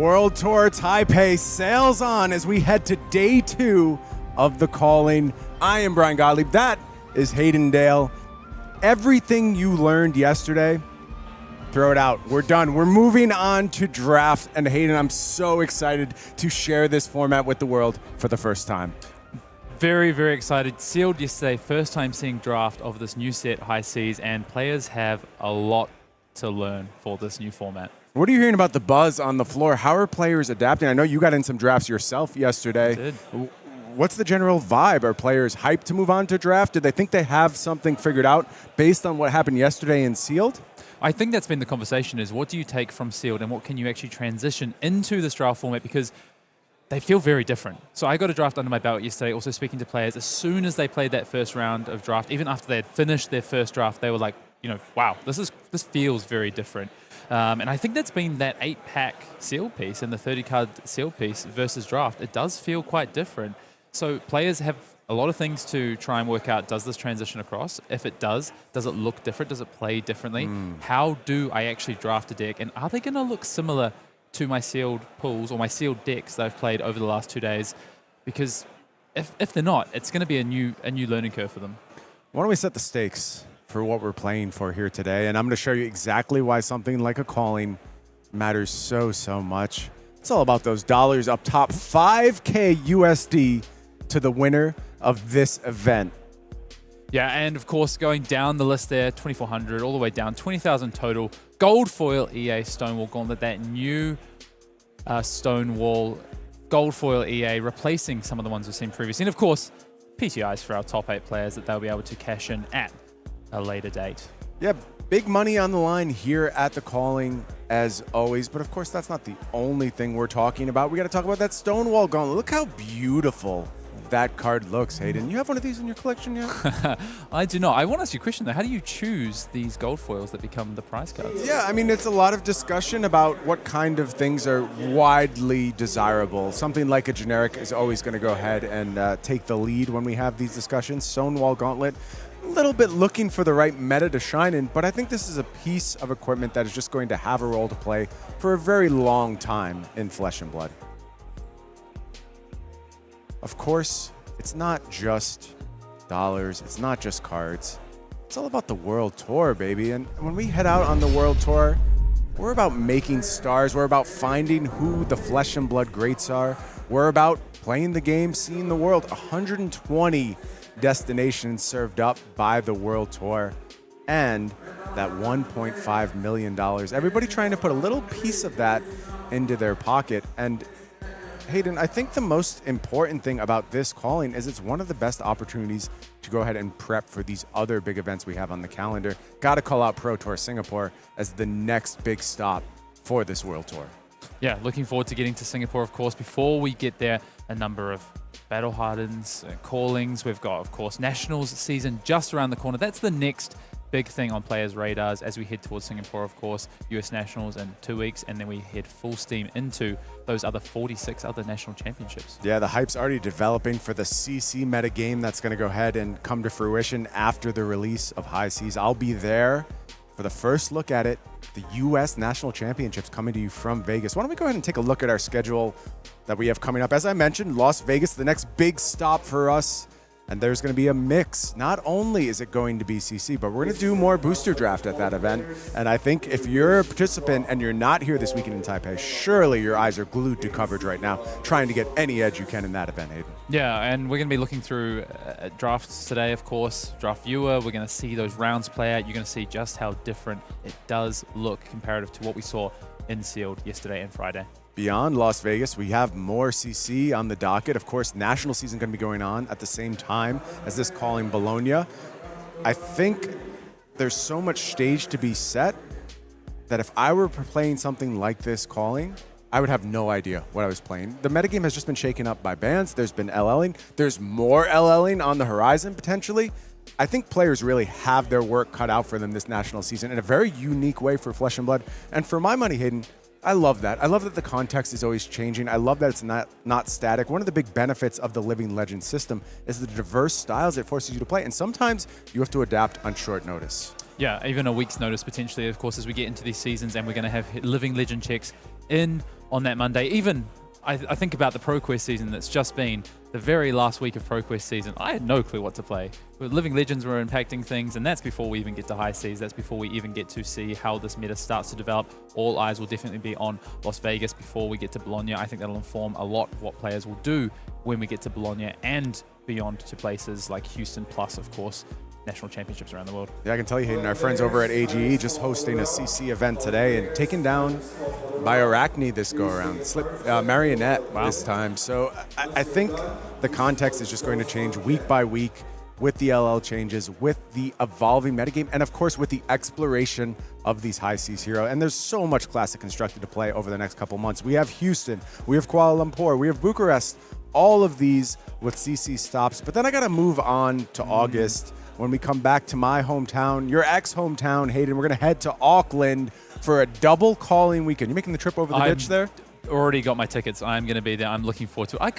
World Tour Taipei sails on as we head to day 2 of the calling. I am Brian Gottlieb. That is Hayden Dale. Everything you learned yesterday, throw it out. We're done. We're moving on to draft. And Hayden, I'm so excited to share this format with the world for the first time. Very, very excited. Sealed yesterday. First time seeing draft of this new set, High Seas, and players have a lot to learn for this new format. What are you hearing about the buzz on the floor? How are players adapting? I know you got in some drafts yourself yesterday. I did. What's the general vibe? Are players hyped to move on to draft? Do they think they have something figured out based on what happened yesterday in Sealed? I think that's been the conversation, is what do you take from Sealed and what can you actually transition into this draft format, because they feel very different. So I got a draft under my belt yesterday, also speaking to players. As soon as they played that first round of draft, even after they had finished their first draft, they were like, wow, this feels very different. And I think that's been that 8-pack seal piece and the 30-card seal piece versus draft. It does feel quite different. So players have a lot of things to try and work out. Does this transition across? If it does it look different? Does it play differently? How do I actually draft a deck? And are they going to look similar to my sealed pools or my sealed decks that I've played over the last 2 days? Because if they're not, it's going to be a new learning curve for them. Why don't we set the stakes for what we're playing for here today? And I'm going to show you exactly why something like a calling matters so much. It's all about those dollars up top. $5K USD to the winner of this event. Yeah, and of course, going down the list there, 2,400 all the way down, 20,000 total. Gold foil EA Stonewall Gauntlet, that new Stonewall gold foil EA, replacing some of the ones we've seen previously. And of course, PTIs for our top 8 players that they'll be able to cash in at a later date. Yeah, big money on the line here at the calling, as always. But of course, that's not the only thing we're talking about. We got to talk about that Stonewall Gauntlet. Look how beautiful that card looks, Hayden. You have one of these in your collection yet? I do not. I want to ask you a question, though. How do you choose these gold foils that become the prize cards? Yeah, I mean, it's a lot of discussion about what kind of things are widely desirable. Something like a generic is always going to go ahead and take the lead when we have these discussions. Stonewall Gauntlet, a little bit looking for the right meta to shine in, but I think this is a piece of equipment that is just going to have a role to play for a very long time in Flesh and Blood. Of course, it's not just dollars, it's not just cards. It's all about the World Tour, baby. And when we head out on the World Tour, we're about making stars. We're about finding who the Flesh and Blood greats are. We're about playing the game, seeing the world. 120 destinations served up by the World Tour, and that $1.5 million. Everybody trying to put a little piece of that into their pocket. And Hayden, I think the most important thing about this calling is it's one of the best opportunities to go ahead and prep for these other big events we have on the calendar. Got to call out Pro Tour Singapore as the next big stop for this World Tour. Yeah, looking forward to getting to Singapore, of course. Before we get there, a number of Battle Hardens, callings. We've got, of course, Nationals season just around the corner. That's the next big thing on players' radars as we head towards Singapore, of course. US Nationals in 2 weeks, and then we head full steam into those other 46 other national championships. Yeah, the hype's already developing for the CC meta game that's going to go ahead and come to fruition after the release of High Seas. I'll be there for the first look at it. The US National Championships coming to you from Vegas. Why don't we go ahead and take a look at our schedule that we have coming up. As I mentioned, Las Vegas, the next big stop for us. And there's going to be a mix. Not only is it going to be CC, but we're going to do more booster draft at that event. And I think if you're a participant and you're not here this weekend in Taipei, surely your eyes are glued to coverage right now, trying to get any edge you can in that event, Hayden. Yeah, and we're going to be looking through drafts today, of course. Draft viewer, we're going to see those rounds play out. You're going to see just how different it does look comparative to what we saw in Sealed yesterday and Friday. Beyond Las Vegas, we have more CC on the docket. Of course, national season going to be going on at the same time as this calling Bologna. I think there's so much stage to be set that if I were playing something like this calling, I would have no idea what I was playing. The metagame has just been shaken up by bans. There's been LLing. There's more LLing on the horizon, potentially. I think players really have their work cut out for them this national season in a very unique way for Flesh and Blood. And for my money, Hayden, I love that. I love that the context is always changing. I love that it's not static. One of the big benefits of the Living Legend system is the diverse styles it forces you to play. And sometimes you have to adapt on short notice. Yeah, even a week's notice potentially, of course, as we get into these seasons, and we're going to have Living Legend checks in on that Monday. Even I think about the ProQuest season that's just been the very last week of ProQuest season. I had no clue what to play. Living Legends were impacting things, and that's before we even get to High Seas. That's before we even get to see how this meta starts to develop. All eyes will definitely be on Las Vegas before we get to Bologna. I think that'll inform a lot of what players will do when we get to Bologna and beyond to places like Houston, plus, of course, national championships around the world. Yeah, I can tell you, Hayden, our friends over at AGE just hosting a CC event today and taken down by Arachne this go-around. Marionette this time. So I think the context is just going to change week by week with the LL changes, with the evolving metagame, and of course with the exploration of these High Seas hero. And there's so much Classic Constructed to play over the next couple months. We have Houston, we have Kuala Lumpur, we have Bucharest, all of these with CC stops. But then I got to move on to August. When we come back to my hometown, your ex-hometown, Hayden, we're going to head to Auckland for a double calling weekend. You making the trip over the ditch there? Already got my tickets. I'm going to be there. I'm looking forward to it. I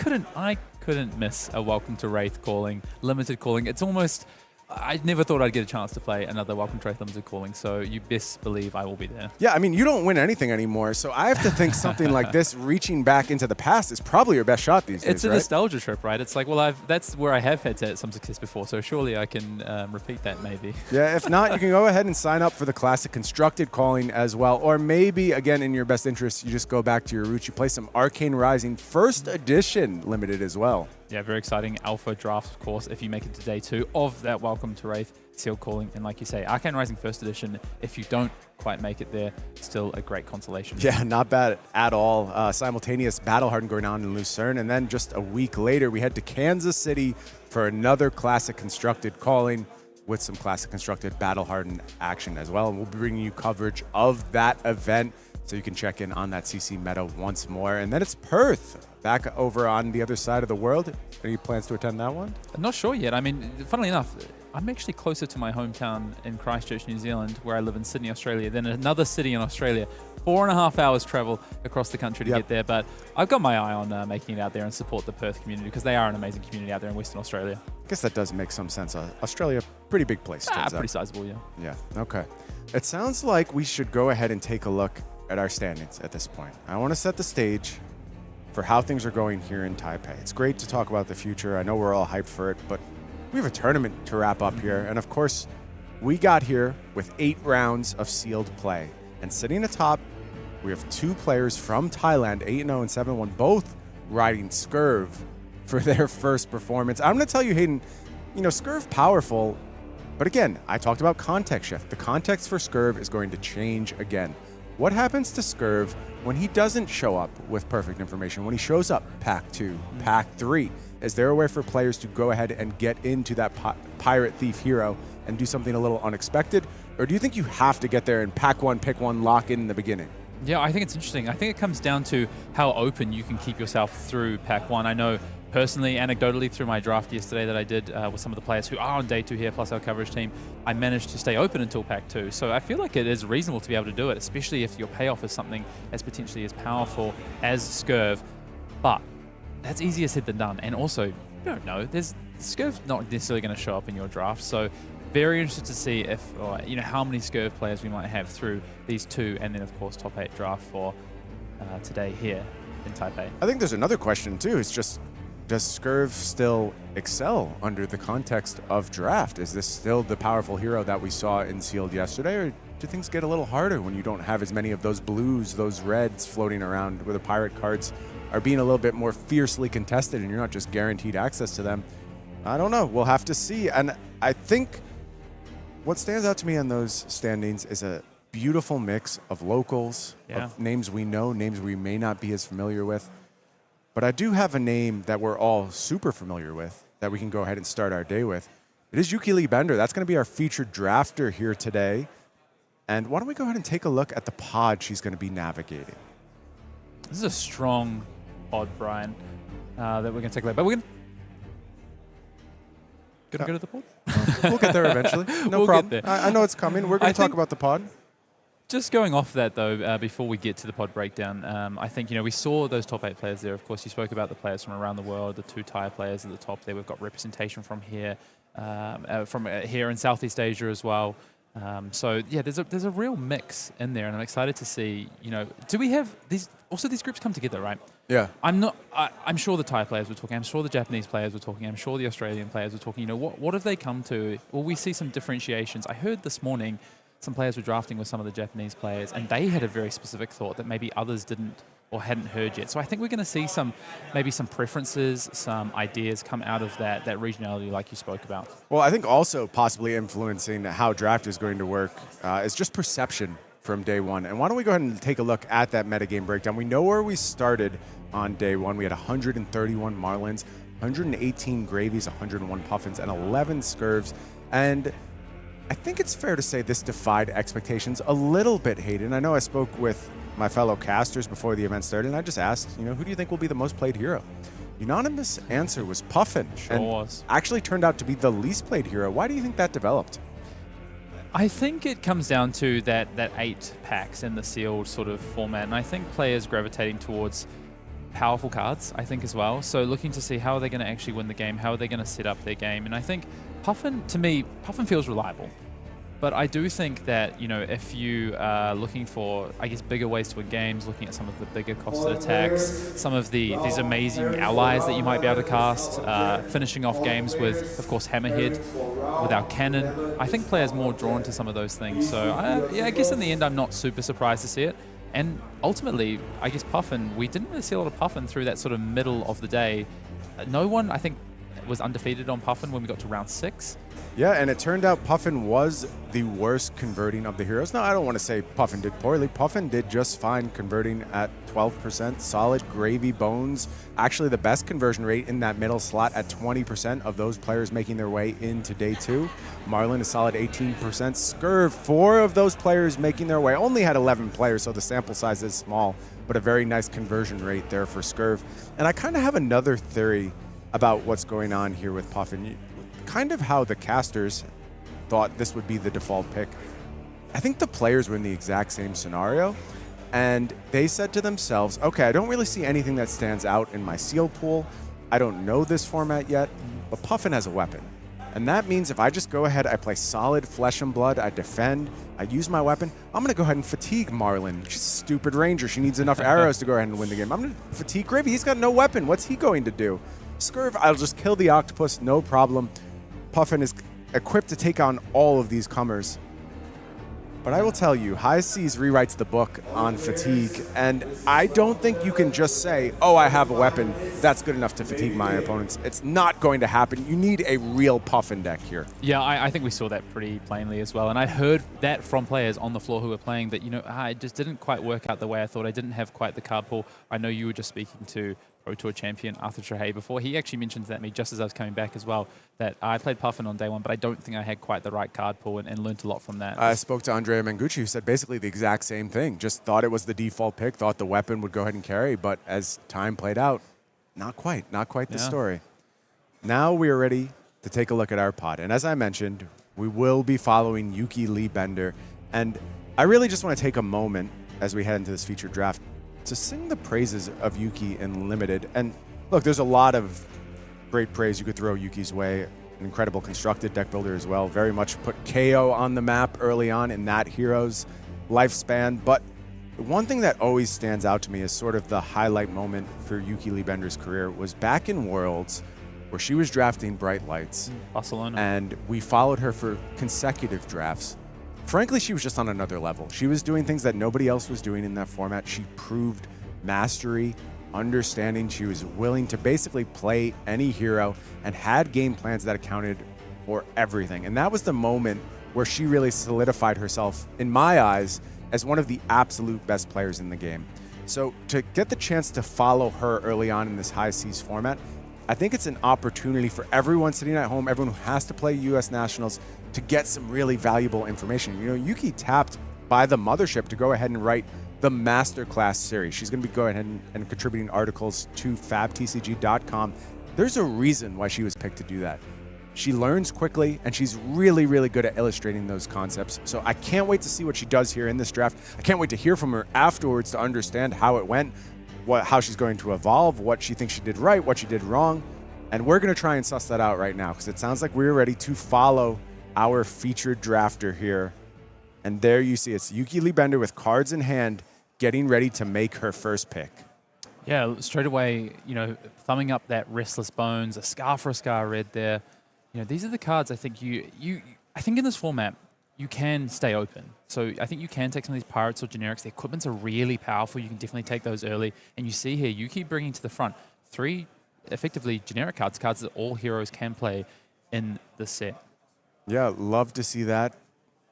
couldn't miss a Welcome to Wraith calling, limited calling. It's almost, I never thought I'd get a chance to play another Welcome to Wraith limited calling, so you best believe I will be there. Yeah, I mean, you don't win anything anymore, so I have to think something like this, reaching back into the past, is probably your best shot these days, It's a nostalgia trip, right? It's like, well, that's where I have had some success before, so surely I can repeat that maybe. Yeah, if not, you can go ahead and sign up for the Classic Constructed calling as well, or maybe, again, in your best interest, you just go back to your roots, you play some Arcane Rising First Edition limited as well. Yeah, very exciting alpha draft, of course, if you make it to day 2 of that Welcome to Wraith sealed calling. And like you say, Arcane Rising First Edition, if you don't quite make it there, still a great consolation. Yeah, not bad at all. Simultaneous battle hardened going on in Lucerne. And then just a week later, we head to Kansas City for another Classic Constructed calling with some Classic Constructed battle hardened action as well. And we'll be bringing you coverage of that event so you can check in on that CC meta once more. And then it's Perth, back over on the other side of the world. Any plans to attend that one? I'm not sure yet. I mean, funnily enough, I'm actually closer to my hometown in Christchurch, New Zealand, where I live in Sydney, Australia, than another city in Australia. 4.5 hours travel across the country to get there. But I've got my eye on making it out there and support the Perth community, because they are an amazing community out there in Western Australia. I guess that does make some sense. Australia, pretty big place. Pretty sizable, yeah. Yeah, okay. It sounds like we should go ahead and take a look at our standings at this point. I want to set the stage for how things are going here in Taipei. It's great to talk about the future. I know we're all hyped for it, but we have a tournament to wrap up here. And of course, we got here with 8 rounds of sealed play. And sitting atop, we have 2 players from Thailand, 8-0 and 7-1, both riding Scurv for their first performance. I'm going to tell you, Hayden, you know, Scurv powerful, but again, I talked about context shift. The context for Scurv is going to change again. What happens to Scurv when he doesn't show up with perfect information, when he shows up pack 2, pack 3? Is there a way for players to go ahead and get into that pirate thief hero and do something a little unexpected? Or do you think you have to get there and pack 1, pick 1, lock in the beginning? Yeah, I think it's interesting. I think it comes down to how open you can keep yourself through pack 1. I know personally, anecdotally, through my draft yesterday that I did with some of the players who are on day 2 here, plus our coverage team, I managed to stay open until pack 2. So I feel like it is reasonable to be able to do it, especially if your payoff is something as potentially as powerful as Scurv. But that's easier said than done. And also, you don't know, Scurv's not necessarily going to show up in your draft. So very interested to see if, you know, how many Scurv players we might have through these 2, and then of course top 8 draft for today here in Taipei. I think there's another question too. It's just, does Scurv still excel under the context of draft? Is this still the powerful hero that we saw in Sealed yesterday, or do things get a little harder when you don't have as many of those blues, those reds floating around, where the pirate cards are being a little bit more fiercely contested and you're not just guaranteed access to them? I don't know. We'll have to see. And I think what stands out to me on those standings is a beautiful mix of locals, of names we know, names we may not be as familiar with. But I do have a name that we're all super familiar with that we can go ahead and start our day with. It is Yuki Lee Bender. That's going to be our featured drafter here today. And why don't we go ahead and take a look at the pod she's going to be navigating. This is a strong pod, Brian, that we're going to take a look at. But we're going to go to the pod? We'll get there eventually. No we'll problem. Get there. I know it's coming. We're going to talk about the pod. Just going off that, though, before we get to the pod breakdown, I think, you know, we saw those top 8 players there. Of course, you spoke about the players from around the world, the 2 Thai players at the top there. We've got representation from here, here in Southeast Asia as well. So, yeah, there's a real mix in there, and I'm excited to see, you know, do we have these also these groups come together, right? Yeah. I'm sure the Thai players were talking. I'm sure the Japanese players were talking. I'm sure the Australian players were talking. What have they come to? Well, we see some differentiations. I heard this morning some players were drafting with some of the Japanese players, and they had a very specific thought that maybe others didn't or hadn't heard yet. So I think we're going to see maybe some preferences, some ideas come out of that regionality like you spoke about. Well, I think also possibly influencing how draft is going to work is just perception from day one. And why don't we go ahead and take a look at that metagame breakdown. We know where we started on day one. We had 131 Marlyns, 118 Gravies, 101 Puffins, and 11 Scurvs. And I think it's fair to say this defied expectations a little bit, Hayden. I know I spoke with my fellow casters before the event started, and I just asked, who do you think will be the most played hero? Unanimous answer was Puffin. Sure was. Actually turned out to be the least played hero. Why do you think that developed? I think it comes down to that 8 packs in the sealed sort of format, and I think players gravitating towards powerful cards, I think, as well. So looking to see how are they going to actually win the game, how are they going to set up their game, and I think Puffin, to me, Puffin feels reliable. But I do think that, if you are looking for, I guess, bigger ways to win games, looking at some of the bigger costed attacks, some of these amazing allies that you might be able to cast, finishing off games with, of course, Hammerhead, with our Chanon, I think players more drawn to some of those things. So, I guess in the end, I'm not super surprised to see it. And ultimately, I guess Puffin, we didn't really see a lot of Puffin through that sort of middle of the day. No one, I think, was undefeated on Puffin when we got to round 6. Yeah, and it turned out Puffin was the worst converting of the heroes. Now, I don't want to say Puffin did poorly. Puffin did just fine converting at 12%. Solid gravy bones. Actually, the best conversion rate in that middle slot at 20% of those players making their way into day 2. Marlynn, a solid 18%. Scurv, 4 of those players making their way. Only had 11 players, so the sample size is small, but a very nice conversion rate there for Scurv. And I kind of have another theory about what's going on here with Puffin. Kind of how the casters thought this would be the default pick. I think the players were in the exact same scenario, and they said to themselves, okay, I don't really see anything that stands out in my seal pool. I don't know this format yet, but Puffin has a weapon. And that means if I just go ahead, I play solid flesh and blood, I defend, I use my weapon, I'm going to go ahead and fatigue Marlynn. She's a stupid ranger. She needs enough arrows to go ahead and win the game. I'm going to fatigue Gravy. He's got no weapon. What's he going to do? Scurv, I'll just kill the octopus, no problem. Puffin is equipped to take on all of these comers. But I will tell you, High Seas rewrites the book on fatigue, and I don't think you can just say, oh, I have a weapon, that's good enough to fatigue my opponents. It's not going to happen. You need a real Puffin deck here. Yeah, I think we saw that pretty plainly as well, and I heard that from players on the floor who were playing that, it just didn't quite work out the way I thought. I didn't have quite the card pool. I know you were just speaking to Pro Tour champion Arthur Trehay before. He actually mentioned that to me just as I was coming back as well, that I played Puffin on day 1, but I don't think I had quite the right card pool and learned a lot from that. I spoke to Andrea Mengucci, who said basically the exact same thing. Just thought it was the default pick, thought the weapon would go ahead and carry, but as time played out, not quite the story. Now we are ready to take a look at our pod. And as I mentioned, we will be following Yuki Lee Bender. And I really just want to take a moment as we head into this featured draft to sing the praises of Yuki in Limited. And look, there's a lot of great praise you could throw Yuki's way. An incredible constructed deck builder as well. Very much put KO on the map early on in that hero's lifespan. But one thing that always stands out to me as sort of the highlight moment for Yuki Lee Bender's career was back in Worlds, where she was drafting Bright Lights. Barcelona. And we followed her for consecutive drafts. Frankly, she was just on another level. She was doing things that nobody else was doing in that format. She proved mastery, understanding. She was willing to basically play any hero and had game plans that accounted for everything. And that was the moment where she really solidified herself, in my eyes, as one of the absolute best players in the game. So to get the chance to follow her early on in this High Seas format, I think it's an opportunity for everyone sitting at home, everyone who has to play U.S. Nationals, to get some really valuable information. Yuki tapped by the mothership to go ahead and write the Masterclass series. She's going to be going ahead and contributing articles to fabtcg.com. There's a reason why she was picked to do that. She learns quickly, and she's really, really good at illustrating those concepts. So I can't wait to see what she does here in this draft. I can't wait to hear from her afterwards to understand how it went, how she's going to evolve, what she thinks she did right, what she did wrong. And we're going to try and suss that out right now, because it sounds like we're ready to follow our featured drafter here. And there you see it's Yuki Lee Bender with cards in hand, getting ready to make her first pick. Yeah, straight away, thumbing up that Restless Bones, a Scar for a Scar red there. These are the cards I think I think in this format, you can stay open. So I think you can take some of these pirates or generics. The equipments are really powerful. You can definitely take those early. And you see here, you keep bringing to the front 3 effectively generic cards that all heroes can play in the set. Yeah, love to see that.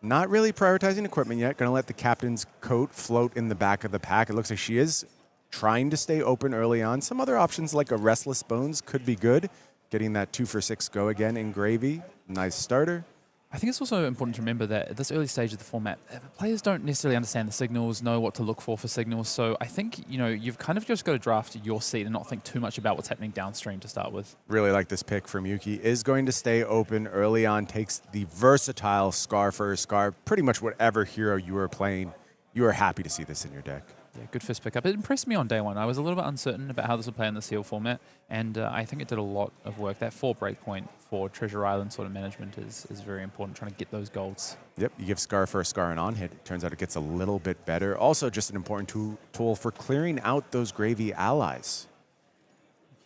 Not really prioritizing equipment yet. Going to let the captain's coat float in the back of the pack. It looks like she is trying to stay open early on. Some other options like a Restless Bones could be good. Getting that 2 for 6 go again in gravy. Nice starter. I think it's also important to remember that at this early stage of the format, players don't necessarily understand the signals, know what to look for signals. So I think, you've kind of just got to draft your seat and not think too much about what's happening downstream to start with. Really like this pick from Yuki. Is going to stay open early on, takes the versatile Scar for a Scar. Pretty much whatever hero you are playing, you are happy to see this in your deck. Yeah, good first pickup. It impressed me on day one. I was a little bit uncertain about how this would play in the Seal format, and I think it did a lot of work. That 4 breakpoint for Treasure Island sort of management is very important, trying to get those golds. Yep, you give Scar for a Scar an on-hit. It turns out it gets a little bit better. Also just an important tool for clearing out those gravy allies.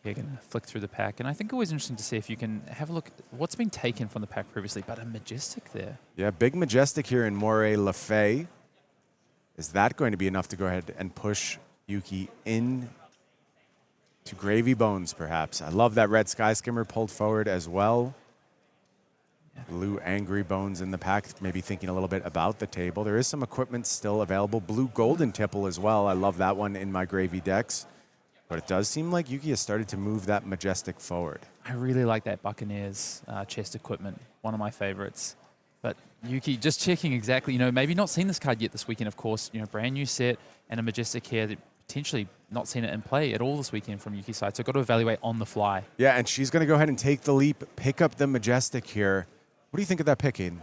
You're going to flick through the pack, and I think always interesting to see if you can have a look at what's been taken from the pack previously, but a Majestic there. Yeah, big Majestic here in Moray Le Fay. Is that going to be enough to go ahead and push Yuki in to Gravy Bones, perhaps? I love that red Sky Skimmer pulled forward as well. Yeah. Blue Angry Bones in the pack, maybe thinking a little bit about the table. There is some equipment still available. Blue Golden Tipple as well. I love that one in my Gravy decks. But it does seem like Yuki has started to move that Majestic forward. I really like that Buccaneers chest equipment, one of my favorites. But Yuki, just checking exactly, maybe not seen this card yet this weekend, of course, brand new set and a Majestic here that potentially not seen it in play at all this weekend from Yuki's side. So got to evaluate on the fly. Yeah, and she's going to go ahead and take the leap, pick up the Majestic here. What do you think of that picking?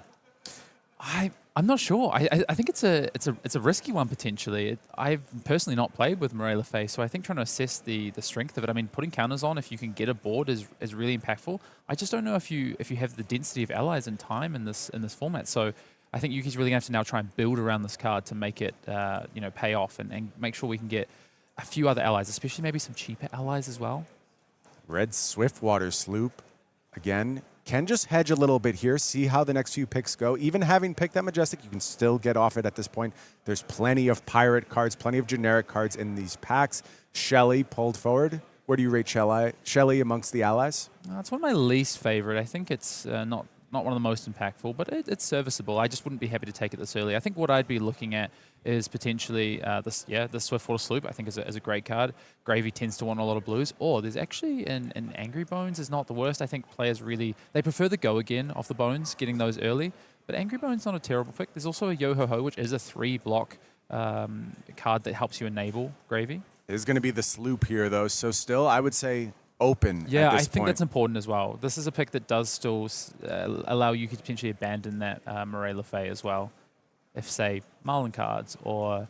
I'm not sure. I think it's a risky one potentially. I've personally not played with Moray Le Fay, so I think trying to assess the strength of it. I mean, putting counters on if you can get a board is really impactful. I just don't know if you have the density of allies and time in this format. So I think Yuki's really going to have to now try and build around this card to make it pay off and make sure we can get a few other allies, especially maybe some cheaper allies as well. Red Swiftwater Sloop again. Can just hedge a little bit here, see how the next few picks go. Even having picked that Majestic, you can still get off it at this point. There's plenty of pirate cards, plenty of generic cards in these packs. Shelly pulled forward. Where do you rate Shelly amongst the allies? It's one of my least favorite. I think it's not one of the most impactful, but it's serviceable. I just wouldn't be happy to take it this early. I think what I'd be looking at is potentially the Swiftwater Sloop, I think is a great card. Gravy tends to want a lot of blues. Or there's actually an Angry Bones is not the worst. I think players they prefer the go again off the Bones, getting those early. But Angry Bones not a terrible pick. There's also a Yo-Ho-Ho, which is a 3-block card that helps you enable Gravy. It is going to be the Sloop here, though. So still, I would say open. Yeah, at this I think point. that's important as well. This is a pick that does still allow you to potentially abandon that Moray Le Fay as well. If, say, Marlynn cards or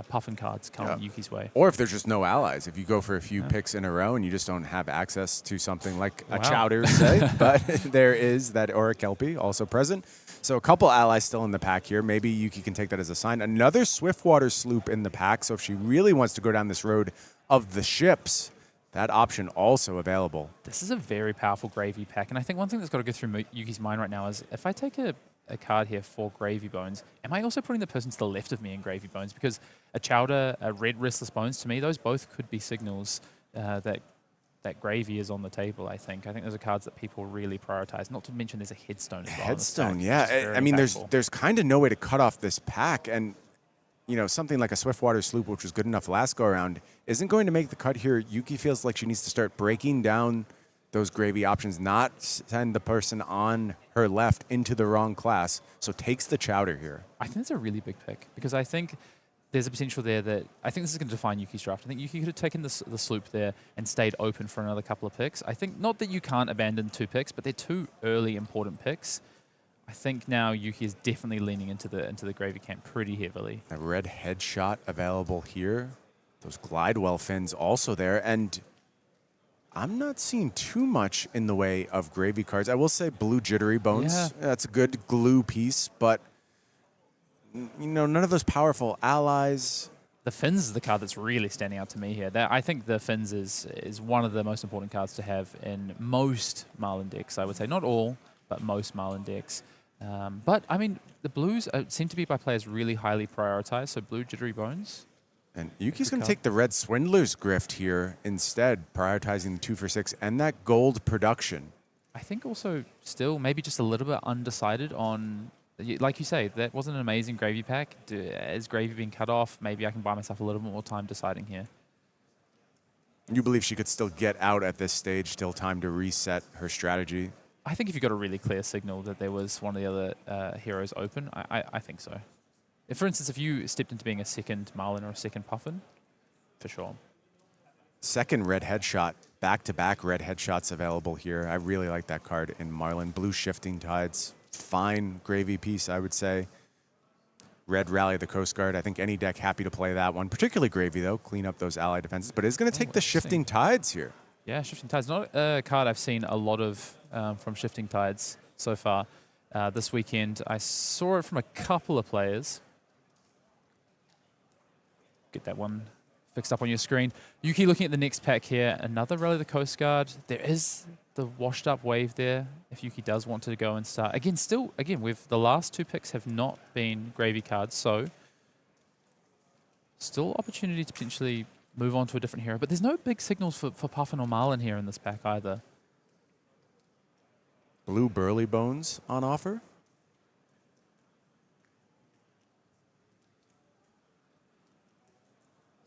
Puffin cards come Yuki's way. Or if there's just no allies. If you go for a few picks in a row and you just don't have access to something like a Chowder, say. But there is that Aura Kelpie also present. So a couple allies still in the pack here. Maybe Yuki can take that as a sign. Another Swiftwater Sloop in the pack. So if she really wants to go down this road of the ships, that option also available. This is a very powerful Gravy pack. And I think one thing that's got to go through Yuki's mind right now is if I take a card here for Gravy Bones, am I also putting the person to the left of me in Gravy Bones? Because a Chowder, a red Restless Bones, to me, those both could be signals that Gravy is on the table, I think. I think those are cards that people really prioritize. Not to mention there's a Headstone as well. Headstone, yeah. I mean, there's kind of no way to cut off this pack. And, something like a Swiftwater Sloop, which was good enough last go-around, isn't going to make the cut here. Yuki feels like she needs to start breaking down those Gravy options, not send the person on her left into the wrong class. So takes the Chowder here. I think it's a really big pick because I think there's a potential there that I think this is going to define Yuki's draft. I think Yuki could have taken the Sloop there and stayed open for another couple of picks. I think not that you can't abandon 2 picks, but they're 2 early important picks. I think now Yuki is definitely leaning into the Gravy camp pretty heavily. A red headshot available here. Those Glidewell fins also there. And I'm not seeing too much in the way of Gravy cards. I will say Blue Jittery Bones. Yeah. That's a good glue piece, but none of those powerful allies. the Finns is the card that's really standing out to me here. I think the Finns is one of the most important cards to have in most Marlyn decks, I would say. Not all, but most Marlyn decks. But, I mean, the blues seem to be by players really highly prioritized, so blue Jittery Bones. And Yuki's going to take the red Swindler's Grift here instead, prioritizing the 2 for 6 and that gold production. I think also still maybe just a little bit undecided on, like you say, that wasn't an amazing gravy pack. Is gravy being cut off? Maybe I can buy myself a little bit more time deciding here. You believe she could still get out at this stage, still time to reset her strategy? I think if you got a really clear signal that there was one of the other heroes open, I think so. If, for instance, if you stepped into being a second Marlyn or a second Puffin, for sure. Second red headshot, back-to-back red headshots available here. I really like that card in Marlyn. Blue Shifting Tides, fine gravy piece, I would say. Red Rally the Coast Guard. I think any deck happy to play that one. Particularly gravy, though. Clean up those ally defenses. But it's going to take the Shifting Tides here. Yeah, Shifting Tides. Not a card I've seen a lot of from Shifting Tides so far. This weekend, I saw it from a couple of players. Get that one fixed up on your screen. Yuki looking at the next pack here. Another Rally the Coast Guard. There is the washed up wave there if Yuki does want to go and start. Again, with the last 2 picks have not been gravy cards, so still opportunity to potentially move on to a different hero. But there's no big signals for Puffin or Marlyn here in this pack either. Blue Burly Bones on offer.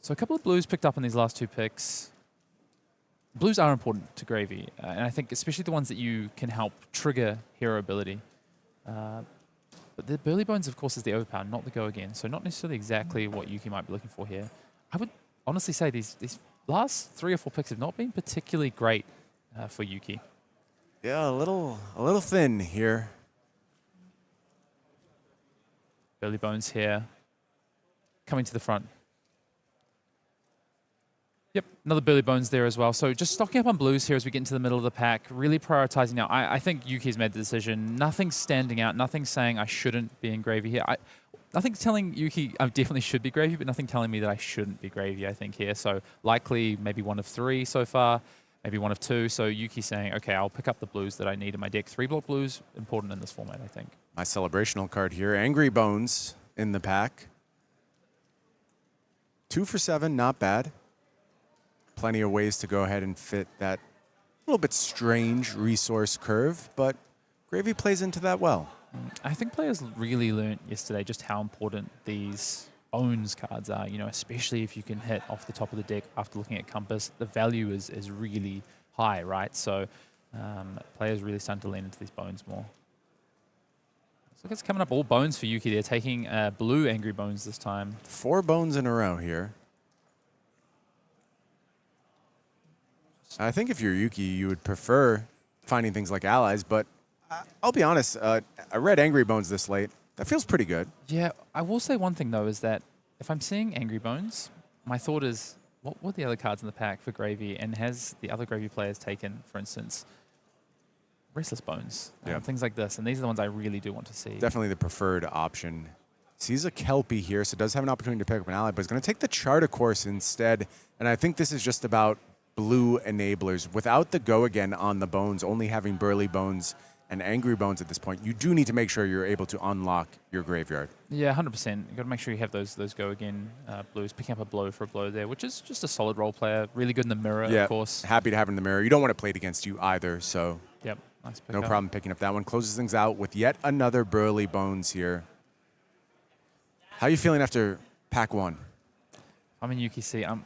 So a couple of blues picked up in these last 2 picks. Blues are important to gravy, and I think especially the ones that you can help trigger hero ability. But the Burly Bones, of course, is the overpower, not the go again. So not necessarily exactly what Yuki might be looking for here. I would honestly say these last 3 or 4 picks have not been particularly great for Yuki. Yeah, a little thin here. Burly Bones here, coming to the front. Yep, another Burly Bones there as well. So just stocking up on blues here as we get into the middle of the pack, really prioritizing now. I think Yuki's made the decision. Nothing's standing out, nothing saying I shouldn't be in gravy here. Nothing telling Yuki I definitely should be gravy, but nothing telling me that I shouldn't be gravy, I think, here. So likely maybe 1 of 3 so far, maybe 1 of 2. So Yuki's saying, okay, I'll pick up the blues that I need in my deck. 3-block blues, important in this format, I think. My celebrational card here, Angry Bones in the pack. 2 for 7, not bad. Plenty of ways to go ahead and fit that little bit strange resource curve, but gravy plays into that well. I think players really learned yesterday just how important these Bones cards are, especially if you can hit off the top of the deck after looking at Compass. The value is really high, right? So players really starting to lean into these Bones more. So it's coming up all Bones for Yuki. They're taking blue Angry Bones this time. 4 bones in a row here. I think if you're Yuki, you would prefer finding things like allies, but I'll be honest, I read Angry Bones this late. That feels pretty good. Yeah, I will say one thing, though, is that if I'm seeing Angry Bones, my thought is, what were the other cards in the pack for gravy, and has the other gravy players taken, for instance, Restless Bones, things like this, and these are the ones I really do want to see. Definitely the preferred option. Sees a Kelpie here, so does have an opportunity to pick up an ally, but is going to take the Charter Course instead, and I think this is just about blue enablers. Without the go again on the Bones, only having Burly Bones and Angry Bones at this point, you do need to make sure you're able to unlock your graveyard. Yeah, 100%. You've got to make sure you have those go again blues, picking up a blow for a blow there, which is just a solid role player. Really good in the mirror, of course. Happy to have it in the mirror. You don't want it played against you either, so yep, nice pick no problem picking up that one. Closes things out with yet another Burly Bones here. How are you feeling after pack 1? I'm in Yuki C. I'm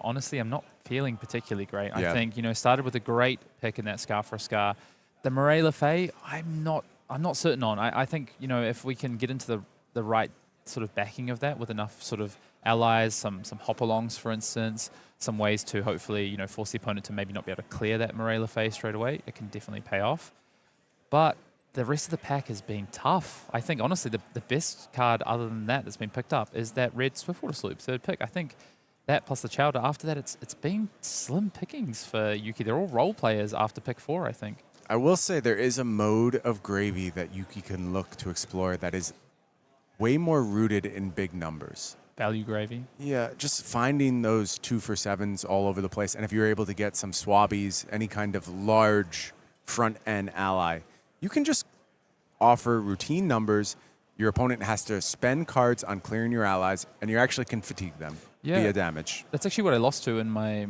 not feeling particularly great. I think, started with a great pick in that Scar for a Scar. The Murray Lefay, I'm not certain on. I think, if we can get into the right sort of backing of that with enough sort of allies, some hop-alongs, for instance, some ways to hopefully, force the opponent to maybe not be able to clear that Murray Lefay straight away, it can definitely pay off. But the rest of the pack has been tough. I think, honestly, the best card other than that that's been picked up is that red Swiftwater Sloop, 3rd pick. I think that plus the Chowder. After that, it's been slim pickings for Yuki. They're all role players after pick 4, I think. I will say there is a mode of gravy that Yuki can look to explore that is way more rooted in big numbers. value gravy. Yeah, just finding those 2-for-7s all over the place. And if you're able to get some swabbies, any kind of large front-end ally, you can just offer routine numbers. Your opponent has to spend cards on clearing your allies, and you actually can fatigue them via damage. That's actually what I lost to in my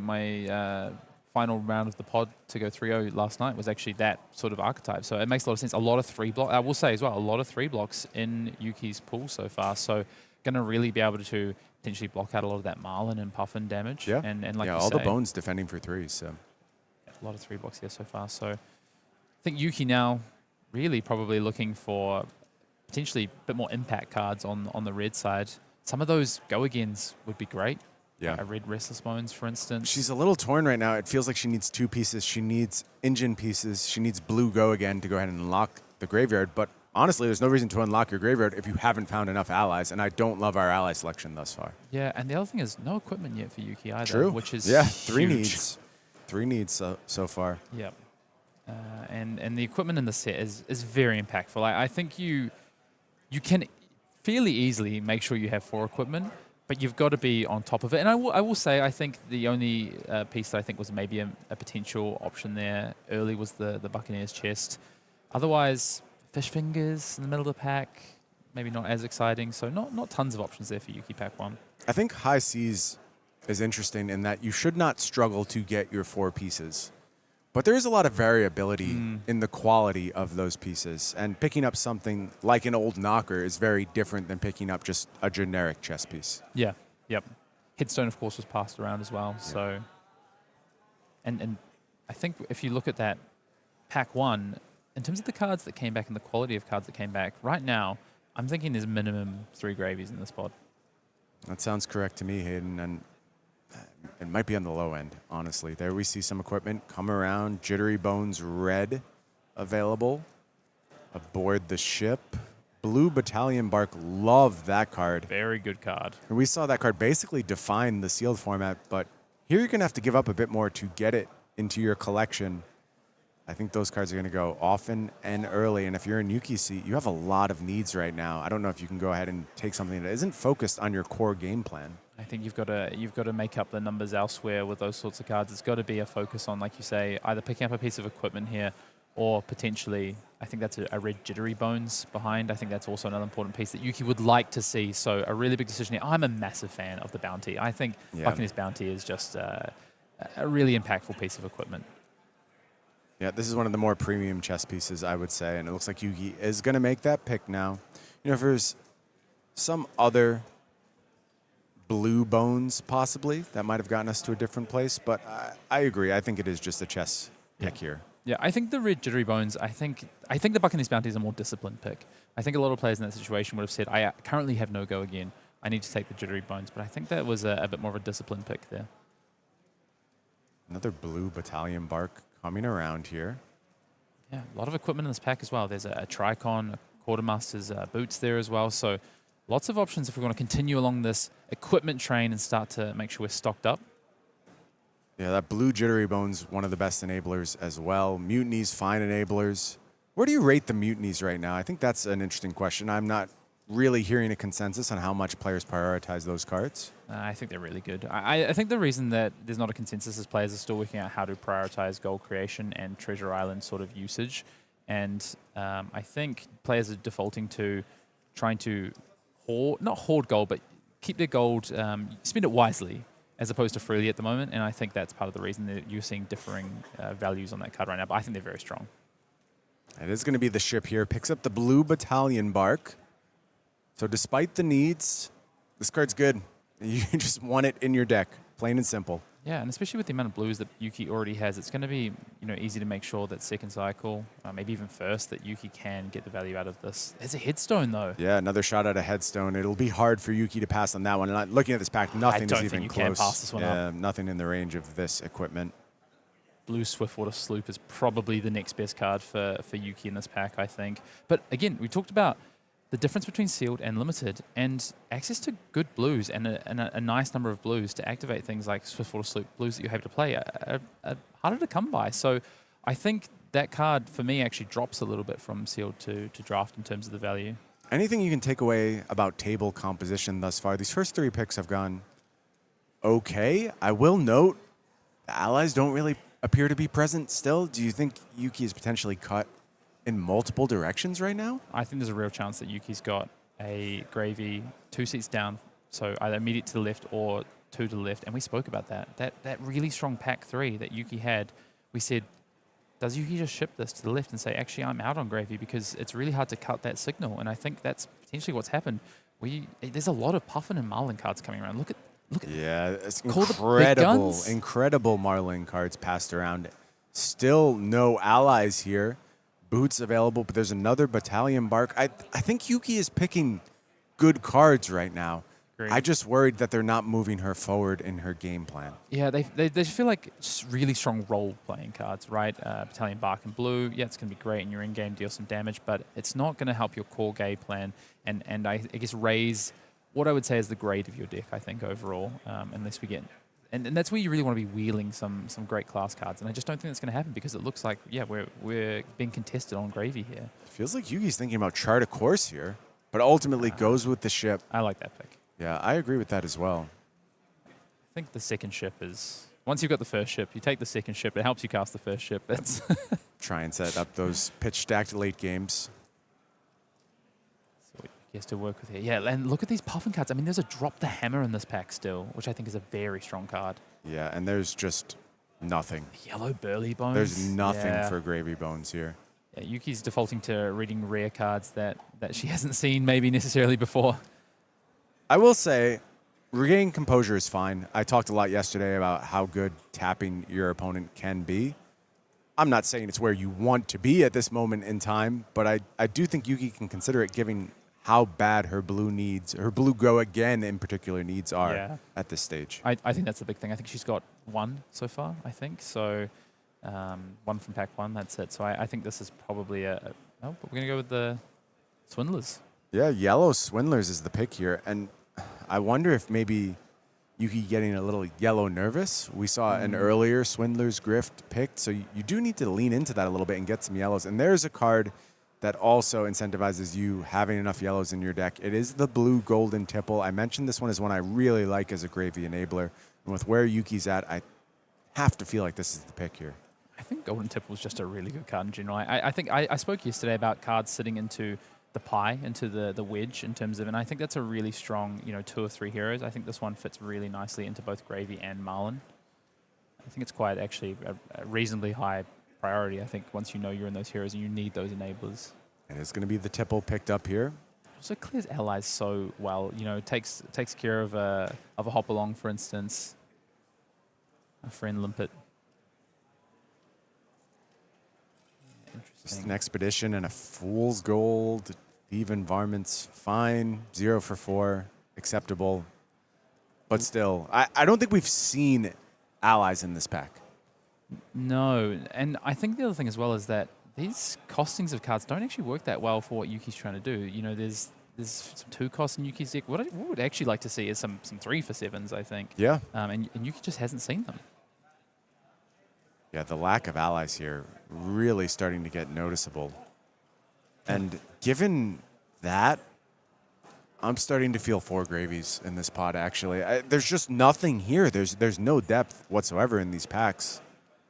final round of the pod to go 3-0 last night, was actually that sort of archetype. So it makes a lot of sense. A lot of 3 blocks. I will say as well, a lot of 3 blocks in Yuki's pool so far. So going to really be able to potentially block out a lot of that Marlynn and Puffin damage. Yeah, and like all the bones defending for 3s. So a lot of 3 blocks here so far. So I think Yuki now really probably looking for potentially a bit more impact cards on the red side. Some of those go-agains would be great. Yeah. A red Restless Bones, for instance. She's a little torn right now. It feels like she needs 2 pieces. She needs engine pieces. She needs blue go again to go ahead and unlock the graveyard. But honestly, there's no reason to unlock your graveyard if you haven't found enough allies. And I don't love our ally selection thus far. Yeah, and the other thing is no equipment yet for Yuki either. True. Which is 3 huge. needs. 3 needs so far. Yep. And the equipment in the set is very impactful. I think you can fairly easily make sure you have 4 equipment, but you've got to be on top of it. And I will say, I think the only piece that I think was maybe a potential option there early was the Buccaneers chest. Otherwise, Fish Fingers in the middle of the pack, maybe not as exciting. So not tons of options there for Yuki Pack 1. I think High Seas is interesting in that you should not struggle to get your 4 pieces. But there is a lot of variability in the quality of those pieces. And picking up something like an old knocker is very different than picking up just a generic chess piece. Yeah, yep. Headstone, of course, was passed around as well. Yeah. So, and I think if you look at that pack 1, in terms of the cards that came back and the quality of cards that came back, right now, I'm thinking there's minimum 3 gravies in this pod. That sounds correct to me, Hayden. And it might be on the low end, honestly. There we see some equipment come around. Jittery Bones Red available. Aboard the ship. Blue Battalion Bark, love that card. Very good card. And we saw that card basically define the sealed format, but here you're going to have to give up a bit more to get it into your collection. I think those cards are going to go often and early. And if you're in Yuki's seat, you have a lot of needs right now. I don't know if you can go ahead and take something that isn't focused on your core game plan. I think you've got to make up the numbers elsewhere with those sorts of cards. It's got to be a focus on, like you say, either picking up a piece of equipment here or potentially, I think that's a red Jittery Bones behind. I think that's also another important piece that Yuki would like to see. So a really big decision here. I'm a massive fan of the bounty. I think Buccaneers bounty is just a really impactful piece of equipment. Yeah, this is one of the more premium chess pieces, I would say, and it looks like Yuki is going to make that pick now. You know, if there's some other blue bones, possibly, that might have gotten us to a different place, but I agree. I think it is just a chess pick here. Yeah, I think the red Jittery Bones, I think the Buccaneers bounty is a more disciplined pick. I think a lot of players in that situation would have said, I currently have no go again. I need to take the Jittery Bones, but I think that was a bit more of a disciplined pick there. Another blue Battalion Bark coming around here. Yeah, a lot of equipment in this pack as well. There's a Tricon, a Quartermaster's boots there as well. So lots of options if we're going to continue along this equipment train and start to make sure we're stocked up. Yeah, that blue Jittery Bones, one of the best enablers as well. Mutinies, fine enablers. Where do you rate the mutinies right now? I think that's an interesting question. I'm not really hearing a consensus on how much players prioritize those cards. I think they're really good. I think the reason that there's not a consensus is players are still working out how to prioritize gold creation and Treasure Island sort of usage. And I think players are defaulting to trying to not hoard gold, but keep their gold, spend it wisely, as opposed to freely at the moment. And I think that's part of the reason that you're seeing differing values on that card right now. But I think they're very strong. It is going to be the ship here. Picks up the blue Battalion Bark. So despite the needs, this card's good. You just want it in your deck, plain and simple. Yeah, and especially with the amount of blues that Yuki already has, it's going to be easy to make sure that second cycle, maybe even first, that Yuki can get the value out of this. There's a headstone, though. Yeah, another shot at a headstone. It'll be hard for Yuki to pass on that one. And looking at this pack, nothing is even close. I don't think you can pass this one up. Nothing in the range of this equipment. Blue Swiftwater Sloop is probably the next best card for Yuki in this pack, I think. But again, we talked about the difference between sealed and limited, and access to good blues and a nice number of blues to activate things like Swiftwater Sloop blues that you have to play are harder to come by. So I think that card, for me, actually drops a little bit from sealed to draft in terms of the value. Anything you can take away about table composition thus far? These first 3 picks have gone okay. I will note the allies don't really appear to be present still. Do you think Yuki is potentially cut in multiple directions right now? I think there's a real chance that Yuki's got a gravy 2 seats down, so either immediate to the left or 2 to the left, and we spoke about that. That really strong pack 3 that Yuki had, we said, does Yuki just ship this to the left and say, actually, I'm out on gravy, because it's really hard to cut that signal, and I think that's potentially what's happened. There's a lot of Puffin and Marlynn cards coming around. Look at yeah, it's call the big guns. incredible Marlynn cards passed around. Still no allies here. Boots available, but there's another battalion bark. I think Yuki is picking good cards right now. Great. I just worried that they're not moving her forward in her game plan. Yeah, they feel like really strong role-playing cards, right? Battalion Bark in blue, yeah, it's going to be great in your in-game, deal some damage, but it's not going to help your core game plan and I guess raise what I would say is the grade of your deck, I think, overall, unless we get... And that's where you really want to be wheeling some great class cards, and I just don't think that's going to happen because it looks like, yeah, we're being contested on gravy here. It feels like Yuki's thinking about chart a course here, but ultimately goes with the ship. I like that pick. Yeah, I agree with that as well. I think the second ship is... Once you've got the first ship, you take the second ship. It helps you cast the first ship. That's Try and set up those pitch-stacked late games. So he has to work with here. Yeah, and look at these Puffin cards. I mean, there's a Drop the Hammer in this pack still, which I think is a very strong card. Yeah, and there's just nothing. Yellow Burly Bones. There's nothing Yeah. for Gravy Bones here. Yeah, Yuki's defaulting to reading rare cards that she hasn't seen maybe necessarily before. I will say, regaining composure is fine. I talked a lot yesterday about how good tapping your opponent can be. I'm not saying it's where you want to be at this moment in time, but I do think Yuki can consider it given how bad her blue go again in particular needs are at this stage. I think that's the big thing. I think she's got 1 so far, I think. So 1 from pack 1, that's it. So I think this is probably but we're going to go with the Swindlers. Yeah, yellow Swindlers is the pick here. And I wonder if maybe Yuki getting a little yellow nervous. We saw an earlier Swindler's Grift picked, so you do need to lean into that a little bit and get some yellows. And there's a card that also incentivizes you having enough yellows in your deck. It is the blue golden tipple. I mentioned this one is one I really like as a gravy enabler. And with where Yuki's at, I have to feel like this is the pick here. I think golden tipple is just a really good card in general. I think I spoke yesterday about cards sitting into the pie, into the wedge in terms of, and I think that's a really strong, 2 or 3 heroes. I think this one fits really nicely into both Gravy and Marlynn. I think it's quite actually a reasonably high priority, I think, once you know you're in those heroes and you need those enablers. And it's going to be the tipple picked up here. Also clears allies so well. Takes care of a hop along, for instance. A friend limpet. Just an expedition and a fool's gold. Even varmints, fine. 0 for 4, acceptable. But still, I don't think we've seen allies in this pack. No, and I think the other thing as well is that these costings of cards don't actually work that well for what Yuki's trying to do. There's some 2 costs in Yuki's deck. What I would actually like to see is some 3 for 7s, I think. Yeah. And Yuki just hasn't seen them. Yeah, the lack of allies here really starting to get noticeable. And given that, I'm starting to feel 4 gravies in this pod, actually. There's just nothing here. There's no depth whatsoever in these packs.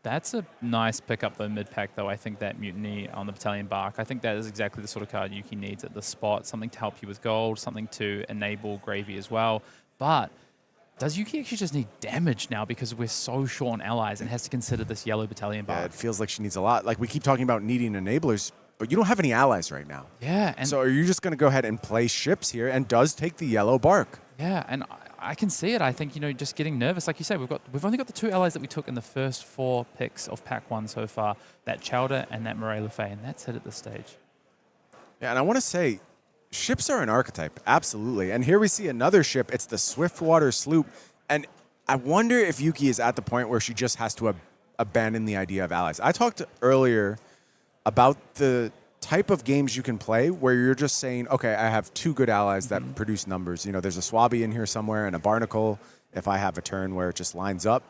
That's a nice pickup, though, mid-pack, though. I think that Mutiny on the Battalion Bark, I think that is exactly the sort of card Yuki needs at the spot. Something to help you with gold, something to enable Gravy as well. But does Yuki actually just need damage now because we're so short on allies and has to consider this yellow Battalion Bark? Yeah, it feels like she needs a lot. Like, we keep talking about needing enablers, but you don't have any allies right now. Yeah. And so are you just going to go ahead and play ships here and does take the yellow bark? Yeah, and I can see it. I think, just getting nervous. Like you say, we've only got the 2 allies that we took in the first 4 picks of pack 1 so far. That Chowder and that Murray Le Fay, and that's it at this stage. Yeah, and I want to say, ships are an archetype, absolutely. And here we see another ship. It's the Swiftwater Sloop. And I wonder if Yuki is at the point where she just has to abandon the idea of allies. I talked earlier about the type of games you can play where you're just saying, okay, I have 2 good allies that produce numbers. There's a Swabby in here somewhere and a Barnacle if I have a turn where it just lines up.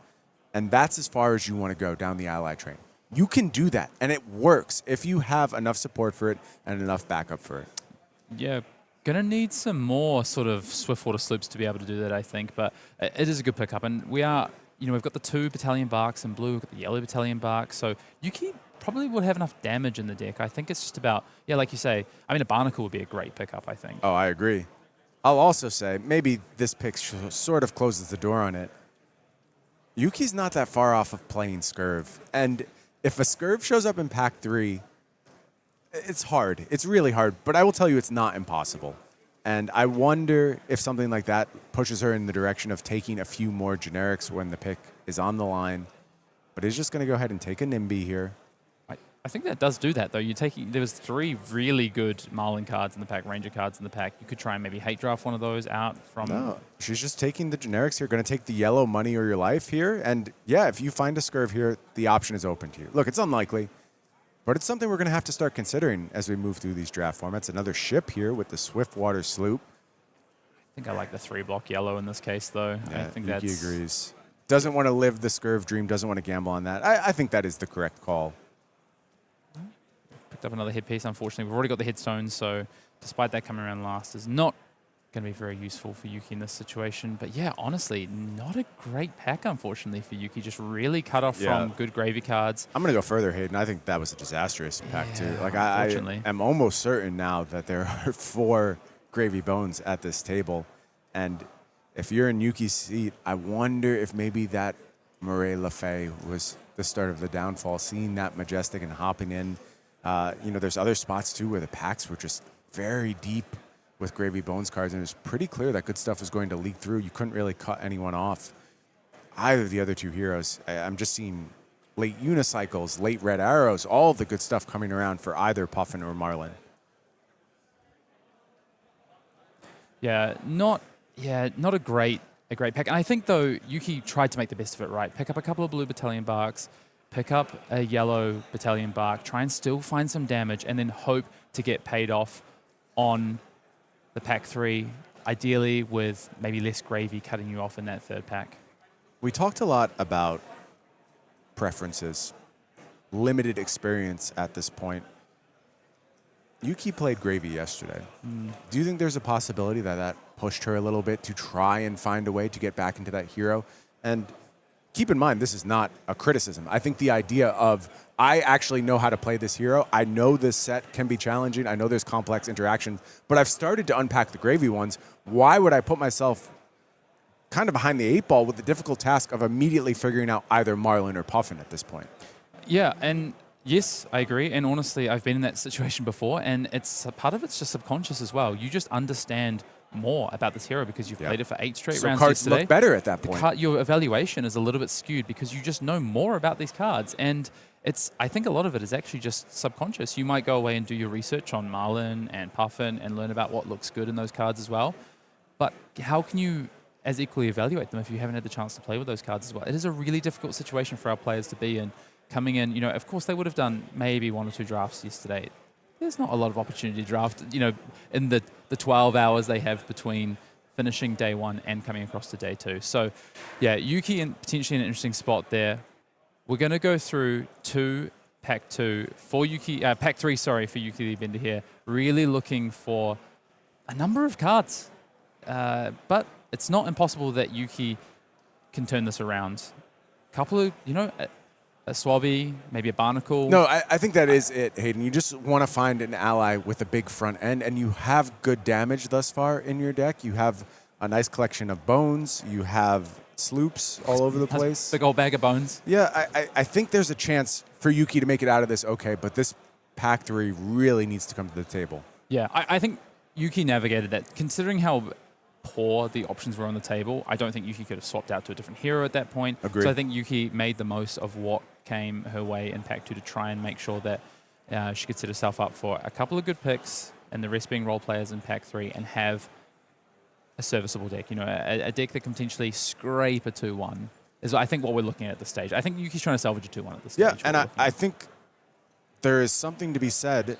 And that's as far as you want to go down the ally train. You can do that, and it works if you have enough support for it and enough backup for it. Yeah, Gonna need some more sort of Swiftwater Sloops to be able to do that, I think. But it is a good pickup, and we've got the 2 Battalion Barks in blue, we've got the yellow Battalion Bark. So Yuki probably would have enough damage in the deck. I think it's just about, like you say, I mean, a Barnacle would be a great pickup, I think. Oh, I agree. I'll also say maybe this pick sort of closes the door on it. Yuki's not that far off of playing Scurv, and if a Scurv shows up in Pack 3, it's hard. It's really hard, but I will tell you it's not impossible. And I wonder if something like that pushes her in the direction of taking a few more generics when the pick is on the line. But is just going to go ahead and take a NIMBY here. I think that does do that, though. There was 3 really good Marlynn cards in the pack, Ranger cards in the pack. You could try and maybe hate draft one of those out from... No, she's just taking the generics here. Going to take the yellow money or your life here. And yeah, if you find a Scurv here, the option is open to you. Look, it's unlikely, but it's something we're going to have to start considering as we move through these draft formats. Another ship here with the Swiftwater Sloop. I think I like the 3-block yellow in this case, though. Yeah, I think Yuki that's... agrees. Doesn't want to live the Scurv dream, doesn't want to gamble on that. I think that is the correct call. Picked up another headpiece, unfortunately. We've already got the headstones, so despite that coming around last, is not going to be very useful for Yuki in this situation. But yeah, honestly, not a great pack, unfortunately, for Yuki. Just really cut off from good gravy cards. I'm going to go further, Hayden. I think that was a disastrous pack, too. Like, I am almost certain now that there are 4 gravy bones at this table. And if you're in Yuki's seat, I wonder if maybe that Murray LaFay was the start of the downfall, seeing that Majestic and hopping in. There's other spots, too, where the packs were just very deep with Gravy Bones cards, and it was pretty clear that good stuff was going to leak through. You couldn't really cut anyone off. Either of the other 2 heroes, I'm just seeing late unicycles, late red arrows, all the good stuff coming around for either Puffin or Marlynn. Not a great pack. And I think, though, Yuki tried to make the best of it, right? Pick up a couple of blue Battalion Barks, pick up a yellow Battalion Bark, try and still find some damage, and then hope to get paid off on the pack 3, ideally with maybe less gravy cutting you off in that 3rd pack. We talked a lot about preferences, limited experience at this point. Yuki played gravy yesterday. Do you think there's a possibility that pushed her a little bit to try and find a way to get back into that hero? And keep in mind, this is not a criticism. I think the idea of, I actually know how to play this hero. I know this set can be challenging. I know there's complex interactions, but I've started to unpack the gravy ones. Why would I put myself kind of behind the 8 ball with the difficult task of immediately figuring out either Marlynn or Puffin at this point? Yeah, and yes, I agree. And honestly, I've been in that situation before, and part of it's just subconscious as well. You just understand more about this hero because you've played it for 8 straight rounds cards yesterday. Look better at that point. Your evaluation is a little bit skewed because you just know more about these cards, and I think a lot of it is actually just subconscious. You might go away and do your research on Marlynn and Puffin and learn about what looks good in those cards as well. But how can you as equally evaluate them if you haven't had the chance to play with those cards as well? It is a really difficult situation for our players to be in. Coming in, of course they would have done maybe 1 or 2 drafts yesterday. There's not a lot of opportunity to draft, in the 12 hours they have between finishing day 1 and coming across to day 2. So, yeah, Yuki potentially in an interesting spot there. We're going to go through pack 2 for Yuki, pack 3, sorry, for Yuki Bender here. Really looking for a number of cards, but it's not impossible that Yuki can turn this around. A couple of, a Swabby, maybe a Barnacle. No, I think that is it, Hayden. You just want to find an ally with a big front end, and you have good damage thus far in your deck. You have a nice collection of bones. You have sloops all over the place. Big old bag of bones. Yeah, I think there's a chance for Yuki to make it out of this okay, but this pack 3 really needs to come to the table. Yeah, I think Yuki navigated that. Considering how poor the options were on the table, I don't think Yuki could have swapped out to a different hero at that point. Agreed. So I think Yuki made the most of what came her way in pack 2 to try and make sure that she could set herself up for a couple of good picks and the rest being role players in pack 3 and have a serviceable deck. A deck that can potentially scrape a 2-1 is I think what we're looking at this stage. I think Yuki's trying to salvage a 2-1 at this stage. Yeah, and I think there is something to be said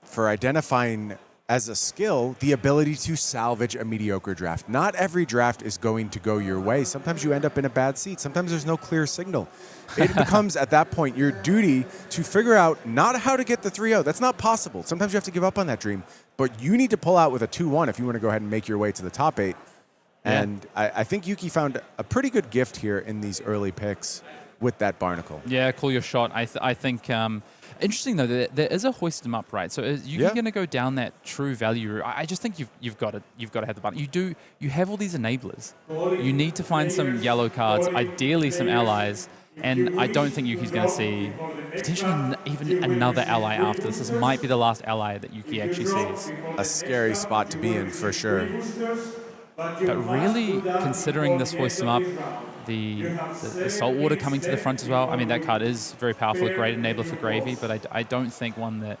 for identifying as a skill, the ability to salvage a mediocre draft. Not every draft is going to go your way. Sometimes you end up in a bad seat. Sometimes there's no clear signal. It becomes, at that point, your duty to figure out not how to get the 3-0. That's not possible. Sometimes you have to give up on that dream. But you need to pull out with a 2-1 if you want to go ahead and make your way to the top 8. Yeah. And I think Yuki found a pretty good gift here in these early picks with that barnacle. Yeah, call your shot. I think interesting though, there is a hoist them up, right? So is Yuki going to go down that true value route? I just think you've got to have the button. You have all these enablers. You need to find some yellow cards, ideally some allies, and I don't think Yuki's going to see potentially even another ally after this. This might be the last ally that Yuki actually sees. A scary spot to be in for sure. But really, considering this hoist them up, the saltwater coming to the front as well. I mean, that card is very powerful, a great enabler for gravy, but I don't think one that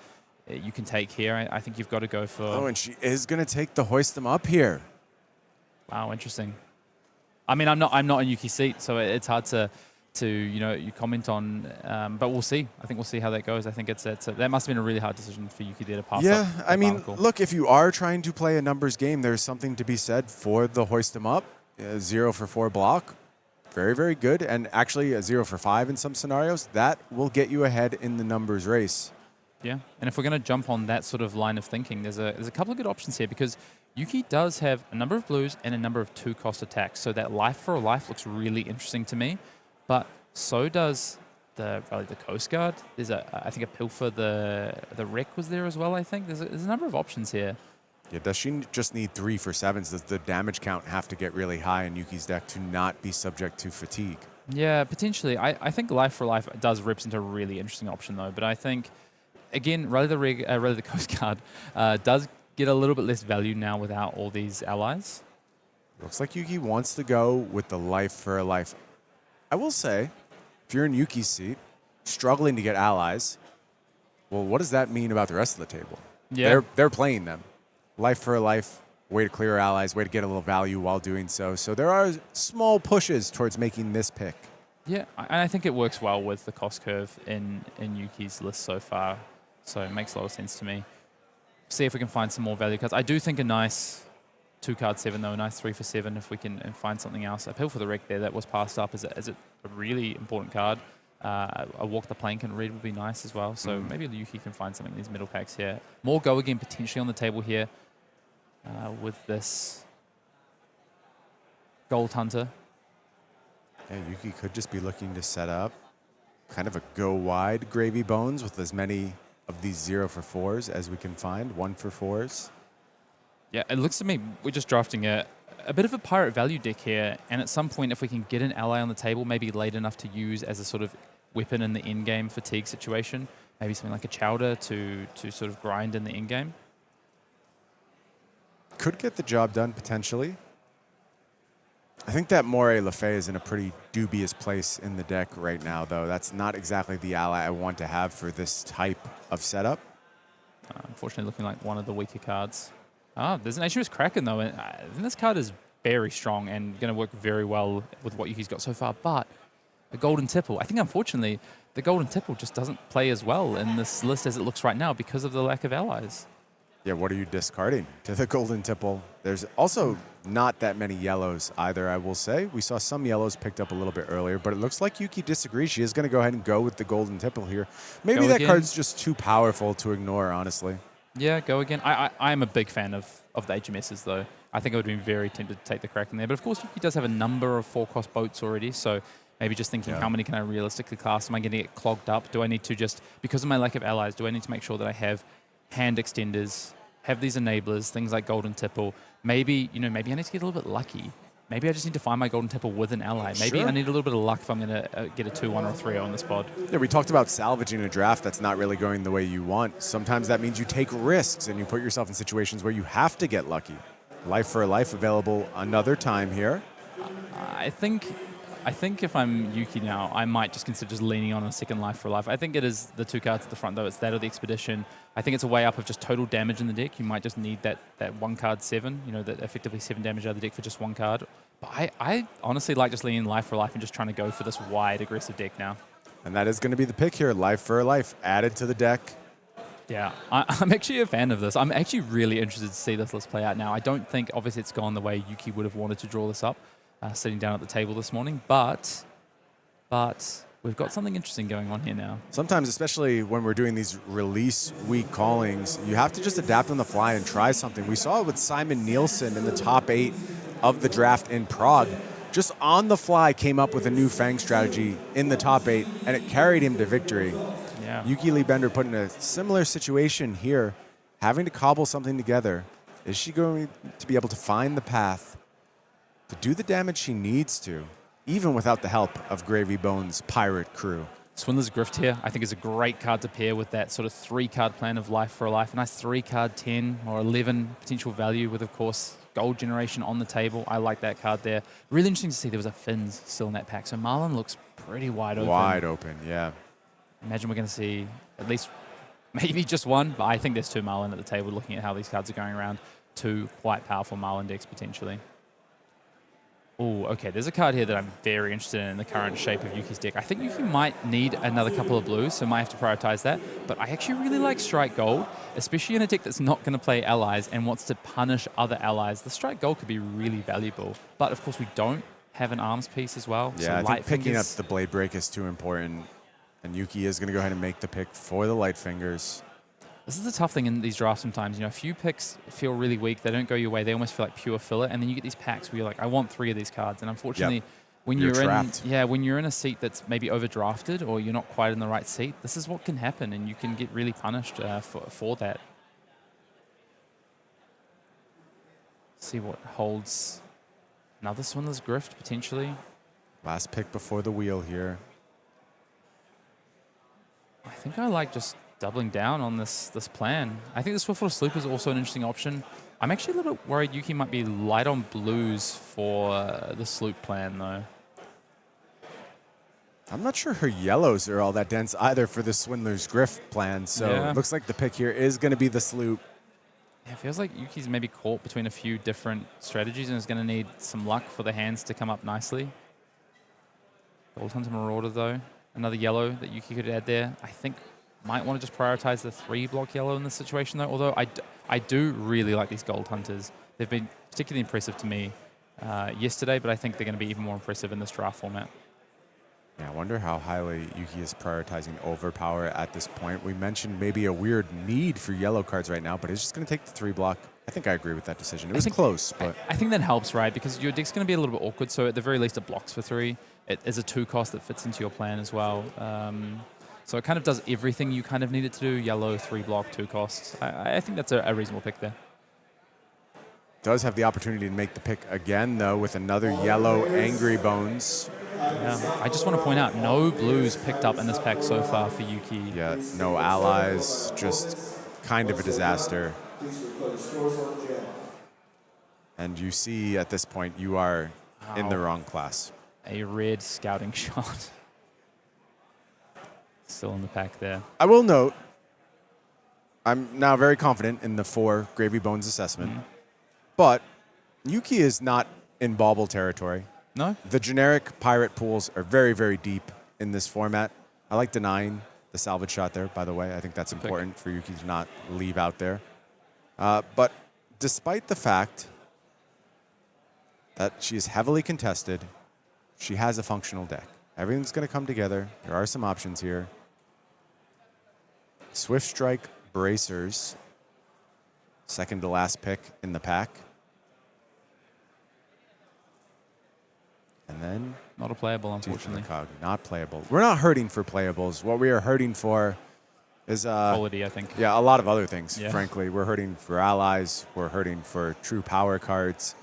you can take here. I think you've got to go for... Oh, and she is going to take the hoist them up here. Wow, interesting. I mean, I'm not in Yuki's seat, so it's hard to you comment on, but we'll see. I think we'll see how that goes. I think that must have been a really hard decision for Yuki there to pass up. Yeah, I mean, barnacle. look, if you are trying to play a numbers game, there's something to be said for the hoist them up. 0 for 4 block. Very, very good. And actually a 0 for 5 in some scenarios. That will get you ahead in the numbers race. Yeah, and if we're going to jump on that sort of line of thinking, there's a couple of good options here because Yuki does have a number of blues and a number of 2-cost attacks. So that life for a life looks really interesting to me. But so does the Coast Guard. There's I think a Pilfer, the Wreck was there as well, I think. There's a number of options here. Yeah, does she just need 3 for 7s? Does the damage count have to get really high in Yuki's deck to not be subject to fatigue? Yeah, potentially. I think life for life does represent a really interesting option though. But I think, again, the Coast Guard does get a little bit less value now without all these allies. Looks like Yuki wants to go with the life for a life. I will say, if you're in Yuki's seat, struggling to get allies, well, what does that mean about the rest of the table? Yeah. They're playing them. Life for a life, way to clear allies, way to get a little value while doing so. So there are small pushes towards making this pick. Yeah, and I think it works well with the cost curve in Yuki's list so far. So it makes a lot of sense to me. See if we can find some more value cards. I do think a nice 2-card 7, though, a nice 3 for 7 if we can find something else. A Pill for the Wreck there that was passed up as a really important card. A Walk the Plank and Red would be nice as well. So maybe Yuki can find something in these middle packs here. More Go Again potentially on the table here with this Gold Hunter. Yeah, Yuki could just be looking to set up kind of a go wide Gravy Bones with as many of these 0 for 4s as we can find, 1 for 4s. Yeah, it looks to me we're just drafting a bit of a pirate value deck here, and at some point if we can get an ally on the table, maybe late enough to use as a sort of weapon in the in-game fatigue situation, maybe something like a Chowder to sort of grind in the in-game. Could get the job done potentially. I think that Moray Lefay is in a pretty dubious place in the deck right now, though. That's not exactly the ally I want to have for this type of setup. Unfortunately, looking like one of the weaker cards. There's an Asher's Kraken, though. And I think this card is very strong and going to work very well with what Yuki's got so far. But a Golden Tipple, I think, unfortunately, the Golden Tipple just doesn't play as well in this list as it looks right now because of the lack of allies. Yeah, what are you discarding to the Golden Tipple? There's also not that many yellows either, I will say. We saw some yellows picked up a little bit earlier, but it looks like Yuki disagrees. She is going to go ahead and go with the Golden Tipple here. Maybe that card's just too powerful to ignore, honestly. Yeah, go again. I'm a big fan of the HMSs, though. I think I would have been very tempted to take the Kraken there. But, of course, Yuki does have a number of 4-cost boats already, so maybe just thinking how many can I realistically cast? Am I going to get clogged up? Do I need to just, because of my lack of allies, do I need to make sure that I have hand extenders, have these enablers, things like Golden Tipple? Maybe, maybe I need to get a little bit lucky. Maybe I just need to find my Golden Tipple with an ally. Maybe I need a little bit of luck if I'm going to get a 2-1 or a 3-0 on this pod. Yeah, we talked about salvaging a draft that's not really going the way you want. Sometimes that means you take risks and you put yourself in situations where you have to get lucky. Life for a life available another time here. I think if I'm Yuki now, I might just consider just leaning on a second life for life. I think it is the 2 cards at the front, though. It's that or the Expedition. I think it's a way up of just total damage in the deck. You might just need that 1-card 7, that effectively 7 damage out of the deck for just 1 card. But I honestly like just leaning life for life and just trying to go for this wide, aggressive deck now. And that is going to be the pick here, life for a life, added to the deck. Yeah, I'm actually a fan of this. I'm actually really interested to see this list play out now. I don't think, obviously, it's gone the way Yuki would have wanted to draw this up, sitting down at the table this morning, but we've got something interesting going on here now. Sometimes, especially when we're doing these release week callings, you have to just adapt on the fly and try something. We saw it with Simon Nielsen in the top 8 of the draft in Prague. Just on the fly came up with a new Fang strategy in the top 8, and it carried him to victory. Yeah. Yuki Lee Bender put in a similar situation here, having to cobble something together. Is she going to be able to find the path to do the damage she needs to, even without the help of Gravy Bones' pirate crew? Swindler's Grift here, I think, is a great card to pair with that sort of 3-card plan of Life for a Life. A nice 3-card 10 or 11 potential value with, of course, gold generation on the table. I like that card there. Really interesting to see there was a Finns still in that pack. So Marlynn looks pretty wide open. Wide open, yeah. Imagine we're going to see at least maybe just one, but I think there's 2 Marlynn at the table looking at how these cards are going around. 2 quite powerful Marlynn decks potentially. Oh, okay, there's a card here that I'm very interested in the current shape of Yuki's deck. I think Yuki might need another couple of blues, so might have to prioritize that. But I actually really like Strike Gold, especially in a deck that's not going to play allies and wants to punish other allies. The Strike Gold could be really valuable. But, of course, we don't have an arms piece as well. Yeah, so I think picking up Fingers, the Blade Break is too important. And Yuki is going to go ahead and make the pick for the Light Fingers. This is the tough thing in these drafts sometimes. You know, a few picks feel really weak. They don't go your way. They almost feel like pure filler. And then you get these packs where you're like, I want 3 of these cards. And unfortunately, when You're you're trapped. when you're in a seat that's maybe overdrafted or you're not quite in the right seat, this is what can happen. And you can get really punished for that. See what holds. Another Swindler's Grift, potentially. Last pick before the wheel here. I think I like just doubling down on this plan. I think the Swiftwater Sloop is also an interesting option. I'm actually a little bit worried Yuki might be light on blues for the Sloop plan, though. I'm not sure her yellows are all that dense either for the Swindler's Grift plan, so Yeah. it looks like the pick here is going to be the Sloop. Yeah, it feels like Yuki's maybe caught between a few different strategies and is going to need some luck for the hands to come up nicely. Gold Hunter Marauder, though. Another yellow that Yuki could add there. I think might want to just prioritize the 3-block yellow in this situation, though. Although I do really like these Gold Hunters. They've been particularly impressive to me yesterday, but I think they're going to be even more impressive in this draft format. Yeah, I wonder how highly Yuki is prioritizing overpower at this point. We mentioned maybe a weird need for yellow cards right now, but it's just going to take the 3-block. I think I agree with that decision. It was close, but I think that helps, right? Because your deck's going to be a little bit awkward, so at the very least it blocks for 3. It is a 2-cost that fits into your plan as well. So it kind of does everything you kind of need it to do. Yellow, 3-block, 2 costs. I think that's a reasonable pick there. does have the opportunity to make the pick again, though, with another yellow Angry Bones. Yeah. I just want to point out, no blues picked up in this pack so far for Yuki. Yeah, no allies, just kind of a disaster. And you see at this point you are in the wrong class. A red scouting shot. Still in the pack there. I will note, I'm now very confident in the 4 Gravy Bones assessment, but Yuki is not in bauble territory. No? The generic pirate pools are very, very deep in this format. I like denying the salvage shot there, by the way. I think that's important for Yuki to not leave out there. But despite the fact that she is heavily contested, she has a functional deck. Everything's going to come together. There are some options here. Swift Strike Bracers, second to last pick in the pack. And then Not a playable, unfortunately. Cog, not playable. We're not hurting for playables. What we are hurting for is Quality, I think. yeah, a lot of other things, Yeah. frankly. We're hurting for allies. We're hurting for true power cards.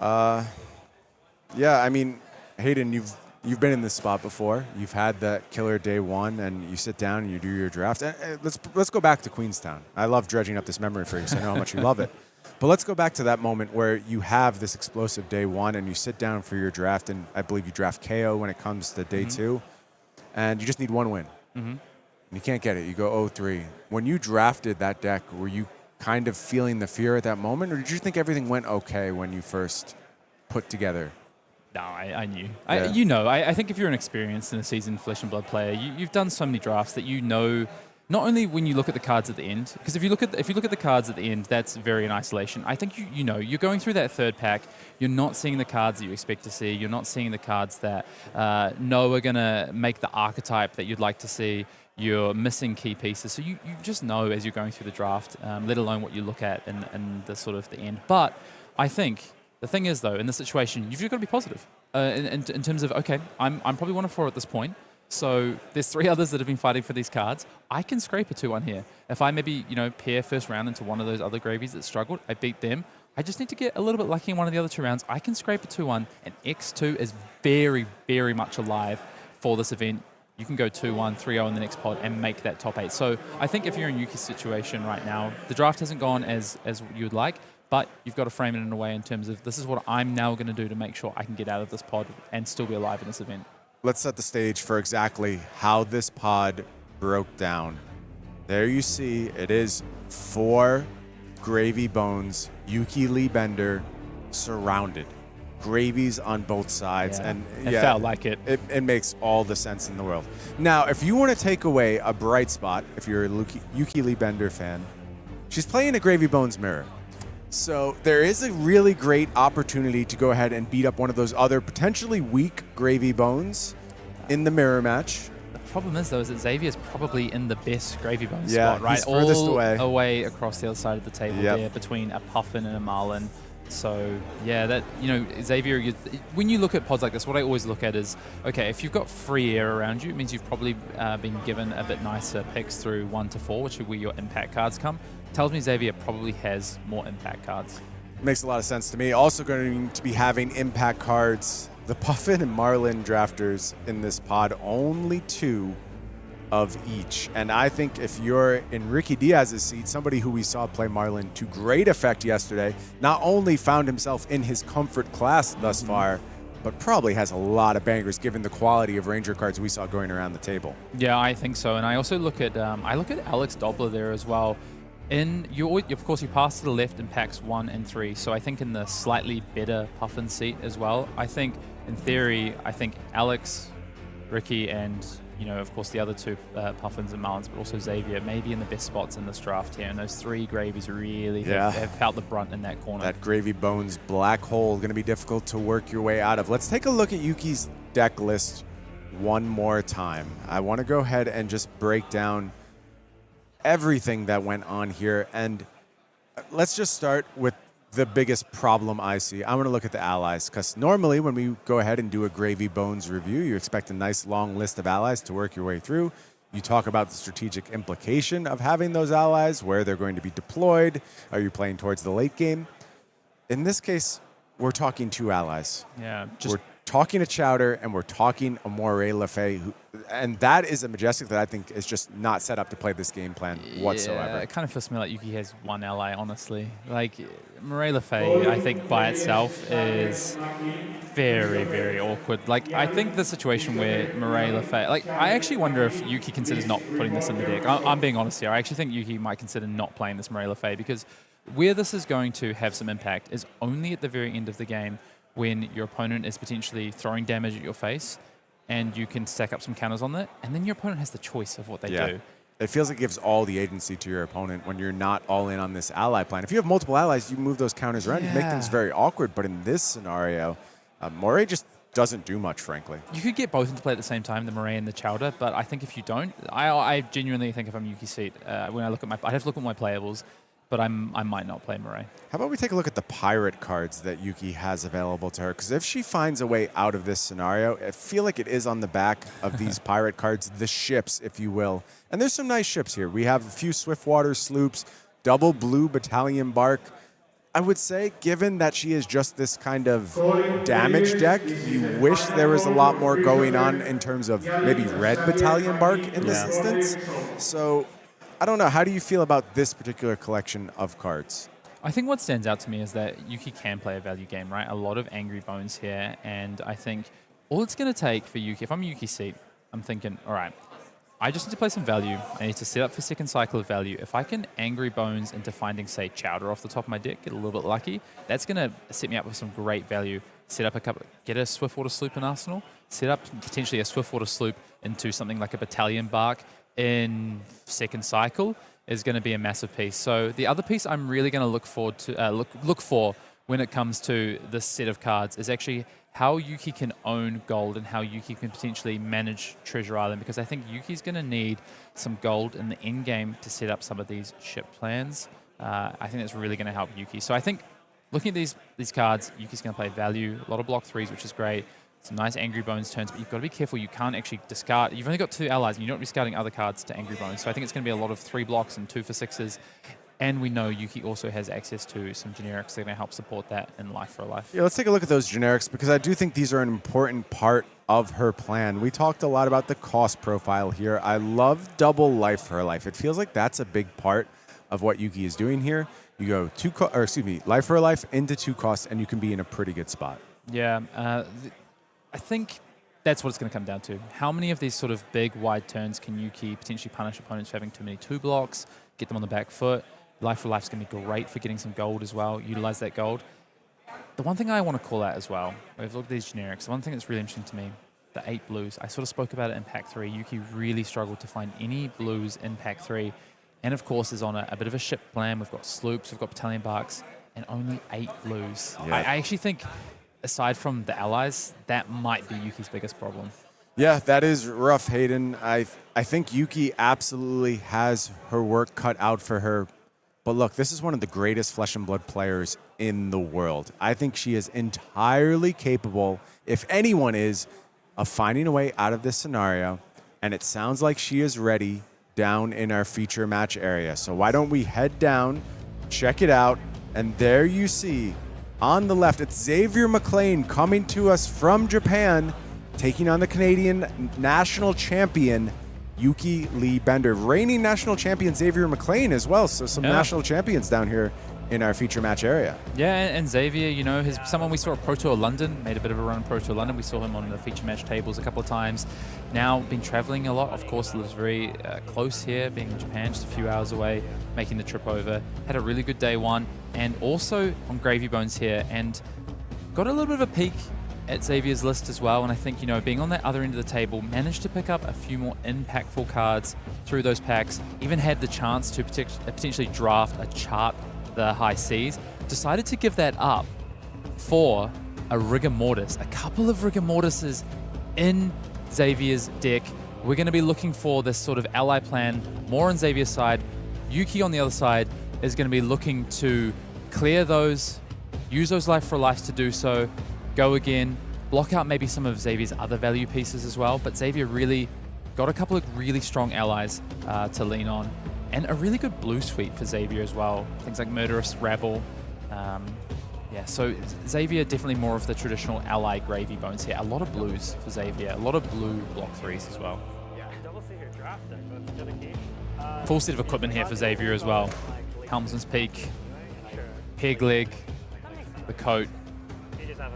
Yeah, I mean, Hayden, you've been in this spot before. You've had that killer day one, and you sit down and you do your draft. And let's go back to Queenstown. I love dredging up this memory for you, because I know how much you love it. But let's go back to that moment where you have this explosive day one, and you sit down for your draft, and I believe you draft KO when it comes to day two, and you just need one win. And you can't get it. You go 0-3. When you drafted that deck, were you kind of feeling the fear at that moment, or did you think everything went okay when you first put together? No, I knew. Yeah. I think if you're an experienced and a seasoned Flesh and Blood player, you've done so many drafts that you know not only when you look at the cards at the end, because if you look at the cards at the end, that's very in isolation. I think you know you're going through that third pack, you're not seeing the cards that you expect to see. You're not seeing the cards that know are gonna make the archetype that you'd like to see. You're missing key pieces, so you just know as you're going through the draft, let alone what you look at in the sort of the end. But I think the thing is though, in this situation, you've got to be positive in terms of okay, I'm probably 1 of 4 at this point. So there's 3 others that have been fighting for these cards. I can scrape a 2-1 here. If I maybe, pair first round into one of those other gravies that struggled, I beat them. I just need to get a little bit lucky in one of the other 2 rounds. I can scrape a 2-1, and X2 is very, very much alive for this event. You can go 2-1, 3-0 in the next pod and make that top 8. So I think if you're in Yuki's situation right now, the draft hasn't gone as you would like, but you've got to frame it in a way in terms of this is what I'm now going to do to make sure I can get out of this pod and still be alive in this event. Let's set the stage for exactly how this pod broke down. There you see it is 4 gravy bones, Yuki Lee Bender, surrounded. Gravies on both sides. Yeah, And it felt like it. It makes all the sense in the world. Now, if you want to take away a bright spot, if you're a Yuki Lee Bender fan, she's playing a Gravy Bones mirror. So there is a really great opportunity to go ahead and beat up one of those other potentially weak Gravy Bones in the mirror match. The problem is, though, is that Xavier's probably in the best Gravy Bones Yeah, spot, right? he's furthest All away. across the other side of the table Yep. there between a Puffin and a Marlynn. So, yeah, that Xavier, when you look at pods like this, what I always look at is, okay, if you've got free air around you, it means you've probably been given a bit nicer picks through 1 to 4, which is where your impact cards come. Tells me Xavier probably has more impact cards. Makes a lot of sense to me. Also going to be having impact cards. The Puffin and Marlynn drafters in this pod, only 2 of each. And I think if you're in Ricky Diaz's seat, somebody who we saw play Marlynn to great effect yesterday, not only found himself in his comfort class thus far, but probably has a lot of bangers given the quality of Ranger cards we saw going around the table. Yeah, I think so. And I also look at Alex Dobler there as well. Of course, you pass to the left in packs 1 and 3. So I think in the slightly better Puffin seat as well. I think, in theory, Alex, Ricky, and of course, the other 2 Puffins and Marlins, but also Xavier, maybe in the best spots in this draft here. And those 3 gravies really have felt the brunt in that corner. That Gravy Bones black hole going to be difficult to work your way out of. Let's take a look at Yuki's deck list one more time. I want to go ahead and just break down everything that went on here. And let's just start with the biggest problem I see. I'm going to look at the allies, because normally when we go ahead and do a Gravy Bones review, you expect a nice long list of allies to work your way through. You talk about the strategic implication of having those allies, where they're going to be deployed. Are you playing towards the late game? In this case, we're talking 2 allies. Yeah, We're talking a Chowder, and we're talking a Moray Lefay, and that is a Majestic that I think is just not set up to play this game plan whatsoever. Yeah, it kind of feels to me like Yuki has 1 ally, honestly. Like, Moray Lefay, I think by itself is very, very awkward. Like, I think the situation where Moray Lefay, like, I actually wonder if Yuki considers not putting this in the deck. I'm being honest here. I actually think Yuki might consider not playing this Moray Lefay, because where this is going to have some impact is only at the very end of the game, when your opponent is potentially throwing damage at your face and you can stack up some counters on that, and then your opponent has the choice of what they do. It feels like it gives all the agency to your opponent when you're not all in on this ally plan. If you have multiple allies, you move those counters around, you make things very awkward. But in this scenario, Moray just doesn't do much, frankly. You could get both into play at the same time, the Moray and the Chowder, but I think if you don't, I genuinely think if I'm Yuki's seat, when I look at I'd have to look at my playables, but I might not play Moray. How about we take a look at the pirate cards that Yuki has available to her? Because if she finds a way out of this scenario, I feel like it is on the back of these pirate cards, the ships, if you will. And there's some nice ships here. We have a few Swiftwater sloops, double blue battalion bark. I would say, given that she is just this kind of damage deck, you wish there was a lot more going on in terms of maybe red battalion bark in this instance. So I don't know. How do you feel about this particular collection of cards? I think what stands out to me is that Yuki can play a value game, right? A lot of angry bones here, and I think all it's going to take for Yuki, if I'm Yuki's seat, I'm thinking, all right, I just need to play some value. I need to set up for second cycle of value. If I can angry bones into finding, say, Chowder off the top of my deck, get a little bit lucky, that's going to set me up with some great value. Set up a couple, get a Swiftwater sloop in Arsenal, set up potentially a Swiftwater sloop into something like a battalion bark. in second cycle is going to be a massive piece. So the other piece I'm really going to look forward to look for when it comes to this set of cards is actually how Yuki can own gold and how Yuki can potentially manage Treasure Island, because I think Yuki's going to need some gold in the end game to set up some of these ship plans. I think that's really going to help Yuki. So I think looking at these cards, Yuki's going to play value, a lot of block 3s, which is great. Some nice Angry Bones turns, but you've got to be careful. You can't actually discard. You've only got 2 allies, and you're not discarding other cards to Angry Bones. So I think it's going to be a lot of 3 blocks and 2 for 6s. And we know Yuki also has access to some generics that are going to help support that in Life for a Life. Yeah, let's take a look at those generics, because I do think these are an important part of her plan. We talked a lot about the cost profile here. I love double Life for her Life. It feels like that's a big part of what Yuki is doing here. You go Life for her Life into 2 costs, and you can be in a pretty good spot. Yeah, I think that's what it's going to come down to. How many of these sort of big, wide turns can Yuki potentially punish opponents for having too many 2 blocks, get them on the back foot? Life for Life is going to be great for getting some gold as well, utilize that gold. The one thing I want to call out as well, we've looked at these generics, the one thing that's really interesting to me, the 8 blues. I sort of spoke about it in Pack 3. Yuki really struggled to find any blues in Pack 3. And of course, is on a bit of a ship plan. We've got sloops, we've got battalion barks, and only 8 blues. Yeah. I actually think, aside from the allies, that might be Yuki's biggest problem. Yeah, that is rough, Hayden. I think Yuki absolutely has her work cut out for her. But look, this is one of the greatest Flesh and Blood players in the world. I think she is entirely capable, if anyone is, of finding a way out of this scenario. And it sounds like she is ready down in our feature match area. So why don't we head down, check it out, and there you see on the left, it's Xavier McLean coming to us from Japan, taking on the Canadian national champion, Yuki Lee Bender. Reigning national champion Xavier McLean as well. So some national champions down here in our feature match area. Yeah, and Xavier, you know, someone we saw at Pro Tour London, made a bit of a run at Pro Tour London. We saw him on the feature match tables a couple of times. Now, been traveling a lot. Of course, lives very close here, being in Japan, just a few hours away, making the trip over. Had a really good day 1, and also on Gravy Bones here, and got a little bit of a peek at Xavier's list as well. And I think, you know, being on that other end of the table, managed to pick up a few more impactful cards through those packs, even had the chance to potentially draft a Chaap, the High Seas, decided to give that up for a Rigor Mortis. A couple of Rigor Mortises in Xavier's deck. We're going to be looking for this sort of ally plan more on Xavier's side. Yuki on the other side is going to be looking to clear those, use those Life for Life to do so, go again, block out maybe some of Xavier's other value pieces as well. But Xavier really got a couple of really strong allies to lean on. And a really good blue suite for Xavier as well. Things like Murderous Rabble. Yeah, so Xavier definitely more of the traditional ally Gravy Bones here. A lot of blues for Xavier. A lot of blue block 3s as well. Full set of equipment here for Xavier as well. Helmsman's Peak, Peg Leg, the coat.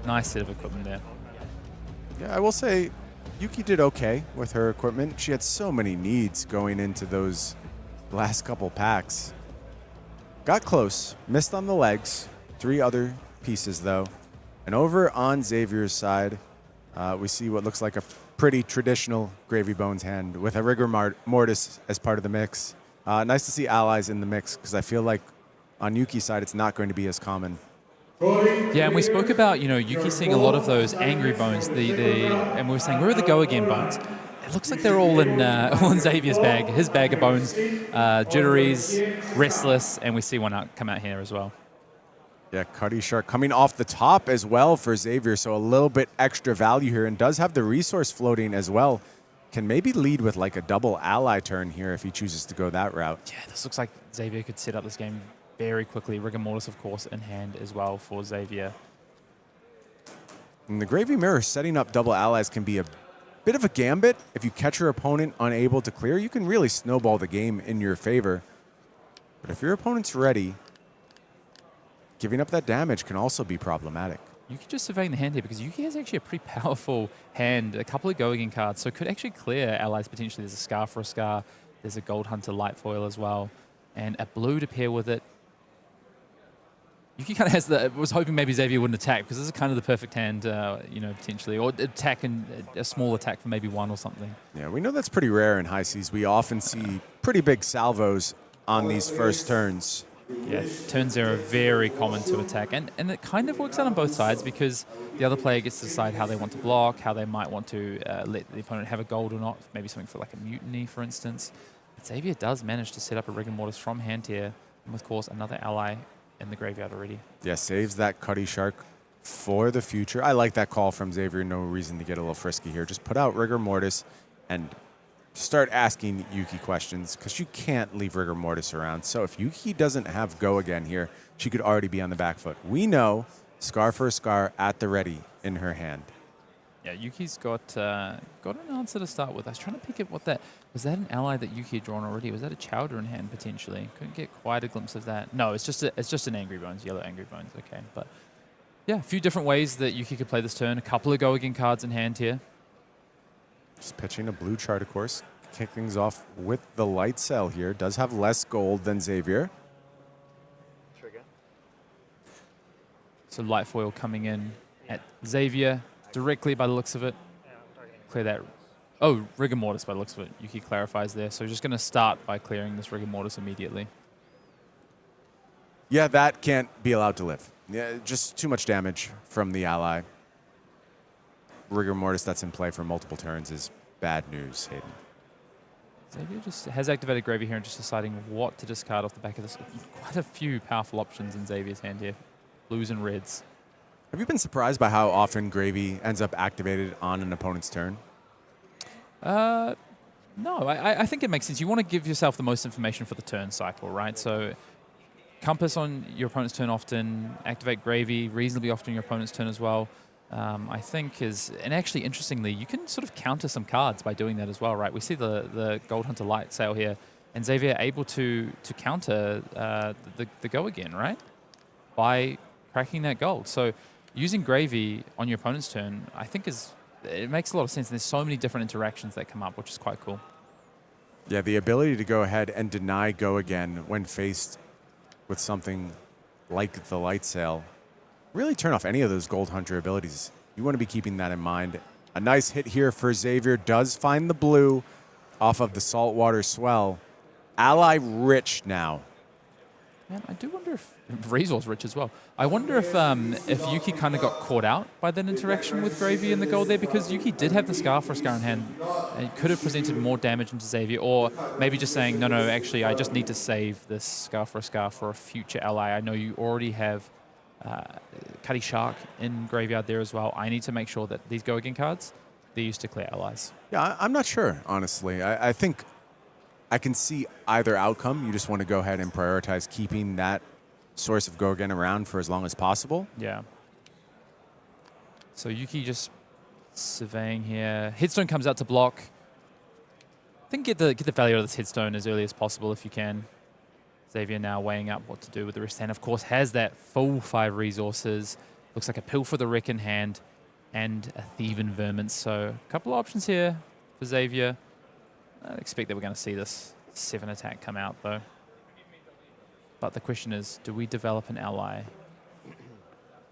Nice set of equipment there. Yeah, I will say Yuki did okay with her equipment. She had so many needs going into those last couple packs. Got close, missed on the legs. 3 other pieces though. And over on Xavier's side, we see what looks like a pretty traditional Gravy Bones hand with a Rigor Mortis as part of the mix. Nice to see allies in the mix, because I feel like on Yuki's side, it's not going to be as common. Yeah, and we spoke about, you know, Yuki seeing a lot of those angry bones, and we were saying, where are the go again bones? It looks like they're all in Xavier's bag, his bag of bones, jitteries, restless, and we see one come out here as well. Yeah, Cuddy Shark coming off the top as well for Xavier, so a little bit extra value here, and does have the resource floating as well. Can maybe lead with like a double ally turn here if he chooses to go that route. Yeah, this looks like Xavier could set up this game very quickly. Rigor Mortis, of course, in hand as well for Xavier. And the Gravy Mirror setting up double allies can be a bit of a gambit. If you catch your opponent unable to clear, you can really snowball the game in your favor. But if your opponent's ready, giving up that damage can also be problematic. Yuki just surveying the hand here, because Yuki has actually a pretty powerful hand, a couple of go-again cards, so could actually clear allies potentially. There's a Scar for a Scar, there's a Gold Hunter Light Foil as well, and a blue to pair with it. Yuki kind of has the, was hoping maybe Xavier wouldn't attack because this is kind of the perfect hand, you know, potentially. Or attack and a small attack for maybe 1 or something. Yeah, we know that's pretty rare in high seas. We often see pretty big salvos on these first turns. Yeah, turn 0 very common to attack. And it kind of works out on both sides because the other player gets to decide how they want to block, how they might want to let the opponent have a gold or not. Maybe something for like a mutiny, for instance. But Xavier does manage to set up a Rigor Mortis from hand here. And of course, another ally in the graveyard already. Yeah, saves that Cuddy Shark for the future. I like that call from Xavier. No reason to get a little frisky here. Just put out Rigor Mortis and start asking Yuki questions because you can't leave Rigor Mortis around. So if Yuki doesn't have go again here, she could already be on the back foot. We know Scar for a Scar at the ready in her hand. Yeah, Yuki's got an answer to start with. I was trying to pick up what that was. That an ally that Yuki had drawn already? Was that a Chowder in hand potentially? Couldn't get quite a glimpse of that. No, it's just an Angry Bones, yellow Angry Bones. Okay, but yeah, a few different ways that Yuki could play this turn. A couple of go again cards in hand here. Just pitching a blue chart, of course. Kick things off with the light cell here. Does have less gold than Xavier. Trigger. So light foil coming in at Xavier directly by the looks of it. Clear that. Oh, Rigor Mortis by the looks of it. Yuki clarifies there. So just going to start by clearing this Rigor Mortis immediately. Yeah, that can't be allowed to live. Yeah, just too much damage from the ally. Rigor Mortis that's in play for multiple turns is bad news, Hayden. Xavier just has activated Gravy here and just deciding what to discard off the back of this. Quite a few powerful options in Xavier's hand here. Blues and reds. Have you been surprised by how often Gravy ends up activated on an opponent's turn? No, I think it makes sense. You want to give yourself the most information for the turn cycle, right? So Compass on your opponent's turn often, activate Gravy reasonably often on your opponent's turn as well. I think and actually interestingly, you can sort of counter some cards by doing that as well, right? We see the Gold Hunter Light Sail here, and Xavier able to counter the go again, right? By cracking that gold. So using Gravy on your opponent's turn, I think it makes a lot of sense. And there's so many different interactions that come up, which is quite cool. Yeah, the ability to go ahead and deny go again when faced with something like the Light Sail. Really turn off any of those Gold Hunter abilities. You want to be keeping that in mind. A nice hit here for Xavier. Does find the blue off of the Saltwater Swell. Ally rich now. Man, I do wonder if Resource rich as well. I wonder if Yuki kind of got caught out by that interaction with Gravy and the gold there, because Yuki did have the Scar for a Scar in hand. And it could have presented more damage into Xavier, or maybe just saying, no, actually, I just need to save this Scar for a future ally. I know you already have Cuddy Shark in graveyard there as well. I need to make sure that these go again cards, they're used to clear allies. Yeah, I'm not sure, honestly. I think I can see either outcome. You just want to go ahead and prioritize keeping that source of go again around for as long as possible. Yeah. So Yuki just surveying here. Headstone comes out to block. I think get the value of this headstone as early as possible if you can. Xavier now weighing up what to do with the rest, and of course has that full 5 resources. Looks like a Pill for the Wreck in hand and a Thieving Vermin. So a couple of options here for Xavier. I expect that we're going to see this 7 attack come out though. But the question is, do we develop an ally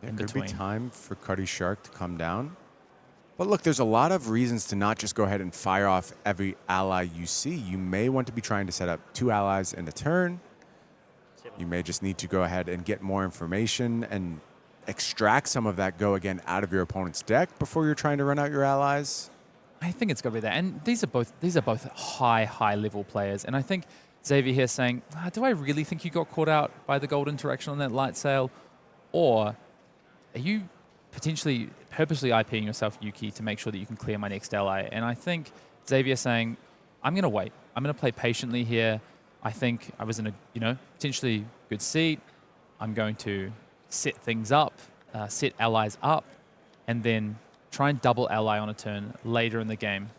in could between? Be time for Cuddy Shark to come down. But look, there's a lot of reasons to not just go ahead and fire off every ally you see. You may want to be trying to set up 2 allies in a turn. You may just need to go ahead and get more information and extract some of that go again out of your opponent's deck before you're trying to run out your allies. I think it's got to be that. And these are both high level players. And I think Xavier here saying, do I really think you got caught out by the gold interaction on that Light Sail? Or are you potentially purposely IPing yourself, Yuki, to make sure that you can clear my next ally? And I think Xavier saying, I'm going to wait. I'm going to play patiently here. I think I was in a potentially good seat. I'm going to set things up, set allies up, and then try and double ally on a turn later in the game.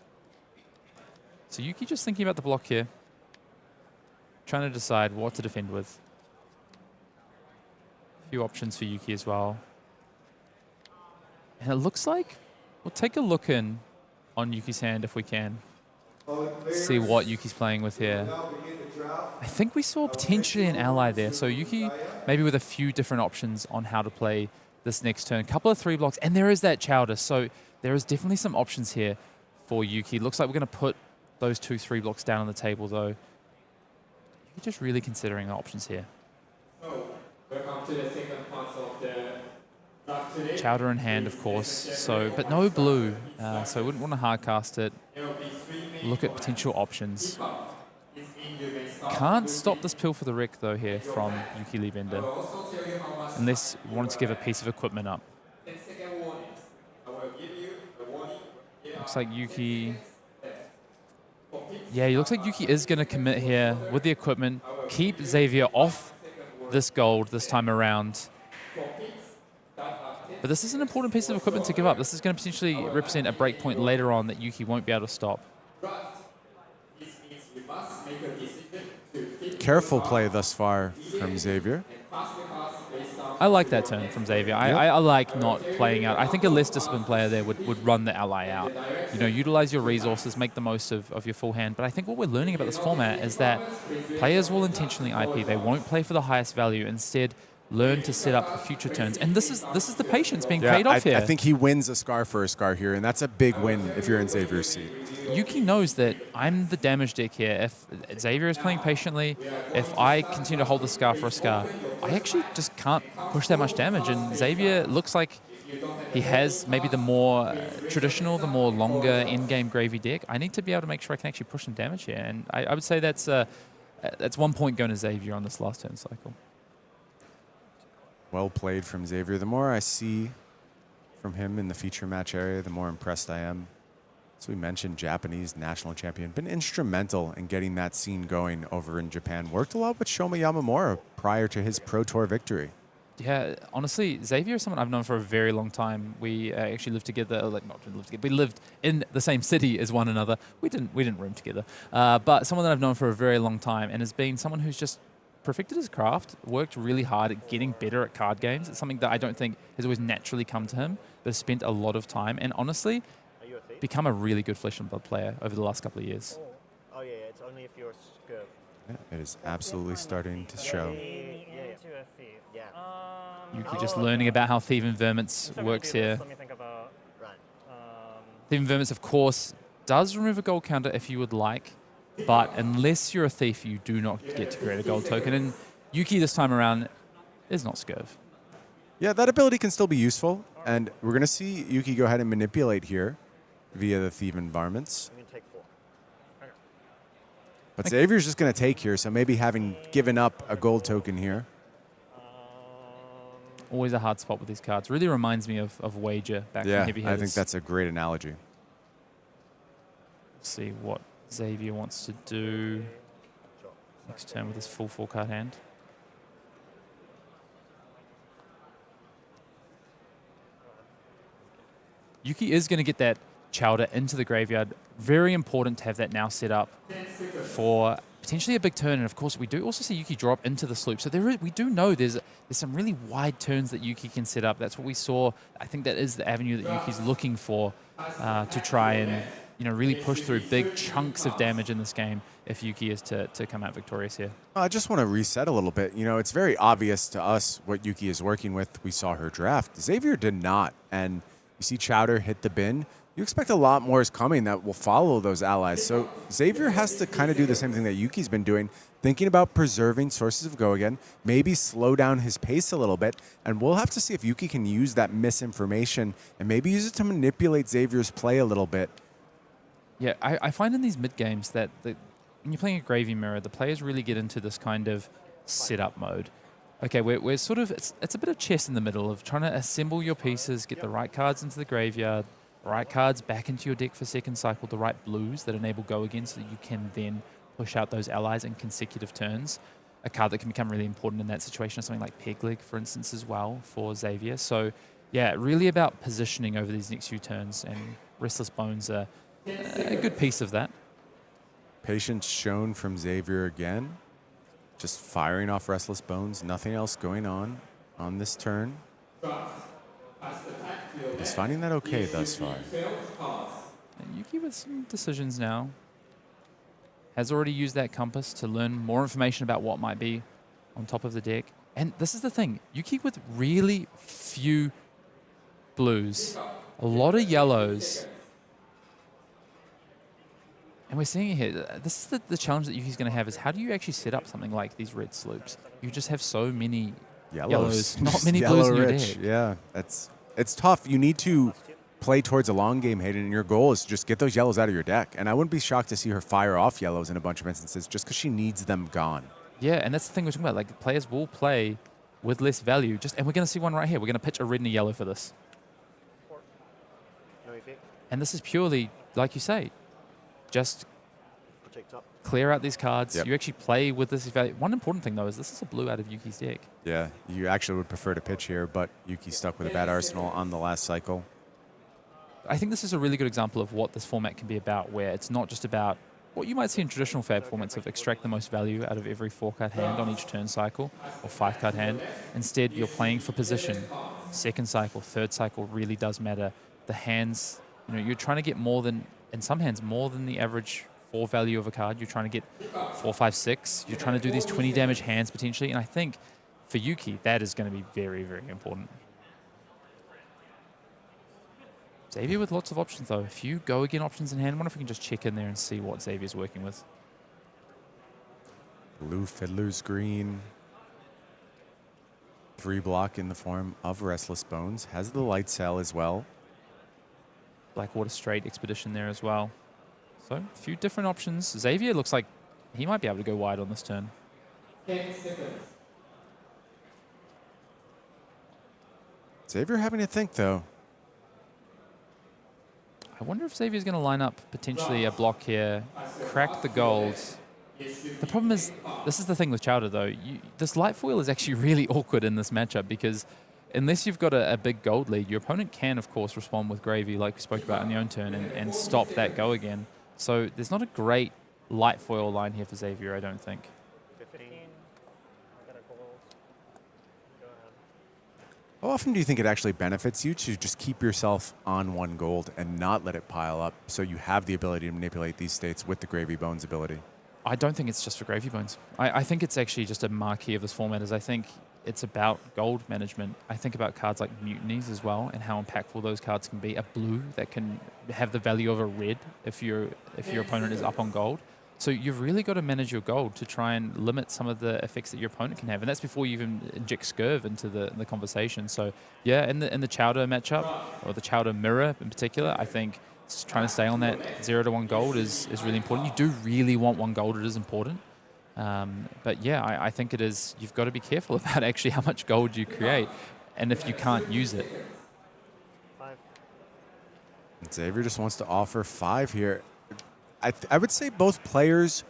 So Yuki just thinking about the block here, trying to decide what to defend with. A few options for Yuki as well. And it looks like we'll take a look in on Yuki's hand if we can. See what Yuki's playing with here. I think we saw potentially an ally there. So Yuki maybe with a few different options on how to play this next turn. Couple of 3 blocks, and there is that chowder. So there is definitely some options here for Yuki. Looks like we're going to put those 2 3 blocks down on the table, though. You're just really considering the options here. So, welcome to the second part of the draft today. Chowder in hand, of course. So, but no blue, so I wouldn't want to hard cast it. There will be 3 main Look at opponents. potential options. Is in your main start. Can't stop this pill for the wreck, though, here from Yuki I Bender, will also tell you how much unless you wanted to give a piece of equipment up. 10-second warning. I will give you a warning. Looks like Yuki... Yeah, he looks like Yuki is going to commit here with the equipment, keep Xavier off this gold this time around. But this is an important piece of equipment to give up. This is going to potentially represent a break point later on that Yuki won't be able to stop. This means you must make a decision to keep Careful play thus far from Xavier. pass the cards based on I like that turn from Xavier. I like not playing out. I think a less disciplined player there would run the ally out. You know, utilize your resources, make the most of your full hand. But I think what we're learning about this format is that players will intentionally IP. They won't play for the highest value. Instead, learn to set up for future turns. And this is the patience being paid off here. I think he wins a scar for a scar here, and that's a big win if you're in Xavier's seat. Yuki knows that I'm the damage deck here. If Xavier is playing patiently, if I continue to hold the scar for a scar, I actually just can't push that much damage. And Xavier looks like he has maybe the more traditional, the more longer in-game gravy deck. I need to be able to make sure I can actually push some damage here. And I would say that's 1 point going to Xavier on this last turn cycle. Well played from Xavier. The more I see from him in the feature match area, the more impressed I am. As we mentioned, Japanese national champion, been instrumental in getting that scene going over in Japan. Worked a lot with Shoma Yamamura prior to his Pro Tour victory. Yeah, honestly, Xavier is someone I've known for a very long time. We actually lived together, like not lived together, we lived in the same city as one another. We didn't room together, but someone that I've known for a very long time and has been someone who's just perfected his craft, worked really hard at getting better at card games. It's something that I don't think has always naturally come to him, but has spent a lot of time and honestly become a really good flesh and blood player over the last couple of years. Oh yeah, it's only if you're scared. Yeah, it is absolutely starting to show. Yeah. Yuki just learning about how Thief and Vermint's works here. Let me think about. Right. Thief and Vermint's, of course, does remove a gold counter if you would like, but unless you're a thief, you do not get to create a gold token. And Yuki this time around is not Scurv. Yeah, that ability can still be useful, and we're going to see Yuki go ahead and manipulate here via the Thief Varmints. I'm gonna take 4. But Xavier's just going to take here, so maybe having given up a gold token here. Always a hard spot with these cards. Really reminds me of Wager back Yeah, from Heavy Hitters. I think that's a great analogy. See what Xavier wants to do next turn with his full 4-card hand. Yuki is going to get that Chowder into the graveyard. Very important to have that now set up for potentially a big turn. And of course, we do also see Yuki drop into the sloop. So we do know there's some really wide turns that Yuki can set up. That's what we saw. I think that is the avenue that Yuki's looking for to try and really push through big chunks of damage in this game if Yuki is to come out victorious here. I just want to reset a little bit. It's very obvious to us what Yuki is working with. We saw her draft. Xavier did not. And you see Chowder hit the bin. You expect a lot more is coming that will follow those allies. So Xavier has to kind of do the same thing that Yuki's been doing, thinking about preserving sources of go again, maybe slow down his pace a little bit, and we'll have to see if Yuki can use that misinformation and maybe use it to manipulate Xavier's play a little bit. Yeah, I find in these mid-games that when you're playing a Gravy Mirror, the players really get into this kind of setup mode. Okay, we're sort of, it's a bit of chess in the middle of trying to assemble your pieces, get the right cards into the graveyard, right cards back into your deck for second cycle, the right blues that enable go again so that you can then push out those allies in consecutive turns. A card that can become really important in that situation is something like Pegleg, for instance, as well for Xavier. So yeah, really about positioning over these next few turns, and Restless Bones are a good piece of that. Patience shown from Xavier again. Just firing off Restless Bones, nothing else going on this turn. He's finding that okay thus far. And Yuki with some decisions now. has already used that compass to learn more information about what might be on top of the deck. And this is the thing, Yuki with really few blues, a lot of yellows. And we're seeing it here. This is the challenge that Yuki's going to have is how do you actually set up something like these red sloops? You just have so many yellows, not many blues in your deck. Yeah, it's tough. You need to play towards a long game, Hayden, and your goal is to just get those yellows out of your deck. And I wouldn't be shocked to see her fire off yellows in a bunch of instances just because she needs them gone. Yeah, and that's the thing we're talking about. Like, players will play with less value. And we're going to see one right here. We're going to pitch a red and a yellow for this. And this is purely, like you say, just clear out these cards. Yep. You actually play with this value. One important thing, though, is this is a blue out of Yuki's deck. Yeah, you actually would prefer to pitch here, but Yuki's stuck with a bad arsenal on the last cycle. I think this is a really good example of what this format can be about, where it's not just about what you might see in traditional Fab formats of extract the most value out of every 4-card hand on each turn cycle or 5-card hand. Instead, you're playing for position. Second cycle, third cycle really does matter. The hands, you're trying to get more than, in some hands, more than the average 4 value of a card. You're trying to get 4, 5, 6. You're trying to do these 20 damage hands potentially. And I think for Yuki, that is going to be very, very important. Xavier with lots of options, though. A few go-again options in hand. I wonder if we can just check in there and see what Xavier's working with. Blue Fiddler's Green. 3 block in the form of Restless Bones. Has the light cell as well. Blackwater Strait Expedition there as well. So, a few different options. Xavier looks like he might be able to go wide on this turn. 10 seconds. Xavier having to think, though. I wonder if Xavier's going to line up potentially a block here, crack the gold. The problem is, this is the thing with Chowder, though. This light foil is actually really awkward in this matchup because unless you've got a big gold lead, your opponent can, of course, respond with gravy like we spoke about in the own turn and stop that go again. So there's not a great light foil line here for Xavier, I don't think. 15. I got a gold. Go ahead. How often do you think it actually benefits you to just keep yourself on 1 gold and not let it pile up so you have the ability to manipulate these states with the Gravy Bones ability? I don't think it's just for Gravy Bones. I think it's actually just a marquee of this format, as I think it's about gold management. I think about cards like Mutinies as well and how impactful those cards can be. A blue that can have the value of a red if your opponent is up on gold. So you've really got to manage your gold to try and limit some of the effects that your opponent can have. And that's before you even inject Scurv into the conversation. So yeah, in the Chowder matchup, or the Chowder mirror in particular, I think just trying to stay on that 0 to 1 gold is really important. You do really want 1 gold, it is important. But yeah, I think it is, you've got to be careful about actually how much gold you create and if you can't use it. 5. Xavier just wants to offer 5 here. I would say both players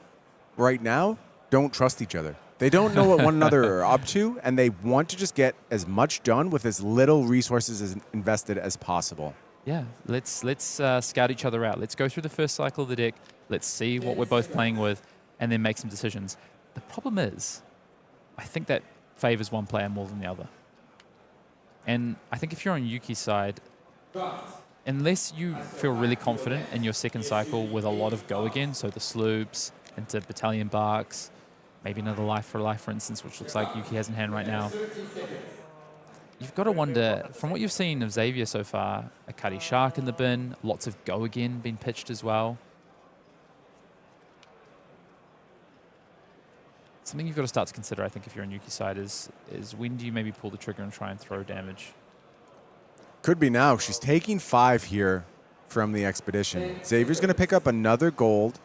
right now don't trust each other. They don't know what one another are up to, and they want to just get as much done with as little resources as invested as possible. Yeah, let's scout each other out. Let's go through the first cycle of the deck. Let's see what we're both playing with, and then make some decisions. The problem is, I think that favors one player more than the other. And I think if you're on Yuki's side, unless you feel really confident in your second cycle with a lot of go again, so the sloops into battalion barks, maybe another life for life, for instance, which looks like Yuki has in hand right now. You've got to wonder, from what you've seen of Xavier so far, a Cuddy Shark in the bin, lots of go again being pitched as well. Something you've got to start to consider, I think, if you're on Yuki's side is when do you maybe pull the trigger and try and throw damage? Could be now. She's taking 5 here from the expedition. Xavier's going to pick up another gold.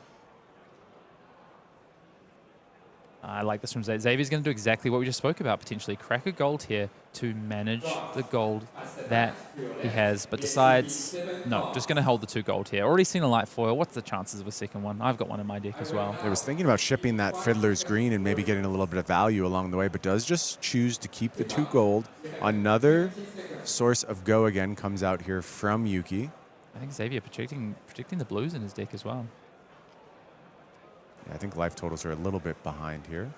I like this from Xavier. Xavier's going to do exactly what we just spoke about, potentially crack a gold here to manage the gold that he has, but decides, no, just going to hold the 2 gold here. Already seen a light foil. What's the chances of a second one? I've got one in my deck as well. I was thinking about shipping that Fiddler's Green and maybe getting a little bit of value along the way, but does just choose to keep the 2 gold. Another source of go again comes out here from Yuki. I think Xavier predicting the blues in his deck as well. Yeah, I think life totals are a little bit behind here.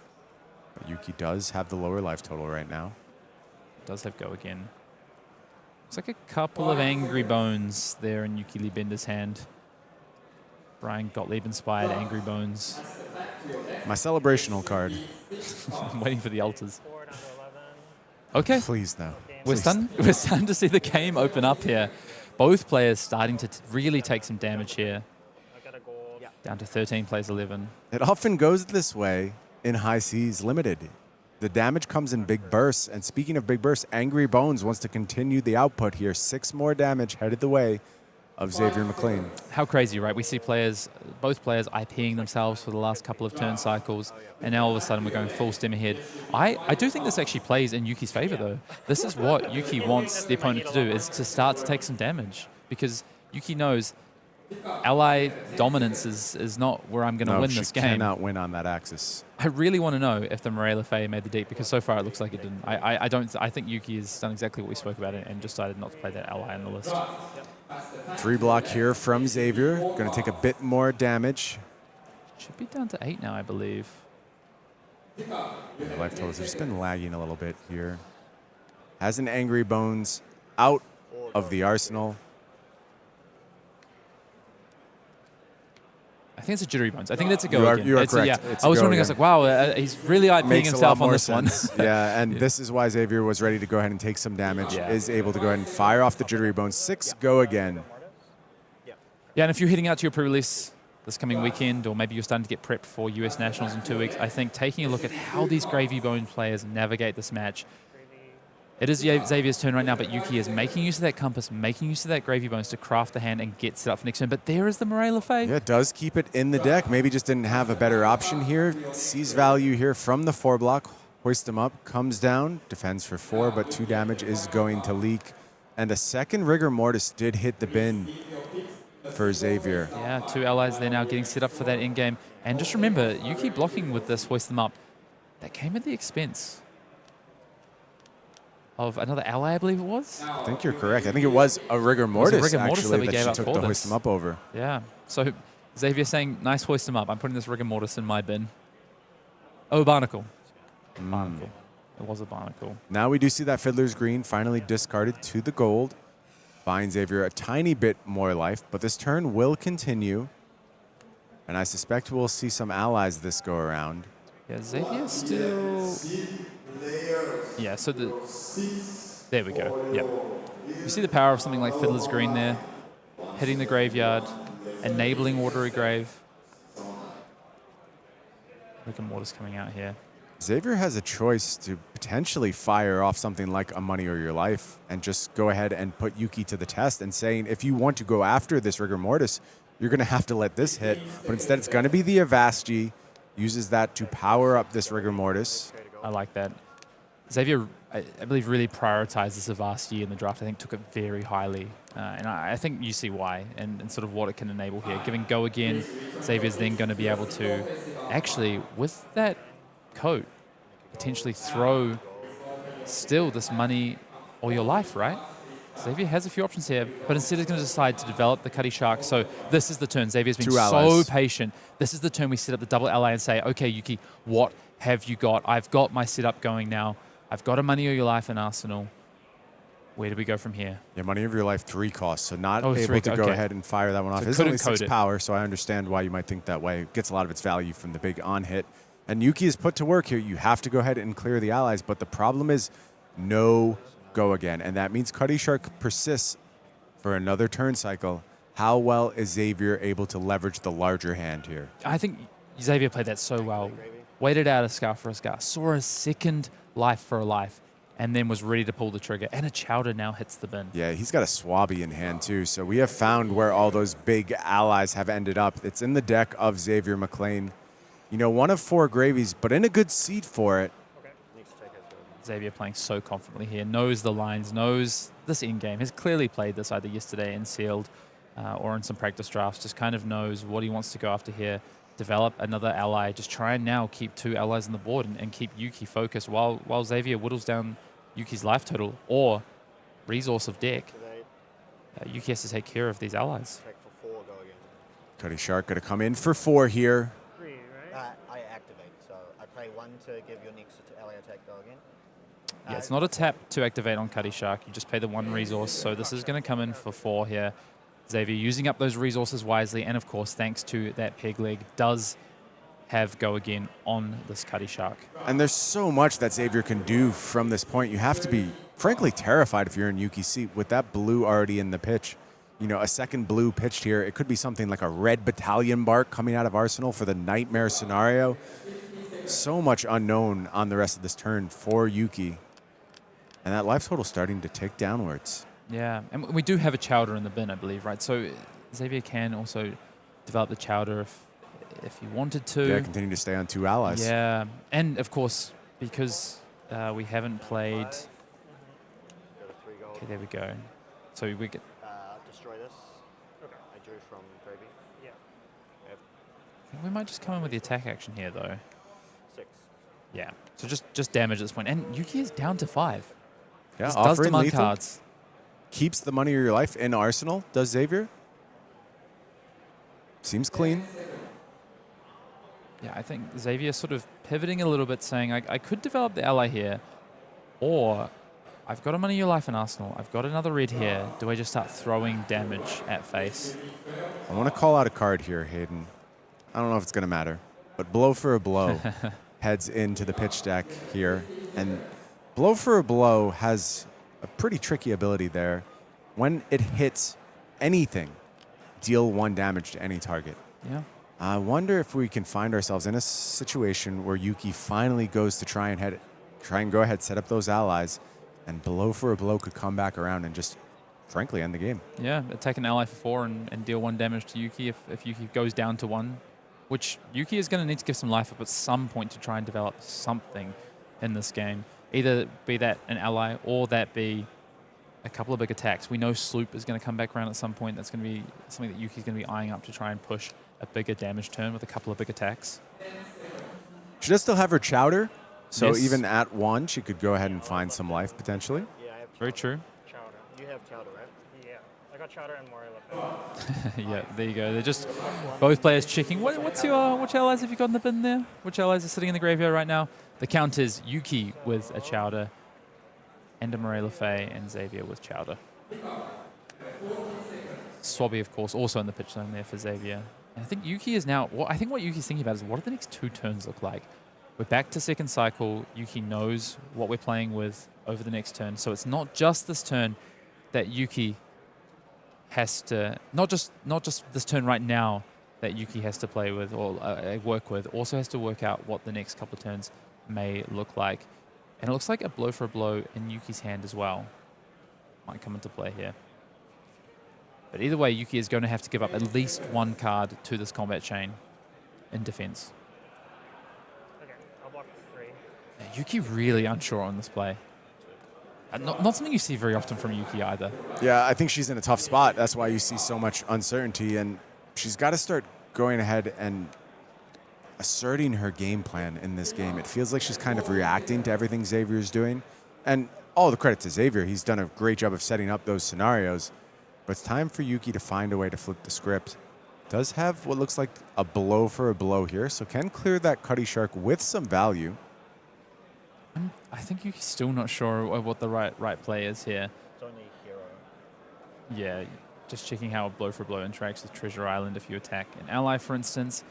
But Yuki does have the lower life total right now. Does have go again. Looks like a couple of angry bones there in Yuki Lee Bender's hand. Brian Gottlieb-inspired Angry Bones. My celebrational card. I'm waiting for the altars. 4 down to 11. Okay. Please, no. We're starting to see the game open up here. Both players starting to really take some damage here. I got a gold. Down to 13 plays 11. It often goes this way in High Seas Limited. The damage comes in big bursts. And speaking of big bursts, Angry Bones wants to continue the output here. 6 more damage headed the way of Xavier McLean. How crazy, right? We see both players IPing themselves for the last couple of turn cycles, and now all of a sudden we're going full stem ahead. I do think this actually plays in Yuki's favor, though. This is what Yuki wants the opponent to do, is to start to take some damage, because Yuki knows ally dominance is not where I'm going to win this game. Cannot win on that axis. I really want to know if the Morella Faye made the deep, because so far it looks like it didn't. I think Yuki has done exactly what we spoke about and decided not to play that ally on the list. 3 block here from Xavier. Going to take a bit more damage. Should be down to 8 now, I believe. Life totals have just been lagging a little bit here. Has an Angry Bones out of the arsenal. I think it's a Jittery Bones. I think that's a go again. You are It's correct. Yeah. It's I was a go wondering, I was again. like, wow, he's really IPing Makes a lot himself on more this sense. one. Yeah, and this is why Xavier was ready to go ahead and take some damage. Yeah. Is able to go ahead and fire off the Jittery Bones. 6 go again. Yeah, and if you're heading out to your pre-release this coming weekend, or maybe you're starting to get prepped for US Nationals in 2 weeks, I think taking a look at how these Gravy Bone players navigate this match. It is Xavier's turn right now, but Yuki is making use of that compass, making use of that Gravy Bones to craft the hand and get set up for next turn. But there is the Morella Faye. Yeah, it does keep it in the deck. Maybe just didn't have a better option here. Sees value here from the 4 block. Hoists him up, comes down, defends for 4, but 2 damage is going to leak. And the second Rigor Mortis did hit the bin for Xavier. Yeah, 2 allies there now getting set up for that end game. And just remember, Yuki blocking with this hoist them up, that came at the expense of another ally, I believe it was. I think you're correct. I think it was a Rigor Mortis, Rigor Mortis actually, that we that gave she up took for the this. hoist him up over. Yeah. So Xavier saying, nice hoist them up. I'm putting this Rigor Mortis in my bin. Oh, Barnacle. Barnacle. It was a Barnacle. Now we do see that Fiddler's Green finally discarded to the gold. Buying Xavier a tiny bit more life, but this turn will continue. And I suspect we'll see some allies this go around. Yeah, Xavier still... Yeah, so there we go. Yep. You see the power of something like Fiddler's Green there, hitting the graveyard, enabling Watery Grave. Rigor Mortis coming out here. Xavier has a choice to potentially fire off something like a Money or Your Life and just go ahead and put Yuki to the test and saying, if you want to go after this Rigor Mortis, you're going to have to let this hit. But instead, it's going to be the Avasti. Uses that to power up this Rigor Mortis. I like that. Xavier, I believe, really prioritized this Avasti in the draft. I think took it very highly. And I think you see why and sort of what it can enable here. Giving go again, Xavier's then going to be able to actually, with that coat, potentially throw still this Money or Your Life, right? Xavier has a few options here, but instead he's going to decide to develop the Cuddy Shark. So this is the turn. Xavier's been so patient. This is the turn we set up the double ally and say, okay, Yuki, what have you got? I've got my setup going now. I've got a Money or Your Life in Arsenal. Where do we go from here? Yeah, Money of Your Life 3 costs, so not able 3, to go ahead and fire that one off. So It's only couldn't 6 code it. power, so I understand why you might think that way. It gets a lot of its value from the big on-hit. And Yuki is put to work here. You have to go ahead and clear the allies, but the problem is no go again. And that means Cuddy Shark persists for another turn cycle. How well is Xavier able to leverage the larger hand here? I think Xavier played that so well. Waited out a Scar for a Scar. Saw a second life for a life. And then was ready to pull the trigger. And a Chowder now hits the bin. Yeah, he's got a Swabby in hand too. So we have found where all those big allies have ended up. It's in the deck of Xavier McLean. You know, 1 of 4 gravies, but in a good seat for it. Xavier playing so confidently here. Knows the lines, knows this in-game. Has clearly played this either yesterday in Sealed or in some practice drafts. Just kind of knows what he wants to go after here. Develop another ally. Just try and now keep 2 allies on the board and keep Yuki focused while Xavier whittles down Yuki's life total or resource of deck. Yuki has to take care of these allies. Cuddy Shark going to come in for 4 here. 3, right? I activate, so I play 1 to give your next ally attack go again. Yeah, it's not a tap to activate on Cuddy Shark. You just pay the 1 resource. So this is going to come in for 4 here. Xavier using up those resources wisely, and of course, thanks to that peg leg, does have go again on this Cuddy Shark. And there's so much that Xavier can do from this point. You have to be, frankly, terrified if you're in Yuki's seat with that blue already in the pitch. You know, a second blue pitched here. It could be something like a red battalion bark coming out of Arsenal for the nightmare scenario. So much unknown on the rest of this turn for Yuki. And that life total starting to tick downwards. Yeah, and we do have a chowder in the bin, I believe, right? So Xavier can also develop the chowder if he wanted to. Yeah, continue to stay on 2 allies. Yeah, and of course, because we haven't played... Go to 3 gold. Okay, there we go. So we get... Destroy this. Okay. I drew from Toby. Yeah. I think we might just come in with the attack action here, though. 6. Yeah, so just damage at this point. And Yuki is down to 5. Yeah, This does offering demand lethal. cards. Keeps the money of your life in Arsenal, does Xavier. Seems clean. Yeah, I think Xavier sort of pivoting a little bit, saying, I could develop the ally here, or I've got a money of your life in Arsenal. I've got another red here. Do I just start throwing damage at face? I want to call out a card here, Hayden. I don't know if it's going to matter, but Blow for a Blow heads into the pitch deck here. And Blow for a Blow has a pretty tricky ability there. When it hits anything, deal 1 damage to any target. Yeah. I wonder if we can find ourselves in a situation where Yuki finally goes to try and go ahead, set up those allies, and Blow for a Blow could come back around and just, frankly, end the game. Yeah, attack an ally for 4 and deal 1 damage to Yuki if Yuki goes down to 1, which Yuki is going to need to give some life up at some point to try and develop something in this game. Either be that an ally or that be a couple of big attacks. We know Sloop is going to come back around at some point. That's going to be something that Yuki's going to be eyeing up to try and push a bigger damage turn with a couple of big attacks. She does still have her chowder, so Yes. even at 1, she could go ahead and find some life potentially. Yeah, I have Very true. Chowder. You have chowder, right? Yeah. I got chowder and more left. Yeah, there you go. They're just both players checking. Which allies have you got in the bin there? Which allies are sitting in the graveyard right now? The count is Yuki with a chowder, and a Murray Le Fay, and Xavier with chowder. Swabby, of course, also in the pitch zone there for Xavier. And I think Yuki is now... I think what Yuki's thinking about is what do the next 2 turns look like? We're back to second cycle. Yuki knows what we're playing with over the next turn. So it's not just this turn that Yuki has to... Not just this turn right now that Yuki has to play with or work with. Also has to work out what the next couple of turns may look like. And it looks like a Blow for a Blow in Yuki's hand as well might come into play here. But either way, Yuki is going to have to give up at least 1 card to this combat chain in defense. Okay, I'll block 3. Yeah, Yuki really unsure on this play. Not something you see very often from Yuki either. Yeah, I think she's in a tough spot. That's why you see so much uncertainty, and she's got to start going ahead and asserting her game plan in this game. It feels like she's kind of reacting to everything Xavier's doing. And all the credit to Xavier. He's done a great job of setting up those scenarios. But it's time for Yuki to find a way to flip the script. Does have what looks like a Blow for a Blow here, so can clear that Cuddy Shark with some value. I think Yuki's still not sure what the right play is here. It's only hero. Yeah, just checking how a Blow for a Blow interacts with Treasure Island if you attack an ally, for instance.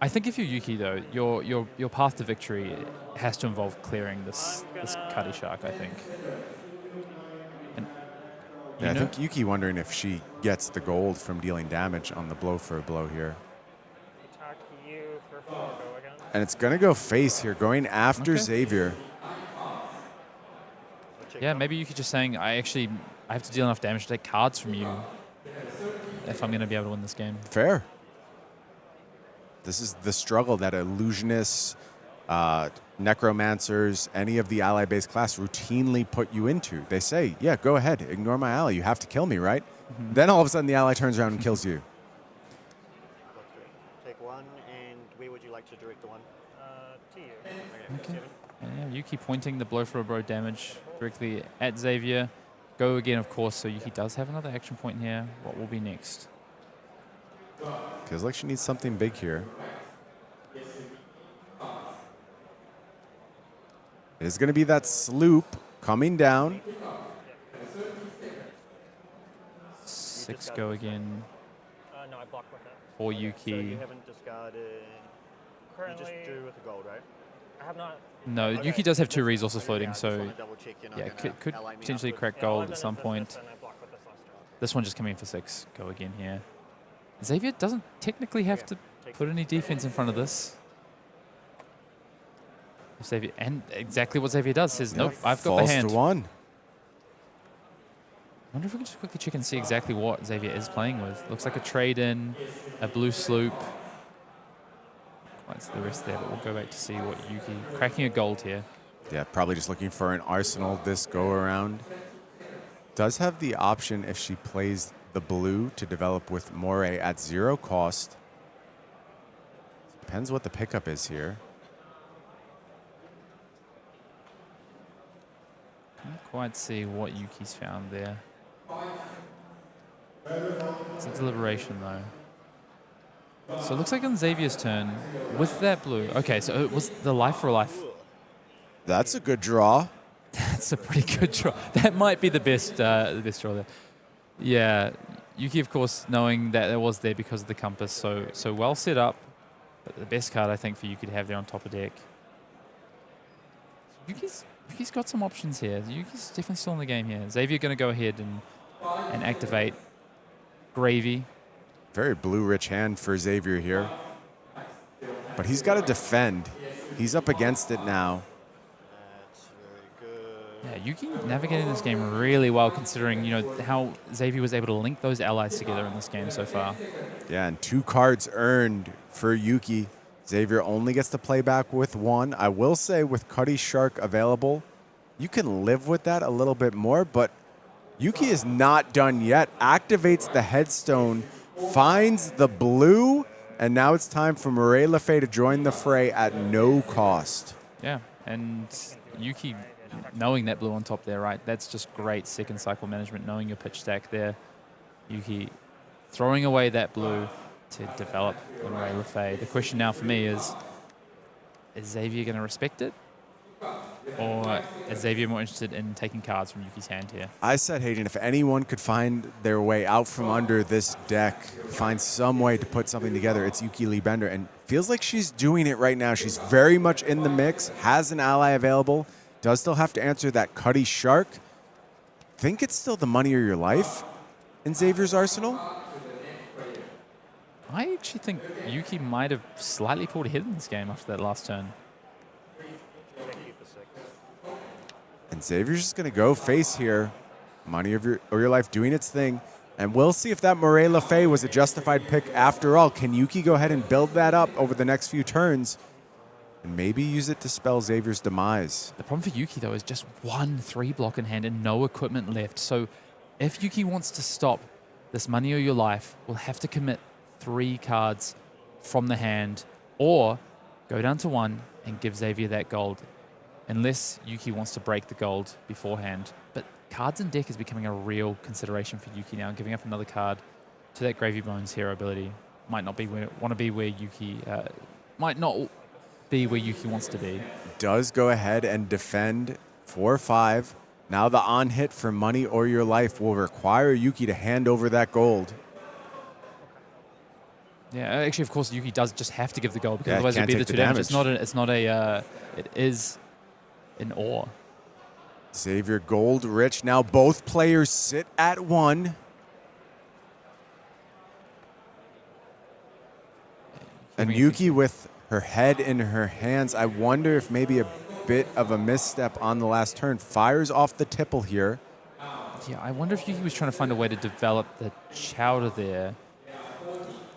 I think if you're Yuki, though, your path to victory has to involve clearing this Cuddy Shark, I think. And Yeah, I think Yuki wondering if she gets the gold from dealing damage on the Blow for a Blow here. Attack you for 4 go again. And it's going to go face here, going after Okay. Xavier. Yeah, maybe Yuki just saying, I have to deal enough damage to take cards from you if I'm going to be able to win this game. Fair. This is the struggle that illusionists, necromancers, any of the ally-based class routinely put you into. They say, yeah, go ahead, ignore my ally. You have to kill me, right? Mm-hmm. Then all of a sudden the ally turns around and kills you. Take 1, and where would you like to direct the 1? To you. Okay. And yeah, Yuki pointing the Blow for a Blow damage directly at Xavier. Go again, of course, so Yuki does have another action point here. What will be next? Feels like she needs something big here. It is going to be that sloop coming down. 6 discarded go this one? again No, I blocked with it. for Okay, Yuki. So you haven't discarded. You Currently, just drew with the gold, right? I have not. No, Okay, Yuki does have 2 just- resources okay, floating, I just so wanna double check you're not yeah, gonna could ally me potentially afterwards. crack Yeah, all gold I've at done some is point. This, and I blocked with this last draw. This one just coming in for 6 go again here. Xavier doesn't technically have to put any defense in front of this. Xavier, and exactly what Xavier does, says, nope, I've got the Falls hand. to 1. I wonder if we can just quickly check and see exactly what Xavier is playing with. Looks like a trade-in, a blue sloop. Quite the rest there, but we'll go back to see what Yuki... Cracking a gold here. Yeah, probably just looking for an arsenal this go around. Does have the option if she plays the blue to develop with Moray at 0 cost. Depends what the pickup is here. Can't quite see what Yuki's found there. It's a deliberation though. So it looks like on Xavier's turn, with that blue. Okay, so it was the life for a life. That's a good draw. That's a pretty good draw. That might be the best draw there. Yeah, Yuki, of course, knowing that it was there because of the compass, so well set up. But the best card, I think, for Yuki to have there on top of deck. Yuki's got some options here. Yuki's definitely still in the game here. Xavier going to go ahead and activate Gravy. Very blue-rich hand for Xavier here. But he's got to defend. He's up against it now. That's very good. Yeah, Yuki navigating this game really well, considering how Xavier was able to link those allies together in this game so far. Yeah, and 2 cards earned for Yuki. Xavier only gets to play back with 1. I will say with Cuddy Shark available, you can live with that a little bit more, but Yuki is not done yet. Activates the headstone, finds the blue, and now it's time for Moray LeFay to join the fray at no cost. Yeah, and Yuki knowing that blue on top there, right? That's just great second cycle management, knowing your pitch stack there. Yuki throwing away that blue to develop the Moray LeFay. The question now for me is Xavier going to respect it? Or is Xavier more interested in taking cards from Yuki's hand here? I said, Hayden, if anyone could find their way out from under this deck, find some way to put something together, it's Yuki Lee Bender. And feels like she's doing it right now. She's very much in the mix, has an ally available, does still have to answer that Cuddy Shark. Think it's still the money or your life in Xavier's arsenal? I actually think Yuki might have slightly pulled ahead in this game after that last turn. Thank you for 6. And Xavier's just going to go face here. Money of your life doing its thing. And we'll see if that Moray LeFay was a justified pick after all. Can Yuki go ahead and build that up over the next few turns and maybe use it to spell Xavier's demise? The problem for Yuki, though, is just 1 3-block in hand and no equipment left. So if Yuki wants to stop this money or your life, we'll have to commit 3 cards from the hand or go down to 1 and give Xavier that gold. Unless Yuki wants to break the gold beforehand. But cards in deck is becoming a real consideration for Yuki now. Giving up another card to that Gravy Bones hero ability might not be where Yuki might not be where Yuki wants to be. Does go ahead and defend 4-5. Now the on hit for money or your life will require Yuki to hand over that gold. Yeah, actually, of course, Yuki does just have to give the gold because Yeah, otherwise it'd can't be the take 2 the damage. It's not a. It is an ore. Xavier gold rich. Now both players sit at 1. And Yuki with her head in her hands. I wonder if maybe a bit of a misstep on the last turn. Fires off the tipple here. Yeah, I wonder if Yuki was trying to find a way to develop the chowder there.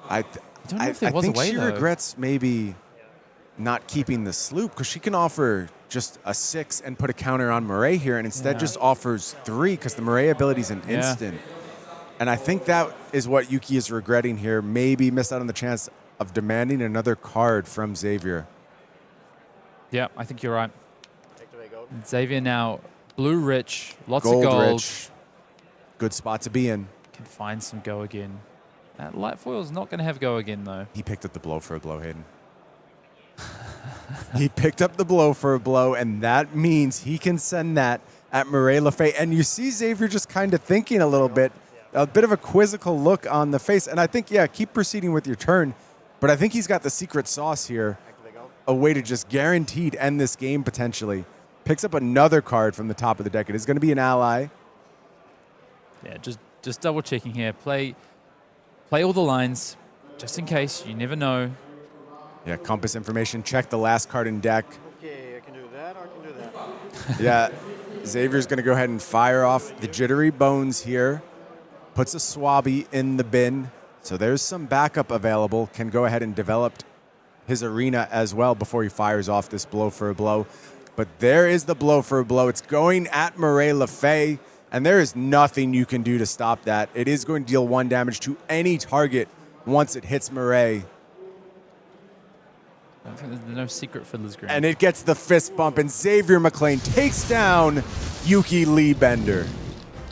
I don't know if there was a think way, she though. regrets maybe not keeping the sloop because she can offer just a 6 and put a counter on Moray here and instead just offers 3 because the Moray ability is an instant. And I think that is what Yuki is regretting here. Maybe missed out on the chance of demanding another card from Xavier. Yeah, I think you're right. Activate gold. Xavier now blue rich, lots Gold of gold. rich. Good spot to be in. Can find some go again. That light foil's not going to have go again, though. He picked up the blow for a blow, Hayden. He picked up the blow for a blow, and that means he can send that at Moray LeFay. And you see Xavier just kind of thinking a little bit. a bit of a quizzical look on the face. And I think, yeah, keep proceeding with your turn. But I think he's got the secret sauce here, a way to just guaranteed end this game potentially. Picks up another card from the top of the deck. It is going to be an ally. Yeah, just double checking here. Play all the lines, just in case. You never know. Yeah, compass information. Check the last card in deck. Okay, I can do that or I can do that. Yeah, Xavier's going to go ahead and fire off the Jittery Bones here. Puts a Swabby in the bin. So there's some backup available. Can go ahead and develop his arena as well before he fires off this blow for a blow. But there is the blow for a blow. It's going at Murray LeFay, and there is nothing you can do to stop that. It is going to deal 1 damage to any target once it hits Murray. I don't think there's no secret Fiddler's Green. And it gets the fist bump, and Xavier McLean takes down Yuki Lee Bender.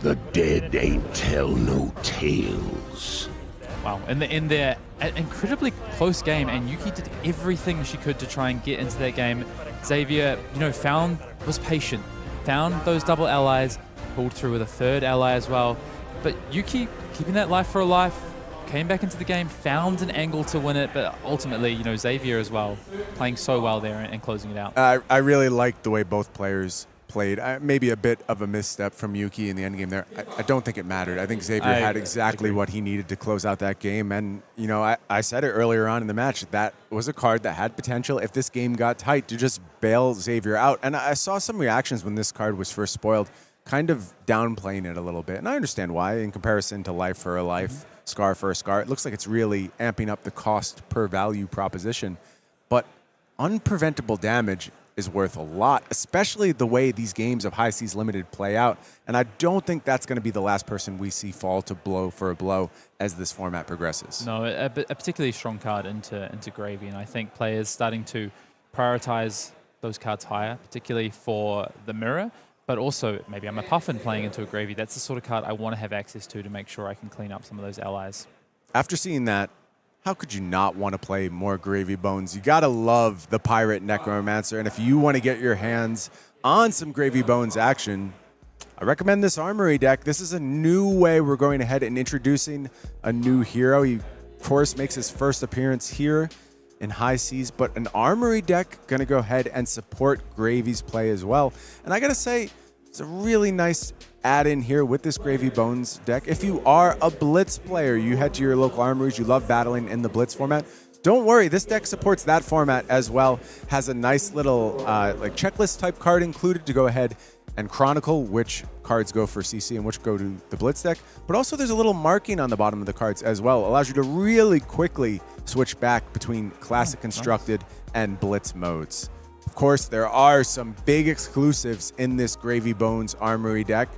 The dead ain't tell no tales. Wow, in their incredibly close game, and Yuki did everything she could to try and get into that game. Xavier, was patient, found those double allies, pulled through with a third ally as well. But Yuki, keeping that life for a life, came back into the game, found an angle to win it, but ultimately, Xavier as well, playing so well there and closing it out. I really liked the way both players played. Maybe a bit of a misstep from Yuki in the end game there. I don't think it mattered. I think Xavier had exactly what he needed to close out that game. And, I said it earlier on in the match, that was a card that had potential, if this game got tight, to just bail Xavier out. And I saw some reactions when this card was first spoiled, kind of downplaying it a little bit. And I understand why, in comparison to Life for a Life, Scar for a Scar. It looks like it's really amping up the cost per value proposition. But unpreventable damage is worth a lot, especially the way these games of High Seas Limited play out. And I don't think that's going to be the last person we see fall to blow for a blow as this format progresses. No, a particularly strong card into Gravy, and I think players starting to prioritize those cards higher, particularly for the mirror. But also, maybe I'm a Puffin playing into a Gravy. That's the sort of card I want to have access to make sure I can clean up some of those allies. After seeing that, how could you not want to play more Gravy Bones? You got to love the Pirate Necromancer. And if you want to get your hands on some Gravy Bones action, I recommend this Armory deck. This is a new way we're going ahead and introducing a new hero. He, of course, makes his first appearance here in High Seas, but an Armory deck going to go ahead and support Gravy's play as well. And I got to say, it's a really nice add-in here with this Gravy Bones deck. If you are a Blitz player, you head to your local armories, you love battling in the Blitz format, don't worry, this deck supports that format as well. Has a nice little like checklist type card included to go ahead and chronicle which cards go for CC and which go to the Blitz deck. But also there's a little marking on the bottom of the cards as well. Allows you to really quickly switch back between Classic Constructed and Blitz modes. Of course, there are some big exclusives in this Gravy Bones Armory deck.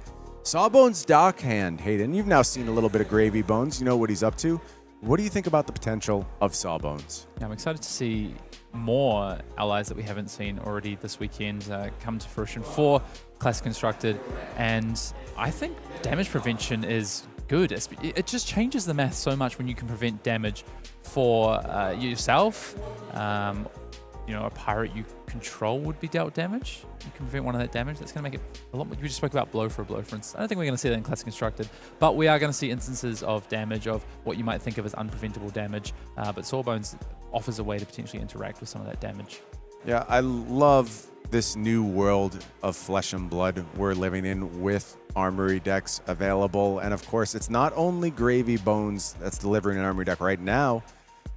Sawbones Dockhand, Hayden, you've now seen a little bit of Gravy Bones. You know what he's up to. What do you think about the potential of Sawbones? Yeah, I'm excited to see more allies that we haven't seen already this weekend come to fruition for Classic Constructed. And I think damage prevention is good. It just changes the math so much when you can prevent damage for yourself. A pirate you control would be dealt damage. You can prevent one of that damage. That's going to make it a lot more. We just spoke about blow for a blow, for instance. I don't think we're going to see that in Classic Constructed, but we are going to see instances of damage, of what you might think of as unpreventable damage. But Sawbones offers a way to potentially interact with some of that damage. Yeah, I love this new world of flesh and blood we're living in with Armory decks available. And of course, it's not only Gravy Bones that's delivering an Armory deck right now.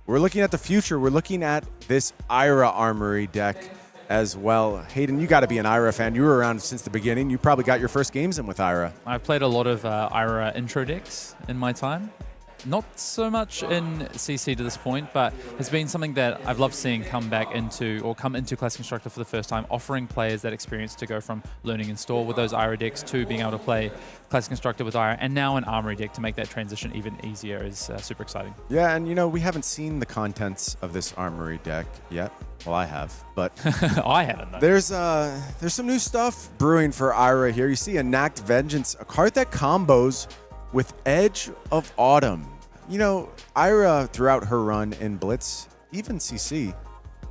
We're looking at the future. We're looking at this Ira Armory deck as well. Hayden, you got to be an Ira fan. You were around since the beginning. You probably got your first games in with Ira. I've played a lot of Ira intro decks in my time. Not so much in CC to this point, but has been something that I've loved seeing come into Classic Constructor for the first time, offering players that experience to go from learning in store with those Ira decks to being able to play Classic Constructor with Ira, and now an Armory deck to make that transition even easier is super exciting. Yeah, and we haven't seen the contents of this Armory deck yet. Well, I have, but I haven't. Though. There's some new stuff brewing for Ira here. You see Enact Vengeance, a card that combos with Edge of Autumn. Ira, throughout her run in Blitz, even CC,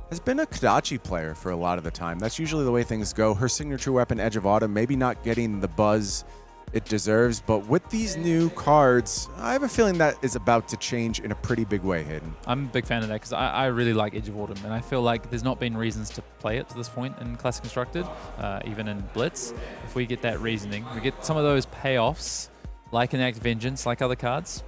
has been a Kodachi player for a lot of the time. That's usually the way things go. Her signature weapon, Edge of Autumn, maybe not getting the buzz it deserves. But with these new cards, I have a feeling that is about to change in a pretty big way, Hayden. I'm a big fan of that because I really like Edge of Autumn, and I feel like there's not been reasons to play it to this point in Classic Constructed, even in Blitz. If we get that reasoning, we get some of those payoffs, like Enact Vengeance, like other cards,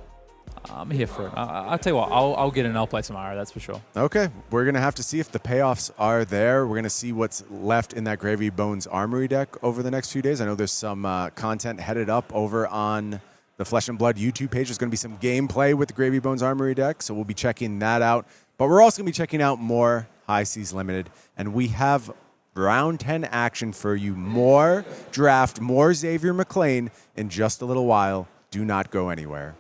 I'm here for it. I'll tell you what, I'll get in, I'll play tomorrow, that's for sure. Okay, we're going to have to see if the payoffs are there. We're going to see what's left in that Gravy Bones Armory deck over the next few days. I know there's some content headed up over on the Flesh and Blood YouTube page. There's going to be some gameplay with the Gravy Bones Armory deck, so we'll be checking that out. But we're also going to be checking out more High Seas Limited, and we have round 10 action for you. More draft, more Xavier McLean in just a little while. Do not go anywhere.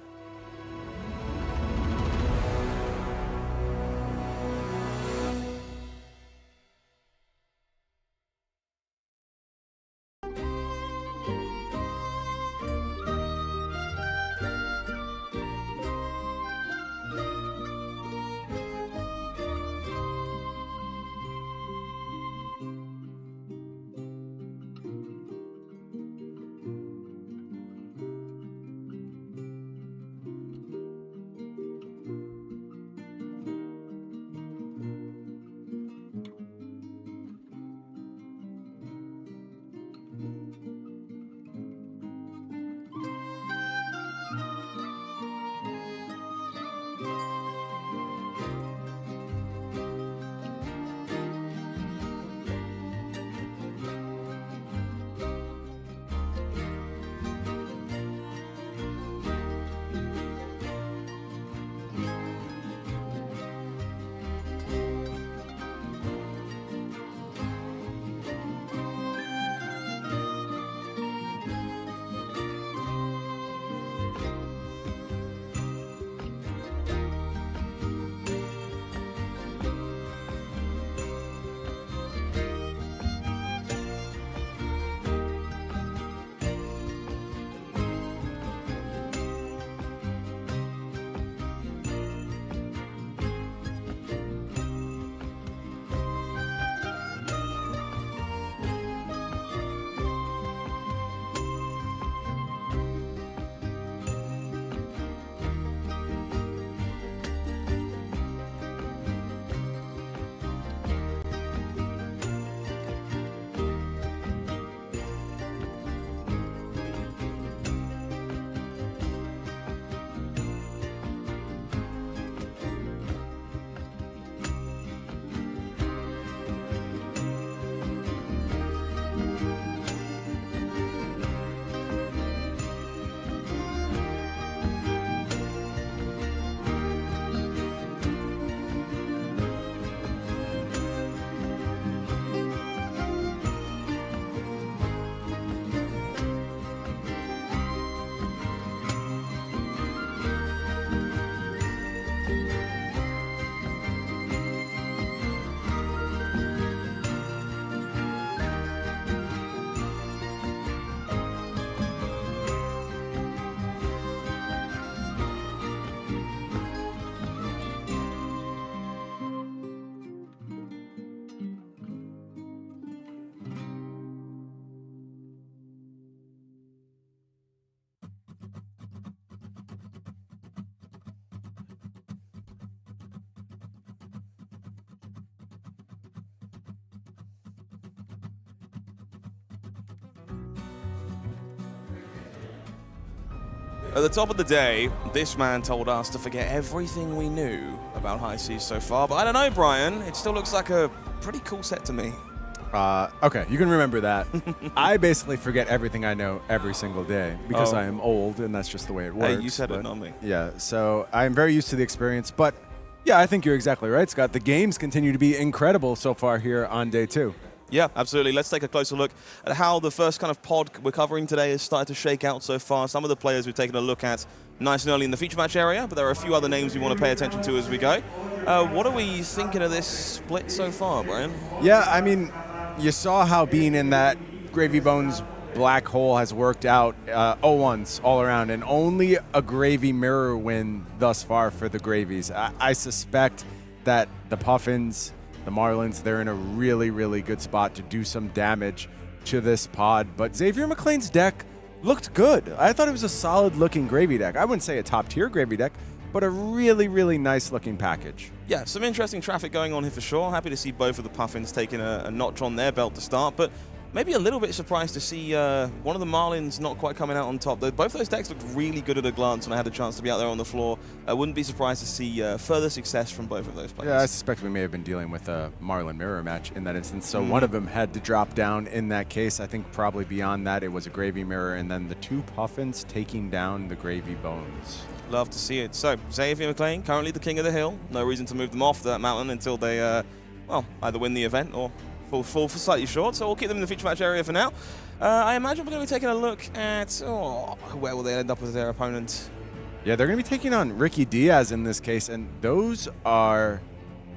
At the top of the day, this man told us to forget everything we knew about High Seas so far, but I don't know, Brian. It still looks like a pretty cool set to me. Okay, you can remember that. I basically forget everything I know every single day because I am old, and that's just the way it works. Hey, you said it, not me. Yeah, so I'm very used to the experience, but yeah, I think you're exactly right, Scott. The games continue to be incredible so far here on day 2. Yeah, absolutely. Let's take a closer look at how the first kind of pod we're covering today has started to shake out so far. Some of the players we've taken a look at nice and early in the feature match area, but there are a few other names we want to pay attention to as we go. What are we thinking of this split so far, Brian? Yeah, I mean, you saw how being in that Gravy Bones black hole has worked out 0-1s all around, and only a Gravy mirror win thus far for the Gravies. I suspect that the Puffins, the Marlyns, they're in a really, really good spot to do some damage to this pod. But Xavier McLean's deck looked good. I thought it was a solid-looking gravy deck. I wouldn't say a top-tier gravy deck, but a really, really nice-looking package. Yeah, some interesting traffic going on here for sure. Happy to see both of the Puffins taking a notch on their belt to start, but maybe a little bit surprised to see one of the Marlyns not quite coming out on top. Both those decks looked really good at a glance when I had a chance to be out there on the floor. I wouldn't be surprised to see further success from both of those players. Yeah, I suspect we may have been dealing with a Marlyn mirror match in that instance. So one of them had to drop down in that case. I think probably beyond that, it was a gravy mirror, and then the two Puffins taking down the gravy bones. Love to see it. So, Xavier McLean, currently the king of the hill. No reason to move them off that mountain until they, well, either win the event or fall for slightly short. So we'll keep them in the feature match area for now. I imagine we're going to be taking a look at, where will they end up with their opponent? Yeah, they're going to be taking on Ricky Diaz in this case, and those are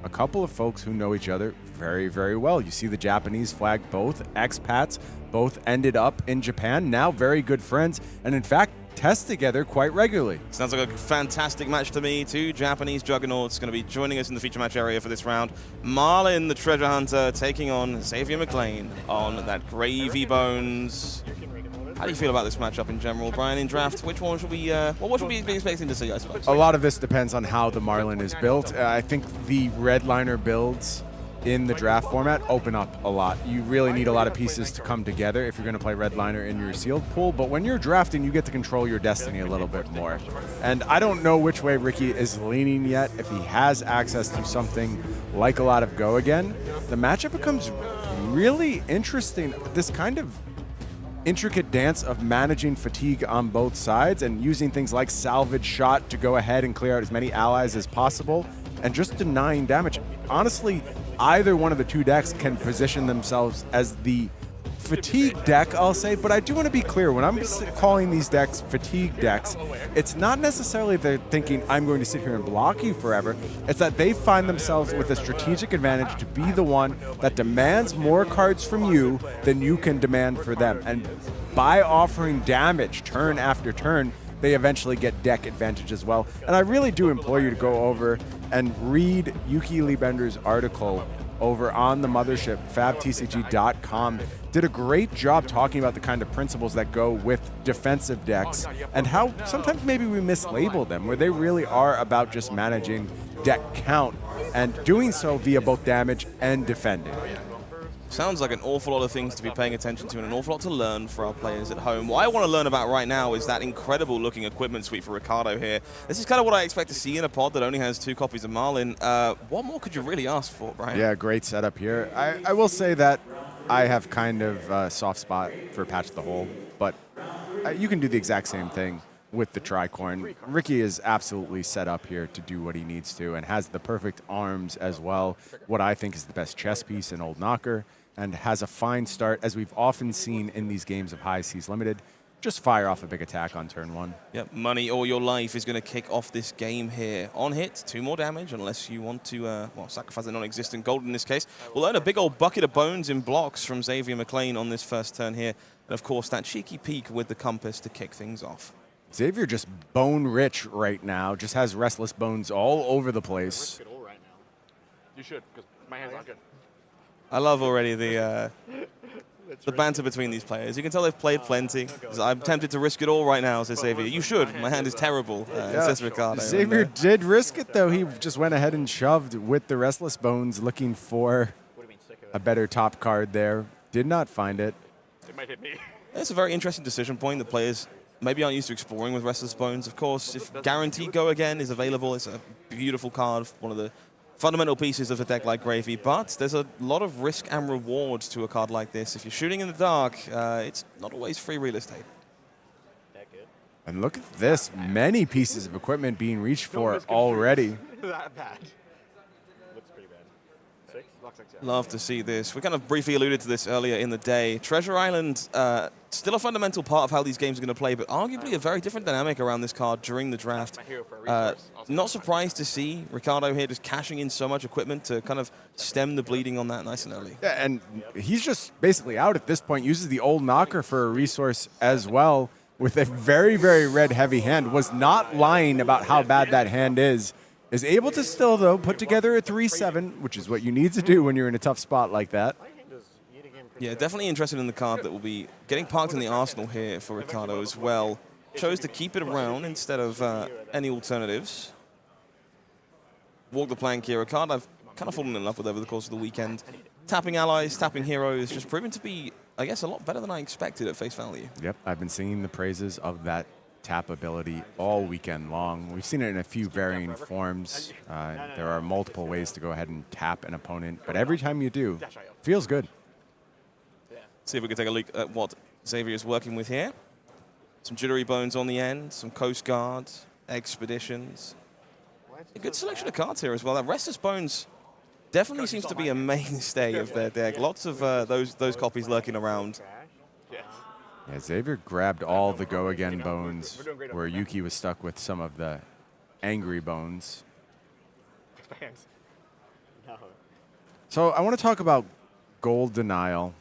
a couple of folks who know each other very, very well. You see the Japanese flag, both expats, both ended up in Japan, now very good friends, and in fact, test together quite regularly. Sounds like a fantastic match to me. Two Japanese juggernauts going to be joining us in the feature match area for this round. Marlyn, the treasure hunter, taking on Xavier McLean on that gravy bones. How do you feel about this matchup in general, Brian? In draft, which one should we? What should we be expecting to see? I suppose. A lot of this depends on how the Marlyn is built. I think the redliner builds in the draft format open up a lot. You really need a lot of pieces to come together if you're going to play redliner in your sealed pool, but when you're drafting, you get to control your destiny a little bit more. And I don't know which way Ricky is leaning yet. If he has access to something like a lot of go again, the matchup becomes really interesting. This kind of intricate dance of managing fatigue on both sides and using things like salvage shot to go ahead and clear out as many allies as possible and just denying damage. Honestly, either one of the two decks can position themselves as the fatigue deck, I'll say, but I do want to be clear, when I'm calling these decks fatigue decks, it's not necessarily they're thinking, I'm going to sit here and block you forever. It's that they find themselves with a strategic advantage to be the one that demands more cards from you than you can demand for them. And by offering damage turn after turn, they eventually get deck advantage as well. And I really do implore you to go over and read Yuki Liebender's article over on the mothership, fabtcg.com. Did a great job talking about the kind of principles that go with defensive decks and how sometimes maybe we mislabel them, where they really are about just managing deck count and doing so via both damage and defending. Sounds like an awful lot of things to be paying attention to and an awful lot to learn for our players at home. What I want to learn about right now is that incredible looking equipment suite for Ricardo here. This is kind of what I expect to see in a pod that only has 2 copies of Marlyn. What more could you really ask for, Brian? Yeah, great setup here. I will say that I have kind of a soft spot for Patch the Hole, but you can do the exact same thing with the tricorn. Ricky is absolutely set up here to do what he needs to and has the perfect arms as well. What I think is the best chess piece in Old Knocker, and has a fine start, as we've often seen in these games of High Seas Limited. Just fire off a big attack on turn 1. Yep, Money or Your Life is going to kick off this game here. On hit, 2 more damage, unless you want to, well, sacrifice a non-existent gold in this case. We'll earn a big old bucket of bones in blocks from Xavier McLean on this first turn here. And of course, that cheeky peek with the compass to kick things off. Xavier just bone rich right now, just has restless bones all over the place. You should, because my hand's not good. I love already the banter between these players. You can tell they've played plenty. I'm tempted to risk it all right now, says Xavier. You should. My hand is terrible, says Ricardo. Xavier did risk it, though. He just went ahead and shoved with the Restless Bones, looking for a better top card there. Did not find it. It might hit me. It's a very interesting decision point. The players maybe aren't used to exploring with Restless Bones. Of course, if Guaranteed Go Again is available, it's a beautiful card, one of the fundamental pieces of a deck like Gravy, but there's a lot of risk and reward to a card like this. If you're shooting in the dark, it's not always free real estate. And look at this, many pieces of equipment being reached for already. That bad. Looks pretty bad. 6? Block 6, yeah. Love to see this. We kind of briefly alluded to this earlier in the day. Treasure Island, still a fundamental part of how these games are going to play, but arguably a very different dynamic around this card during the draft. Not surprised to see Ricardo here just cashing in so much equipment to kind of stem the bleeding on that nice and early. Yeah, and he's just basically out at this point, uses the Old Knocker for a resource as well with a very, very red heavy hand. Was not lying about how bad that hand is able to still, though, put together a 3-7, which is what you need to do when you're in a tough spot like that. Yeah, definitely interested in the card that will be getting parked in the arsenal here for Ricardo as well. Chose to keep it around instead of any alternatives. Walk the plank here. A card I've kind of fallen in love with over the course of the weekend. Tapping allies, tapping heroes, just proven to be, I guess, a lot better than I expected at face value. Yep, I've been singing the praises of that tap ability all weekend long. We've seen it in a few varying forms. There are multiple ways to go ahead and tap an opponent, but every time you do, feels good. See if we can take a look at what Xavier is working with here. Some jittery bones on the end, some Coast Guard, expeditions. A good selection of cards here as well. That Restless Bones definitely seems to be a mainstay of their deck. Lots of those copies lurking around. Yeah, Xavier grabbed all the Go Again bones, where Yuki was stuck with some of the angry bones. So I want to talk about gold denial,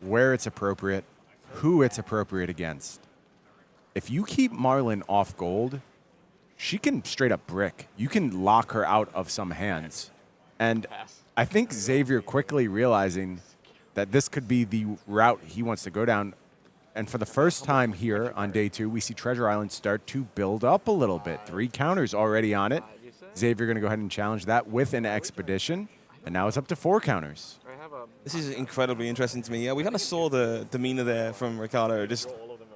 where it's appropriate, who it's appropriate against. If you keep Marlynn off gold, she can straight up brick. You can lock her out of some hands. And I think Xavier quickly realizing that this could be the route he wants to go down. And for the first time here on day 2, we see Treasure Island start to build up a little bit. 3 counters already on it. Xavier going to go ahead and challenge that with an expedition. And now it's up to 4 counters. This is incredibly interesting to me. Yeah, we kind of saw the demeanor there from Ricardo. Just,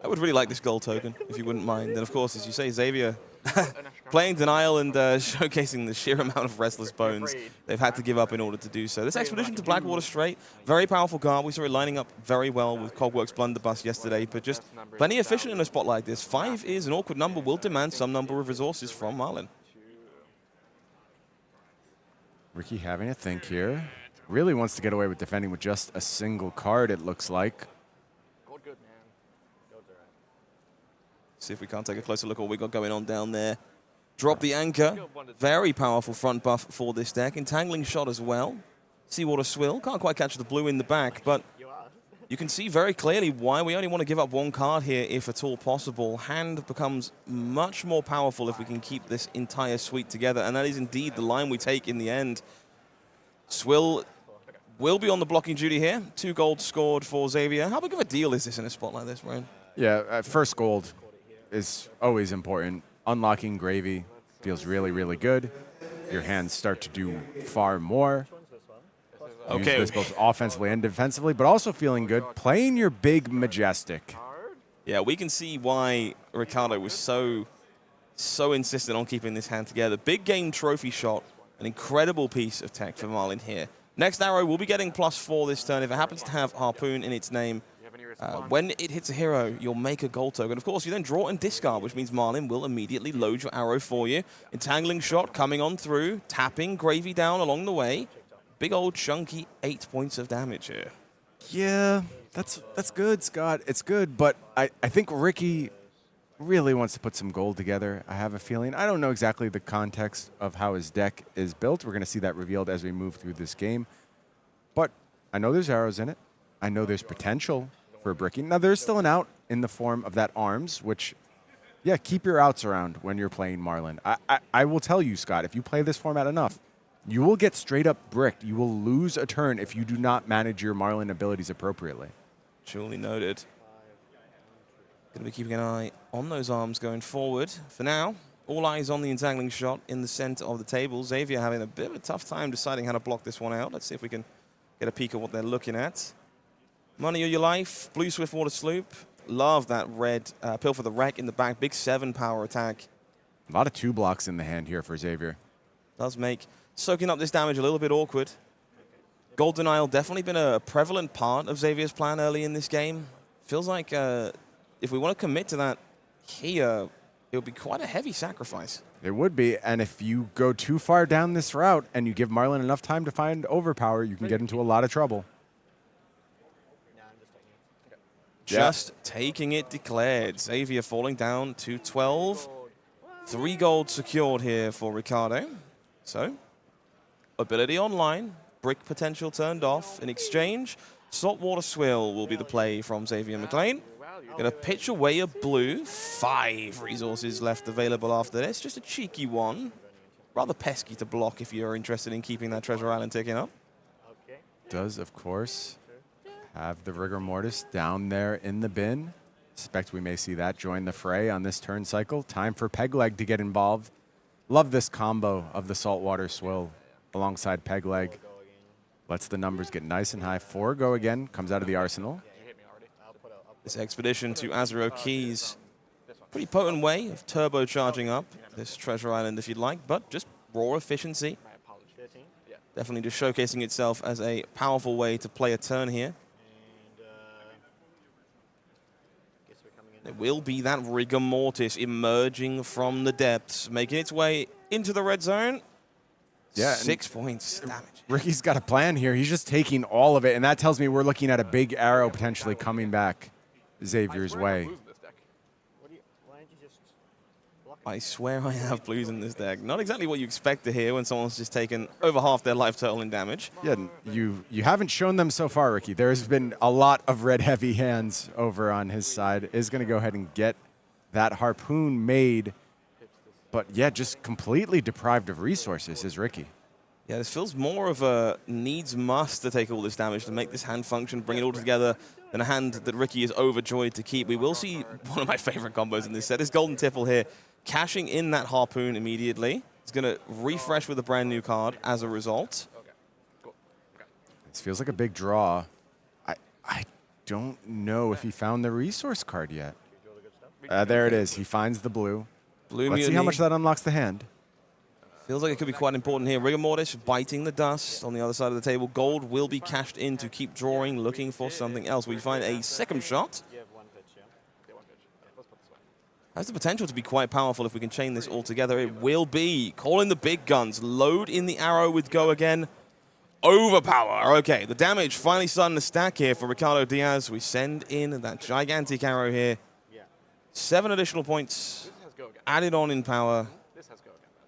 I would really like this gold token, if you wouldn't mind. And of course, as you say, Xavier playing denial and showcasing the sheer amount of Restless Bones they've had to give up in order to do so. This expedition to Blackwater Strait, very powerful card. We saw it lining up very well with Cogworks Blunderbuss yesterday, but just plenty efficient in a spot like this. 5 is an awkward number, will demand some number of resources from Marlynn. Ricky having a think here. Really wants to get away with defending with just a single card, it looks like. See if we can't take a closer look at what we got going on down there. Drop the anchor. Very powerful front buff for this deck. Entangling shot as well. Seawater Swill. Can't quite catch the blue in the back, but you can see very clearly why we only want to give up 1 card here if at all possible. Hand becomes much more powerful if we can keep this entire suite together, and that is indeed the line we take in the end. Swill will be on the blocking duty here. 2 gold scored for Xavier. How big of a deal is this in a spot like this, Ryan? Yeah, first gold is always important. Unlocking Gravy feels really, really good. Your hands start to do far more. Okay. Use this both offensively and defensively, but also feeling good. Playing your big Majestic. Yeah, we can see why Ricardo was so insistent on keeping this hand together. Big game trophy shot. An incredible piece of tech for Marlynn here. Next arrow will be getting +4 this turn. If it happens to have Harpoon in its name, when it hits a hero, you'll make a gold token. Of course, you then draw and discard, which means Marlynn will immediately load your arrow for you. Entangling shot coming on through, tapping Gravy down along the way. Big old chunky 8 points of damage here. Yeah, that's good, Scott. It's good, but I think Ricky really wants to put some gold together. I have a feeling. I don't know exactly the context of how his deck is built. We're going to see that revealed as we move through this game. But I know there's arrows in it. I know there's potential for bricking. Now, there's still an out in the form of that arms, which, yeah, keep your outs around when you're playing Marlynn. I will tell you, Scott, if you play this format enough, you will get straight up bricked. You will lose a turn if you do not manage your Marlynn abilities appropriately. Duly noted. Going to be keeping an eye on those arms going forward. For now, all eyes on the entangling shot in the center of the table. Xavier having a bit of a tough time deciding how to block this one out. Let's see if we can get a peek at what they're looking at. Money or Your Life, Blue Swiftwater Sloop. Love that red Pill for the Wreck in the back. Big 7 power attack. A lot of 2 blocks in the hand here for Xavier. Does make soaking up this damage a little bit awkward. Gold Denial definitely been a prevalent part of Xavier's plan early in this game. Feels like if we want to commit to that here, it would be quite a heavy sacrifice. It would be, and if you go too far down this route and you give Marlynn enough time to find overpower, you can get into a lot of trouble. Just taking it declared. Xavier falling down to 12. 3 gold secured here for Ricardo. So, ability online, brick potential turned off. In exchange, Saltwater Swill will be the play from Xavier McLean. Gonna pitch away a blue. 5 resources left available after this. Just a cheeky one. Rather pesky to block if you're interested in keeping that Treasure Island ticking up. Does, of course. have the rigor mortis down there in the bin. Suspect we may see that join the fray on this turn cycle. Time for Pegleg to get involved. Love this combo of the saltwater swill alongside Pegleg. Lets the numbers get nice and high. 4 go again, comes out of the arsenal. This expedition to Azuro Keys, pretty potent way of turbocharging up this treasure island if you'd like, but just raw efficiency. Definitely just showcasing itself as a powerful way to play a turn here. There will be that rigor mortis emerging from the depths, making its way into the red zone. Yeah, 6 points damage. Ricky's got a plan here. He's just taking all of it, and that tells me we're looking at a big arrow potentially coming back Xavier's way. I swear I have blues in this deck. Not exactly what you expect to hear when someone's just taken over half their life total in damage. Yeah, you haven't shown them so far, Ricky. There's been a lot of red heavy hands over on his side. Is going to go ahead and get that harpoon made. But yeah, just completely deprived of resources is Ricky. Yeah, this feels more of a needs must to take all this damage to make this hand function, bring it all together, than a hand that Ricky is overjoyed to keep. We will see one of my favorite combos in this set. This Golden Tipple here, cashing in that harpoon immediately. It's going to refresh with a brand new card as a result. This feels like a big draw. I don't know if he found the resource card yet. There it is. He finds the blue. Let's see how much that unlocks the hand. Feels like it could be quite important here. Rigor mortis biting the dust on the other side of the table. Gold will be cashed in to keep drawing, looking for something else. We find a second shot. Has the potential to be quite powerful if we can chain this all together. It will be. Call in the big guns. Load in the arrow with go again. Overpower. Okay, the damage finally starting to stack here for Ricardo Diaz. We send in that gigantic arrow here. 7 additional points added on in power.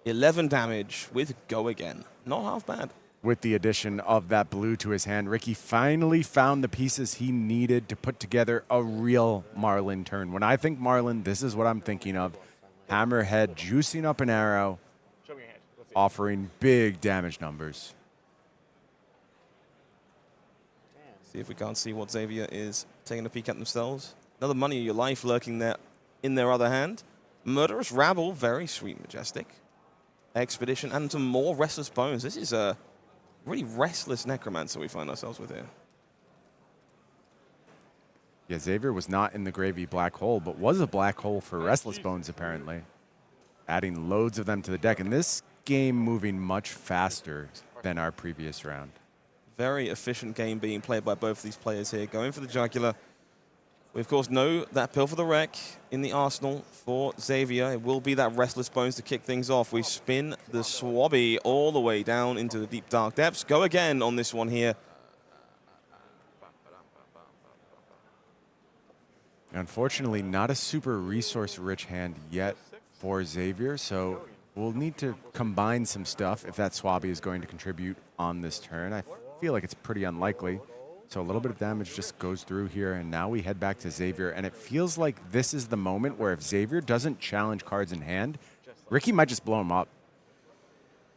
11 damage with go again. Not half bad. With the addition of that blue to his hand, Ricky finally found the pieces he needed to put together a real Marlynn turn. When I think Marlynn, this is what I'm thinking of. Hammerhead juicing up an arrow, offering big damage numbers. See if we can't see what Xavier is taking a peek at themselves. Another money of your life lurking there in their other hand. Murderous Rabble, very sweet, majestic. Expedition and some more Restless Bones. This is a really restless necromancer we find ourselves with here. Yeah, Xavier was not in the gravy black hole, but was a black hole for Restless Bones, apparently. Adding loads of them to the deck, and this game moving much faster than our previous round. Very efficient game being played by both of these players here. Going for the jugular. We, of course, know that Pill for the Wreck in the arsenal for Xavier. It will be that Restless Bones to kick things off. We spin the Swabby all the way down into the deep, dark depths. Go again on this one here. Unfortunately, not a super resource-rich hand yet for Xavier, so we'll need to combine some stuff if that Swabby is going to contribute on this turn. I feel like it's pretty unlikely. So a little bit of damage just goes through here, and now we head back to Xavier, and it feels like this is the moment where if Xavier doesn't challenge cards in hand, Ricky might just blow him up.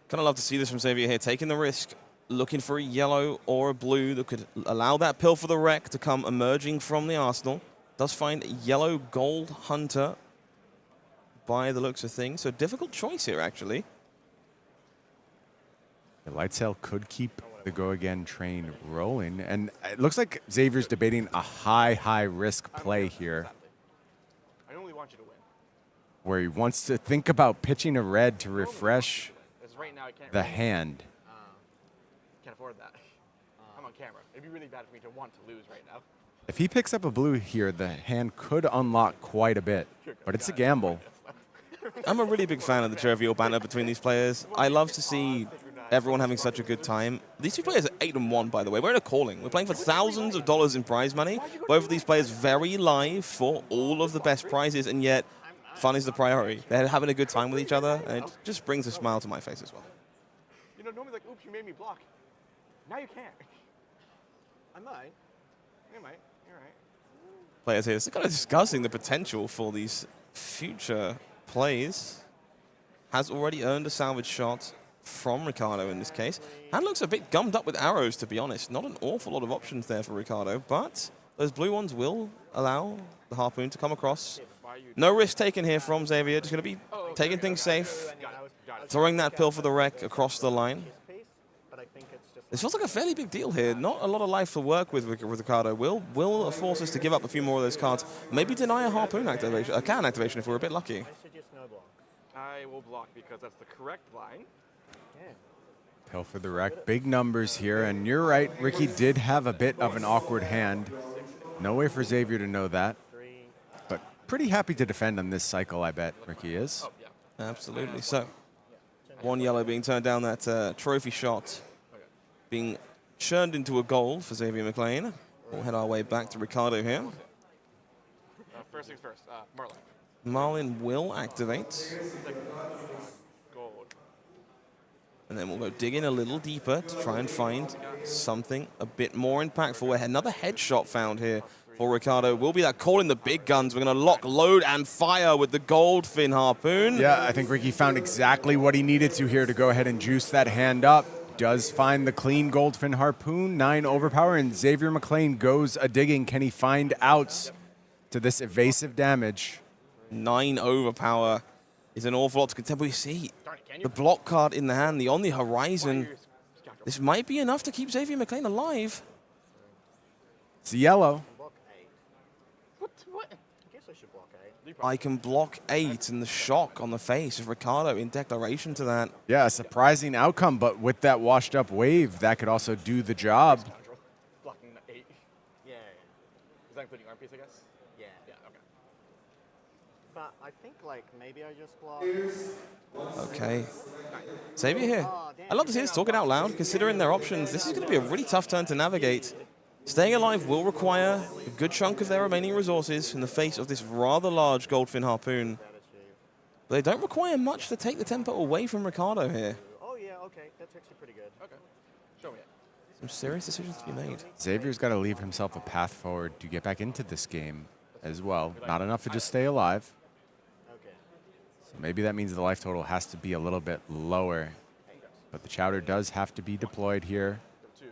Kind of love to see this from Xavier here, taking the risk, looking for a yellow or a blue that could allow that Pill for the Wreck to come emerging from the arsenal. Does find a yellow gold hunter by the looks of things, so difficult choice here, actually. The light sail could keep the go again train rolling, and it looks like Xavier's debating a high risk play here, I only want you to win. where he wants to think about pitching a red to refresh the hand. Can't afford that. I'm on camera. It'd be really bad for me to want to lose right now. If he picks up a blue here, the hand could unlock quite a bit, but it's a gamble. I'm a really big fan of the jovial banter between these players. I love to see everyone having such a good time. These two players are 8-1, by the way. We're in a calling. We're playing for thousands of dollars in prize money. Both of these players very live for all of the best prizes, and yet fun is the priority. They're having a good time with each other, and it just brings a smile to my face as well. You know, normally like, oops, you made me block. Now you can't. I might. You might. You're right. Players here, it's kind of discussing the potential for these future plays. Has already earned a salvage shot from Ricardo in this case. Hand looks a bit gummed up with arrows, to be honest. Not an awful lot of options there for Ricardo, but those blue ones will allow the harpoon to come across. No risk taken here from Xavier. Just going to be taking things safe, throwing that pill for the wreck across the line. This feels like a fairly big deal here. Not a lot of life to work with Ricardo. Will force us to give up a few more of those cards. Maybe deny a harpoon activation, a cannon activation if we're a bit lucky. I will block because that's the correct line. Pill for the wreck. Big numbers here, and you're right. Ricky did have a bit of an awkward hand. No way for Xavier to know that. But pretty happy to defend on this cycle, I bet Ricky is. Absolutely. So, one yellow being turned down, that trophy shot being churned into a gold for Xavier McLean. We'll head our way back to Ricardo here. First things first, Marlynn. Marlynn will activate. Gold. And then we'll go dig in a little deeper to try and find something a bit more impactful. Another headshot found here for Ricardo. Will be that call in the big guns. We're going to lock, load, and fire with the Goldfin harpoon. Yeah, I think Ricky found exactly what he needed to here to go ahead and juice that hand up. Does find the clean Goldfin harpoon, 9 overpower, and Xavier McLean goes a digging. Can he find outs to this evasive damage? 9 overpower is an awful lot to contend. We see the block card in the hand, the on the horizon. This might be enough to keep Xavier McLean alive. It's a yellow. What? I guess I should block 8. I can block 8, and the shock on the face of Ricardo in declaration to that. Yeah, a surprising outcome, but with that washed up wave, that could also do the job. Blocking 8. Yeah. Is that including arm piece, I guess? Yeah. Yeah, okay. But I think, like, maybe I just block. Okay. Xavier here. I love to see this talking out loud, considering their options. This is going to be a really tough turn to navigate. Staying alive will require a good chunk of their remaining resources in the face of this rather large Goldfin harpoon. But they don't require much to take the tempo away from Ricardo here. Oh, yeah, okay. That's actually pretty good. Okay. Show me it. Some serious decisions to be made. Xavier's got to leave himself a path forward to get back into this game as well. Not enough to just stay alive. Okay. So maybe that means the life total has to be a little bit lower. But the chowder does have to be deployed here.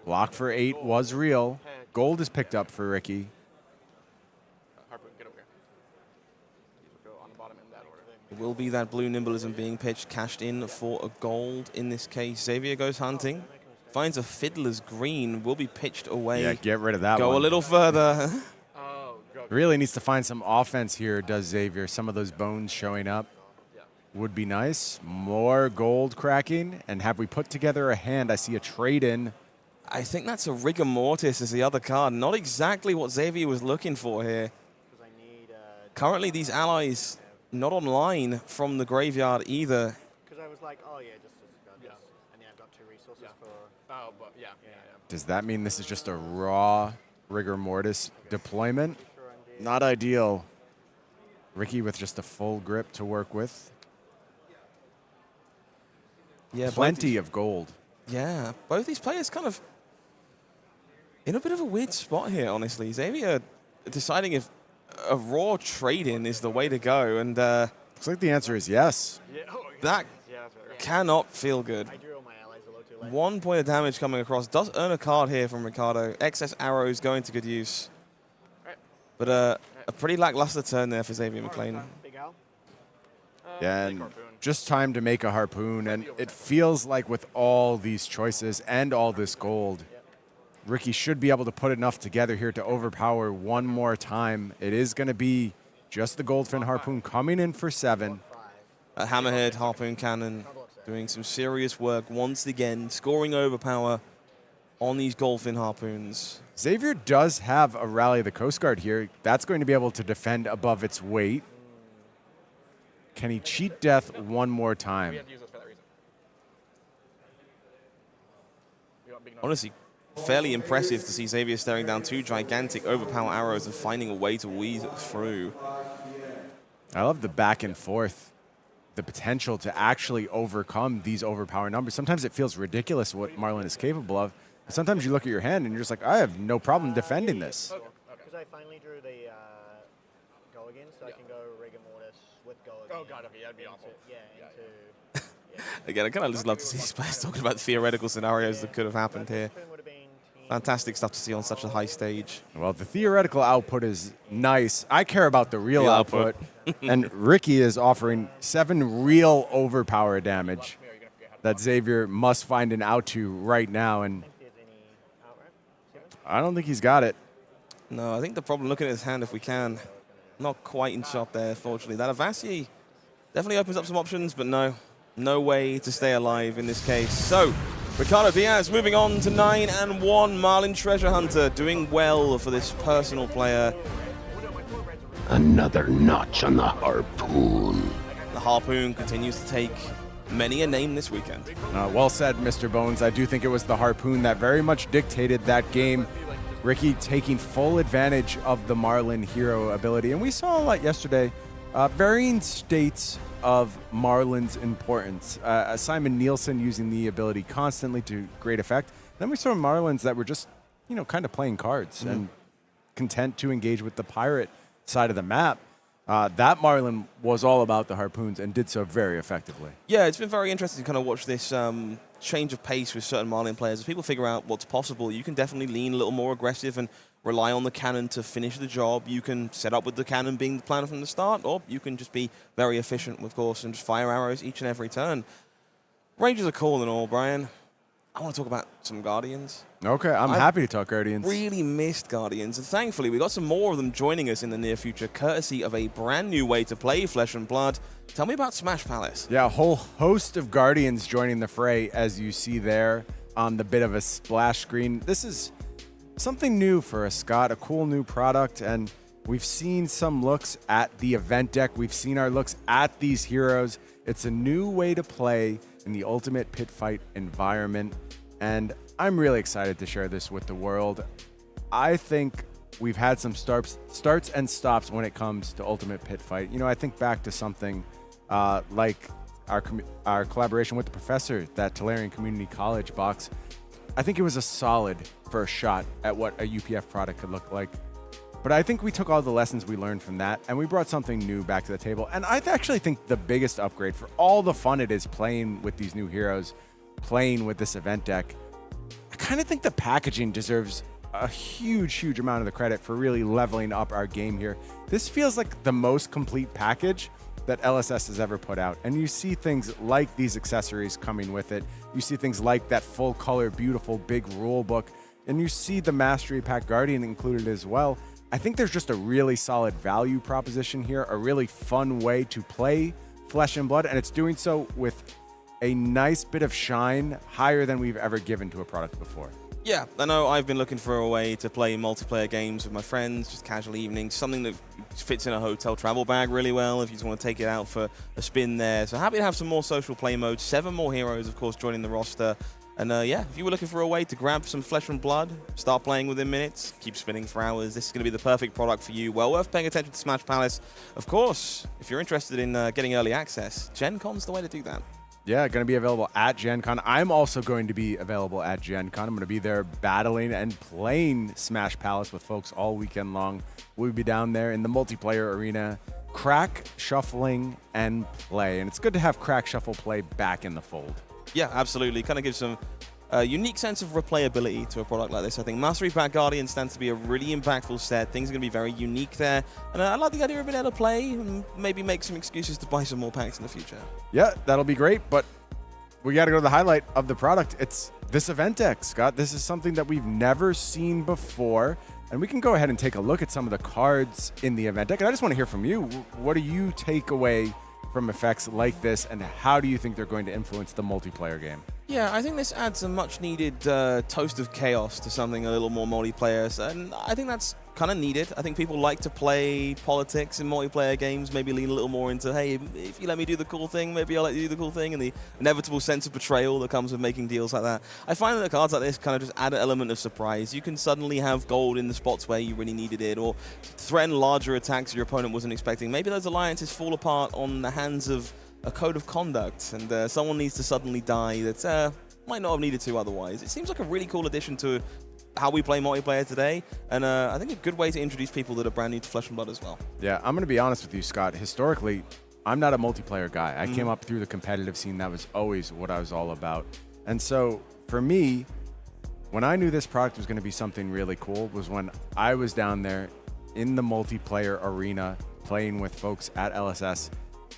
Block for 8 was real. Gold is picked up for Ricky. Harpoon, get over here. Go on the bottom in that order. It will be that blue nimblism being pitched, cashed in for a gold in this case. Xavier goes hunting, finds a Fiddler's Green, will be pitched away. Yeah, get rid of that Go one. a little further. Oh, go. Really needs to find some offense here, does Xavier. Some of those bones showing up would be nice. More gold cracking. And have we put together a hand? I see a trade-in. I think that's a Rigor Mortis as the other card. Not exactly what Xavier was looking for here. Currently, these allies not online from the graveyard either. Because I was like, oh, yeah, just got this. And then I've got 2 resources for... Oh, but yeah. Does that mean this is just a raw rigor mortis deployment? Not ideal. Ricky with just a full grip to work with. Yeah, Plenty of gold. Yeah, both these players kind of in a bit of a weird spot here, honestly. Xavier deciding if a raw trade-in is the way to go, and looks like the answer is yes. that cannot feel good. I drew all my allies a little too late. 1 point of damage coming across. Does earn a card here from Ricardo. Excess arrows going to good use. But a pretty lackluster turn there for Xavier McLean. Big Al? Yeah, and just time to make a harpoon, and it feels like with all these choices and all this gold, Ricky should be able to put enough together here to overpower one more time. It is going to be just the Goldfin harpoon coming in for 7. A Hammerhead harpoon cannon doing some serious work once again, scoring overpower on these Goldfin harpoons. Xavier does have a Rally of the Coast Guard here. That's going to be able to defend above its weight. Can he cheat death one more time? Honestly, fairly impressive to see Xavier staring down 2 gigantic overpower arrows and finding a way to weave it through. I love the back and forth, the potential to actually overcome these overpower numbers. Sometimes it feels ridiculous what Marlynn is capable of. But sometimes you look at your hand and you're just like, I have no problem defending this. Because I finally drew the go again, so I can go Rigor Mortis with go again. Oh, God, okay, that'd be awful. Yeah, into... Again, I kind of just love to see these players talking about the theoretical scenarios that could have happened here. Would have been team. Fantastic stuff to see on such a high stage. Well, the theoretical output is nice. I care about the real output. And Ricky is offering 7 real overpower damage that Xavier must find an out to right now. And There's any outright. I don't think he's got it. No, I think the problem, looking at his hand if we can, not quite in shot there, fortunately. That Avasi definitely opens up some options, but no way to stay alive in this case. So, Ricardo Diaz moving on to 9-1. Marlynn Treasure Hunter doing well for this personal player. Another notch on the harpoon. The Harpoon continues to take many a name this weekend. Well said, Mr. Bones. I do think it was the Harpoon that very much dictated that game. Ricky taking full advantage of the Marlynn hero ability. And we saw a lot yesterday, varying states of Marlynn's importance. Simon Nielsen using the ability constantly to great effect. Then we saw Marlyns that were just, kind of playing cards and content to engage with the pirate side of the map. That Marlynn was all about the Harpoons and did so very effectively. Yeah, it's been very interesting to kind of watch this change of pace with certain Marlynn players. As people figure out what's possible, you can definitely lean a little more aggressive and rely on the cannon to finish the job. You can set up with the cannon being the plan from the start, or you can just be very efficient, of course, and just fire arrows each and every turn. Rangers are cool and all, Brian. I want to talk about some Guardians. Okay, I'm happy to talk Guardians. Really missed Guardians, and thankfully we got some more of them joining us in the near future, courtesy of a brand new way to play Flesh and Blood. Tell me about Smash Palace. Yeah, a whole host of Guardians joining the fray, as you see there on the bit of a splash screen. This is something new for us, Scott, a cool new product, and we've seen some looks at the event deck. We've seen our looks at these heroes. It's a new way to play in the ultimate pit fight environment, and I'm really excited to share this with the world. I think we've had some starts and stops when it comes to ultimate pit fight. I think back to something like our collaboration with the professor, that Tolarian Community College box. I think it was a solid first shot at what a UPF product could look like. But I think we took all the lessons we learned from that and we brought something new back to the table. And I actually think the biggest upgrade for all the fun it is playing with these new heroes, playing with this event deck, I kind of think the packaging deserves a huge amount of the credit for really leveling up our game here. This feels like the most complete package that LSS has ever put out. And you see things like these accessories coming with it. You see things like that full color, beautiful, big rule book. And you see the Mastery Pack Guardian included as well. I think there's just a really solid value proposition here, a really fun way to play Flesh and Blood, and it's doing so with a nice bit of shine higher than we've ever given to a product before. Yeah, I know I've been looking for a way to play multiplayer games with my friends, just casual evenings, something that fits in a hotel travel bag really well if you just want to take it out for a spin there. So happy to have some more social play modes, 7 more heroes, of course, joining the roster. And yeah, if you were looking for a way to grab some Flesh and Blood, start playing within minutes, keep spinning for hours, this is going to be the perfect product for you. Well worth paying attention to Smash Palace. Of course, if you're interested in getting early access, Gen Con's the way to do that. Yeah, going to be available at Gen Con. I'm also going to be available at Gen Con. I'm going to be there battling and playing Smash Palace with folks all weekend long. We'll be down there in the multiplayer arena, crack, shuffling, and play. And it's good to have crack, shuffle, play back in the fold. Yeah, absolutely. Kind of gives some unique sense of replayability to a product like this. I think Mastery Pack Guardian stands to be a really impactful set. Things are going to be very unique there. And I like the idea of being able to play and maybe make some excuses to buy some more packs in the future. Yeah, that'll be great. But we got to go to the highlight of the product. It's this event deck, Scott. This is something that we've never seen before. And we can go ahead and take a look at some of the cards in the event deck. And I just want to hear from you. What do you take away from effects like this, and how do you think they're going to influence the multiplayer game? Yeah, I think this adds a much-needed toast of chaos to something a little more multiplayer, and I think that's kind of needed. I think people like to play politics in multiplayer games, maybe lean a little more into, hey, if you let me do the cool thing, maybe I'll let you do the cool thing, and the inevitable sense of betrayal that comes with making deals like that. I find that the cards like this kind of just add an element of surprise. You can suddenly have gold in the spots where you really needed it, or threaten larger attacks your opponent wasn't expecting. Maybe those alliances fall apart on the hands of a code of conduct, and someone needs to suddenly die that might not have needed to otherwise. It seems like a really cool addition to how we play multiplayer today, and I think a good way to introduce people that are brand new to Flesh and Blood as well. Yeah, I'm going to be honest with you, Scott. Historically, I'm not a multiplayer guy. I came up through the competitive scene. That was always what I was all about. And so for me, when I knew this product was going to be something really cool was when I was down there in the multiplayer arena playing with folks at LSS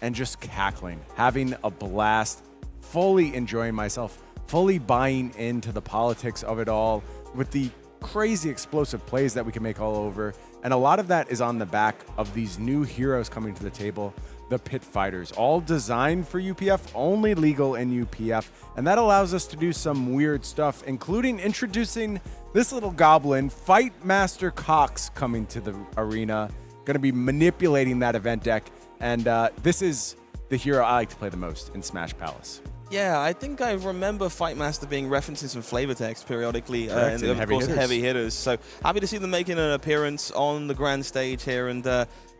and just cackling, having a blast, fully enjoying myself, fully buying into the politics of it all with the crazy explosive plays that we can make all over. And a lot of that is on the back of these new heroes coming to the table, the Pit Fighters, all designed for UPF, only legal in UPF. And that allows us to do some weird stuff, including introducing this little goblin, Fight Master Cox, coming to the arena. Going to be manipulating that event deck. And this is the hero I like to play the most in Smash Palace. Yeah, I think I remember Fightmaster being referenced in some flavor text periodically, and of Heavy course Hitters. Heavy Hitters. So happy to see them making an appearance on the grand stage here. And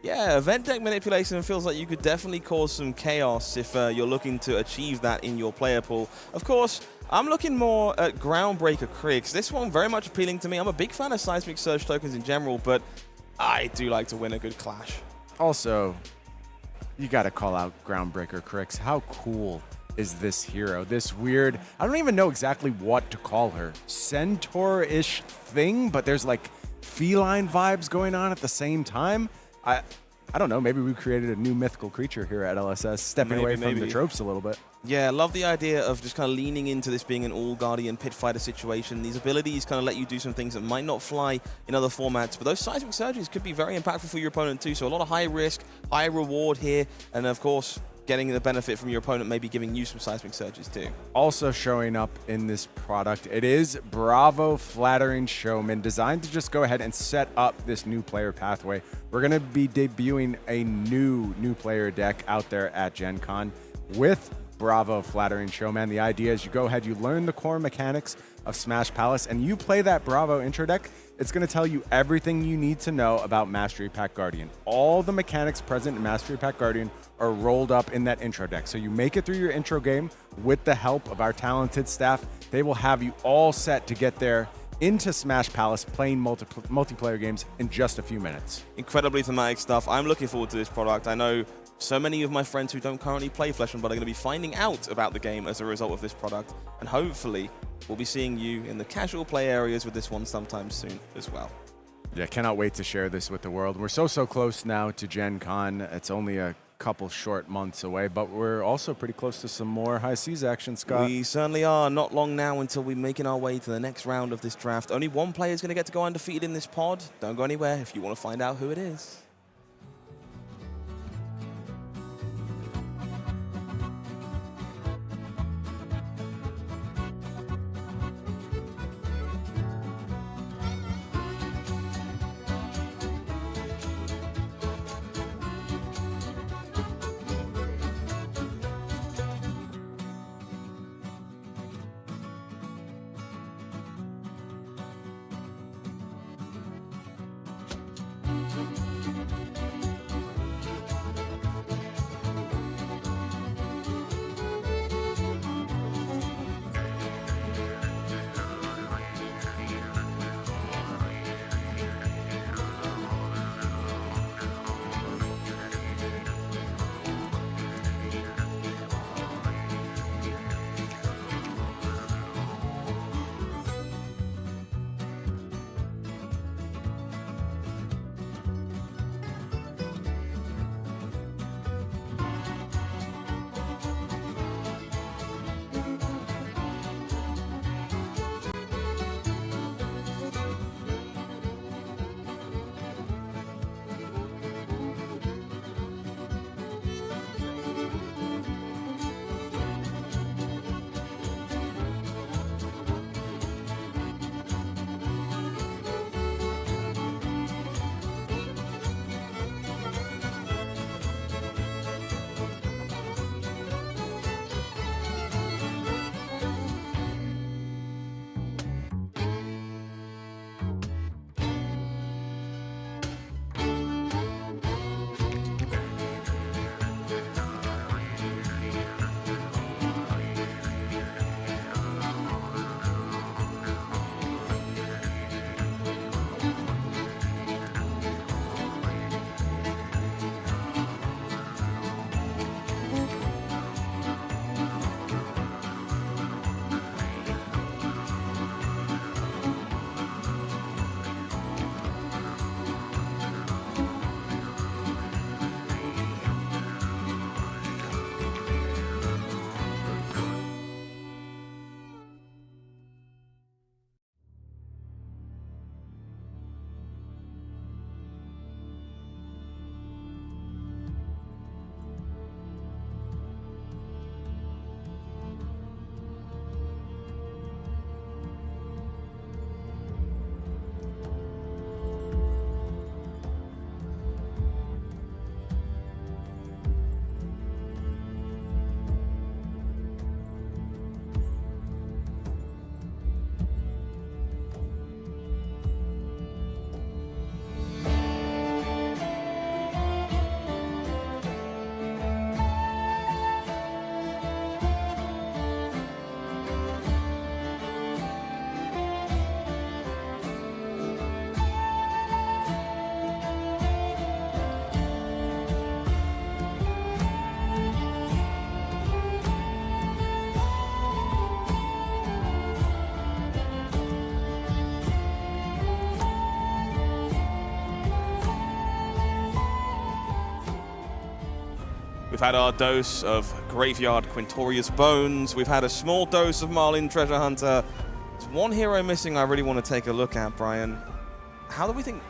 yeah, event deck manipulation feels like you could definitely cause some chaos if you're looking to achieve that in your player pool. Of course, I'm looking more at Groundbreaker Kriegs. This one very much appealing to me. I'm a big fan of Seismic Surge tokens in general, but I do like to win a good clash. Also, you got to call out Groundbreaker Kriegs. How cool is this hero? This weird, I don't even know exactly what to call her. Centaur-ish thing, but there's like feline vibes going on at the same time. I don't know, maybe we created a new mythical creature here at LSS, stepping away from the tropes a little bit. Yeah, love the idea of just kind of leaning into this being an all-Guardian Pit Fighter situation. These abilities kind of let you do some things that might not fly in other formats, but those Seismic Surges could be very impactful for your opponent too. So a lot of high risk, high reward here, and of course, getting the benefit from your opponent, maybe giving you some Seismic Surges too. Also showing up in this product, it is Bravo Flattering Showman, designed to just go ahead and set up this new player pathway. We're going to be debuting a new player deck out there at Gen Con with Bravo Flattering Showman. The idea is you go ahead, you learn the core mechanics of Smash Palace, and you play that Bravo intro deck. It's going to tell you everything you need to know about Mastery Pack Guardian. All the mechanics present in Mastery Pack Guardian are rolled up in that intro deck. So you make it through your intro game with the help of our talented staff. They will have you all set to get there into Smash Palace playing multiplayer games in just a few minutes. Incredibly thematic stuff. I'm looking forward to this product. I know so many of my friends who don't currently play Flesh and Blood are going to be finding out about the game as a result of this product. And hopefully, we'll be seeing you in the casual play areas with this one sometime soon as well. Yeah, cannot wait to share this with the world. We're so close now to Gen Con. It's only a couple short months away, but we're also pretty close to some more high seas action, Scott. We certainly are. Not long now until we're making our way to the next round of this draft. Only one player is going to get to go undefeated in this pod. Don't go anywhere if you want to find out who it is. We've had our dose of Graveyard Quintorius Bones. We've had a small dose of Marlynn Treasure Hunter. There's one hero missing I really want to take a look at, Brian. How do we think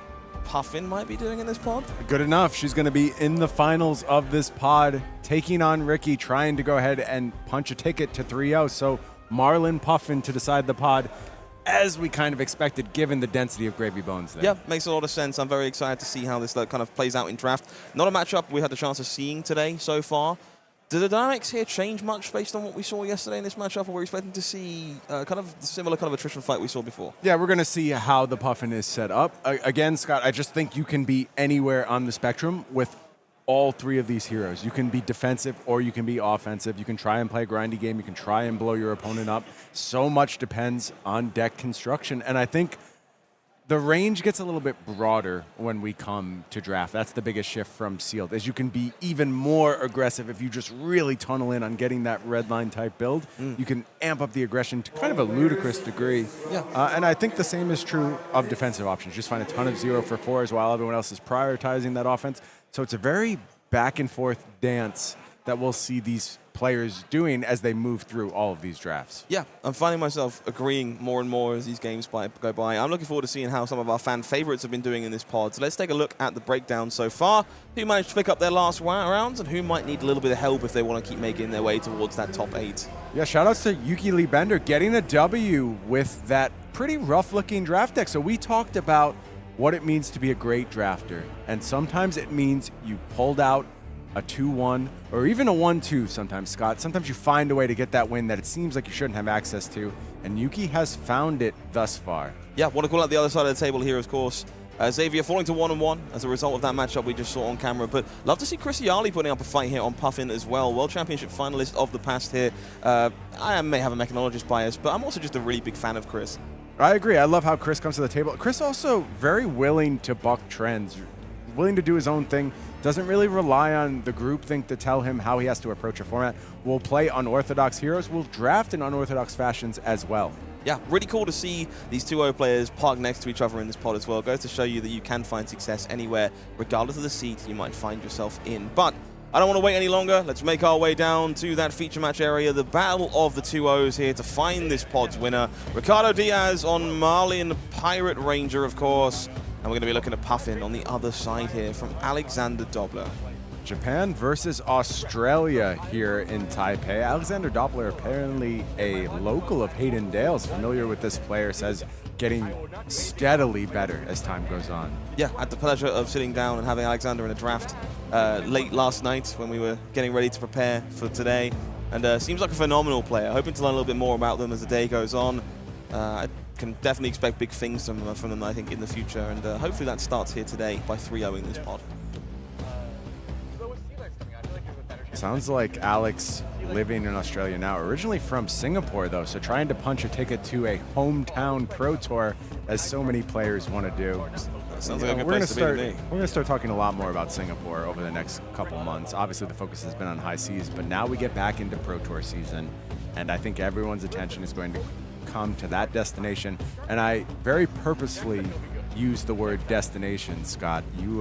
Puffin might be doing in this pod? Good enough. She's going to be in the finals of this pod, taking on Ricky, trying to go ahead and punch a ticket to 3-0. So Marlynn Puffin to decide the pod, as we kind of expected, given the density of Gravy Bones there. Yeah, makes a lot of sense. I'm very excited to see how this kind of plays out in draft. Not a matchup we had the chance of seeing today so far. Did the dynamics here change much based on what we saw yesterday in this matchup, or were we expecting to see kind of similar kind of attrition fight we saw before? Yeah, we're going to see how the Puffin is set up. Again, Scott, I just think you can be anywhere on the spectrum with all three of these heroes. You can be defensive or you can be offensive. You can try and play a grindy game. You can try and blow your opponent up. So much depends on deck construction. And I think the range gets a little bit broader when we come to draft. That's the biggest shift from sealed, is you can be even more aggressive if you just really tunnel in on getting that red line type build. You can amp up the aggression to kind of a ludicrous degree. Yeah. And I think the same is true of defensive options. Just find a ton of 0-for-4s while everyone else is prioritizing that offense. So it's a very back and forth dance that we'll see these players doing as they move through all of these drafts. Yeah, I'm finding myself agreeing more and more as these games go by. I'm looking forward to seeing how some of our fan favorites have been doing in this pod. So let's take a look at the breakdown so far. Who managed to pick up their last rounds and who might need a little bit of help if they want to keep making their way towards that top 8. Yeah, shout outs to Yuki Lee Bender getting a W with that pretty rough looking draft deck. So we talked about what it means to be a great drafter. And sometimes it means you pulled out a 2-1 or even a 1-2 sometimes, Scott. Sometimes you find a way to get that win that it seems like you shouldn't have access to, and Yuki has found it thus far. Yeah, want to call out the other side of the table here, of course. Xavier falling to 1-1 as a result of that matchup we just saw on camera. But love to see Iaali putting up a fight here on Puffin as well. World Championship finalist of the past here. I may have a mechanologist bias, but I'm also just a really big fan of Chris. I agree. I love how Chris comes to the table. Chris also very willing to buck trends, willing to do his own thing. Doesn't really rely on the groupthink to tell him how he has to approach a format. We'll play unorthodox heroes. We'll draft in unorthodox fashions as well. Yeah, really cool to see these 2-0 players parked next to each other in this pod as well. Goes to show you that you can find success anywhere, regardless of the seat you might find yourself in. But I don't want to wait any longer. Let's make our way down to that feature match area. The battle of the 2-0s here to find this pod's winner. Ricardo Diaz on Marlynn, Pirate Ranger, of course. And we're going to be looking at Puffin on the other side here from Alexander Dobler. Japan versus Australia here in Taipei. Alexander Dobler, apparently a local of Hayden Dale's, familiar with this player, says getting steadily better as time goes on. Yeah, I had the pleasure of sitting down and having Alexander in a draft late last night when we were getting ready to prepare for today. And seems like a phenomenal player. Hoping to learn a little bit more about them as the day goes on. I can definitely expect big things from them, I think, in the future. And hopefully that starts here today by 3-0ing this pod. Sounds like Alex living in Australia now, originally from Singapore though, so trying to punch a ticket to a hometown pro tour, as so many players want to do. Sounds like a good place to be to me. We're going to start talking a lot more about Singapore over the next couple months. Obviously the focus has been on high seas, but now we get back into pro tour season, and I think everyone's attention is going to come to that destination. And I very purposefully use the word destination, Scott. You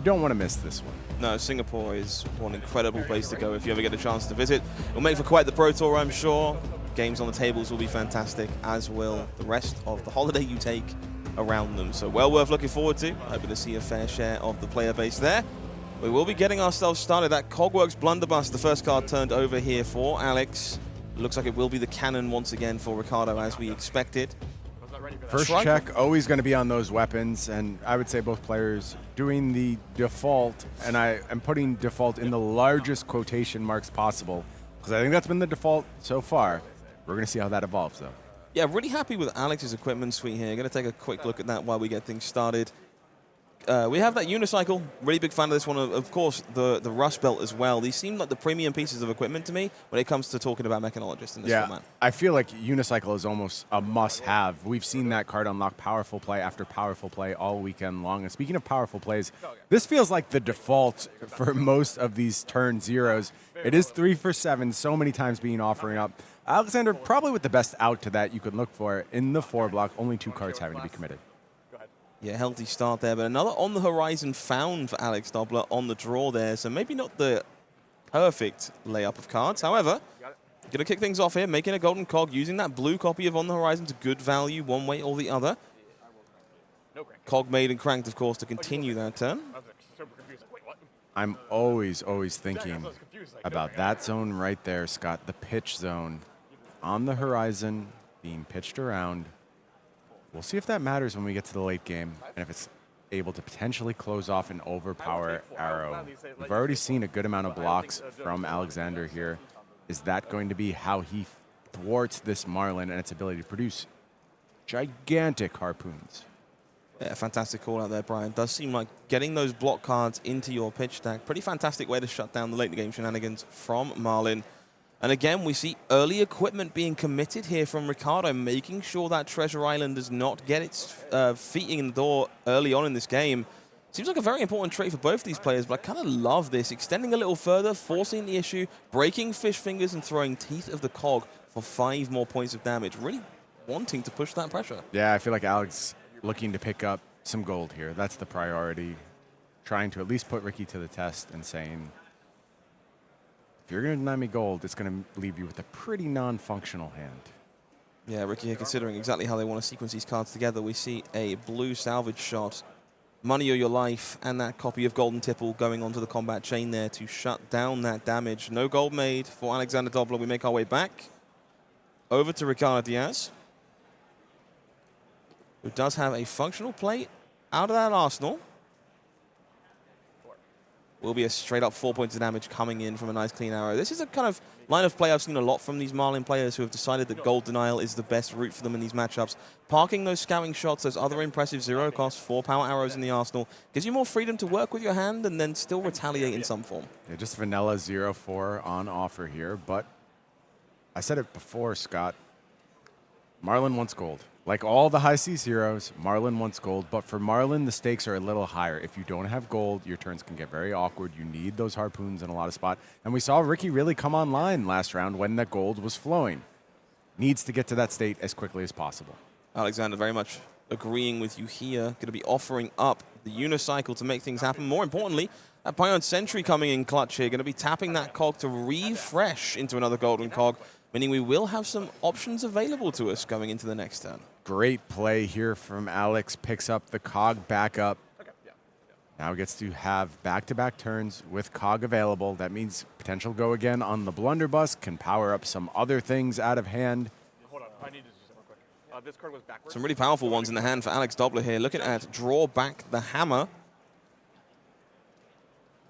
don't want to miss this one. No, Singapore is one incredible place to go if you ever get a chance to visit. It'll make for quite the pro tour, I'm sure. Games on the tables will be fantastic, as will the rest of the holiday you take around them. So well worth looking forward to. Hoping to see a fair share of the player base there. We will be getting ourselves started. That Cogworks Blunderbuss, the first card turned over here for Alex. Looks like it will be the Chanon once again for Ricardo, as we expected. First check, always going to be on those weapons, and I would say both players doing the default, and I am putting default in the largest quotation marks possible, because I think that's been the default so far. We're going to see how that evolves, though. Yeah, really happy with Alex's equipment suite here. Going to take a quick look at that while we get things started. We have that unicycle. Really big fan of this one. Of course, the Rust Belt as well. These seem like the premium pieces of equipment to me when it comes to talking about mechanologists in this format. I feel like unicycle is almost a must-have. We've seen that card unlock powerful play after powerful play all weekend long. And speaking of powerful plays, this feels like the default for most of these turn zeros. It is 3 for 7, so many times being offering up. Alexander probably with the best out to that you could look for in the 4 block, only 2 cards having to be committed. Yeah, healthy start there, but another on the horizon found for Alex Dobler on the draw there. So maybe not the perfect layup of cards. However, going to kick things off here, making a golden cog, using that blue copy of On the Horizon to good value one way or the other. Cog made and cranked, of course, to continue that turn. I'm always thinking about that zone right there, Scott, the pitch zone on the horizon being pitched around. We'll see if that matters when we get to the late game and if it's able to potentially close off an overpower arrow. We've already seen a good amount of blocks from Alexander here. Is that going to be how he thwarts this Marlin and its ability to produce gigantic harpoons? Yeah, fantastic call out there, Brian. Does seem like getting those block cards into your pitch stack. Pretty fantastic way to shut down the late game shenanigans from Marlyn. And again, we see early equipment being committed here from Ricardo, making sure that Treasure Island does not get its feet in the door early on in this game. Seems like a very important trait for both these players, but I kind of love this. Extending a little further, forcing the issue, breaking fish fingers, and throwing Teeth of the Cog for 5 more points of damage. Really wanting to push that pressure. Yeah, I feel like Alex looking to pick up some gold here. That's the priority. Trying to at least put Ricky to the test and saying, if you're going to deny me gold, it's going to leave you with a pretty non-functional hand. Yeah, Ricky here considering exactly how they want to sequence these cards together. We see a blue salvage shot, Money or Your Life, and that copy of Golden Tipple going onto the combat chain there to shut down that damage. No gold made for Alexander Dobler. We make our way back over to Ricardo Diaz, who does have a functional plate out of that arsenal. Will be a straight up 4 points of damage coming in from a nice clean arrow. This is a kind of line of play I've seen a lot from these Marlyn players who have decided that gold denial is the best route for them in these matchups. Parking those scouting shots, those other impressive 0-cost 4 power arrows in the arsenal, gives you more freedom to work with your hand and then still retaliate in some form. Yeah, just vanilla 0-4 on offer here, but I said it before, Scott. Marlyn wants gold. Like all the high seas heroes, Marlyn wants gold, but for Marlyn, the stakes are a little higher. If you don't have gold, your turns can get very awkward. You need those harpoons in a lot of spot. And we saw Ricky really come online last round when the gold was flowing. Needs to get to that state as quickly as possible. Alexander very much agreeing with you here. Going to be offering up the unicycle to make things happen. More importantly, that Pion Sentry coming in clutch here. Going to be tapping that cog to refresh into another golden cog, meaning we will have some options available to us going into the next turn. Great play here from Alex. Picks up the cog back up. Now gets to have back-to-back turns with cog available. That means potential go again on the blunderbuss. Can power up some other things out of hand. Hold on, I need to do something quick. This card was backwards. Some really powerful ones in the hand for Alex Dobler here. Looking at draw back the hammer.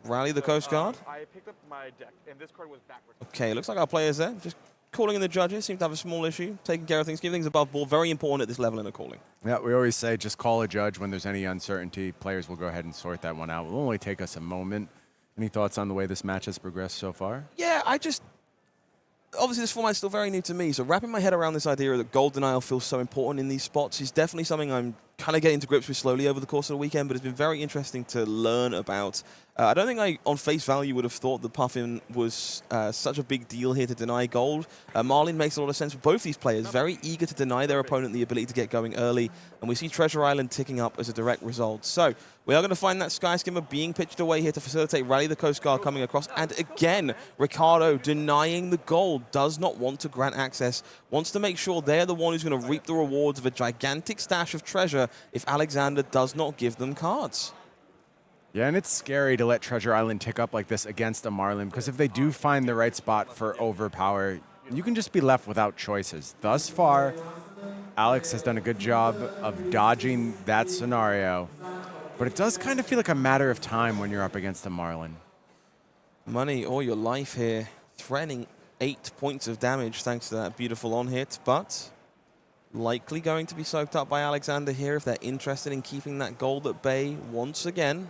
Rally the Coast Guard. I picked up my deck, and this card was backwards. Okay, looks like our players there just calling in the judges. Seem to have a small issue. Taking care of things, keeping things above board. Very important at this level in a calling. Yeah, we always say just call a judge when there's any uncertainty. Players will go ahead and sort that one out. It will only take us a moment. Any thoughts on the way this match has progressed so far? Yeah, obviously this format is still very new to me, so wrapping my head around this idea that gold denial feels so important in these spots is definitely something I'm kind of getting to grips with slowly over the course of the weekend, but it's been very interesting to learn about. I don't think I, on face value, would have thought that Puffin was such a big deal here to deny gold. Marlyn makes a lot of sense for both these players, very eager to deny their opponent the ability to get going early, and we see Treasure Island ticking up as a direct result. So we are going to find that Sky Skimmer being pitched away here to facilitate Rally the Coast Guard coming across, and again, Ricardo denying the gold, does not want to grant access, wants to make sure they're the one who's going to reap the rewards of a gigantic stash of treasure if Alexander does not give them cards. Yeah, and it's scary to let Treasure Island tick up like this against a Marlyn, because if they do find the right spot for overpower, you can just be left without choices. Thus far, Alex has done a good job of dodging that scenario, but it does kind of feel like a matter of time when you're up against a Marlyn. Money or Your Life here, threatening 8 points of damage thanks to that beautiful on-hit, but likely going to be soaked up by Alexander here if they're interested in keeping that gold at bay once again.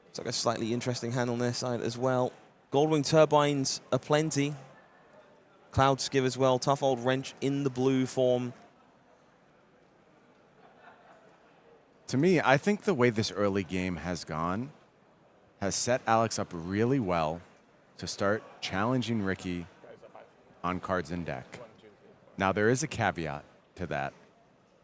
It's like a slightly interesting hand on their side as well. Goldwing Turbines aplenty. Cloud Skiv as well. Tough Old Wrench in the blue form. To me, I think the way this early game has gone has set Alex up really well to start challenging Ricky on cards in deck. Now, there is a caveat to that.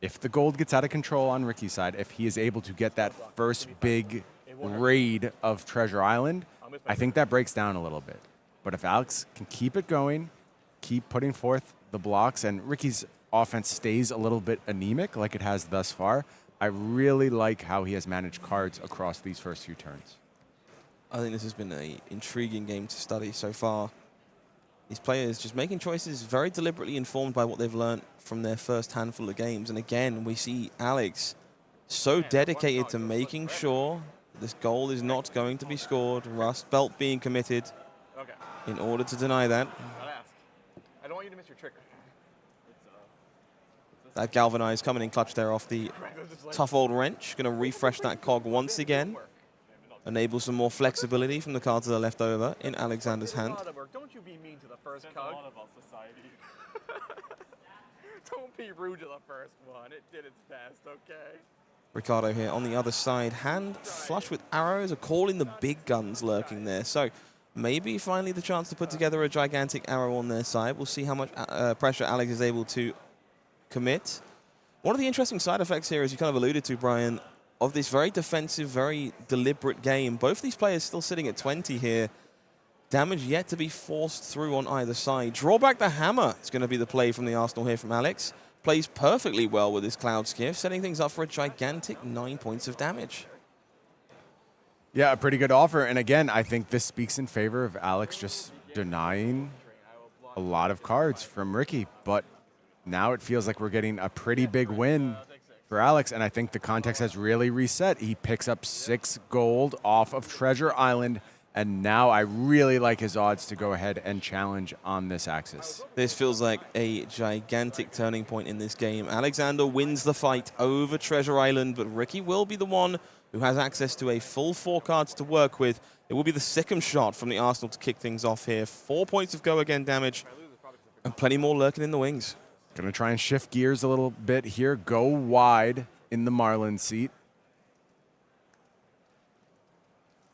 If the gold gets out of control on Ricky's side, if he is able to get that first big raid of Treasure Island, I think that breaks down a little bit. But if Alex can keep it going, keep putting forth the blocks, and Ricky's offense stays a little bit anemic like it has thus far, I really like how he has managed cards across these first few turns. I think this has been an intriguing game to study so far. These players just making choices very deliberately informed by what they've learned from their first handful of games. And again, we see Alex so dedicated to making sure this goal is not going to be scored. Rust Belt being committed in order to deny that. I don't want you to miss your trigger. That galvanized coming in clutch there off the tough old wrench. Going to refresh that cog once again. Enable some more flexibility from the cards that are left over in Alexander's hand. Don't you be mean to the first cog. Don't be rude to the first one. It did its best, okay? Ricardo here on the other side. Hand flush with arrows, a call in the big guns lurking there. So maybe finally the chance to put together a gigantic arrow on their side. We'll see how much pressure Alex is able to commit. One of the interesting side effects here, as you kind of alluded to, Brian, of this very defensive, very deliberate game. Both these players still sitting at 20 here. Damage yet to be forced through on either side. Draw back the hammer. It's going to be the play from the Arsenal here from Alex. Plays perfectly well with his Cloud Skiff, setting things up for a gigantic 9 points of damage. Yeah, a pretty good offer. And again, I think this speaks in favor of Alex just denying a lot of cards from Ricky. But now it feels like we're getting a pretty big win for Alex, and I think the context has really reset. He picks up 6 gold off of Treasure Island, and now I really like his odds to go ahead and challenge on this axis. This feels like a gigantic turning point in this game. Alexander wins the fight over Treasure Island, but Ricky will be the one who has access to a full 4 cards to work with. It will be the second shot from the Arsenal to kick things off here. 4 points of go again damage, and plenty more lurking in the wings. Going to try and shift gears a little bit here. Go wide in the Marlynn seat.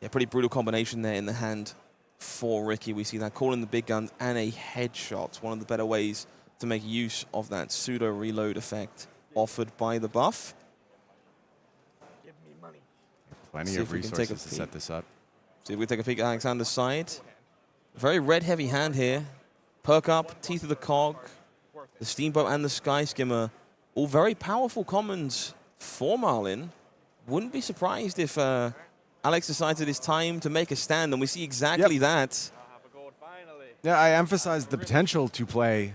Yeah, pretty brutal combination there in the hand for Ricky. We see that call in the big guns and a headshot. One of the better ways to make use of that pseudo reload effect offered by the buff. Give me money. Plenty of resources to set this up. See if we take a peek at Alexander's side. Very red heavy hand here. Perk up, teeth of the cog. The Steamboat and the Sky Skimmer, all very powerful commons for Marlynn. Wouldn't be surprised if Alex decides it is time to make a stand, and we see exactly that. Yeah, I emphasized the potential to play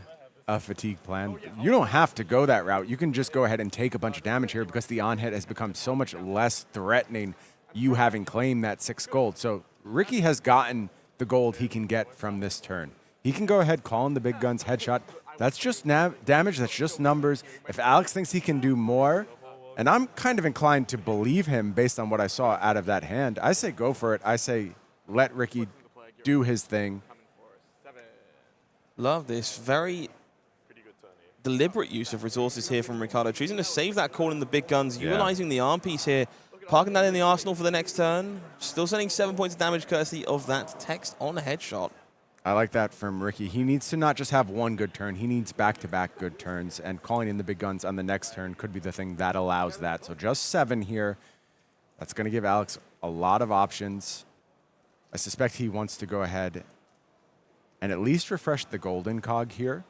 a fatigue plan. You don't have to go that route. You can just go ahead and take a bunch of damage here because the on-hit has become so much less threatening, you having claimed that 6 gold. So Ricky has gotten the gold he can get from this turn. He can go ahead, call in the big guns, headshot. That's just damage, that's just numbers. If Alex thinks he can do more, and I'm kind of inclined to believe him based on what I saw out of that hand, I say go for it. I say let Ricky do his thing. Love this. Very deliberate use of resources here from Ricardo. Choosing to save that call in the big guns, utilizing the arm piece here, parking that in the arsenal for the next turn. Still sending 7 points of damage courtesy of that text on a headshot. I like that from Ricky. He needs to not just have one good turn. He needs back-to-back good turns, and calling in the big guns on the next turn could be the thing that allows that. So just 7 here. That's going to give Alex a lot of options. I suspect he wants to go ahead and at least refresh the golden cog here.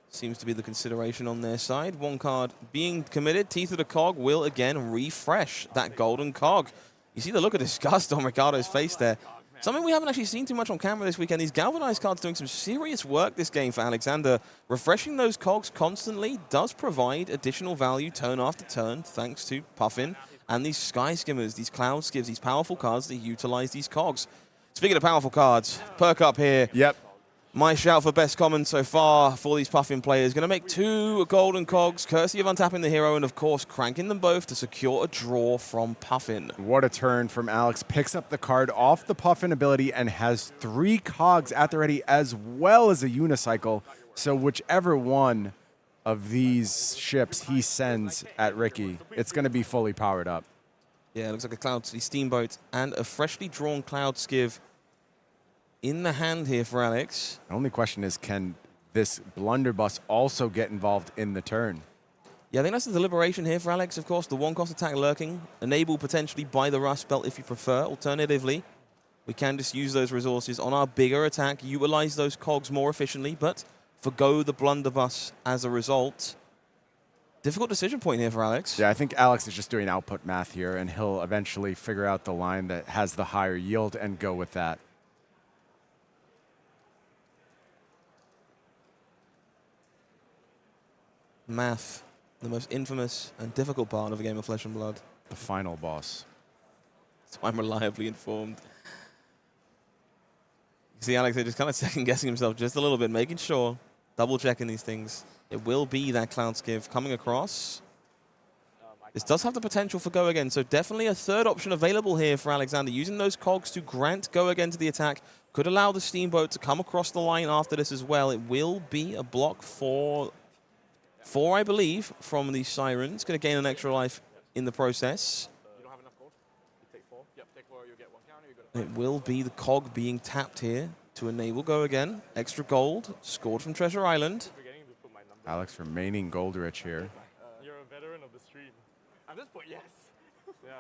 Seems to be the consideration on their side. 1 card being committed. Teeth of the Cog will again refresh that golden cog. You see the look of disgust on Ricardo's face there. Something we haven't actually seen too much on camera this weekend. These galvanized cards doing some serious work this game for Alexander. Refreshing those cogs constantly does provide additional value turn after turn, thanks to Puffin and these Sky Skimmers, these Cloud Skivs, these powerful cards that utilize these cogs. Speaking of powerful cards, perk up here. Yep. My shout for best common so far for these Puffin players. Going to make 2 golden cogs, courtesy of untapping the hero, and of course cranking them both to secure a draw from Puffin. What a turn from Alex. Picks up the card off the Puffin ability and has 3 cogs at the ready as well as a unicycle. So whichever one of these ships he sends at Ricky, it's going to be fully powered up. Yeah, it looks like a Cloud Steamboat and a freshly drawn Cloud Skiv in the hand here for Alex. The only question is, can this blunderbuss also get involved in the turn? Yeah, I think that's the deliberation here for Alex. Of course, the one-cost attack lurking, enable potentially by the Rust Belt if you prefer. Alternatively, we can just use those resources on our bigger attack, utilize those cogs more efficiently, but forgo the blunderbuss as a result. Difficult decision point here for Alex. Yeah, I think Alex is just doing output math here, and he'll eventually figure out the line that has the higher yield and go with that. Math, the most infamous and difficult part of a game of Flesh and Blood. The final boss. So I'm reliably informed. You see Alex just kind of second-guessing himself just a little bit, making sure, double-checking these things. It will be that Cloud Skiv coming across. This does have the potential for go again, so definitely a third option available here for Alexander. Using those cogs to grant go again to the attack could allow the Steamboat to come across the line after this as well. It will be a block for four, I believe, from the Sirens. Going to gain an extra life in the process. You don't have enough gold? You take 4? Yep, take 4, you get 1 counter, you go to 5. It will be the cog being tapped here to enable go again. Extra gold scored from Treasure Island. Forgetting to put my number. Alex remaining gold rich here. You're a veteran of the stream. At this point, yes. Yeah.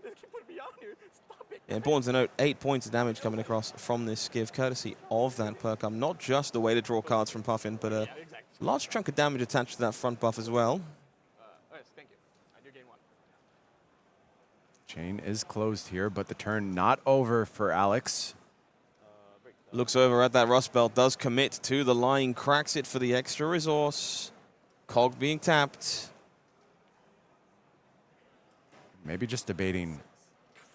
Just keep putting me on here. Stop it. Yeah, important to note, 8 points of damage coming across from this Skiv, courtesy of that perk. Not just a way to draw cards from Puffin, but a Exactly. large chunk of damage attached to that front buff as well. Yes, thank you. I do gain 1. Chain is closed here, but the turn not over for Alex. Looks over at that Rust Belt, does commit to the line, cracks it for the extra resource. Cog being tapped. Maybe just debating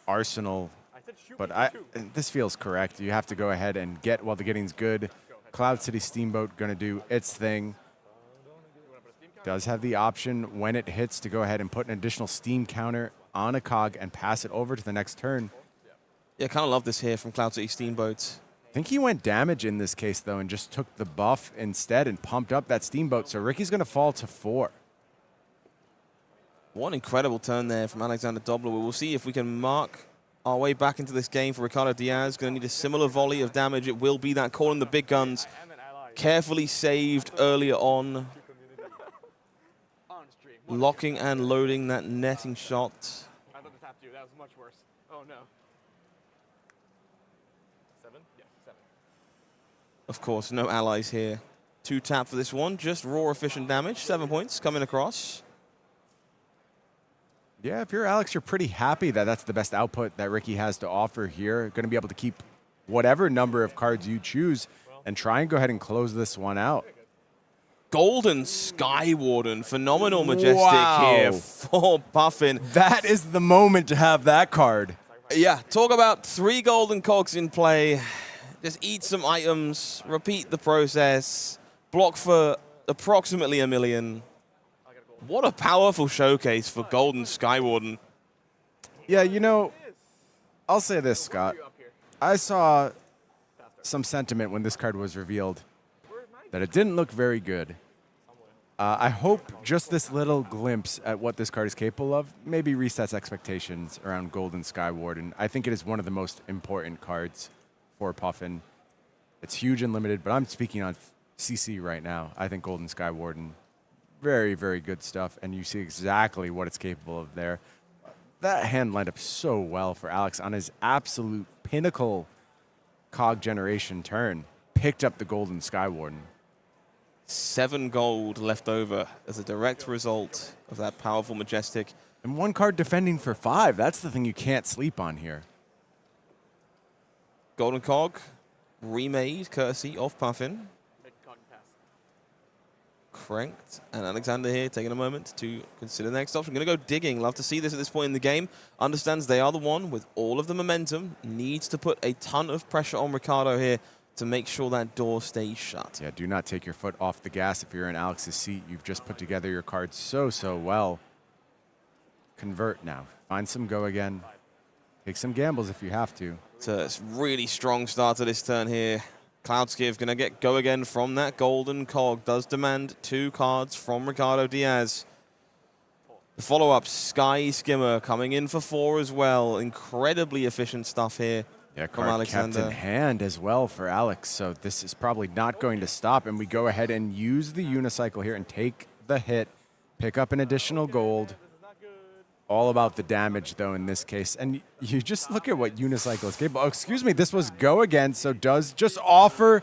Arsenal, I said shoot but me, too. this feels correct. You have to go ahead and get while the getting's good. Cloud City Steamboat going to do its thing. Does have the option when it hits to go ahead and put an additional steam counter on a cog and pass it over to the next turn. Yeah, kind of love this here from Cloud City Steamboat. I think he went damage in this case, though, and just took the buff instead and pumped up that Steamboat. So Ricky's going to fall to 4. One incredible turn there from Alexander Dobler. We will see if we can mark our way back into this game for Ricardo Diaz. Going to need a similar volley of damage. It will be that call in the big guns. And an ally. Carefully saved earlier on. On stream. Locking and loading that netting shot. I thought this tapped you. That was much worse. Oh, no. 7? Yes, 7. Of course, no allies here. 2 tap for this one. Just raw efficient damage. 7 points coming across. Yeah, if you're Alex, you're pretty happy that that's the best output that Ricky has to offer here. Going to be able to keep whatever number of cards you choose and try and go ahead and close this one out. Golden Sky Warden. Phenomenal majestic Wow. here for Puffin. That is the moment to have that card. Yeah, talk about 3 golden cogs in play. Just eat some items, repeat the process, block for approximately 1 million. What a powerful showcase for Golden Sky Warden. Yeah, you know, I'll say this, Scott. I saw some sentiment when this card was revealed that it didn't look very good. I hope just this little glimpse at what this card is capable of maybe resets expectations around Golden Sky Warden. I think it is one of the most important cards for Puffin. It's huge and limited, but I'm speaking on CC right now. I think Golden Sky Warden, very, very good stuff, and you see exactly what it's capable of there. That hand lined up so well for Alex on his absolute pinnacle cog generation turn. Picked up the Golden Sky Warden. 7 gold left over as a direct result of that powerful majestic. And 1 card defending for 5. That's the thing you can't sleep on here. Golden Cog, remade courtesy of Puffin. Cranked, and Alexander here taking a moment to consider the next option. Going to go digging. Love to see this at this point in the game. Understands they are the one with all of the momentum. Needs to put a ton of pressure on Ricardo here to make sure that door stays shut. Yeah, do not take your foot off the gas if you're in Alex's seat. You've just put together your cards so, so well. Convert now. Find some go again. Take some gambles if you have to. It's a really strong start to this turn here. Cloudskiv going to get go again from that golden cog. Does demand 2 cards from Ricardo Diaz. The follow-up, Sky Skimmer, coming in for 4 as well. Incredibly efficient stuff here Yeah, from card kept Alexander. in hand as well for Alex. So this is probably not going to stop. And we go ahead and use the unicycle here and take the hit pick up an additional gold. All about the damage, though, in this case. And you just look at what Unicycle is capable. Oh, excuse me, this was go again, so does just offer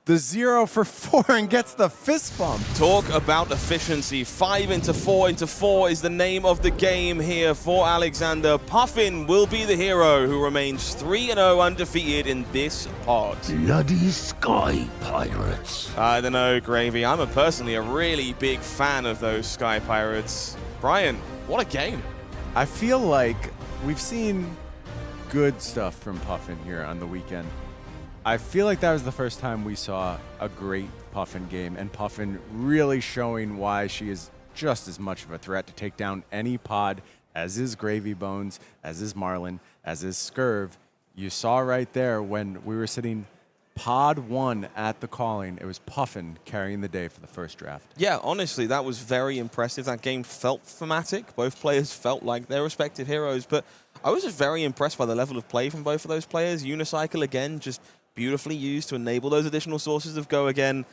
the 0 for 4 and gets the fist bump. Talk about efficiency. 5 into 4 into 4 is the name of the game here for Alexander. Puffin will be the hero who remains 3-0 undefeated in this pod. Bloody Sky Pirates. I don't know, Gravy. I'm personally a really big fan of those Sky Pirates. Brian, what a game. I feel like we've seen good stuff from Puffin here on the weekend. I feel like that was the first time we saw a great Puffin game, and Puffin really showing why she is just as much of a threat to take down any pod as is Gravy Bones, as is Marlynn, as is Scurv. You saw right there when we were sitting pod 1 at the calling, it was Puffin carrying the day for the first draft. Yeah, honestly, that was very impressive. That game felt thematic. Both players felt like their respective heroes, but I was just very impressed by the level of play from both of those players. Unicycle, again, just beautifully used to enable those additional sources of go again.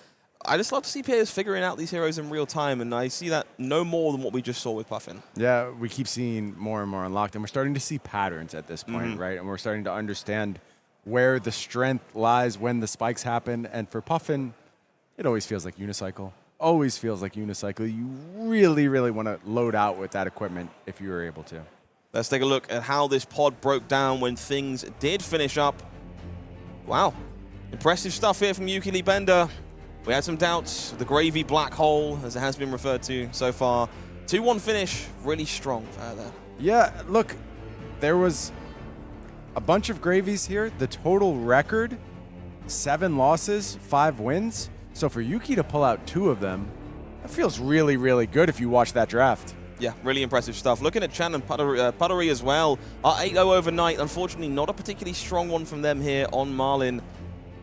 I just love to see players figuring out these heroes in real time, and I see that no more than what we just saw with Puffin. Yeah, we keep seeing more and more unlocked, and we're starting to see patterns at this point, right? And we're starting to understand where the strength lies when the spikes happen. And for Puffin, it always feels like Unicycle. Always feels like Unicycle. You really, really want to load out with that equipment if you were able to. Let's take a look at how this pod broke down when things did finish up. Wow. Impressive stuff here from Yuki Bender. We had some doubts. The gravy black hole, as it has been referred to so far. 2-1 finish. Really strong there. Yeah, look, there was a bunch of gravies here. The total record, 7 losses, 5 wins. So for Yuki to pull out 2 of them, that feels really, really good if you watch that draft. Yeah, really impressive stuff. Looking at Chanon Puttaree as well. Our 8-0 overnight. Unfortunately, not a particularly strong one from them here on Marlynn.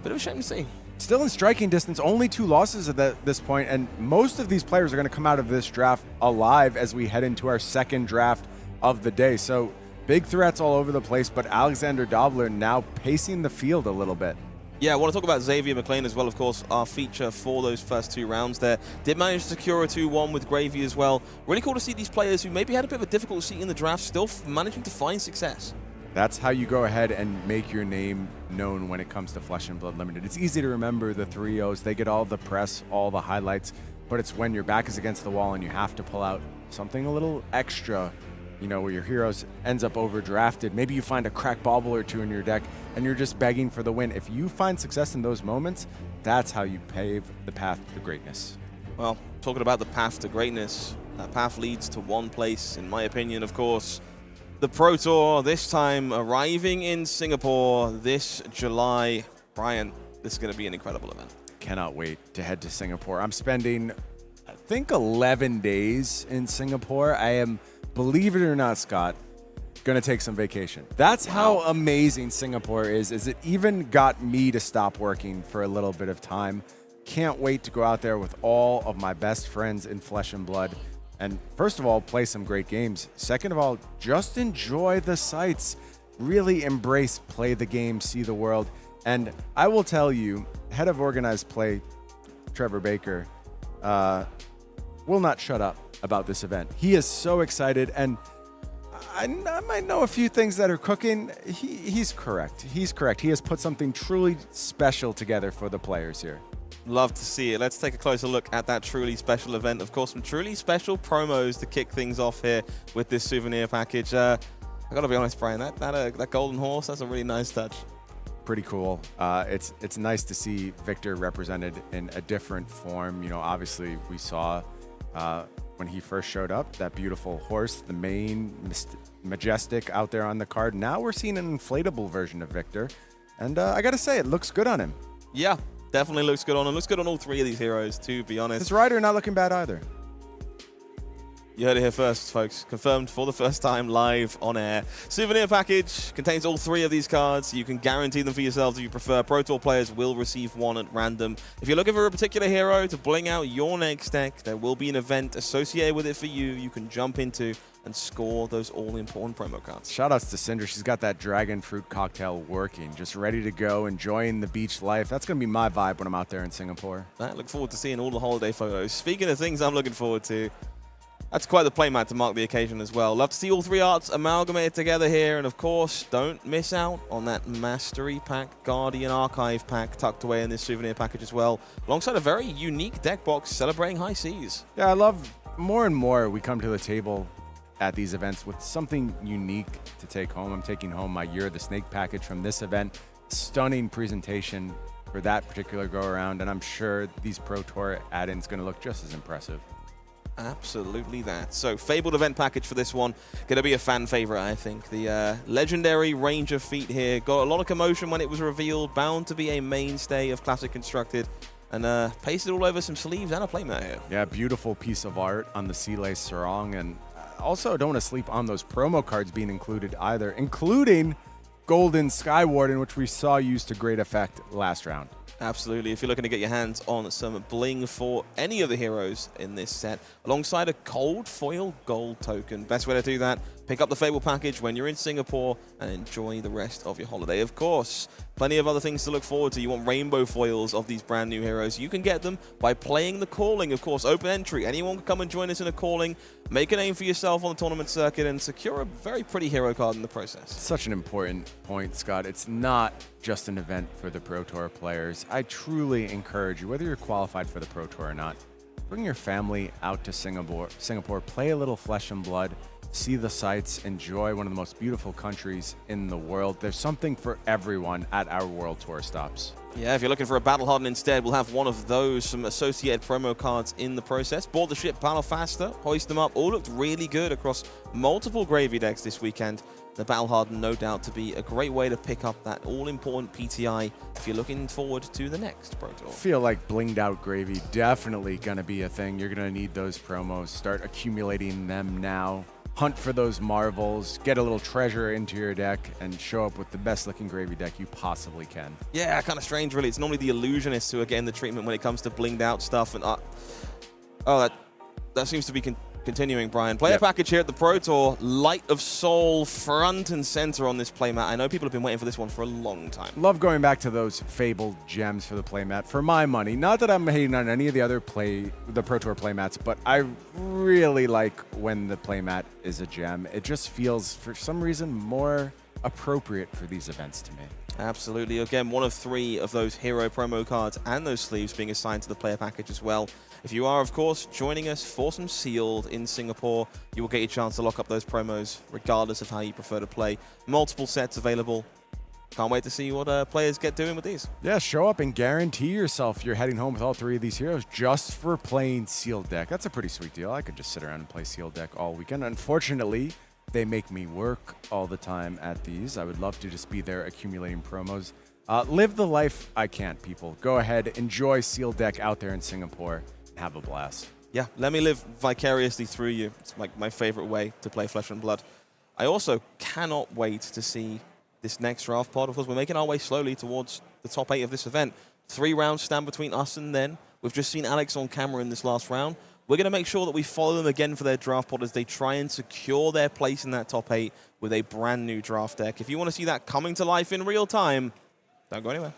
Bit of a shame to see. Still in striking distance, only 2 losses at this point, and most of these players are going to come out of this draft alive as we head into our second draft of the day. So big threats all over the place, but Alexander Dobler now pacing the field a little bit. Yeah, I want to talk about Xavier McLean as well, of course, our feature for those first 2 rounds there. Did manage to secure a 2-1 with Gravy as well. Really cool to see these players who maybe had a bit of a difficult seat in the draft still managing to find success. That's how you go ahead and make your name known when it comes to Flesh and Blood Limited. It's easy to remember the 3-0s. They get all the press, all the highlights, but it's when your back is against the wall and you have to pull out something a little extra, you know, where your heroes ends up overdrafted. Maybe you find a crack bauble or 2 in your deck and you're just begging for the win. If you find success in those moments, that's how you pave the path to greatness. Well, talking about the path to greatness, that path leads to one place, in my opinion, of course. The Pro Tour, this time arriving in Singapore this July. Brian, this is going to be an incredible event. Cannot wait to head to Singapore. I'm spending, I think, 11 days in Singapore. I am, believe it or not, Scott, going to take some vacation. That's how amazing Singapore is it even got me to stop working for a little bit of time. Can't wait to go out there with all of my best friends in Flesh and Blood. And first of all, play some great games. Second of all, just enjoy the sights. Really embrace play the game, see the world. And I will tell you, head of organized play, Trevor Baker, will not shut up about this event. He is so excited, and I might know a few things that are cooking. He's correct. He's correct. He has put something truly special together for the players here. Love to see it. Let's take a closer look at that truly special event. Of course, some truly special promos to kick things off here with this souvenir package. I got to be honest, Brian, that golden horse, that's a really nice touch. Pretty cool. It's nice to see Victor represented in a different form. You know, obviously we saw when he first showed up, that beautiful horse, the main majestic out there on the card. Now we're seeing an inflatable version of Victor. And I got to say, it looks good on him. Yeah. Definitely looks good on him. Looks good on all 3 of these heroes, to be honest. His rider not looking bad either. You heard it here first, folks. Confirmed for the first time live on air. Souvenir package contains all 3 of these cards. You can guarantee them for yourselves if you prefer. Pro Tour players will receive 1 at random. If you're looking for a particular hero to bling out your next deck, there will be an event associated with it for you. You can jump into and score those all-important promo cards. Shoutouts to Cinder. She's got that dragon fruit cocktail working, just ready to go, enjoying the beach life. That's going to be my vibe when I'm out there in Singapore. I look forward to seeing all the holiday photos. Speaking of things I'm looking forward to, That's quite the playmat to mark the occasion as well. Love to see all three arts amalgamated together here. And of course, don't miss out on that Mastery Pack, Guardian Archive Pack tucked away in this souvenir package as well, alongside a very unique deck box celebrating high seas. Yeah, I love more and more we come to the table at these events with something unique to take home. I'm taking home my Year of the Snake package from this event. Stunning presentation for that particular go around, and I'm sure these Pro Tour add-ins going to look just as impressive. Absolutely that. So, Fabled event package for this one. Going to be a fan favorite, I think. The legendary Ranger feat here. Got a lot of commotion when it was revealed. Bound to be a mainstay of Classic Constructed. And pasted all over some sleeves and a playmat here. Yeah, beautiful piece of art on the Sea Lace Sarong. And also, don't want to sleep on those promo cards being included either, including Golden Sky Warden, which we saw used to great effect last round. Absolutely. If you're looking to get your hands on some bling for any of the heroes in this set, alongside a cold foil gold token, best way to do that, pick up the Fable package when you're in Singapore and enjoy the rest of your holiday. Of course, plenty of other things to look forward to. You want rainbow foils of these brand new heroes. You can get them by playing the Calling. Of course, open entry. Anyone can come and join us in a Calling, make a name for yourself on the tournament circuit, and secure a very pretty hero card in the process. Such an important point, Scott. It's not just an event for the Pro Tour players. I truly encourage you, whether you're qualified for the Pro Tour or not, bring your family out to Singapore, play a little Flesh and Blood, see the sights, enjoy one of the most beautiful countries in the world. There's something for everyone at our World Tour stops. Yeah, if you're looking for a Battle Harden instead, we'll have one of those, some associated promo cards in the process. Board the ship, battle faster, hoist them up. All looked really good across multiple Gravy decks this weekend. The Battle Harden, no doubt, to be a great way to pick up that all-important PTI if you're looking forward to the next Pro Tour. Feel like blinged out Gravy definitely going to be a thing. You're going to need those promos. Start accumulating them now. Hunt for those marvels, get a little treasure into your deck, and show up with the best looking Gravy deck you possibly can. Yeah, kind of strange, really. It's normally the illusionists who are getting the treatment when it comes to blinged out stuff. And that seems to be continuing, Brian. Player package here at the Pro Tour. Light of Soul front and center on this playmat. I know people have been waiting for this one for a long time. Love going back to those fabled gems for the playmat. For my money, not that I'm hating on any of the other the Pro Tour playmats, but I really like when the playmat is a gem. It just feels, for some reason, more appropriate for these events to me. Absolutely. Again, one of 3 of those hero promo cards and those sleeves being assigned to the player package as well. If you are, of course, joining us for some sealed in Singapore, you will get your chance to lock up those promos regardless of how you prefer to play. Multiple sets available. Can't wait to see what players get doing with these. Yeah, show up and guarantee yourself you're heading home with all 3 of these heroes just for playing sealed deck. That's a pretty sweet deal. I could just sit around and play sealed deck all weekend. Unfortunately, they make me work all the time at these. I would love to just be there accumulating promos. Live the life I can't, people. Go ahead, enjoy sealed deck out there in Singapore. Have a blast. Yeah, let me live vicariously through you. It's like my favorite way to play Flesh and Blood. I also cannot wait to see this next draft pod. Of course, we're making our way slowly towards the top 8 of this event. 3 rounds stand between us and then. We've just seen Alex on camera in this last round. We're going to make sure that we follow them again for their draft pod as they try and secure their place in that top 8 with a brand new draft deck. If you want to see that coming to life in real time, don't go anywhere.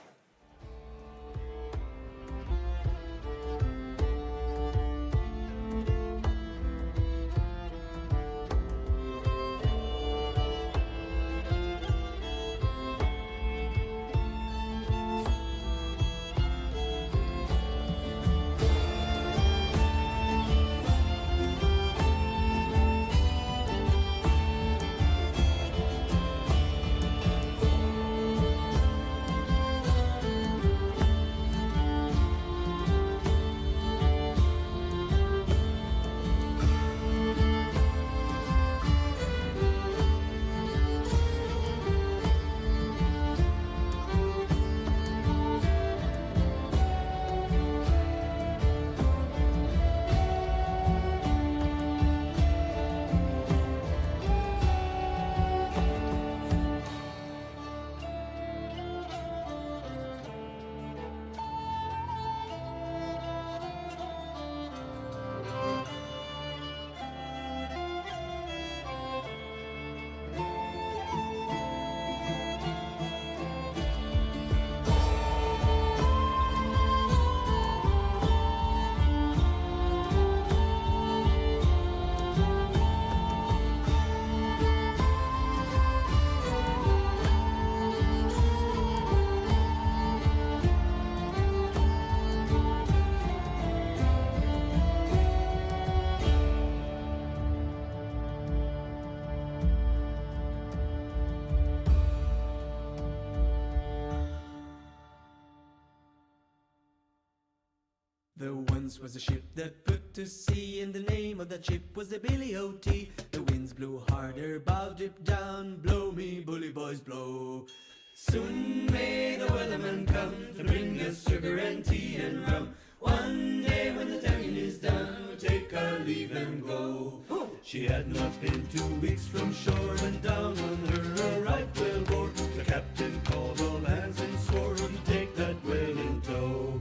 once was a ship that put to sea, and the name of that ship was the Billy O.T. The winds blew harder, bow dip down, blow me bully boys blow. Soon may the wellerman come to bring us sugar and tea and rum. One day when the tonguing is done, we'll take our leave and go. She had not been 2 weeks from shore, and down on her a right whale bore. The captain called all hands and swore he'd take that whale in tow.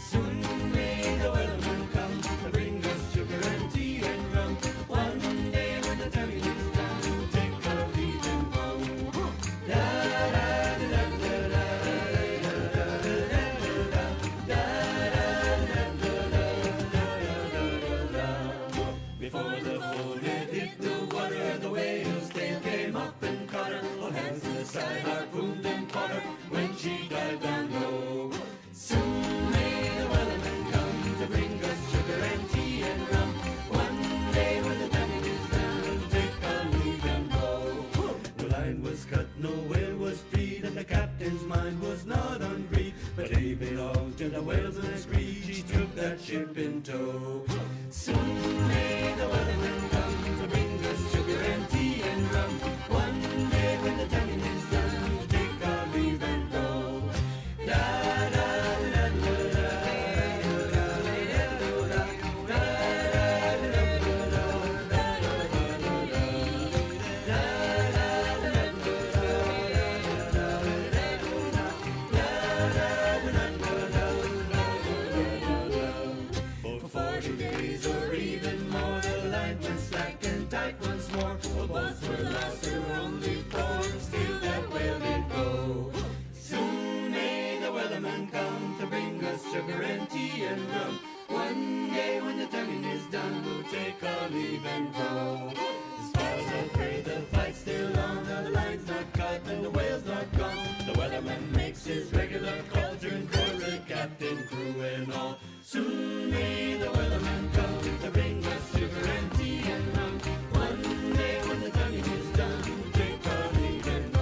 Soon may the wellerman come to bring us sugar and tea and rum. One day when the tonguing is done, we'll take our leave and go. Before the whole head hit the water, the whale's tail came up and caught her. All hands to the side, harpooned and caught her when she dived down low. Soon may the wellerman come to bring us sugar and tea and rum. One day when the diving is done, we'll take our leave and go. The line was cut, no whale was freed, and the captain's mind was not on greed. But he belonged to the whales and screed, she took that ship in tow. Soon may the wellerman come to bring us sugar and tea and rum. One day when the tonguing is done, we'll take our leave and go. For 40 days or even more, the line went slack and tight once more. The boats were lost, there were only 4, still that whale did go. Soon may the wellerman come to bring us sugar and tea and rum. One day when the tonguing is done, we'll take our leave and go. As far as I'm afraid, the fight's still on, now the line's not cut and the whale's not gone. The wellerman makes his regular cauldron for the captain, crew and all. Soon may the wellerman come to bring us sugar and tea and rum. One day when the tonguing is done, we'll take our leave and go.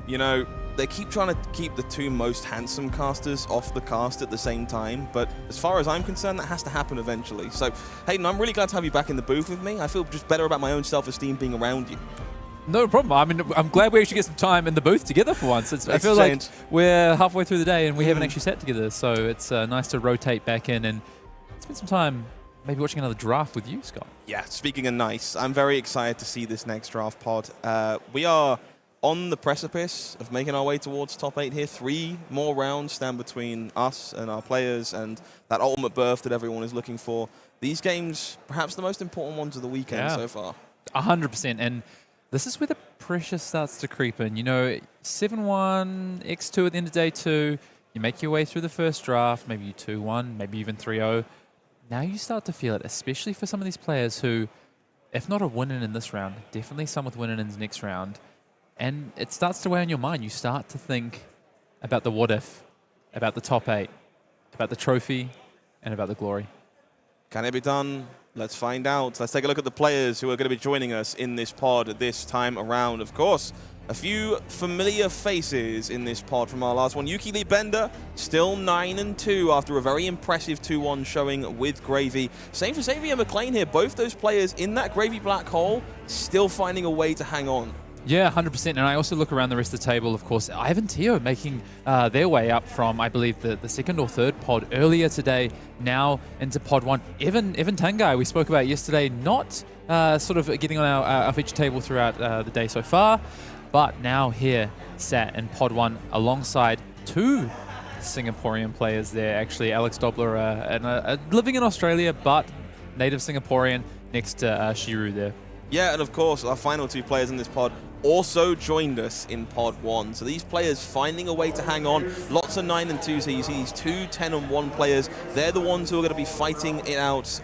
You know, they keep trying to keep the 2 most handsome casters off the cast at the same time, but as far as I'm concerned, that has to happen eventually. So, Hayden, I'm really glad to have you back in the booth with me. I feel just better about my own self-esteem being around you. No problem. I mean, I'm glad we actually get some time in the booth together for once. I feel like we're halfway through the day and we haven't actually sat together, so it's nice to rotate back in and spend some time maybe watching another draft with you, Scott. Yeah, speaking of nice, I'm very excited to see this next draft pod. We are on the precipice of making our way towards top 8 here. 3 more rounds stand between us and our players and that ultimate berth that everyone is looking for. These games, perhaps the most important ones of the weekend so far. 100%. And this is where the pressure starts to creep in. You know, 7-1, X2 at the end of day 2. You make your way through the first draft, maybe you 2-1, maybe even 3-0. Now you start to feel it, especially for some of these players who, if not a winning in this round, definitely some with winning in the next round. And it starts to weigh on your mind. You start to think about the what if, about the top 8, about the trophy, and about the glory. Can it be done? Let's find out. Let's take a look at the players who are going to be joining us in this pod this time around. Of course, a few familiar faces in this pod from our last one. Yuki Lee Bender, still 9-2 after a very impressive 2-1 showing with Gravy. Same for Xavier McLean here. Both those players in that Gravy black hole still finding a way to hang on. Yeah, 100%. And I also look around the rest of the table, of course. Ivan Teo making their way up from, I believe, the second or third pod earlier today, now into pod 1. Evan Tanguy, we spoke about yesterday, not sort of getting on our feature table throughout the day so far, but now here, sat in pod 1 alongside 2 Singaporean players there. Actually, Ijlst Dobler, living in Australia, but native Singaporean, next to Shiru there. Yeah, and of course, our final 2 players in this pod also joined us in pod 1. So these players finding a way to hang on. Lots of 9-2s here. You see these 2 10-1 players. They're the ones who are going to be fighting it out,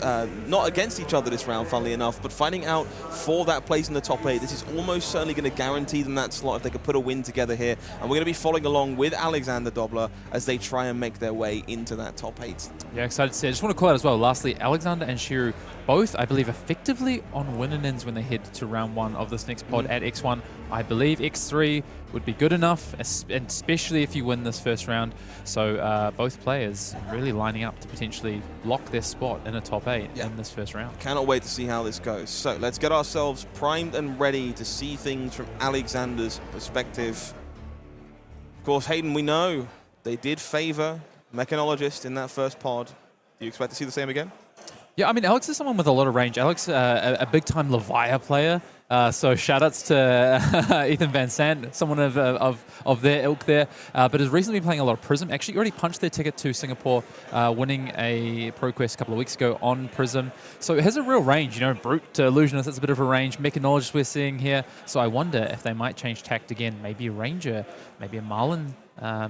not against each other this round, funnily enough, but fighting out for that place in the top 8. This is almost certainly going to guarantee them that slot if they could put a win together here. And we're going to be following along with Alexander Dobler as they try and make their way into that top 8. Yeah, excited to see. I just want to call out as well, lastly, Alexander and Shiru, both, I believe, effectively on win-and-ins when they head to round 1 of this next pod at X1. I believe X3 would be good enough, especially if you win this first round. So both players really lining up to potentially lock their spot in a top 8 in this first round. Cannot wait to see how this goes. So let's get ourselves primed and ready to see things from Alexander's perspective. Of course, Hayden, we know they did favor Mechanologist in that first pod. Do you expect to see the same again? Yeah, I mean, Alex is someone with a lot of range. Alex, a big-time Leviah player. So shout-outs to Ethan Van Sant, someone of their ilk there. But has recently been playing a lot of Prism. Actually, already punched their ticket to Singapore, winning a ProQuest a couple of weeks ago on Prism. So it has a real range. You know, Brute to Illusionist, that's a bit of a range. Mechanologist we're seeing here. So I wonder if they might change tact again. Maybe a Ranger, maybe a Marlynn.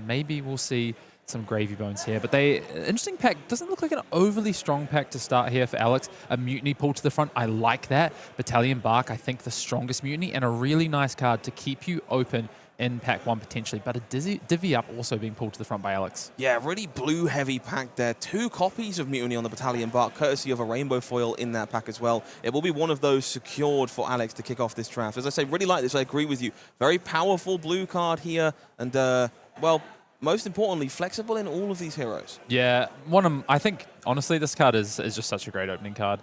Maybe we'll see some Gravy Bones here. But interesting pack. Doesn't look like an overly strong pack to start here for Alex. A Mutiny pull to the front. I like that. Battalion Bark, I think the strongest Mutiny, and a really nice card to keep you open in pack 1 potentially. But a Divvy Up also being pulled to the front by Alex. Yeah, really blue-heavy pack there. 2 copies of Mutiny on the Battalion Bark, courtesy of a rainbow foil in that pack as well. It will be one of those secured for Alex to kick off this draft. As I say, really like this. I agree with you. Very powerful blue card here. And, well, most importantly, flexible in all of these heroes. Yeah, I think, honestly, this card is just such a great opening card.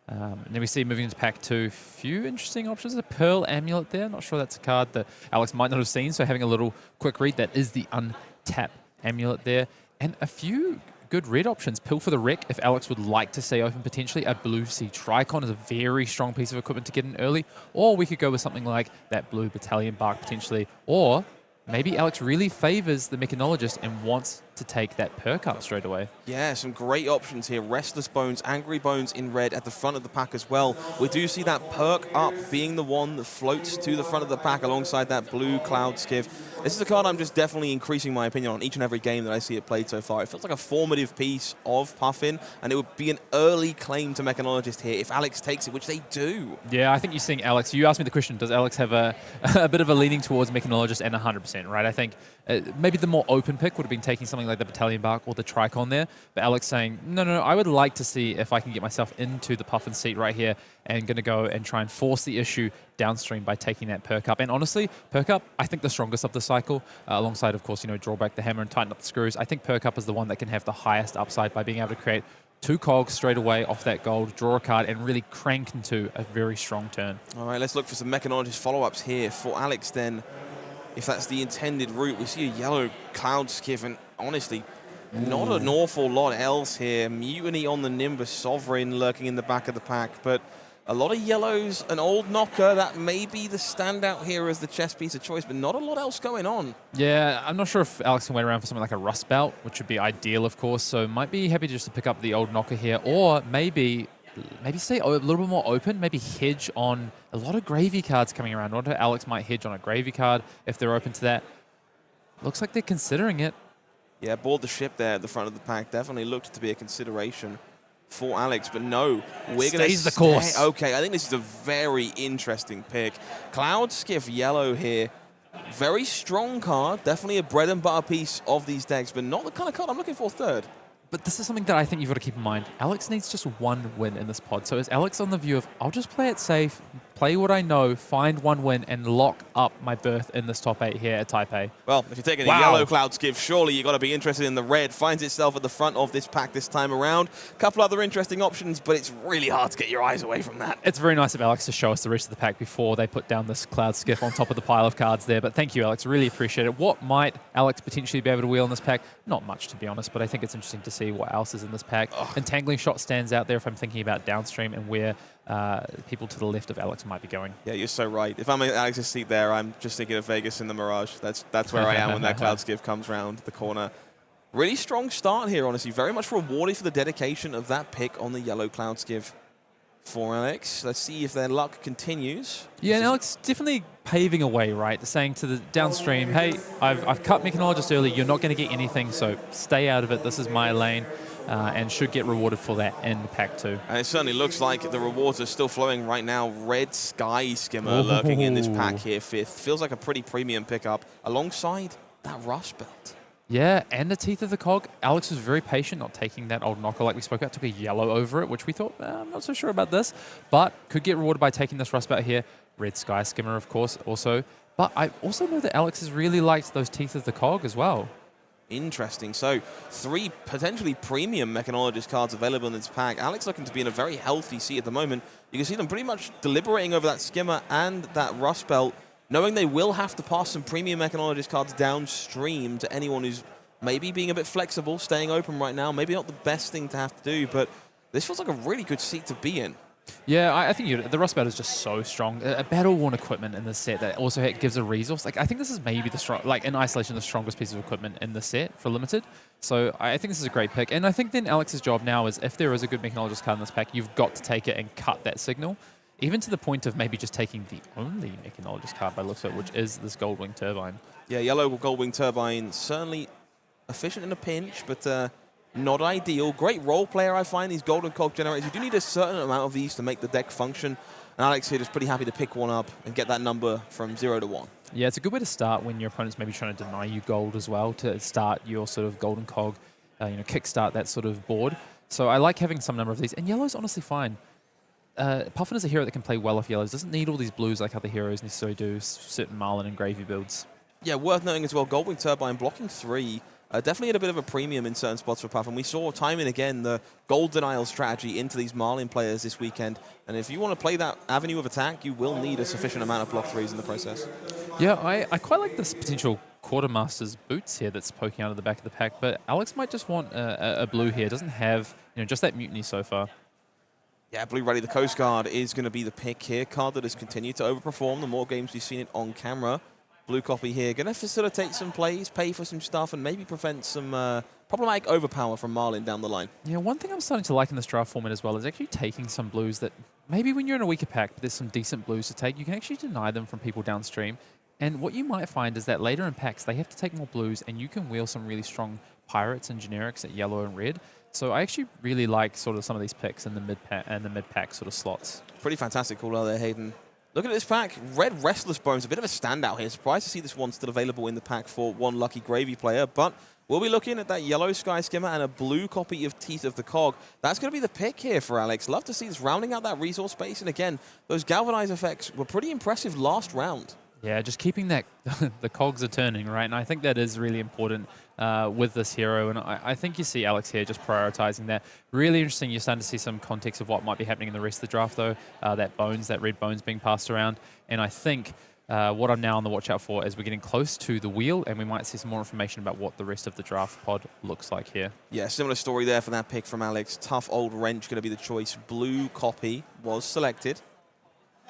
And then we see moving into pack 2, few interesting options. A Pearl Amulet there. Not sure that's a card that Alex might not have seen, so having a little quick read, that is the untap Amulet there. And a few good red options. Pill for the Wreck, if Alex would like to stay open potentially. A Blue Sea Tricon is a very strong piece of equipment to get in early. Or we could go with something like that Blue Battalion Bark potentially. Or maybe Alex really favors the Mechanologist and wants to take that perk up straight away. Yeah, some great options here. Restless Bones, Angry Bones in red at the front of the pack as well. We do see that perk up being the one that floats to the front of the pack alongside that blue Cloud Skiff. This is a card I'm just definitely increasing my opinion on each and every game that I see it played so far. It feels like a formative piece of Puffin, and it would be an early claim to Mechanologist here if Alex takes it, which they do. Yeah, I think you're seeing Alex. You asked me the question, does Alex have a bit of a leaning towards Mechanologist, and 100%, right? I think maybe the more open pick would have been taking something like the Battalion Bark or the Tricon there, but Alex saying, no, I would like to see if I can get myself into the Puffin seat right here, and going to go and try and force the issue downstream by taking that perk up. And honestly, perk up, I think the strongest of the cycle, alongside, of course, draw back the hammer and tighten up the screws. I think perk up is the one that can have the highest upside by being able to create 2 cogs straight away off that gold, draw a card, and really crank into a very strong turn. All right, let's look for some Mechanologist follow-ups here for Alex then. If that's the intended route, we see a yellow Cloud Skiff, and honestly, not an awful lot else here. Mutiny on the Nimbus Sovereign lurking in the back of the pack, but a lot of yellows, an old knocker, that may be the standout here as the chess piece of choice, but not a lot else going on. Yeah, I'm not sure if Alex can wait around for something like a Rust Belt, which would be ideal, of course, so might be happy just to pick up the old knocker here, or maybe stay a little bit more open, maybe hedge on a lot of Gravy cards coming around. I wonder if Alex might hedge on a Gravy card if they're open to that. Looks like they're considering it. Yeah, board the ship there at the front of the pack. Definitely looked to be a consideration for Alex, but no, we're going to stays the course. Okay, I think this is a very interesting pick. Cloud Skiff yellow here. Very strong card. Definitely a bread and butter piece of these decks, but not the kind of card I'm looking for third. But this is something that I think you've got to keep in mind. Alex needs just one win in this pod. So is Alex on the view of, I'll just play it safe, play what I know, find one win, and lock up my berth in this top 8 here at Taipei? Well, if you're taking a yellow Cloud Skiff, surely you've got to be interested in the red. Finds itself at the front of this pack this time around. A couple other interesting options, but it's really hard to get your eyes away from that. It's very nice of Alex to show us the rest of the pack before they put down this Cloud Skiff on top of the pile of cards there. But thank you, Alex. Really appreciate it. What might Alex potentially be able to wheel in this pack? Not much, to be honest, but I think it's interesting to see what else is in this pack. Entangling Shot stands out there if I'm thinking about downstream and where people to the left of Alex might be going. Yeah, you're so right. If I'm in Alex's seat there, I'm just thinking of Vegas in the Mirage. That's where I am when that Cloud Skiff comes round the corner. Really strong start here, honestly. Very much rewarded for the dedication of that pick on the yellow Cloud Skiff for Alex. Let's see if their luck continues. Yeah, and Alex definitely paving a way, right? Saying to the downstream, hey, I've cut Mechanologist early. You're not going to get anything, so stay out of it. This is my lane. And should get rewarded for that in pack 2. And it certainly looks like the rewards are still flowing right now. Red Sky Skimmer lurking in this pack here, 5th. Feels like a pretty premium pickup alongside that Rush Belt. Yeah, and the Teeth of the Cog. Alex was very patient, not taking that old knocker like we spoke about. Took a yellow over it, which we thought, I'm not so sure about this. But could get rewarded by taking this Rush Belt here. Red Sky Skimmer, of course, also. But I also know that Alex has really liked those Teeth of the Cog as well. Interesting. So 3 potentially premium Mechanologist cards available in this pack. Alex looking to be in a very healthy seat at the moment. You can see them pretty much deliberating over that Skimmer and that Rust Belt, knowing they will have to pass some premium Mechanologist cards downstream to anyone who's maybe being a bit flexible, staying open right now. Maybe not the best thing to have to do, but this feels like a really good seat to be in. Yeah, I think the Rust Belt is just so strong. A battle-worn equipment in this set that also gives a resource. Like, I think this is maybe in isolation, the strongest piece of equipment in the set for Limited. So I think this is a great pick. And I think then Alex's job now is, if there is a good Mechanologist card in this pack, you've got to take it and cut that signal. Even to the point of maybe just taking the only Mechanologist card by looks of it, which is this Goldwing Turbine. Yeah, yellow Goldwing Turbine, certainly efficient in a pinch, but not ideal. Great role player, I find, these Golden Cog generators. You do need a certain amount of these to make the deck function. And Alex here is pretty happy to pick one up and get that number from 0 to 1. Yeah, it's a good way to start when your opponent's maybe trying to deny you gold as well, to start your sort of Golden Cog, kickstart that sort of board. So I like having some number of these. And yellow's honestly fine. Puffin is a hero that can play well off yellows. Doesn't need all these blues like other heroes necessarily do, certain Marlynn and Gravy builds. Yeah, worth noting as well, Goldwing Turbine blocking 3. Definitely at a bit of a premium in certain spots for Puffin. We saw time and again the gold denial strategy into these Marlyn players this weekend. And if you want to play that avenue of attack, you will need a sufficient amount of block 3s in the process. Yeah, I quite like this potential Quartermaster's boots here that's poking out of the back of the pack. But Alex might just want a blue here. Doesn't have just that mutiny so far. Yeah, Blue Ready, the Coast Guard, is going to be the pick here. Card that has continued to overperform the more games we've seen it on camera. Blue copy here, going to facilitate some plays, pay for some stuff, and maybe prevent some problematic overpower from Marlyn down the line. Yeah, one thing I'm starting to like in this draft format as well is actually taking some blues that maybe when you're in a weaker pack, but there's some decent blues to take, you can actually deny them from people downstream. And what you might find is that later in packs, they have to take more blues, and you can wheel some really strong pirates and generics at yellow and red. So I actually really like sort of some of these picks in the mid-pack sort of slots. Pretty fantastic call out there, Hayden. Look at this pack. Red Restless Bones, a bit of a standout here. Surprised to see this one still available in the pack for one lucky Gravy player. But we'll be looking at that yellow Sky Skimmer and a blue copy of Teeth of the Cog. That's going to be the pick here for Alex. Love to see this rounding out that resource space. And again, those Galvanize effects were pretty impressive last round. Yeah, just keeping that the cogs are turning, right? And I think that is really important with this hero. And I think you see Alex here just prioritizing that. Really interesting. You're starting to see some context of what might be happening in the rest of the draft, though. That red bones being passed around. And I think what I'm now on the watch out for is we're getting close to the wheel, and we might see some more information about what the rest of the draft pod looks like here. Yeah, similar story there for that pick from Alex. Tough Old Wrench going to be the choice. Blue copy was selected.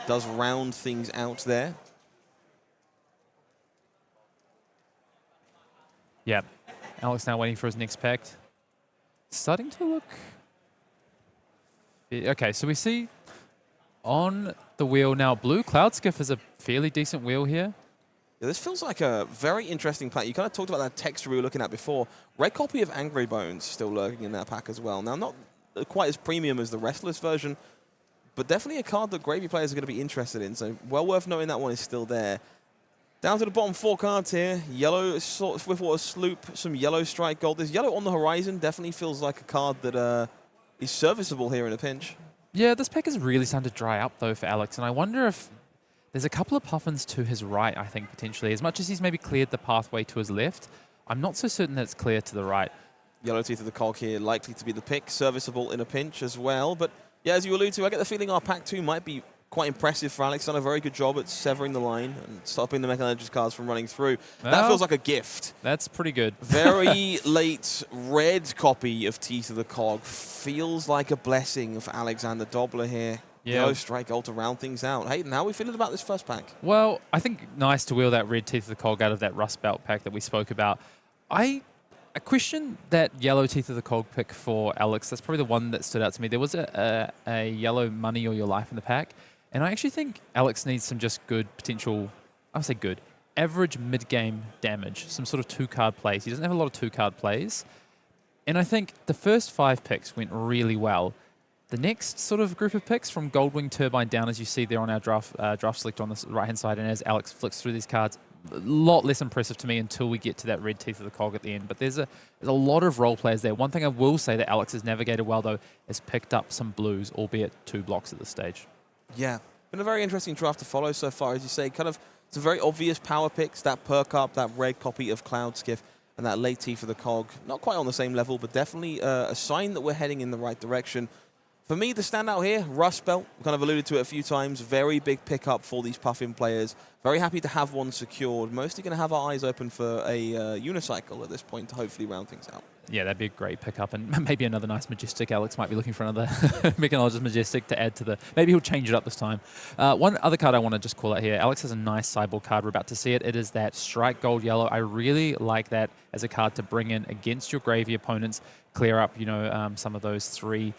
Does round things out there. Yeah, Alex now waiting for his next pack. Starting to look... Okay, so we see on the wheel now, blue Cloud Skiff is a fairly decent wheel here. Yeah, this feels like a very interesting pack. You kind of talked about that texture we were looking at before. Red copy of Angry Bones still lurking in that pack as well. Now, not quite as premium as the Restless version, but definitely a card that Gravy players are going to be interested in. So well worth knowing that one is still there. Down to the bottom 4 cards here. Yellow Swiftwater Sloop, some yellow Strike Gold. There's yellow on the horizon. Definitely feels like a card that is serviceable here in a pinch. Yeah, this pack is really starting to dry up, though, for Alex. And I wonder if there's a couple of Puffins to his right, I think, potentially. As much as he's maybe cleared the pathway to his left, I'm not so certain that it's clear to the right. Yellow Teeth of the Cog here, likely to be the pick. Serviceable in a pinch as well. But yeah, as you allude to, I get the feeling our pack 2 might be quite impressive for Alex. Done a very good job at severing the line and stopping the McLean cards from running through. Well, that feels like a gift. That's pretty good. Very late red copy of Teeth of the Cog. Feels like a blessing for Alexander Dobler here. Yeah. Yellow Strike Gold to round things out. Hayden, how are we feeling about this first pack? Well, I think nice to wheel that red Teeth of the Cog out of that Rust Belt pack that we spoke about. I question that yellow Teeth of the Cog pick for Alex. That's probably the one that stood out to me. There was a yellow Money or Your Life in the pack. And I actually think Alex needs some just good potential, I would say good, average mid-game damage, some sort of 2-card plays. He doesn't have a lot of 2-card plays. And I think the first 5 picks went really well. The next sort of group of picks from Goldwing Turbine down, as you see there on our draft selector on the right-hand side, and as Alex flicks through these cards, a lot less impressive to me until we get to that red Teeth of the Cog at the end. But there's a lot of role players there. One thing I will say that Alex has navigated well, though, is picked up some blues, albeit 2 blocks at this stage. Yeah, been a very interesting draft to follow so far, as you say. Kind of some very obvious power picks, that perk up, that red copy of Cloud Skiff, and that late Teeth of the Cog. Not quite on the same level, but definitely a sign that we're heading in the right direction. For me, the standout here, Rust Belt. We kind of alluded to it a few times. Very big pickup for these Puffin players. Very happy to have one secured. Mostly going to have our eyes open for a unicycle at this point to hopefully round things out. Yeah, that'd be a great pickup, and maybe another nice Majestic. Alex might be looking for another Mechanologist Majestic to add to the... Maybe he'll change it up this time. One other card I want to just call out here. Alex has a nice sideboard card. We're about to see it. It is that Strike Gold Yellow. I really like that as a card to bring in against your gravy opponents, clear up, some of those 3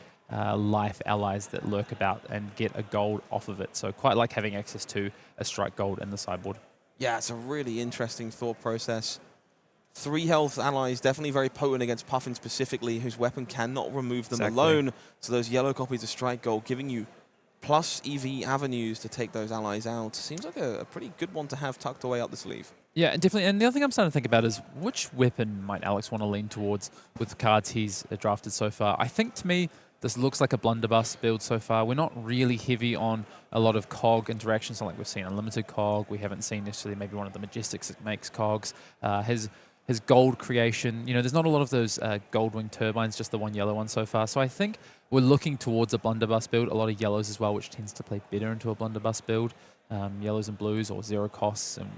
life allies that lurk about and get a gold off of it. So quite like having access to a Strike Gold in the sideboard. Yeah, it's a really interesting thought process. 3 health allies, definitely very potent against Puffin specifically, whose weapon cannot remove them alone. So those yellow copies of Strike Gold giving you plus EV avenues to take those allies out. Seems like a pretty good one to have tucked away up the sleeve. Yeah, definitely. And the other thing I'm starting to think about is which weapon might Alex want to lean towards with the cards he's drafted so far. I think to me, this looks like a blunderbuss build so far. We're not really heavy on a lot of cog interactions, not like we've seen Unlimited Cog. We haven't seen necessarily maybe one of the Majestics that makes cogs. His gold creation, there's not a lot of those Goldwing turbines, just the one yellow one so far. So I think we're looking towards a blunderbuss build, a lot of yellows as well, which tends to play better into a blunderbuss build. Yellows and blues or 0 costs and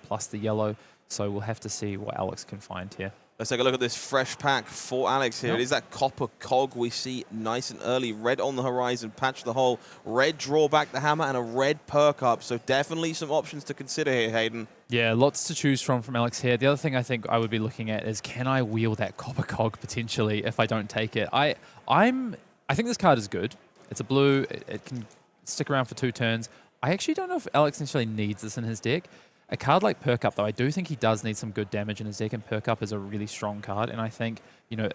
plus the yellow. So we'll have to see what Alex can find here. Let's take a look at this fresh pack for Alex here. Yep. It is that copper cog we see nice and early. Red on the horizon, patch the hole. Red draw back the hammer and a red perk up. So definitely some options to consider here, Hayden. Yeah, lots to choose from Alex here. The other thing I think I would be looking at is, can I wheel that copper cog potentially if I don't take it? I think this card is good. It's a blue. It can stick around for 2 turns. I actually don't know if Alex necessarily needs this in his deck. A card like Perk Up, though, I do think he does need some good damage in his deck, and Perk Up is a really strong card. And I think,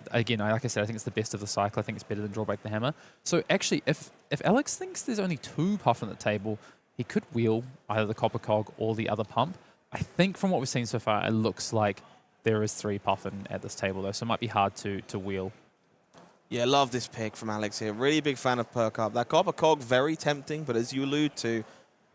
again, like I said, I think it's the best of the cycle. I think it's better than Drawback the Hammer. So actually, if Alex thinks there's only 2 Puffin at the table, he could wheel either the Copper Cog or the other pump. I think from what we've seen so far, it looks like there is 3 Puffin at this table, though, so it might be hard to wheel. Yeah, love this pick from Alex here. Really big fan of Perk Up. That Copper Cog, very tempting, but as you allude to,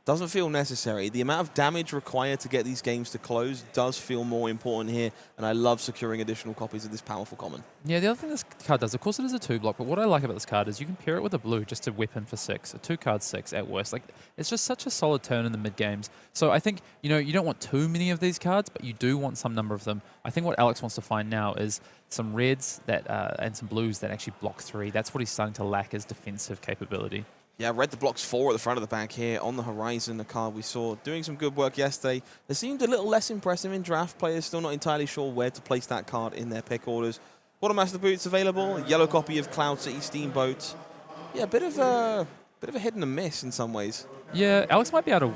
doesn't feel necessary. The amount of damage required to get these games to close does feel more important here, and I love securing additional copies of this powerful common. Yeah, the other thing this card does, of course it is a 2-block, but what I like about this card is you can pair it with a blue just to weapon for 6, a 2-card 6 at worst. Like, it's just such a solid turn in the mid-games. So I think, you don't want too many of these cards, but you do want some number of them. I think what Alex wants to find now is some reds that and some blues that actually block 3. That's what he's starting to lack, is defensive capability. Yeah, red the blocks 4 at the front of the back here. On the horizon, the card we saw doing some good work yesterday. It seemed a little less impressive in draft. Players still not entirely sure where to place that card in their pick orders. Quartermaster boots available. A yellow copy of Cloud City Steamboat. Yeah, a bit of a hit and a miss in some ways. Yeah, Alex might be able to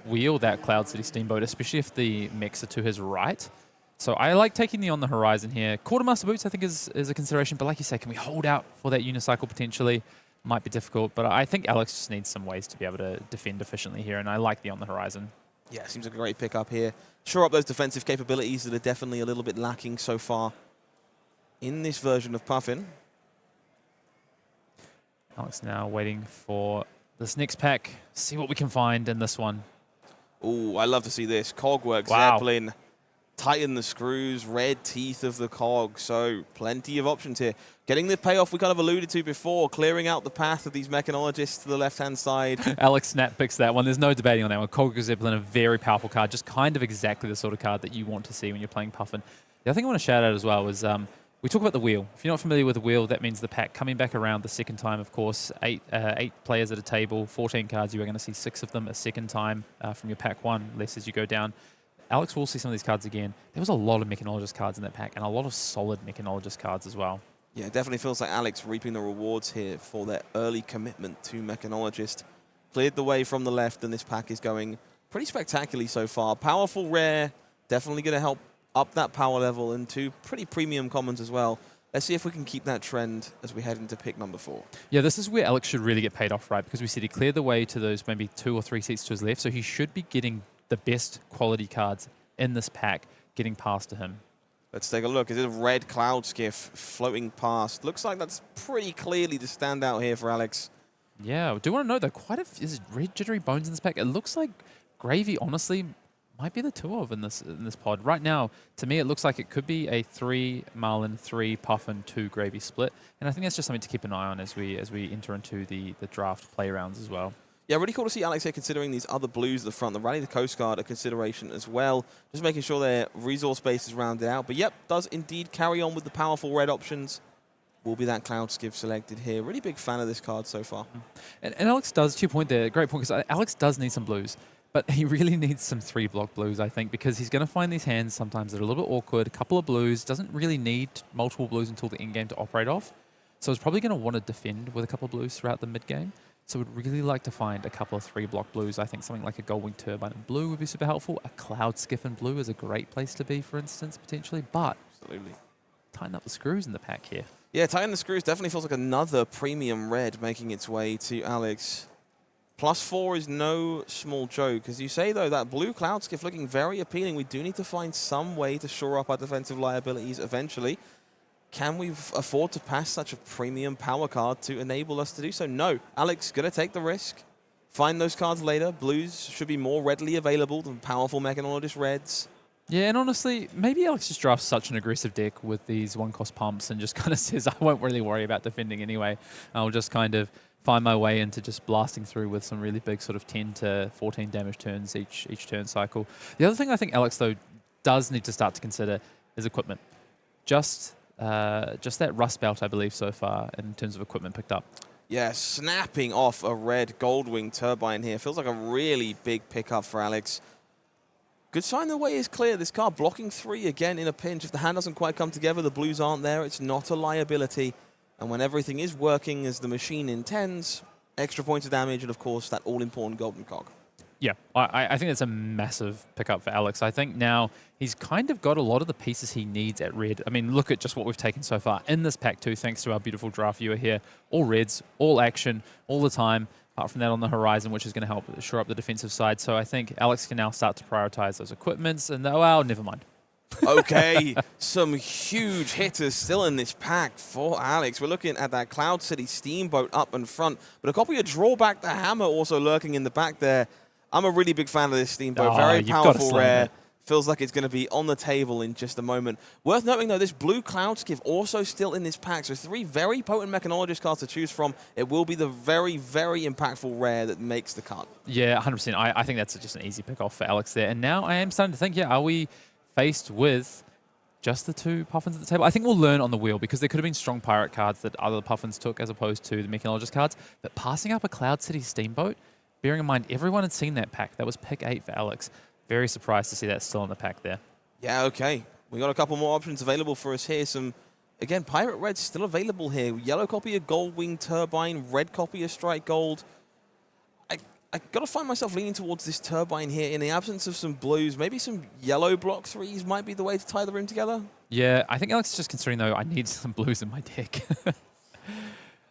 wheel that Cloud City Steamboat, especially if the mechs are to his right. So I like taking the on the horizon here. Quartermaster boots, I think, is a consideration. But like you say, can we hold out for that unicycle potentially? Might be difficult, but I think Alex just needs some ways to be able to defend efficiently here, and I like the on the horizon. Yeah, seems like a great pickup here. Shore up those defensive capabilities that are definitely a little bit lacking so far in this version of Puffin. Alex now waiting for this next pack. See what we can find in this one. Ooh, I love to see this. Cogwork, Wow. Zeppelin, tighten the screws, red teeth of the cog. So plenty of options here. Getting the payoff we kind of alluded to before, clearing out the path of these mechanologists to the left-hand side. Alex Snap picks that one. There's no debating on that one. Cogwork Zeppelin, a very powerful card, just kind of exactly the sort of card that you want to see when you're playing Puffin. The other thing I want to shout out as well is we talk about the wheel. If you're not familiar with the wheel, that means the pack coming back around the second time, of course. Eight players at a table, 14 cards. You are going to see 6 of them a second time from your pack 1, less as you go down. Alex will see some of these cards again. There was a lot of Mechanologist cards in that pack, and a lot of solid Mechanologist cards as well. Yeah, it definitely feels like Alex reaping the rewards here for their early commitment to Mechanologist. Cleared the way from the left, and this pack is going pretty spectacularly so far. Powerful rare, definitely going to help up that power level, and 2 pretty premium commons as well. Let's see if we can keep that trend as we head into pick number 4. Yeah, this is where Alex should really get paid off, right? Because we said he cleared the way to those maybe 2 or 3 seats to his left, so he should be getting the best quality cards in this pack getting past to him. Let's take a look. Is it a red cloud skiff floating past? Looks like that's pretty clearly the standout here for Alex. Yeah, I do want to know though, is red jittery bones in this pack? It looks like Gravy, honestly, might be the 2 of in this pod. Right now, to me, it looks like it could be a 3 Marlynn, 3 Puffin, 2 Gravy split. And I think that's just something to keep an eye on as we enter into the draft play rounds as well. Yeah, really cool to see Alex here considering these other blues at the front. The Rally the Coast Guard a consideration as well. Just making sure their resource base is rounded out. But yep, does indeed carry on with the powerful red options. Will be that Cloud Skiff selected here. Really big fan of this card so far. And Alex does, to your point there, great point, because Alex does need some blues. But he really needs some 3-block blues, I think, because he's going to find these hands sometimes that are a little bit awkward. A couple of blues, doesn't really need multiple blues until the end game to operate off. So he's probably going to want to defend with a couple of blues throughout the mid-game. So would really like to find a couple of 3-block blues. I think something like a Goldwing Turbine in blue would be super helpful. A Cloud Skiff in blue is a great place to be, for instance, potentially. But absolutely, tighten up the screws in the pack here. Yeah, tighten the screws definitely feels like another premium red making its way to Alex. +4 is no small joke. As you say, though, that blue Cloud Skiff looking very appealing. We do need to find some way to shore up our defensive liabilities eventually. Can we afford to pass such a premium power card to enable us to do so? No. Alex going to take the risk. Find those cards later. Blues should be more readily available than powerful Mechanologist reds. Yeah, and honestly, maybe Alex just drafts such an aggressive deck with these 1-cost pumps and just kind of says, I won't really worry about defending anyway. I'll just kind of find my way into just blasting through with some really big sort of 10 to 14 damage turns each turn cycle. The other thing I think Alex, though, does need to start to consider is equipment. Just that rust belt, I believe, so far in terms of equipment picked up. Yeah, snapping off a red Goldwing Turbine here. Feels like a really big pickup for Alex. Good sign the way is clear. This card blocking 3 again in a pinch. If the hand doesn't quite come together, the blues aren't there. It's not a liability. And when everything is working as the machine intends, extra points of damage and, of course, that all-important golden cog. Yeah, I think that's a massive pickup for Alex. I think now he's kind of got a lot of the pieces he needs at red. I mean, look at just what we've taken so far in this pack too, thanks to our beautiful draft viewer here. All reds, all action, all the time, apart from that on the horizon, which is going to help shore up the defensive side. So I think Alex can now start to prioritize those equipments. And, well, never mind. Okay, some huge hitters still in this pack for Alex. We're looking at that Cloud City Steamboat up in front, but a copy of Drawback the Hammer also lurking in the back there. I'm a really big fan of this Steamboat. Very powerful rare. Feels like it's going to be on the table in just a moment. Worth noting, though, this blue Cloud Skiff also still in this pack. So 3 very potent Mechanologist cards to choose from. It will be the very, very impactful rare that makes the cut. Yeah, 100%. I think that's just an easy pick off for Alex there. And now I am starting to think, yeah, are we faced with just the 2 Puffins at the table? I think we'll learn on the wheel because there could have been strong pirate cards that other Puffins took as opposed to the Mechanologist cards. But passing up a Cloud City Steamboat, bearing in mind everyone had seen that pack. That was pick 8 for Alex. Very surprised to see that still in the pack there. Yeah, okay. We got a couple more options available for us here. Some, again, Pirate Red's still available here. Yellow copy of Goldwing Turbine, red copy of Strike Gold. I got to find myself leaning towards this Turbine here. In the absence of some blues, maybe some yellow block 3s might be the way to tie the room together. Yeah, I think Alex is just considering, though, I need some blues in my deck.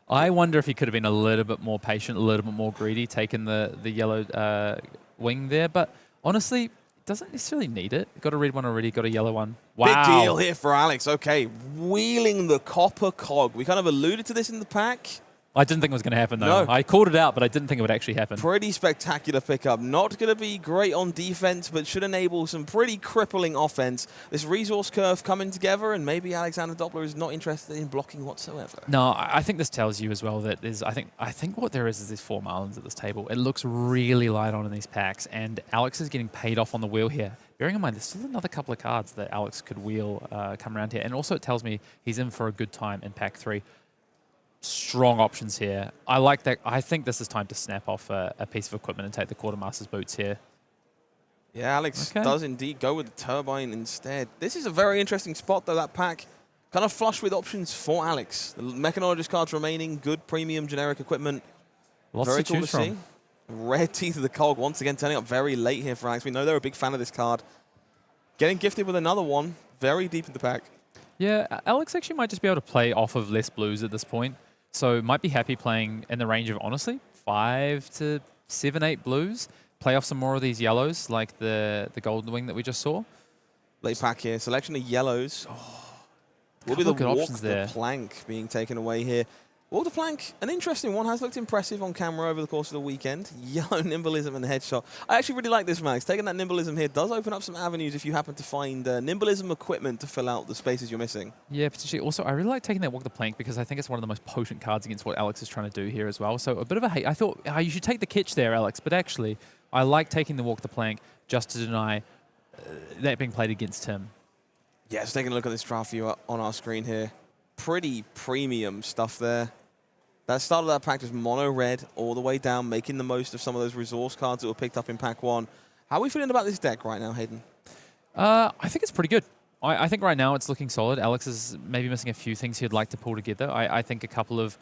I wonder if he could have been a little bit more patient, a little bit more greedy, taking the yellow wing there. But Honestly, doesn't necessarily need it. Got a red one already, got a yellow one. Wow. Big deal here for Alex. Okay, wheeling the copper cog. We kind of alluded to this in the pack. I didn't think it was going to happen, though. No. I called it out, but I didn't think it would actually happen. Pretty spectacular pickup. Not going to be great on defense, but should enable some pretty crippling offense. This resource curve coming together, and maybe Alexander Dobler is not interested in blocking whatsoever. No, I think this tells you as well that there's. I think what there is there's 4 Marlins at this table. It looks really light on in these packs, and Alex is getting paid off on the wheel here. Bearing in mind, there's still another couple of cards that Alex could wheel come around here, and also it tells me he's in for a good time in pack 3. Strong options here. I like that. I think this is time to snap off a piece of equipment and take the Quartermaster's boots here. Yeah, Alex does indeed go with the turbine instead. This is a very interesting spot, though, that pack. Kind of flush with options for Alex. The Mechanologist cards remaining, good premium generic equipment. Lots very to cool choose to see. from. Red Teeth of the Cog once again turning up very late here for Alex. We know they're a big fan of this card. Getting gifted with another one very deep in the pack. Yeah, Alex actually might just be able to play off of less blues at this point. So might be happy playing in the range of, honestly, 5 to 7, 8 blues. Play off some more of these yellows, like the Golden Wing that we just saw. Late pack here. Selection of yellows. Will be Couple the good walk options the there. plank being taken away here. Walk the plank, an interesting one, has looked impressive on camera over the course of the weekend. Yellow nimbleism and headshot. I actually really like this, Max. Taking that nimbleism here does open up some avenues if you happen to find nimbleism equipment to fill out the spaces you're missing. Yeah, potentially. Also, I really like taking that walk the plank because I think it's one of the most potent cards against what Alex is trying to do here as well. So a bit of a hate. I thought you should take the kitsch there, Alex, but actually I like taking the walk the plank just to deny that being played against him. Yeah, just taking a look at this draft view on our screen here. Pretty premium stuff there. That start of that pack is mono red all the way down, making the most of some of those resource cards that were picked up in pack 1. How are we feeling about this deck right now, Hayden? I think it's pretty good. I think right now it's looking solid. Alex is maybe missing a few things he'd like to pull together. I think a couple of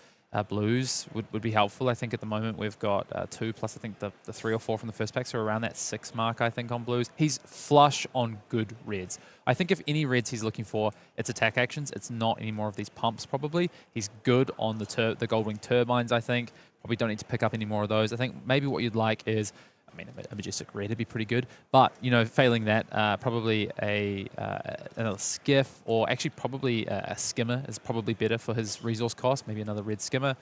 blues would be helpful. I think at the moment we've got 2 plus I think the 3 or 4 from the first pack, so around that 6 mark I think on blues. He's flush on good reds. I think if any reds he's looking for, it's attack actions. It's not any more of these pumps probably. He's good on the Goldwing turbines, I think. Probably don't need to pick up any more of those. I think maybe what you'd like is, I mean, a Majestic Red would be pretty good. But, you know, failing that, probably another Skiff, or actually probably a Skimmer is probably better for his resource cost. Maybe another red Skimmer.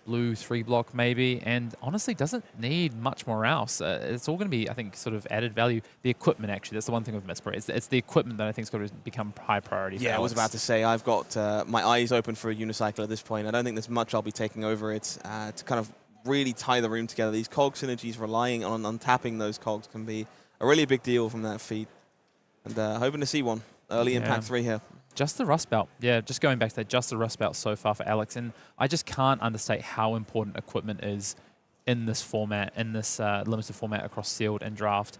Blue 3-block maybe, and honestly doesn't need much more else. It's all going to be, I think, sort of added value. The equipment, actually, that's the one thing we've missed. It's the equipment that I think is going to become high priority. Yeah, I was about to say, I've got my eyes open for a unicycle at this point. I don't think there's much I'll be taking over it to kind of really tie the room together. These cog synergies, relying on untapping those cogs, can be a really big deal from that feat. And hoping to see one early in pack 3 here. Just the Rust Belt. Yeah, just going back to that, just the Rust Belt so far for Alex. And I just can't understate how important equipment is in this format, in this limited format across sealed and draft.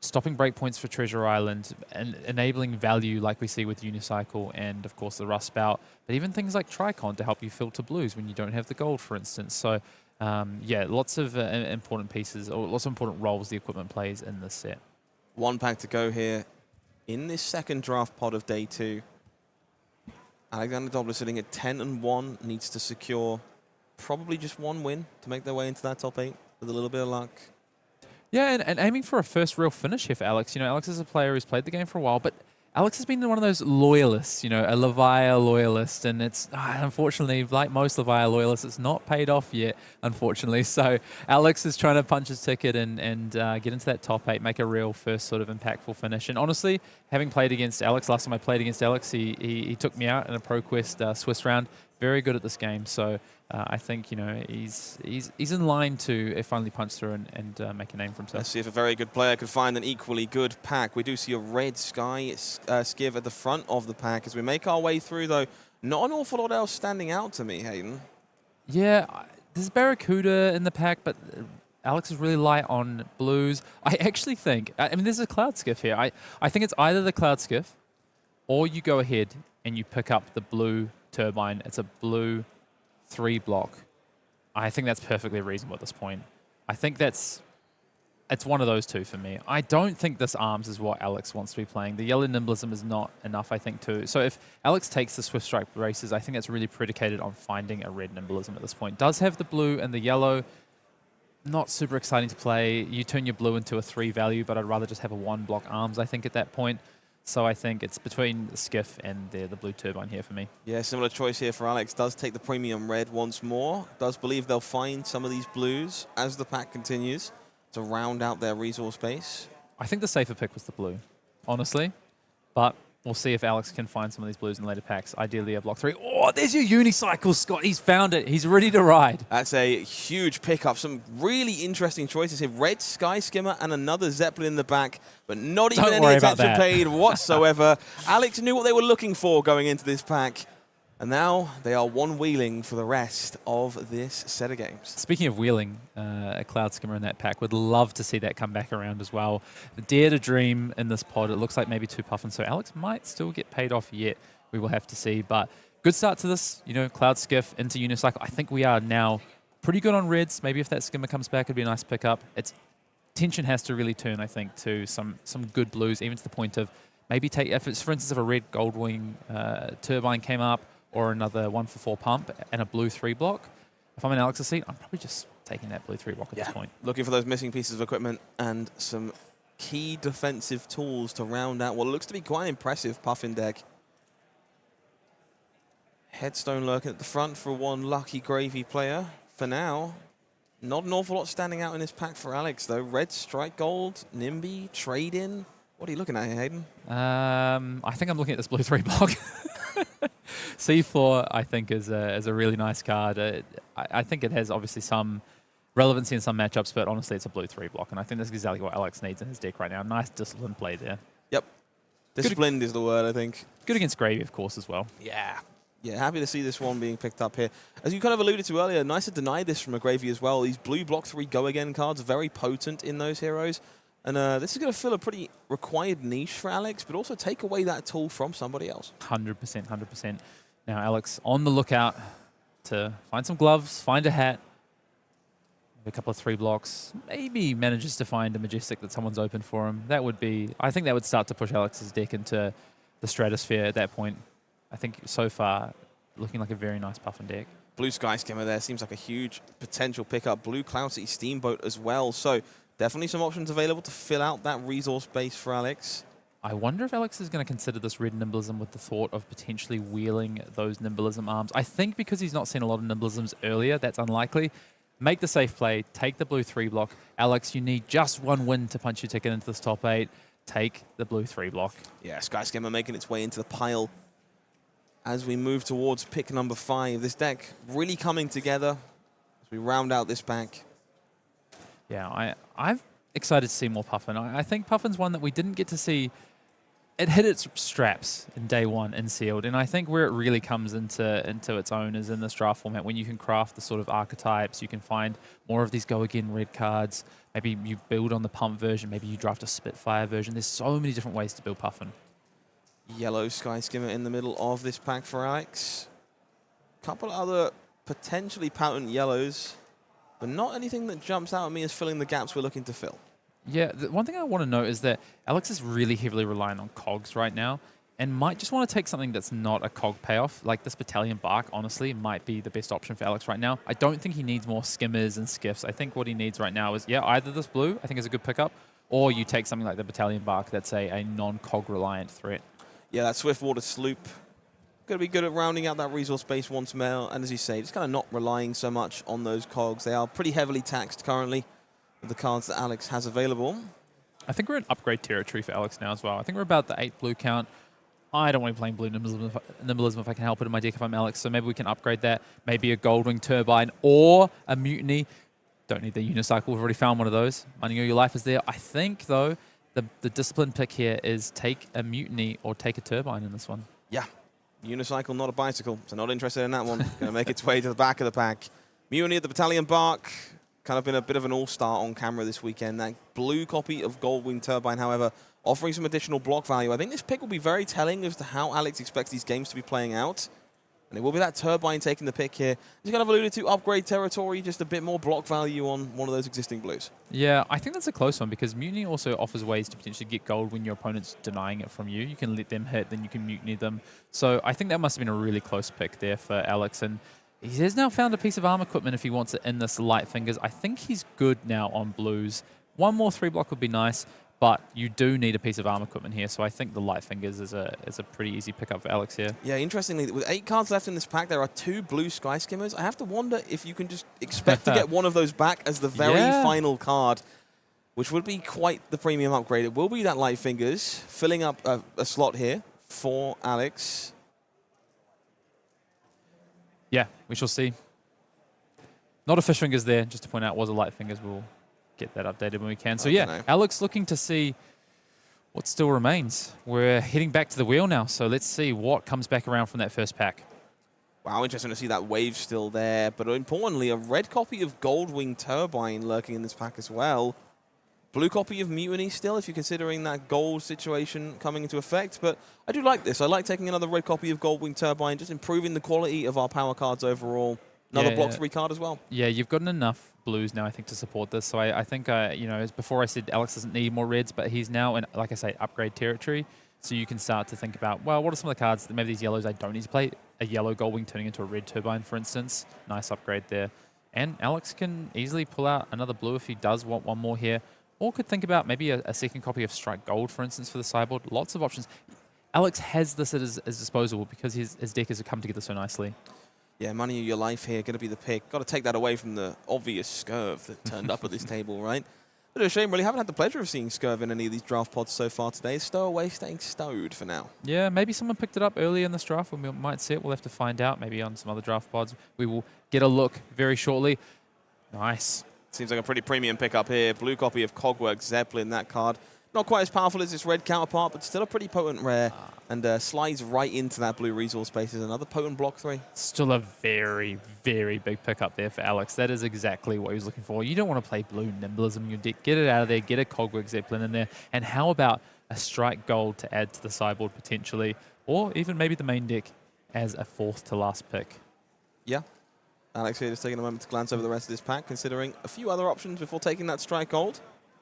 Stopping breakpoints for Treasure Island and enabling value like we see with Unicycle and, of course, the Rust Belt. But even things like Tricon to help you filter blues when you don't have the gold, for instance. So, yeah, lots of important pieces, or lots of important roles the equipment plays in this set. 1 pack to go here. In this second draft pod of day 2, Alexander Dobler sitting at 10-1, needs to secure probably just 1 win to make their way into that top 8 with a little bit of luck. Yeah, and aiming for a first real finish here for Alex. You know, Alex is a player who's played the game for a while, but Alex has been one of those loyalists, you know, a Leviah loyalist, and it's, unfortunately, like most Leviah loyalists, it's not paid off yet, unfortunately. So Alex is trying to punch his ticket and get into that top 8, make a real first sort of impactful finish. And honestly, having played against Alex, last time I played against Alex, he took me out in a ProQuest Swiss round. Very good at this game, so I think, you know, he's in line to finally punch through and make a name for himself. Let's see if a very good player could find an equally good pack. We do see a red Sky Skiv at the front of the pack. As we make our way through, though, not an awful lot else standing out to me, Hayden. Yeah, there's Barracuda in the pack, but Alex is really light on blues. I actually think, I mean, there's a Cloud Skiff here. I think it's either the Cloud Skiff or you go ahead and you pick up the blue turbine. It's a blue 3-block. I think that's perfectly reasonable at this point. I think it's one of those two for me. I don't think this arms is what Alex wants to be playing. The yellow nimblism is not enough, I think, too. So if Alex takes the Swift Strike races, I think that's really predicated on finding a red nimblism at this point. Does have the blue and the yellow. not super exciting to play. You turn your blue into a 3 value, but I'd rather just have a 1 block arms, I think, at that point. So I think it's between the Skiff and the blue turbine here for me. Yeah, similar choice here for Alex. Does take the premium red once more. Does believe they'll find some of these blues as the pack continues to round out their resource base. I think the safer pick was the blue, honestly. But we'll see if Alex can find some of these blues in later packs. Ideally a block 3. Oh, there's your unicycle, Scott. He's found it. He's ready to ride. That's a huge pickup. Some really interesting choices here. Red Sky Skimmer and another Zeppelin in the back, but not even any attention paid whatsoever. Alex knew what they were looking for going into this pack, and now they are one-wheeling for the rest of this set of games. Speaking of wheeling, a Cloud Skimmer in that pack. Would love to see that come back around as well. Dare to dream in this pod. It looks like maybe 2 Puffins, so Alex might still get paid off yet. We will have to see, but good start to this. You know, Cloud Skiff into Unicycle. I think we are now pretty good on reds. Maybe if that Skimmer comes back, it'd be a nice pickup. Tension has to really turn, I think, to some good blues, even to the point of maybe take, if it's, for instance, if a red Goldwing turbine came up, or another 1 for 4 pump and a blue 3 block. If I'm in Alex's seat, I'm probably just taking that blue 3 block at this point. Looking for those missing pieces of equipment and some key defensive tools to round out what looks to be quite an impressive Puffin deck. Headstone lurking at the front for one lucky Gravy player. For now, not an awful lot standing out in this pack for Alex, though. Red, Strike Gold, NIMBY, Trade-In. What are you looking at here, Hayden? I think I'm looking at this blue 3 block. C4, I think, is a really nice card. I think it has obviously some relevancy in some matchups, but honestly, it's a blue 3 block, and I think that's exactly what Alex needs in his deck right now. Nice disciplined play there. Yep. Disciplined is the word, I think. Good against Gravy, of course, as well. Yeah. Yeah, happy to see this one being picked up here. As you kind of alluded to earlier, nice to deny this from a Gravy as well. These blue block 3 go again cards are very potent in those heroes. And this is going to fill a pretty required niche for Alex, but also take away that tool from somebody else. 100%, 100%. Now, Alex on the lookout to find some gloves, find a hat, a couple of 3 blocks, maybe manages to find a Majestic that someone's open for him. That would be, I think that would start to push Alex's deck into the stratosphere at that point. I think so far, looking like a very nice Puffin deck. Blue Sky Skimmer there seems like a huge potential pickup. Blue Cloud City Steamboat as well. So definitely some options available to fill out that resource base for Alex. I wonder if Alex is going to consider this red Nimblism with the thought of potentially wheeling those Nimblism arms. I think because he's not seen a lot of Nimblisms earlier, that's unlikely. Make the safe play, take the blue 3 block. Alex, you need just 1 win to punch your ticket into this top 8. Take the blue 3 block. Yeah, Sky Skimmer making its way into the pile as we move towards pick number 5. This deck really coming together as we round out this pack. Yeah, I'm excited to see more Puffin. I think Puffin's one that we didn't get to see. It hit its straps in day 1 in Sealed, and I think where it really comes into its own is in this draft format, when you can craft the sort of archetypes, you can find more of these go-again red cards. Maybe you build on the pump version, maybe you draft a Spitfire version. There's so many different ways to build Puffin. Yellow Sky Skimmer in the middle of this pack for Alex. Couple other potentially potent yellows, but not anything that jumps out at me as filling the gaps we're looking to fill. Yeah, the one thing I want to note is that Alex is really heavily reliant on cogs right now and might just want to take something that's not a cog payoff. Like this Battalion Bark, honestly, might be the best option for Alex right now. I don't think he needs more skimmers and skiffs. I think what he needs right now is, yeah, either this blue, I think is a good pickup, or you take something like the Battalion Bark that's a non-cog reliant threat. Yeah, that Swiftwater Sloop. Going to be good at rounding out that resource base once more. And as you say, just kind of not relying so much on those cogs. They are pretty heavily taxed currently with the cards that Alex has available. I think we're in upgrade territory for Alex now as well. I think we're about the 8 blue count. I don't want to be playing blue Nimblism if I can help it in my deck if I'm Alex, so maybe we can upgrade that. Maybe a Goldwing Turbine or a Mutiny. Don't need the Unicycle. We've already found one of those. Money All Your Life is there. I think, though, the discipline pick here is take a Mutiny or take a Turbine in this one. Yeah. Unicycle, not a bicycle, so not interested in that one. Going to make its way to the back of the pack. Mutiny at the Battalion Bark. Kind of been a bit of an all-star on camera this weekend. That blue copy of Goldwing Turbine, however, offering some additional block value. I think this pick will be very telling as to how Alex expects these games to be playing out. And it will be that Turbine taking the pick here. As you kind of alluded to, upgrade territory, just a bit more block value on one of those existing blues. Yeah, I think that's a close one because Mutiny also offers ways to potentially get gold when your opponent's denying it from you. You can let them hit, then you can Mutiny them. So I think that must have been a really close pick there for Alex. And He has now found a piece of arm equipment if he wants it in this light fingers. I think he's good now on blues. One more 3-block would be nice, but you do need a piece of arm equipment here, so I think the light fingers is a pretty easy pickup for Alex here. Yeah, interestingly, with 8 cards left in this pack, there are 2 blue Sky Skimmers. I have to wonder if you can just expect to get one of those back as the very final card, which would be quite the premium upgrade. It will be that light fingers, filling up a slot here for Alex. Yeah, we shall see. Not a fish fingers there, just to point out, was a light fingers. We'll get that updated when we can. So yeah, Alex looking to see what still remains. We're heading back to the wheel now, so let's see what comes back around from that first pack. Wow, interesting to see that wave still there. But importantly, a red copy of Goldwing Turbine lurking in this pack as well. Blue copy of Mutiny still, if you're considering that gold situation coming into effect. But I do like this. I like taking another red copy of Goldwing Turbine, just improving the quality of our power cards overall. Another block 3 card as well. Yeah, you've gotten enough blues now, I think, to support this. So I think, you know, as before I said Alex doesn't need more reds, but he's now in, like I say, upgrade territory. So you can start to think about, well, what are some of the cards that maybe these yellows I don't need to play? A yellow Goldwing turning into a red Turbine, for instance. Nice upgrade there. And Alex can easily pull out another blue if he does want one more here. Or could think about maybe a second copy of Strike Gold, for instance, for the sideboard. Lots of options. Alex has this at his disposal because his deck has come together so nicely. Yeah, money of your life here, going to be the pick. Got to take that away from the obvious Scurv that turned up at this table, right? Bit of a shame, really. Haven't had the pleasure of seeing Scurv in any of these draft pods so far today. Stowaway staying stowed for now. Yeah, maybe someone picked it up early in this draft. We might see it. We'll have to find out. Maybe on some other draft pods. We will get a look very shortly. Nice. Seems like a pretty premium pickup here. Blue copy of Cogwork Zeppelin, that card. Not quite as powerful as its red counterpart, but still a pretty potent rare. And slides right into that blue resource space as another potent block 3. Still a very, very big pickup there for Alex. That is exactly what he was looking for. You don't want to play blue Nimblism in your deck. Get it out of there. Get a Cogwork Zeppelin in there. And how about a Strike Gold to add to the sideboard potentially? Or even maybe the main deck as a 4th to last pick. Yeah. Alex here just taking a moment to glance over the rest of this pack, considering a few other options before taking that Strike Gold.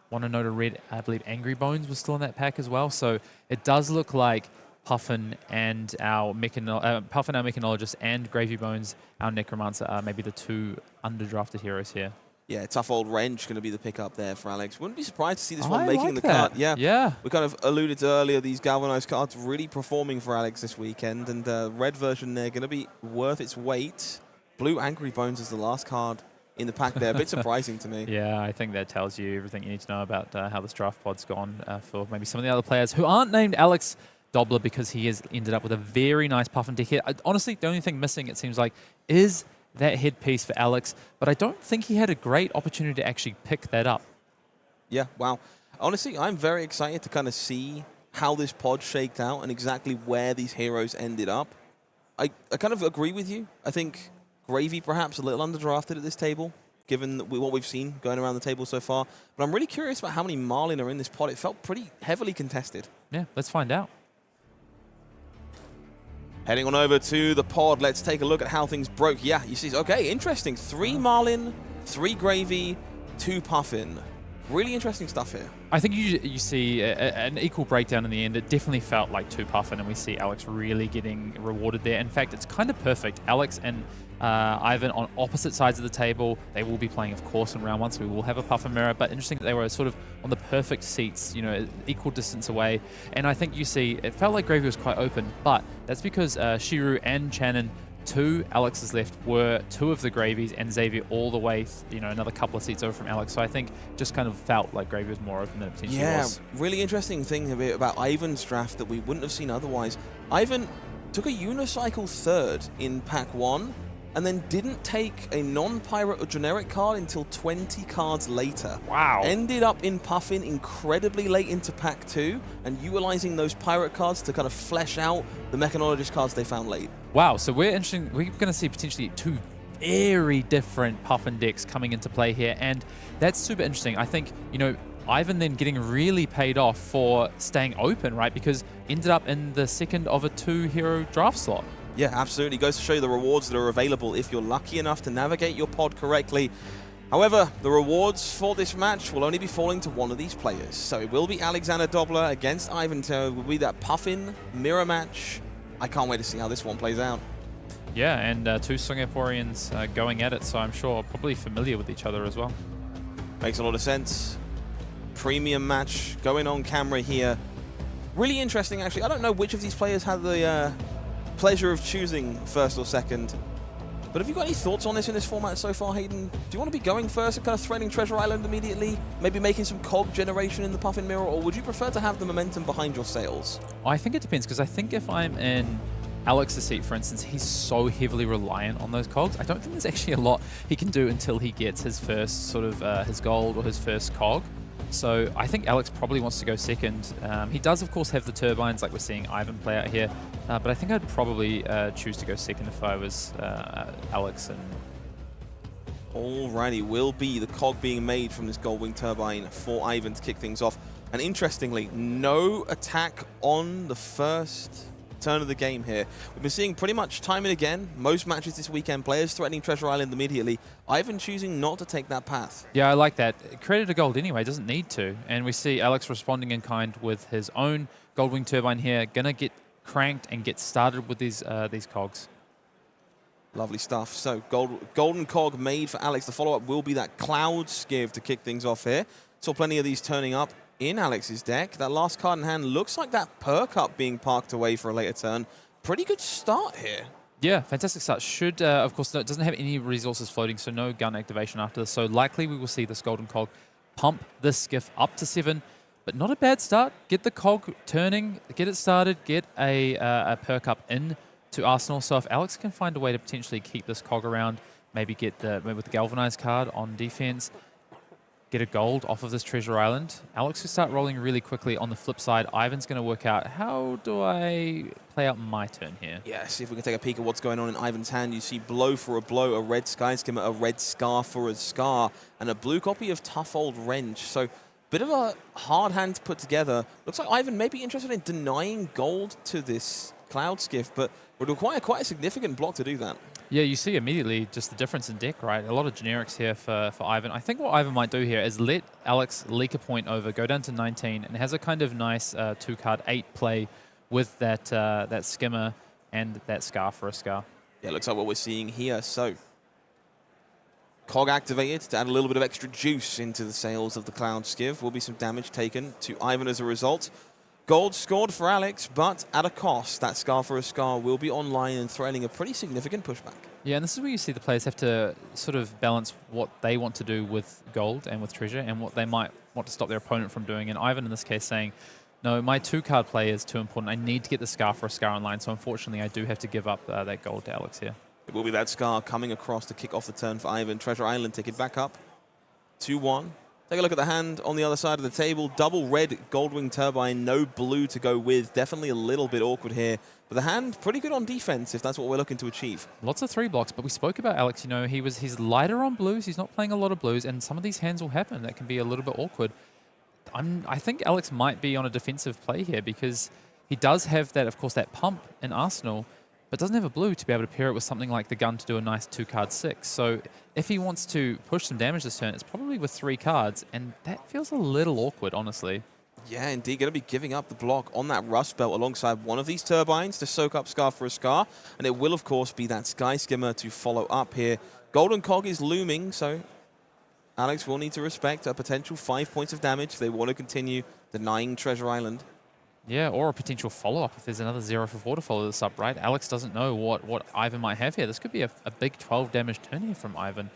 Want to note a red, I believe Angry Bones was still in that pack as well. So it does look like Puffin, our Mechanologist, and Gravy Bones, our Necromancer, are maybe the 2 underdrafted heroes here. Yeah, tough old Wrench going to be the pickup there for Alex. Wouldn't be surprised to see this one making the cut. Yeah. We kind of alluded to earlier, these galvanized cards really performing for Alex this weekend, and the red version there going to be worth its weight. Blue Angry Bones is the last card in the pack there. A bit surprising to me. Yeah, I think that tells you everything you need to know about how this draft pod's gone for maybe some of the other players who aren't named Alex Dobler, because he has ended up with a very nice Puffin deck here. Honestly, the only thing missing, it seems like, is that headpiece for Alex, but I don't think he had a great opportunity to actually pick that up. Yeah, wow. Honestly, I'm very excited to kind of see how this pod shaked out and exactly where these heroes ended up. I kind of agree with you. I think Gravy perhaps a little underdrafted at this table, given what we've seen going around the table so far. But I'm really curious about how many Marlynn are in this pod. It felt pretty heavily contested. Yeah, let's find out. Heading on over to the pod, let's take a look at how things broke. Yeah, you see, okay, interesting. 3 Marlynn, 3 Gravy, 2 Puffin. Really interesting stuff here. I think you see an equal breakdown in the end. It definitely felt like 2 Puffin, and we see Alex really getting rewarded there. In fact, it's kind of perfect. Alex and Ivan on opposite sides of the table. They will be playing, of course, in round 1, so we will have a Puffin mirror. But interesting that they were sort of on the perfect seats, you know, equal distance away. And I think you see, it felt like Gravy was quite open, but that's because Shiru and Chanon, 2 Alex's left, were 2 of the Gravies, and Xavier all the way, another couple of seats over from Alex. So I think just kind of felt like Gravy was more open than it potentially was. Yeah, really interesting thing about Ivan's draft that we wouldn't have seen otherwise. Ivan took a unicycle 3rd in pack 1, and then didn't take a non-pirate or generic card until 20 cards later. Wow. Ended up in Puffin incredibly late into pack 2, and utilizing those pirate cards to kind of flesh out the Mechanologist cards they found late. Wow, so we're going to see potentially 2 very different Puffin decks coming into play here, and that's super interesting. I think, Ivan then getting really paid off for staying open, right? Because ended up in the second of a 2-hero draft slot. Yeah, absolutely. Goes to show you the rewards that are available if you're lucky enough to navigate your pod correctly. However, the rewards for this match will only be falling to one of these players. So it will be Alexander Dobler against Ivan Toe. It will be that Puffin mirror match. I can't wait to see how this one plays out. Yeah, and two Singaporeans going at it, so I'm sure probably familiar with each other as well. Makes a lot of sense. Premium match going on camera here. Really interesting, actually. I don't know which of these players had the pleasure of choosing first or second. But have you got any thoughts on this in this format so far, Hayden? Do you want to be going first and kind of threading Treasure Island immediately? Maybe making some cog generation in the Puffin mirror? Or would you prefer to have the momentum behind your sails? I think it depends, because I think if I'm in Alex's seat, for instance, he's so heavily reliant on those cogs. I don't think there's actually a lot he can do until he gets his first sort of his gold or his first cog. So I think Alex probably wants to go second. He does, of course, have the turbines like we're seeing Ivan play out here. But I think I'd probably choose to go second if I was Alex. Alrighty, will be the cog being made from this Goldwing turbine for Ivan to kick things off. And interestingly, no attack on the first turn of the game here. We've been seeing pretty much time and again, most matches this weekend, players threatening Treasure Island immediately. Ivan choosing not to take that path. Yeah, I like that. Created a gold anyway, doesn't need to. And we see Alex responding in kind with his own Goldwing turbine here. Gonna get cranked and get started with these cogs. Lovely stuff. So golden cog made for Alex. The follow-up will be that Cloud Skiv to kick things off here. Saw plenty of these turning up in Alex's deck. That last card in hand looks like that perk up being parked away for a later turn. Pretty good start here. Yeah, fantastic start. Should, of course, it doesn't have any resources floating, so no gun activation after this. So likely we will see this golden cog pump this skiff up to 7, but not a bad start. Get the cog turning, get it started, get a perk up in to Arsenal. So if Alex can find a way to potentially keep this cog around, maybe get maybe with the galvanized card on defense, get a gold off of this Treasure Island. Alex will start rolling really quickly. On the flip side, Ivan's going to work out, how do I play out my turn here? Yeah, see if we can take a peek at what's going on in Ivan's hand. You see blow for a blow, a red sky skimmer, a red scar for a scar, and a blue copy of Tough Old Wrench. So bit of a hard hand to put together. Looks like Ivan may be interested in denying gold to this Cloud Skiff, but would require quite a significant block to do that. Yeah, you see immediately just the difference in deck, right? A lot of generics here for Ivan. I think what Ivan might do here is let Alex leak a point over, go down to 19, and has a kind of nice 2-card 8 play with that skimmer and that scar for a scar. Yeah, looks like what we're seeing here. So, cog activated to add a little bit of extra juice into the sails of the Cloud Skiff. Will be some damage taken to Ivan as a result. Gold scored for Alex, but at a cost. That scar for a scar will be online and threatening a pretty significant pushback. Yeah, and this is where you see the players have to sort of balance what they want to do with gold and with treasure and what they might want to stop their opponent from doing. And Ivan, in this case, saying, no, my 2-card play is too important. I need to get the scar for a scar online, so unfortunately I do have to give up that gold to Alex here. It will be that scar coming across to kick off the turn for Ivan. Treasure Island ticket back up. 2-1. Take a look at the hand on the other side of the table. Double red Goldwing Turbine, no blue to go with. Definitely a little bit awkward here. But the hand, pretty good on defense if that's what we're looking to achieve. Lots of 3 blocks, but we spoke about Alex, you know, he's lighter on blues. He's not playing a lot of blues, and some of these hands will happen. That can be a little bit awkward. I think Alex might be on a defensive play here because he does have that, of course, that pump in Arsenal, but doesn't have a blue to be able to pair it with something like the gun to do a nice 2-card 6. So if he wants to push some damage this turn, it's probably with 3 cards, and that feels a little awkward, honestly. Yeah, indeed. Going to be giving up the block on that Rust Belt alongside one of these turbines to soak up Scar for a Scar. And it will, of course, be that Sky Skimmer to follow up here. Golden Cog is looming, so Alex will need to respect a potential 5 points of damage if they want to continue denying Treasure Island. Yeah, or a potential follow-up if there's another 0 for 4 to follow this up, right? Alex doesn't know what Ivan might have here. This could be a big 12 damage turn here from Ivan.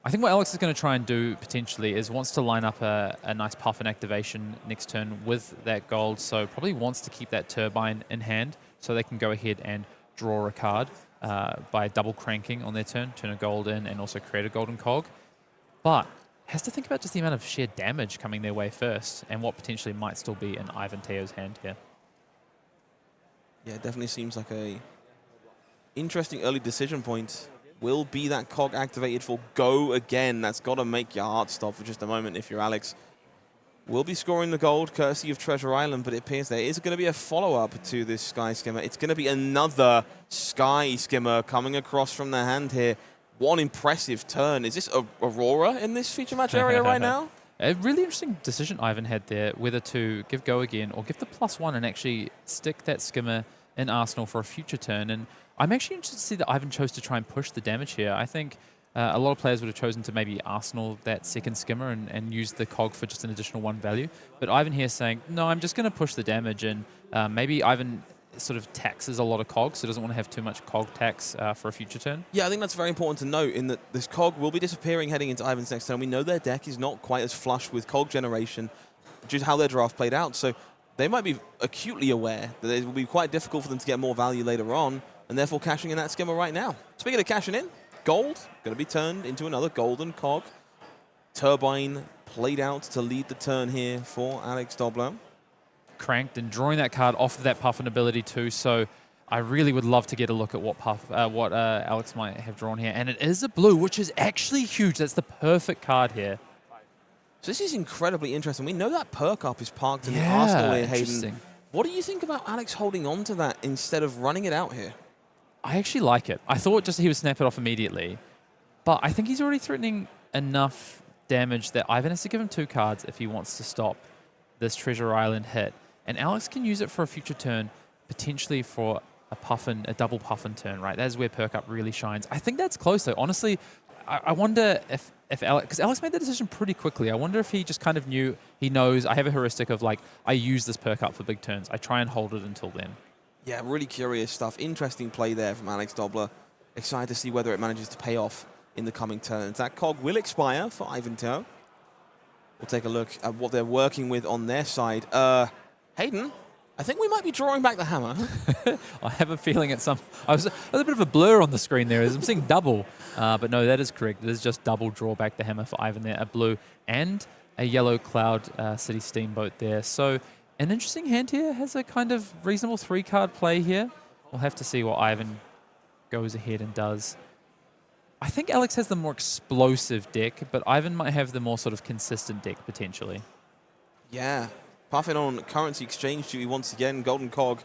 I think what Alex is going to try and do potentially is wants to line up a nice Puffin activation next turn with that gold, so probably wants to keep that turbine in hand so they can go ahead and draw a card by double cranking on their turn a gold in, and also create a golden cog. But has to think about just the amount of sheer damage coming their way first and what potentially might still be in Ivan Teo's hand here. Yeah, it definitely seems like a interesting early decision point. Will be that cog activated for go again. That's got to make your heart stop for just a moment if you're Alex. Will be scoring the gold courtesy of Treasure Island, but it appears there is going to be a follow-up to this Sky Skimmer. It's going to be another Sky Skimmer coming across from the hand here. One impressive turn. Is this Aurora in this feature match area right now? A really interesting decision Ivan had there, whether to give go again or give the +1 and actually stick that skimmer in Arsenal for a future turn. And I'm actually interested to see that Ivan chose to try and push the damage here. I think a lot of players would have chosen to maybe Arsenal that second skimmer and use the cog for just an additional 1 value. But Ivan here saying, no, I'm just going to push the damage. And maybe Ivan sort of taxes a lot of cogs, so doesn't want to have too much cog tax for a future turn. Yeah, I think that's very important to note in that this cog will be disappearing heading into Ivan's next turn. We know their deck is not quite as flush with cog generation due to how their draft played out. So they might be acutely aware that it will be quite difficult for them to get more value later on, and therefore cashing in that skimmer right now. Speaking of cashing in, gold going to be turned into another golden cog. Turbine played out to lead the turn here for Alex Dobler. Cranked and drawing that card off of that Puffin ability too. So I really would love to get a look at what Alex might have drawn here. And it is a blue, which is actually huge. That's the perfect card here. So this is incredibly interesting. We know that perk up is parked in the Arsenal here, Hayden. Interesting. What do you think about Alex holding on to that instead of running it out here? I actually like it. I thought just he would snap it off immediately. But I think he's already threatening enough damage that Ivan has to give him 2 cards if he wants to stop this Treasure Island hit. And Alex can use it for a future turn, potentially for a double Puffin turn, right? That's where perk up really shines. I think that's close, though. Honestly, I wonder if Alex, because Alex made the decision pretty quickly. I wonder if he just kind of knew, he knows, I have a heuristic of like, I use this perk up for big turns. I try and hold it until then. Yeah, really curious stuff. Interesting play there from Alex Dobler. Excited to see whether it manages to pay off in the coming turns. That cog will expire for Ivan Toe. We'll take a look at what they're working with on their side. Hayden, I think we might be drawing back the hammer. I have a feeling at some... I was a bit of a blur on the screen there. I'm seeing double. But no, that is correct. It is just double draw back the hammer for Ivan there. A blue and a yellow Cloud City Steamboat there. So an interesting hand here. Has a kind of reasonable 3-card play here. We'll have to see what Ivan goes ahead and does. I think Alex has the more explosive deck, but Ivan might have the more sort of consistent deck potentially. Yeah. Puffin on currency exchange duty once again. Golden cog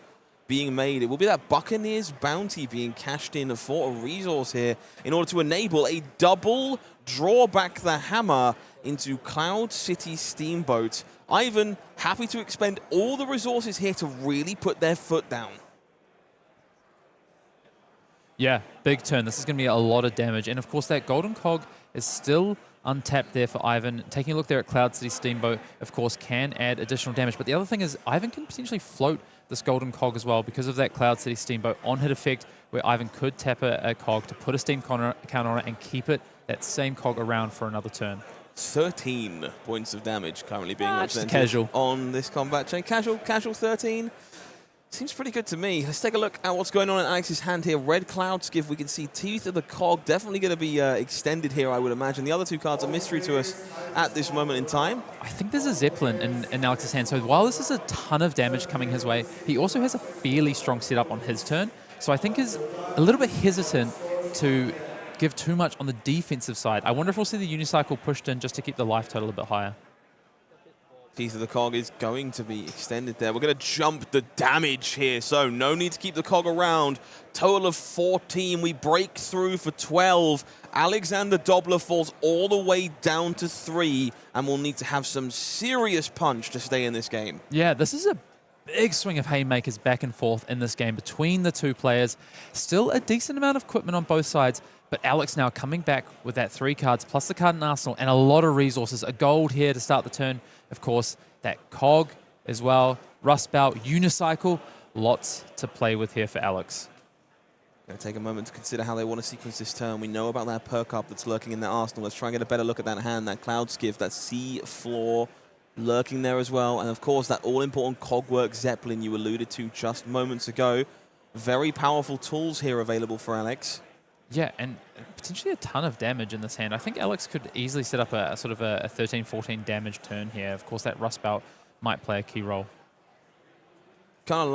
being made. It will be that Buccaneers bounty being cashed in for a resource here in order to enable a double draw back the hammer into Cloud City Steamboat. Ivan happy to expend all the resources here to really put their foot down. Yeah, big turn. This is going to be a lot of damage. And of course, that golden cog is still untapped there for Ivan. Taking a look there at Cloud City Steamboat, of course, can add additional damage. But the other thing is Ivan can potentially float this golden cog as well because of that Cloud City Steamboat on-hit effect where Ivan could tap a cog to put a steam counter on it and keep that same cog around for another turn. 13 points of damage currently being represented casual on this combat chain. Casual 13. Seems pretty good to me. Let's take a look at what's going on in Alex's hand here. Red Cloud Skiff. We can see Teeth of the Cog. Definitely going to be extended here, I would imagine. The other 2 cards are mystery to us at this moment in time. I think there's a Zeppelin in Alex's hand. So while this is a ton of damage coming his way, he also has a fairly strong setup on his turn. So I think he's a little bit hesitant to give too much on the defensive side. I wonder if we'll see the Unicycle pushed in just to keep the life total a bit higher. Teeth of the Cog is going to be extended there. We're going to jump the damage here, so no need to keep the Cog around. Total of 14. We break through for 12. Alexander Dobler falls all the way down to 3, and we'll need to have some serious punch to stay in this game. Yeah, this is a big swing of haymakers back and forth in this game between the 2 players. Still a decent amount of equipment on both sides, but Alex now coming back with that 3 cards plus the card in Arsenal and a lot of resources. A gold here to start the turn. Of course, that cog as well. Rust Belt, Unicycle. Lots to play with here for Alex. Going to take a moment to consider how they want to sequence this turn. We know about that perk up that's lurking in their arsenal. Let's try and get a better look at that hand, that Cloud Skiff, that Sea Floor lurking there as well. And of course, that all-important Cogwork Zeppelin you alluded to just moments ago. Very powerful tools here available for Alex. Yeah, and potentially a ton of damage in this hand. I think Alex could easily set up a sort of a 13-14 damage turn here. Of course, that Rust Belt might play a key role. Kind of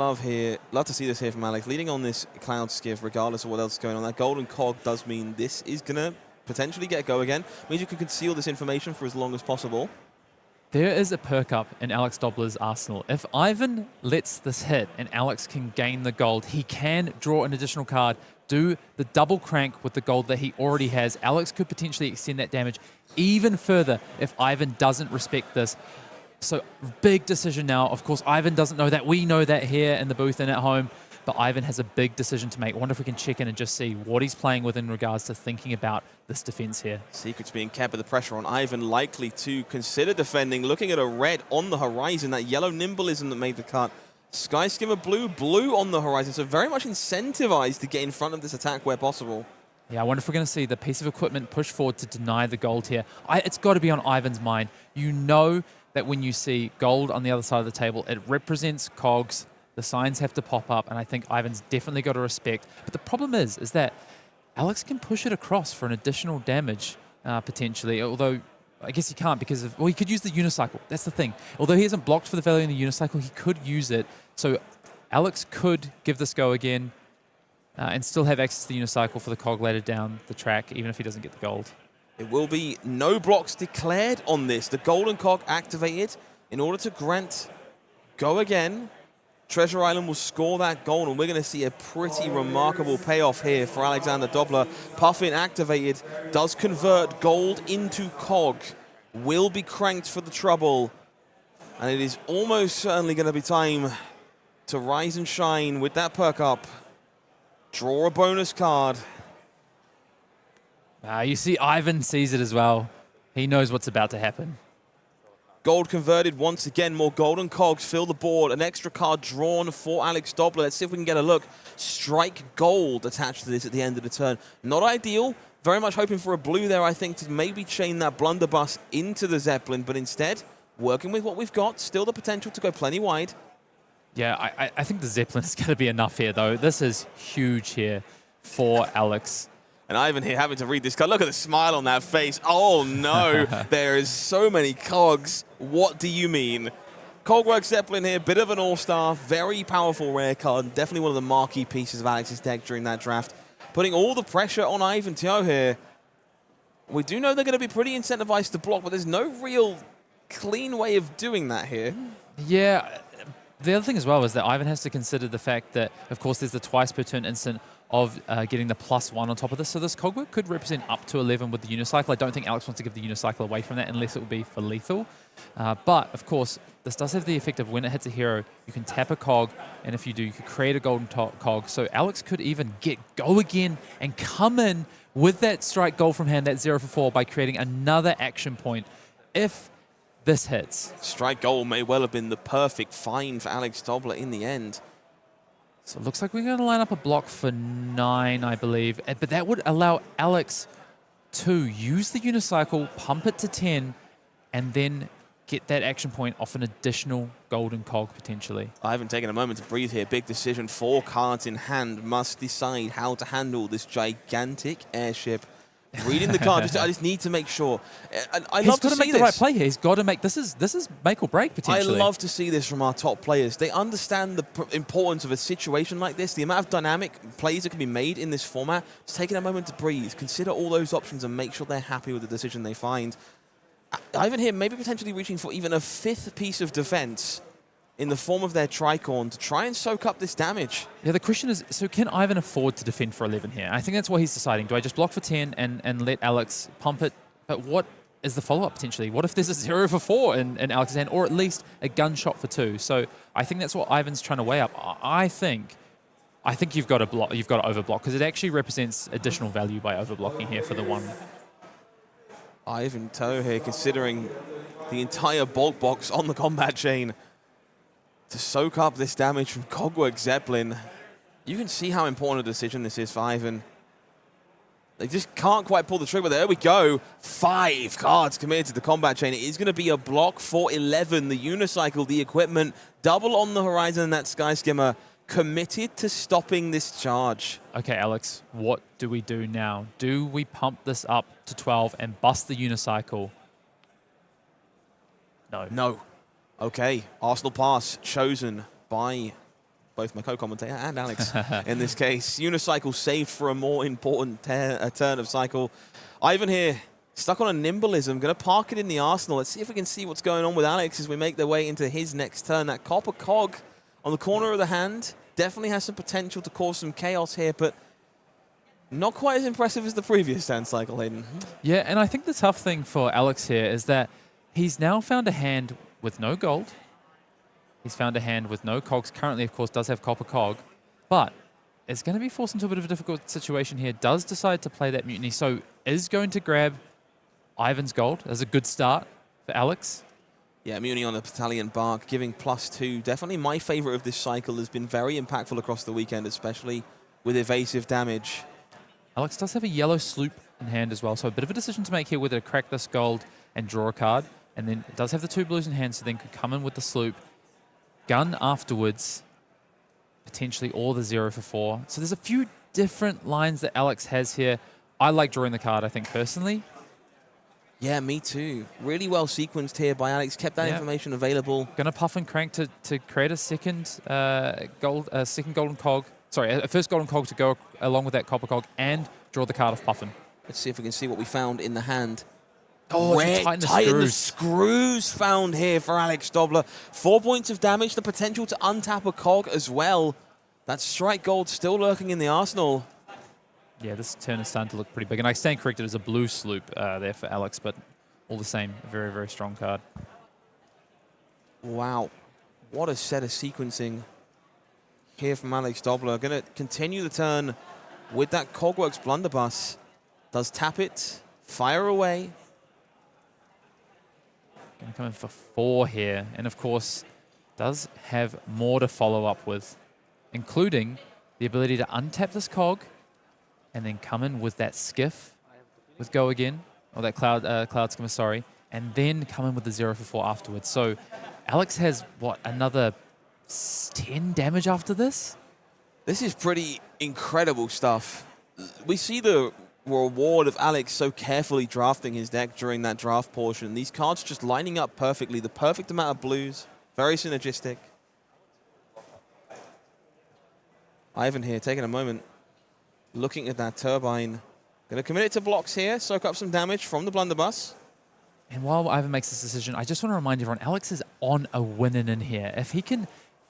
love to see this here from Alex, leading on this Cloud Skiff, regardless of what else is going on. That golden cog does mean this is going to potentially get a go again. Means you can conceal this information for as long as possible. There is a perk up in Alex Dobler's arsenal. If Ivan lets this hit and Alex can gain the gold, he can draw an additional card, do the double crank with the gold that he already has. Alex could potentially extend that damage even further if Ivan doesn't respect this. So big decision now. Of course, Ivan doesn't know that. We know that here in the booth and at home. but Ivan has a big decision to make. I wonder if we can check in and just see what he's playing with in regards to thinking about this defense here. Secrets being kept, but the pressure on Ivan likely to consider defending. Looking at a red on the horizon, that yellow nimblism that made the cut. Sky Skimmer blue on the horizon, so very much incentivized to get in front of this attack where possible. Yeah, I wonder if we're going to see the piece of equipment push forward to deny the gold here. It's got to be on Ivan's mind. You know that when you see gold on the other side of the table, it represents cogs. The signs have to pop up, and I think Ivan's definitely got to respect. But the problem is that Alex can push it across for an additional damage, potentially, although I guess he can't because of, well, he could use the unicycle. That's the thing. Although he hasn't blocked for the value in the unicycle, he could use it. So Alex could give this go again and still have access to the unicycle for the cog later down the track, even if he doesn't get the gold. It will be no blocks declared on this. The golden cog activated in order to grant go again. Treasure Island will score that goal, and we're going to see a pretty remarkable payoff here for Alexander Dobler. Puffin activated, does convert gold into cog, will be cranked for the trouble, and it is almost certainly going to be time to rise and shine with that perk up. Draw a bonus card. You see Ivan sees it as well. He knows what's about to happen. Gold converted once again, more golden cogs fill the board. An extra card drawn for Alex Dobler. Let's see if we can get a look. Strike gold attached to this at the end of the turn. Not ideal. Very much hoping for a blue there, I think, to maybe chain that blunderbuss into the Zeppelin, but instead, working with what we've got, still the potential to go plenty wide. Yeah, I think the Zeppelin is going to be enough here, though. This is huge here for Alex. And Ivan here having to read this card. Look at the smile on that face. Oh, no. There is so many cogs. What do you mean? Cogwork Zeppelin here, bit of an all-star, very powerful rare card. Definitely one of the marquee pieces of Alex's deck during that draft. Putting all the pressure on Ivan Teo here. We do know they're going to be pretty incentivized to block, but there's no real clean way of doing that here. Yeah. The other thing as well is that Ivan has to consider the fact that, of course, there's the twice per turn instant of getting the +1 on top of this. So this cogwork could represent up to 11 with the unicycle. I don't think Alex wants to give the unicycle away from that unless it would be for lethal. But, of course, this does have the effect of when it hits a hero, you can tap a cog, and if you do, you could create a golden cog. So Alex could even get go again and come in with that strike gold from hand, that 0 for 4, by creating another action point if this hits. Strike gold may well have been the perfect find for Alex Dobler in the end. So it looks like we're going to line up a block for 9, I believe. But that would allow Alex to use the unicycle, pump it to 10, and then get that action point off an additional golden cog, potentially. I haven't taken a moment to breathe here. Big decision. 4 cards in hand. Must decide how to handle this gigantic airship. Reading the card, I just need to make sure. I He's love got to to make see the this. right play here. He's got to make this is make or break potentially. I love to see this from our top players. They understand the importance of a situation like this, the amount of dynamic plays that can be made in this format. Just taking a moment to breathe, consider all those options, and make sure they're happy with the decision they find. Ivan here maybe potentially reaching for even a 5th piece of defense in the form of their tricorn to try and soak up this damage. Yeah, the question is, so can Ivan afford to defend for 11 here? I think that's what he's deciding. Do I just block for 10 and let Alex pump it? But what is the follow-up potentially? What if there's a 0 for 4 in Alex's hand, or at least a gunshot for 2? So I think that's what Ivan's trying to weigh up. I think you've got to block, you've got to overblock, because it actually represents additional value by overblocking here for the 1. Ivan Toe here considering the entire bulk box on the combat chain to soak up this damage from Cogwork Zeppelin. You can see how important a decision this is for Ivan. They just can't quite pull the trigger. There we go. 5 cards committed to the combat chain. It is going to be a block for 11. The unicycle, the equipment, double on the horizon, and that Sky Skimmer committed to stopping this charge. Okay, Alex, what do we do now? Do we pump this up to 12 and bust the unicycle? No. No. Okay, Arsenal pass chosen by both my co-commentator and Alex in this case. Unicycle saved for a more important turn of cycle. Ivan here, stuck on a nimblism, going to park it in the Arsenal. Let's see if we can see what's going on with Alex as we make their way into his next turn. That copper cog on the corner of the hand definitely has some potential to cause some chaos here, but not quite as impressive as the previous turn cycle, Hayden. Yeah, and I think the tough thing for Alex here is that he's now found a hand with no gold. He's found a hand with no cogs. Currently, of course, does have copper cog. But it's going to be forced into a bit of a difficult situation here. Does decide to play that mutiny. So is going to grab Ivan's gold as a good start for Alex. Yeah, mutiny on the battalion bark, giving +2. Definitely my favorite of this cycle, has been very impactful across the weekend, especially with evasive damage. Alex does have a yellow sloop in hand as well, so a bit of a decision to make here whether to crack this gold and draw a card. And then it does have the 2 blues in hand, so then could come in with the sloop. Gun afterwards, potentially, or the 0 for 4. So there's a few different lines that Alex has here. I like drawing the card, I think, personally. Yeah, me too. Really well sequenced here by Alex. Kept that information available. Gonna puff and crank to create a second second golden cog. Sorry, a first golden cog to go along with that copper cog and draw the card of Puffin. Let's see if we can see what we found in the hand. Oh, it's tighten the screws found here for Alex Dobler. 4 points of damage, the potential to untap a cog as well. That strike gold still lurking in the arsenal. Yeah, this turn is starting to look pretty big. And I stand corrected as a blue sloop there for Alex, but all the same, a very, very strong card. Wow. What a set of sequencing here from Alex Dobler. Going to continue the turn with that Cogworks blunderbuss. Does tap it, fire away. Going to come in for 4 here. And of course, does have more to follow up with, including the ability to untap this cog and then come in with that skiff with go again, or that cloud skimmer, sorry, and then come in with the 0 for 4 afterwards. So Alex has, what, another 10 damage after this? This is pretty incredible stuff. We see the reward of Alex so carefully drafting his deck during that draft portion. These cards just lining up perfectly, the perfect amount of blues, very synergistic. Ivan here taking a moment, looking at that turbine. Going to commit it to blocks here, soak up some damage from the blunderbuss. And while Ivan makes this decision, I just want to remind everyone, Alex is on a winning in here. If he can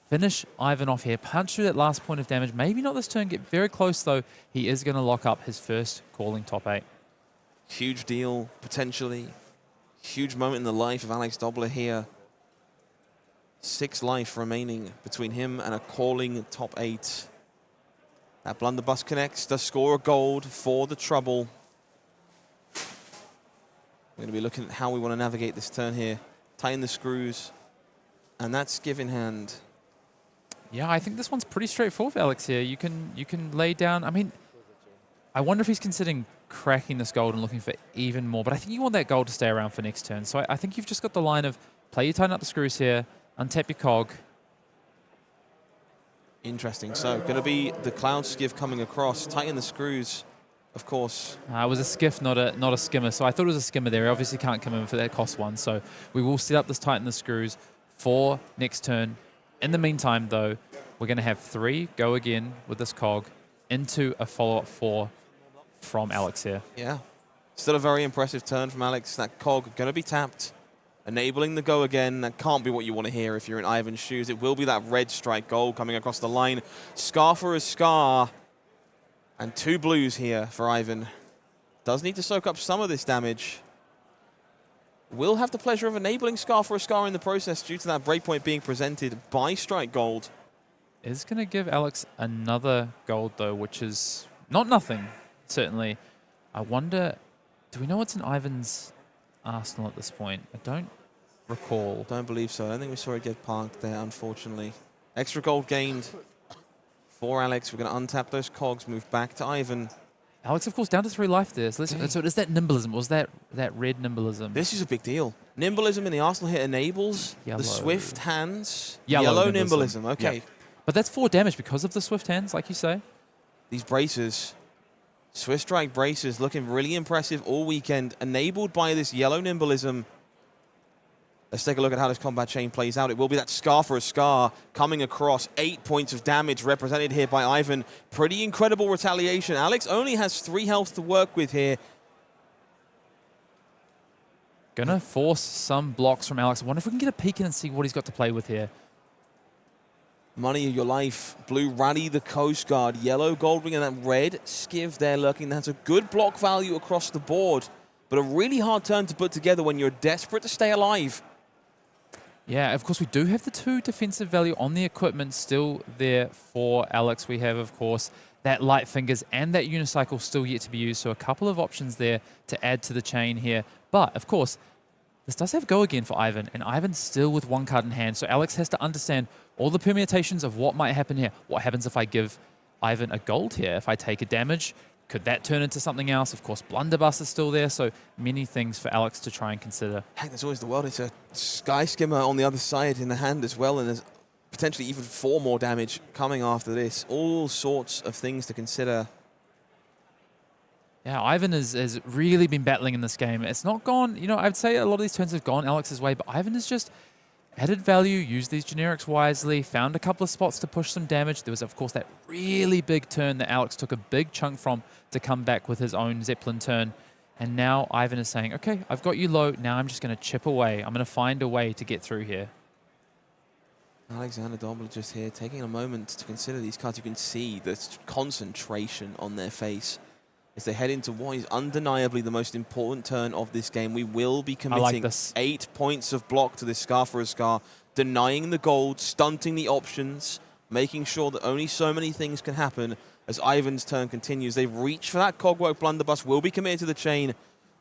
finish Ivan off here, punch through that last point of damage, maybe not this turn, get very close though, he is going to lock up his first calling top 8. Huge deal, potentially. Huge moment in the life of Alex Dobler here. 6 life remaining between him and a calling top 8. That blunderbuss connects, does score a gold for the trouble. We're going to be looking at how we want to navigate this turn here. Tighten the screws. And that's skiff in hand. Yeah, I think this one's pretty straightforward for Alex here. You can lay down, I mean, I wonder if he's considering cracking this gold and looking for even more, but I think you want that gold to stay around for next turn. So I think you've just got the line of play you tighten up the screws here, untap your cog. Interesting. So going to be the cloud skiff coming across, tighten the screws, of course. It was a skiff, not a skimmer. So I thought it was a skimmer there. He obviously can't come in for that cost 1. So we will set up this tighten the screws for next turn. In the meantime, though, we're going to have 3 go again with this cog into a follow-up 4 from Alex here. Yeah. Still a very impressive turn from Alex. That cog going to be tapped, enabling the go again. That can't be what you want to hear if you're in Ivan's shoes. It will be that red strike gold coming across the line. Scar for a scar. And 2 blues here for Ivan. Does need to soak up some of this damage. Will have the pleasure of enabling Scar for a Scar in the process due to that breakpoint being presented by Strike Gold. Is going to give Alex another gold, though, which is not nothing, certainly. I wonder, do we know what's in Ivan's arsenal at this point? I don't recall. Don't believe so. I don't think we saw it get parked there, unfortunately. Extra gold gained for Alex. We're going to untap those cogs, move back to Ivan. Alex, of course, down to 3 life there. So is that nimblism? Was that red nimblism? This is a big deal. Nimblism in the arsenal here enables Yellow. the swift hands. Yellow nimblism. Okay. Yep. But that's 4 damage because of the swift hands, like you say. These braces, Swift Strike braces, looking really impressive all weekend, enabled by this yellow nimblism. Let's take a look at how this combat chain plays out. It will be that Scar for a Scar coming across. 8 points of damage represented here by Ivan. Pretty incredible retaliation. Alex only has 3 health to work with here. Gonna force some blocks from Alex. I wonder if we can get a peek in and see what he's got to play with here. Money of your life. Blue Rally the Coast Guard. Yellow Goldwing and that red Skiv there lurking. That's a good block value across the board, but a really hard turn to put together when you're desperate to stay alive. Yeah, of course, we do have the 2 defensive value on the equipment still there for Alex. We have, of course, that Light Fingers and that Unicycle still yet to be used. So a couple of options there to add to the chain here. But, of course, this does have Go Again for Ivan, and Ivan's still with 1 card in hand. So Alex has to understand all the permutations of what might happen here. What happens if I give Ivan a gold here? If I take a damage, could that turn into something else? Of course, Blunderbuss is still there, so many things for Alex to try and consider. Heck, there's always the world. It's a Sky Skimmer on the other side in the hand as well, and there's potentially even 4 more damage coming after this. All sorts of things to consider. Yeah, Ivan has really been battling in this game. It's not gone, you know, I'd say a lot of these turns have gone Alex's way, but Ivan has just added value, used these generics wisely, found a couple of spots to push some damage. There was, of course, that really big turn that Alex took a big chunk from to come back with his own Zeppelin turn. And now Ivan is saying, okay, I've got you low. Now I'm just going to chip away. I'm going to find a way to get through here. Alexander Dobler just here taking a moment to consider these cards. You can see the concentration on their face as they head into what is undeniably the most important turn of this game. We will be committing 8 points of block to this Scar for a Scar, denying the gold, stunting the options, making sure that only so many things can happen as Ivan's turn continues. They've reached for that Cogwork. Blunderbuss will be committed to the chain.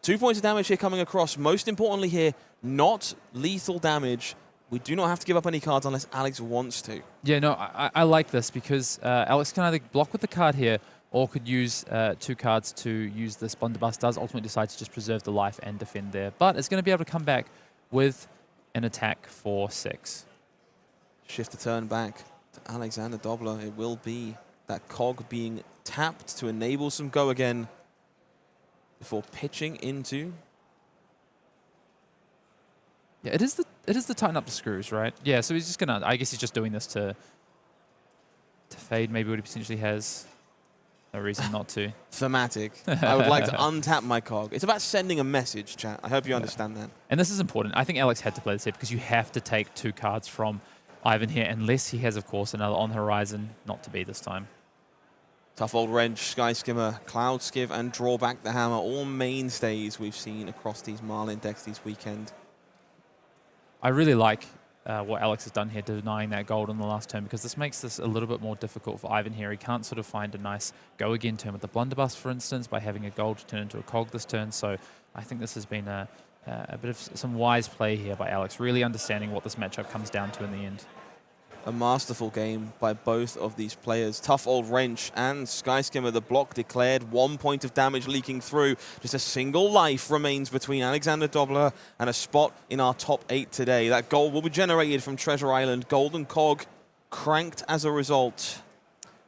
2 points of damage here coming across. Most importantly here, not lethal damage. We do not have to give up any cards unless Alex wants to. Yeah, no, I like this because Alex can either block with the card here or could use 2 cards to use this. Blunderbuss does ultimately decide to just preserve the life and defend there. But it's going to be able to come back with an attack for 6. Shift the turn back to Alexander Dobler. It will be that cog being tapped to enable some Go Again before pitching into... Yeah, it is the tighten up the screws, right? Yeah, so he's just going to... I guess he's just doing this to fade maybe what he potentially has. No reason not to. Thematic. I would like to untap my cog. It's about sending a message, chat. I hope you understand that. And this is important. I think Alex had to play this here because you have to take 2 cards from Ivan here, unless he has, of course, another on the horizon. Not to be this time. Tough Old Wrench, Sky Skimmer, Cloud Skiv, and Draw Back the Hammer. All mainstays we've seen across these Marlyn decks this weekend. I really like what Alex has done here, denying that gold on the last turn, because this makes this a little bit more difficult for Ivan here. He can't sort of find a nice Go Again turn with the Blunderbuss, for instance, by having a gold turn into a cog this turn. So I think this has been a bit of some wise play here by Alex, really understanding what this matchup comes down to in the end. A masterful game by both of these players. Tough Old Wrench and Sky Skimmer, the block declared. 1 point of damage leaking through. Just a single life remains between Alexander Dobler and a spot in our top 8 today. That gold will be generated from Treasure Island. Golden Cog cranked as a result.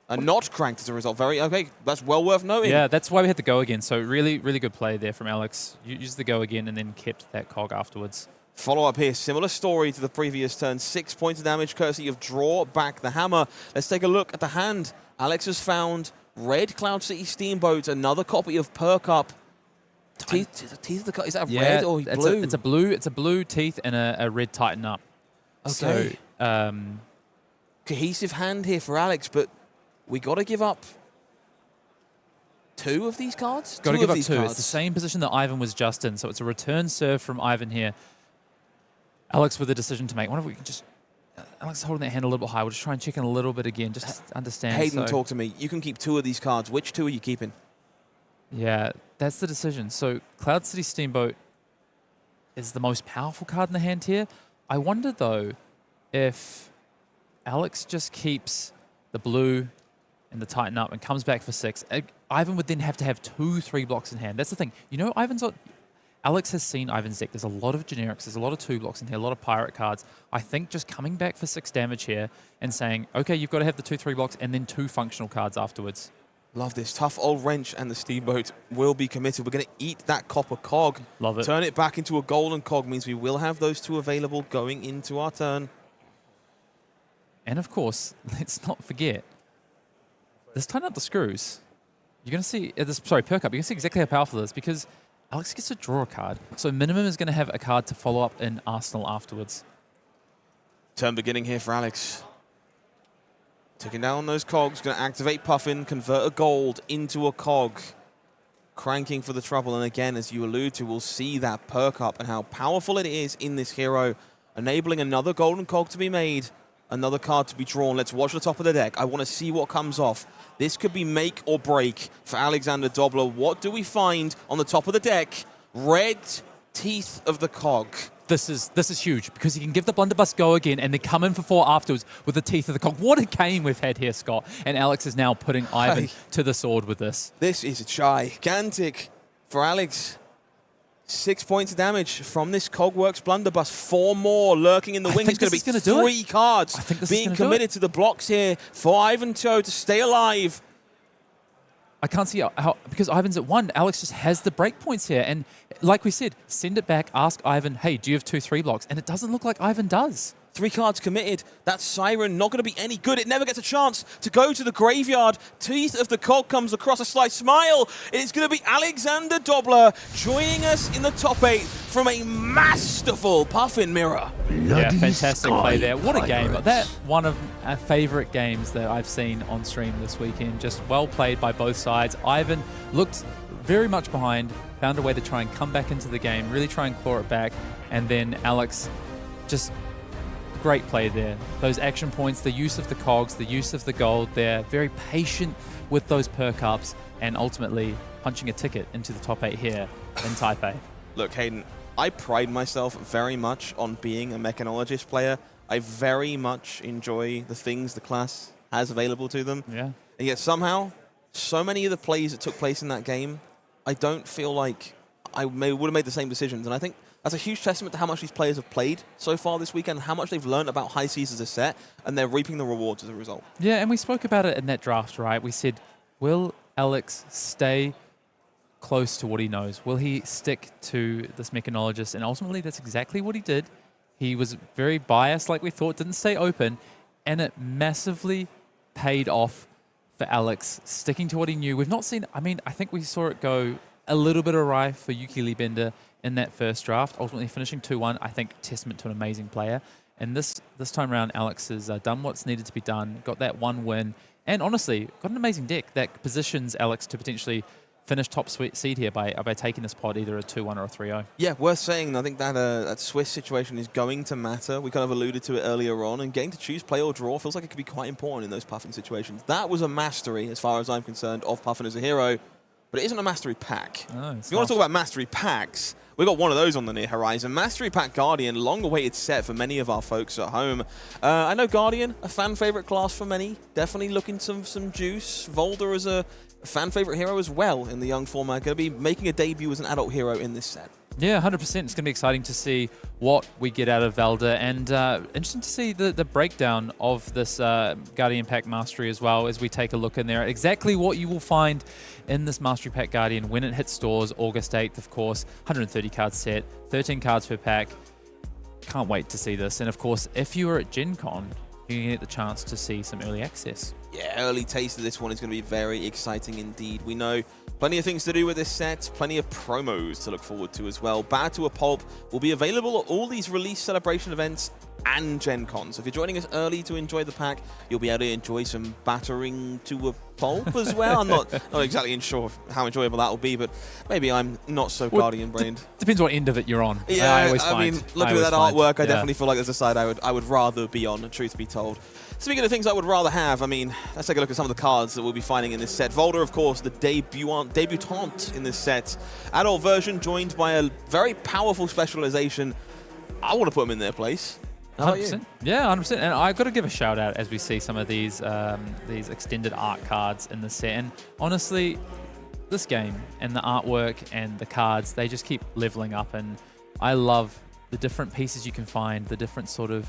Not cranked as a result. Okay, that's well worth noting. Yeah, that's why we had the Go Again. So really, really good play there from Alex. Used the Go Again and then kept that cog afterwards. Follow up here, similar story to the previous turn. 6 points of damage courtesy of Draw Back the Hammer. Let's take a look at the hand. Alex has found Red Cloud City Steamboat, another copy of Perk Up. Teeth of the is that red or blue? It's a blue teeth and a red Tighten Up. Okay. So, cohesive hand here for Alex, but we got to give up 2 of these cards? Got to give up 2. It's the same position that Ivan was just in, so it's a return serve from Ivan here. Alex with a decision to make. I wonder if we can just... Alex is holding that hand a little bit high. We'll just try and check in a little bit again, just to understand. Hayden, talk to me. You can keep 2 of these cards. Which 2 are you keeping? Yeah, that's the decision. So Cloud City Steamboat is the most powerful card in the hand here. I wonder, though, if Alex just keeps the blue and the Tighten Up and comes back for 6, Ivan would then have to have 2 3 blocks in hand. That's the thing. You know, Alex has seen Ivan's deck. There's a lot of generics. There's a lot of 2 blocks in here, a lot of pirate cards. I think just coming back for 6 damage here and saying, okay, you've got to have the 2 3 blocks and then 2 functional cards afterwards. Love this. Tough Old Wrench and the Steamboat will be committed. We're going to eat that copper cog. Love it. Turn it back into a golden cog means we will have those 2 available going into our turn. And of course, let's not forget, this Tighten Up the Screws. You're going to see, Perk Up, you're going to see exactly how powerful it is because Alex gets to draw a card. So minimum is going to have a card to follow up in Arsenal afterwards. Turn beginning here for Alex. Taking down those cogs, going to activate Puffin, convert a gold into a cog. Cranking for the trouble, and again, as you allude to, we'll see that Perk Up and how powerful it is in this hero. enabling another golden cog to be made, another card to be drawn. Let's watch the top of the deck. I want to see what comes off. This could be make or break for Alexander Dobler. What do we find on the top of the deck? Red Teeth of the Cog. This is huge because he can give the blunderbuss go again and then come in for 4 afterwards with the Teeth of the Cog. What a game we've had here, Scott. And Alex is now putting Ivan to the sword with this. This is gigantic for Alex. 6 points of damage from this Cogworks blunderbuss. 4 more lurking in the wing. It's going to be 3 cards being committed to the blocks here for Ivan to stay alive. I can't see how, because Ivan's at 1. Alex just has the break points here. And like we said, send it back, ask Ivan, hey, do you have 2-3 blocks? And it doesn't look like Ivan does. 3 cards committed. That Siren not going to be any good. It never gets a chance to go to the graveyard. Teeth of the Cog comes across. A slight smile. It's going to be Alexander Dobler joining us in the top 8 from a masterful Puffin mirror. Yeah, fantastic play there. What a game. That one of our favorite games that I've seen on stream this weekend. Just well played by both sides. Ivan looked very much behind, found a way to try and come back into the game, really try and claw it back. And then Alex just... great play there. Those action points, the use of the cogs, the use of the gold there, very patient with those perk ups, and ultimately punching a ticket into the top 8 here in Taipei. Look, Hayden, I pride myself very much on being a mechanologist player. I very much enjoy the things the class has available to them. Yeah. And yet somehow, so many of the plays that took place in that game, I don't feel like I would have made the same decisions. And I think that's a huge testament to how much these players have played so far this weekend, how much they've learned about High Seas as a set, and they're reaping the rewards as a result. Yeah, and we spoke about it in that draft, right? We said, will Alex stay close to what he knows? Will he stick to this mechanologist? And ultimately, that's exactly what he did. He was very biased, like we thought, didn't stay open, and it massively paid off for Alex, sticking to what he knew. We've not seen, I mean, I think we saw it go a little bit awry for Yuki Bender in that first draft, ultimately finishing 2-1, I think testament to an amazing player. And this time around, Alex has done what's needed to be done, got that 1 win, and honestly, got an amazing deck that positions Alex to potentially finish top seed here by taking this pod either a 2-1 or a 3-0. Yeah, worth saying, I think that Swiss situation is going to matter. We kind of alluded to it earlier on, and getting to choose play or draw feels like it could be quite important in those Puffin situations. That was a mastery, as far as I'm concerned, of Puffin as a hero, but it isn't a mastery pack. Oh, if you want to talk about mastery packs, we got one of those on the near horizon. Mastery Pack Guardian, long-awaited set for many of our folks at home. I know Guardian, a fan-favorite class for many. Definitely looking some juice. Volder is a fan-favorite hero as well in the young format. Going to be making a debut as an adult hero in this set. Yeah, 100%. It's going to be exciting to see what we get out of Velda, and interesting to see the breakdown of this Guardian Pack Mastery as well as we take a look in there. Exactly what you will find in this Mastery Pack Guardian when it hits stores, August 8th, of course. 130 card set, 13 cards per pack. Can't wait to see this. And of course, if you are at Gen Con, you can get the chance to see some early access. Yeah, early taste of this one is going to be very exciting indeed. We know plenty of things to do with this set, plenty of promos to look forward to as well. Bad to a Pulp will be available at all these release celebration events and Gen Con. So if you're joining us early to enjoy the pack, you'll be able to enjoy some battering to a pulp as well. I'm not exactly sure how enjoyable that will be, but maybe I'm not so Guardian-brained. Depends what end of it you're on. Yeah, I mean, looking at that artwork, I definitely feel like there's a side I would rather be on, truth be told. Speaking of things I would rather have, I mean, let's take a look at some of the cards that we'll be finding in this set. Volder, of course, the debutante in this set. Adult version joined by a very powerful specialization. I want to put him in their place. 100%. Yeah, 100%. And I've got to give a shout out as we see some of these extended art cards in the set. And honestly, this game and the artwork and the cards, they just keep leveling up. And I love the different pieces you can find, the different sort of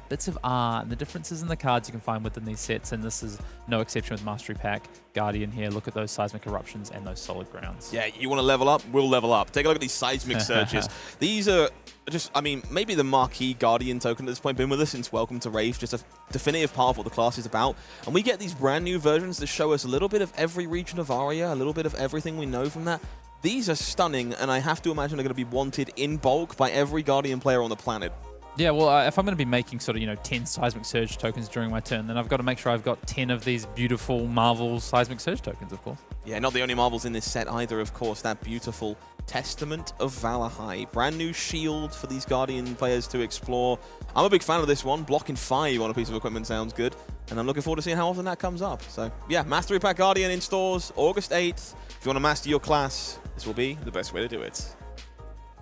bits of art, and the differences in the cards you can find within these sets. And this is no exception with Mastery Pack Guardian here. Look at those seismic eruptions and those solid grounds. Yeah, you want to level up? We'll level up. Take a look at these seismic surges. These are just, I mean, maybe the marquee Guardian token at this point. Been with us since Welcome to Rave, just a definitive part of what the class is about. And we get these brand new versions that show us a little bit of every region of Aria, a little bit of everything we know from that. These are stunning, and I have to imagine they're going to be wanted in bulk by every Guardian player on the planet. Yeah, well, if I'm going to be making sort of, 10 Seismic Surge tokens during my turn, then I've got to make sure I've got 10 of these beautiful Marvel Seismic Surge tokens, of course. Yeah, not the only marvels in this set either, of course. That beautiful Testament of Valahai. Brand new shield for these Guardian players to explore. I'm a big fan of this one. Blocking 5 on a piece of equipment sounds good. And I'm looking forward to seeing how often that comes up. So, yeah, Mastery Pack Guardian in stores August 8th. If you want to master your class, this will be the best way to do it.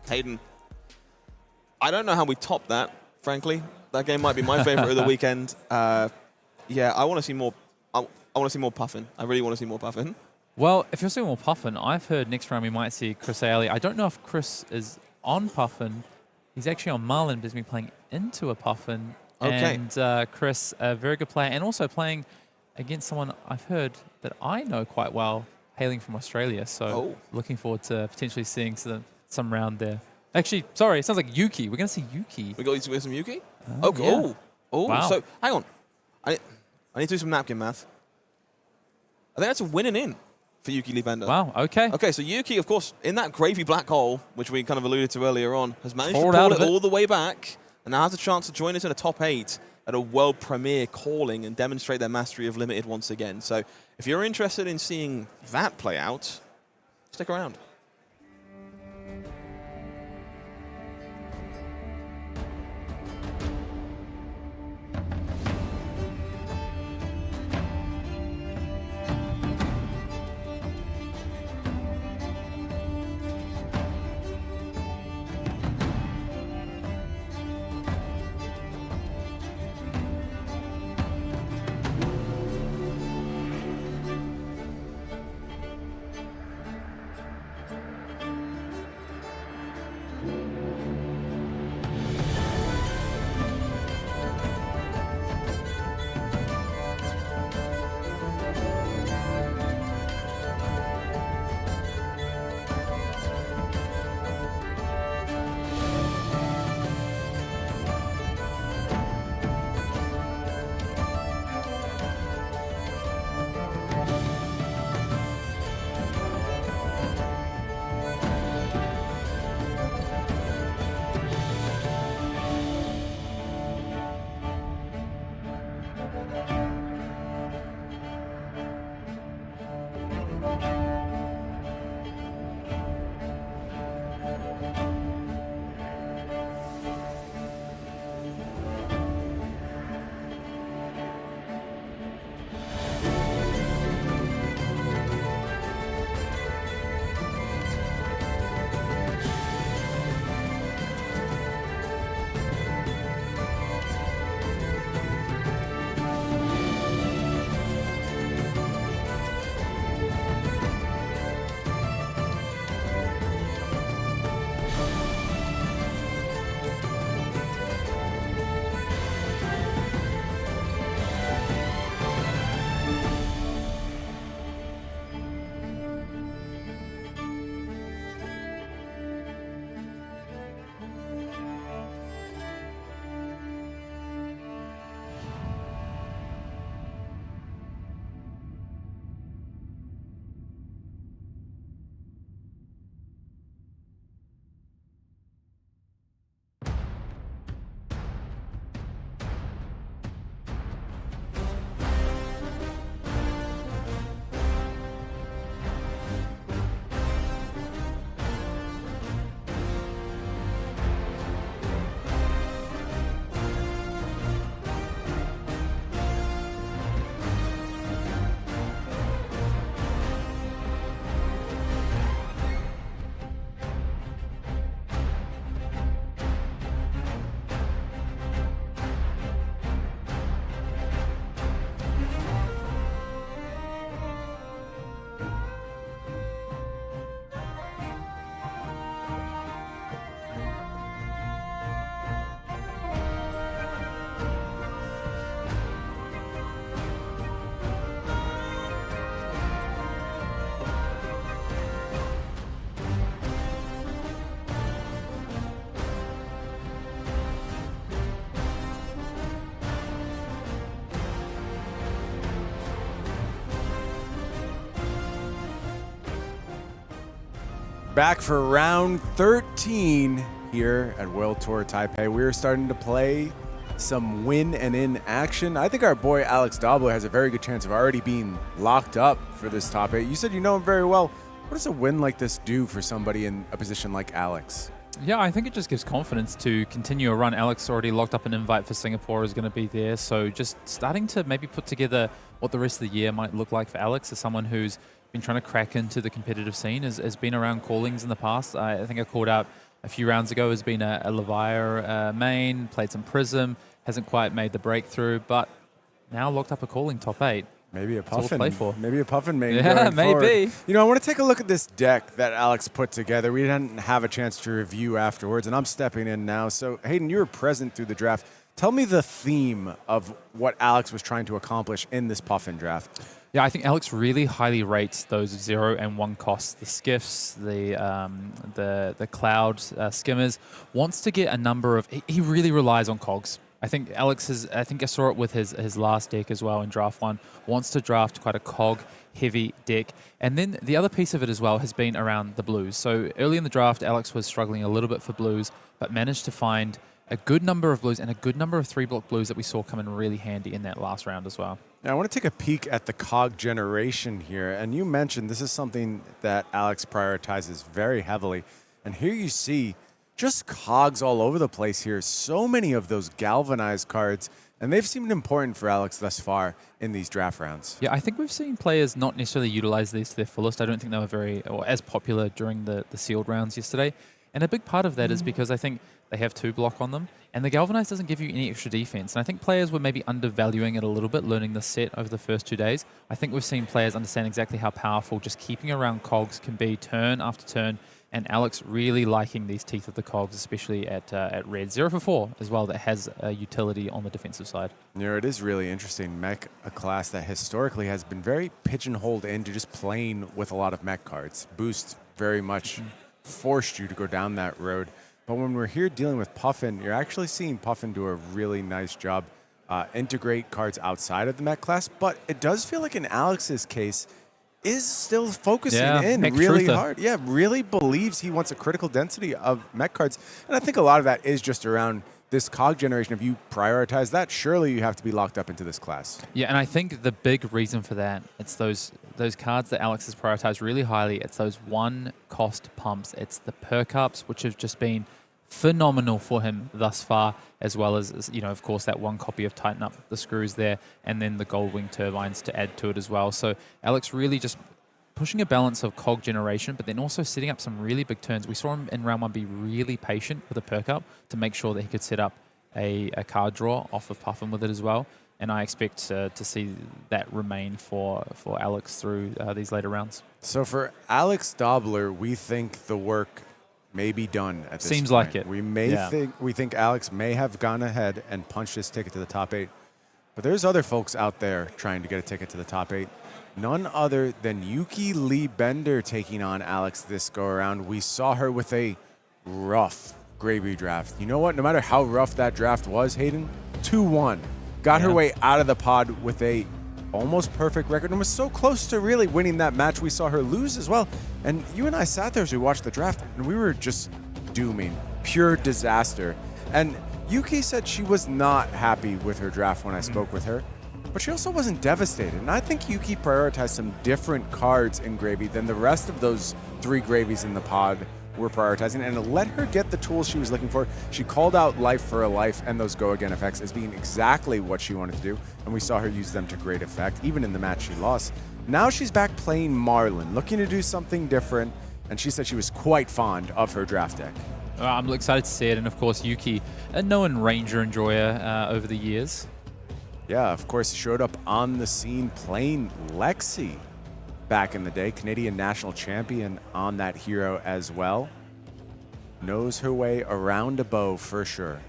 Hayden, I don't know how we top that, frankly. That game might be my favorite of the weekend. Yeah, I want to see more. I want to see more Puffin. I really want to see more Puffin. Well, if you're seeing more Puffin, I've heard next round we might see Chris Iaali. I don't know if Chris is on Puffin. He's actually on Marlynn, but he's been playing into a Puffin. Okay. And Chris, a very good player, and also playing against someone I've heard that I know quite well, hailing from Australia. So looking forward to potentially seeing some round there. Actually, sorry, it sounds like Yuki. We're going to see Yuki. We got some Yuki? Yeah. Wow. So, hang on. I need to do some napkin math. I think that's a winning in for Yuki Lee Bender. Wow, okay. Okay, so Yuki, of course, in that gravy black hole, which we kind of alluded to earlier on, has managed to pull it all the way back and now has a chance to join us in a top 8 at a world premiere calling and demonstrate their mastery of Limited once again. So if you're interested in seeing that play out, stick around. Back for round 13 here at World Tour Taipei. We're starting to play some win and in action. I think our boy Alex Dobler has a very good chance of already being locked up for this top 8. You said you know him very well. What does a win like this do for somebody in a position like Alex? Yeah, I think it just gives confidence to continue a run. Alex already locked up an invite for Singapore, is going to be there. So just starting to maybe put together what the rest of the year might look like for Alex as someone who's been trying to crack into the competitive scene, has been around callings in the past. I think I called out a few rounds ago, has been a Levier main, played some Prism, hasn't quite made the breakthrough, but now locked up a calling top 8. Maybe a That's all Puffin. to play for. Maybe a Puffin main. Yeah, going forward. maybe. You know, I want to take a look at this deck that Alex put together. We didn't have a chance to review afterwards, and I'm stepping in now. So, Hayden, you were present through the draft. Tell me the theme of what Alex was trying to accomplish in this Puffin draft. Yeah, I think Alex really highly rates those 0 and 1 costs, the skiffs, the cloud skimmers. Wants to get a number of. He really relies on cogs. I think Alex is. I think I saw it with his last deck as well in draft 1. Wants to draft quite a cog-heavy deck, and then the other piece of it as well has been around the blues. So early in the draft, Alex was struggling a little bit for blues, but managed to find a good number of blues and a good number of 3-block blues that we saw come in really handy in that last round as well. Now, I want to take a peek at the cog generation here, and you mentioned this is something that Alex prioritizes very heavily, and here you see just cogs all over the place here. So many of those galvanized cards, and they've seemed important for Alex thus far in these draft rounds. Yeah, I think we've seen players not necessarily utilize these to their fullest. I don't think they were very or as popular during the sealed rounds yesterday. And a big part of that is because I think they have 2 block on them, and the galvanized doesn't give you any extra defense. And I think players were maybe undervaluing it a little bit, learning the set over the first 2 days. I think we've seen players understand exactly how powerful just keeping around cogs can be turn after turn. And Alex really liking these teeth of the cogs, especially at red. 0 for 4 as well, that has a utility on the defensive side. You know, it is really interesting. Mech, a class that historically has been very pigeonholed into just playing with a lot of mech cards. Boost very much forced you to go down that road. But when we're here dealing with Puffin, you're actually seeing Puffin do a really nice job integrate cards outside of the mech class. But it does feel like in Alex's case, is still focusing in really hard. Yeah, really believes he wants a critical density of mech cards. And I think a lot of that is just around this cog generation. If you prioritize that, surely you have to be locked up into this class. Yeah, and I think the big reason for that, it's those cards that Alex has prioritized really highly. It's those 1 cost pumps. It's the perk ups, which have just been phenomenal for him thus far, as well as, you know, of course, that 1 copy of Tighten Up the Screws there, and then the Gold Wing Turbines to add to it as well. So Alex really just pushing a balance of cog generation, but then also setting up some really big turns. We saw him in round 1 be really patient with a perk up to make sure that he could set up a card draw off of Puffin with it as well. And I expect to see that remain for Alex through these later rounds. So for Alex Dobler, we think the work may be done at this Seems point. like it. We think Alex may have gone ahead and punched his ticket to the top 8. But there's other folks out there trying to get a ticket to the top 8. None other than Yuki Lee Bender taking on Alex this go around. We saw her with a rough gravy draft. You know what? No matter how rough that draft was, Hayden, 2-1. Got her way out of the pod with a almost perfect record and was so close to really winning that match. We saw her lose as well. And you and I sat there as we watched the draft, and we were just dooming. Pure disaster. And Yuki said she was not happy with her draft when I spoke with her, but she also wasn't devastated. And I think Yuki prioritized some different cards in Gravy than the rest of those 3 Gravies in the pod were prioritizing, and let her get the tools she was looking for. She called out Life for a Life and those Go Again effects as being exactly what she wanted to do, and we saw her use them to great effect, even in the match she lost. Now she's back playing Marlynn, looking to do something different, and she said she was quite fond of her draft deck. I'm excited to see it, and of course Yuki, a known Ranger enjoyer over the years. Yeah, of course, showed up on the scene playing Lexi back in the day. Canadian national champion on that hero as well. Knows her way around a bow for sure.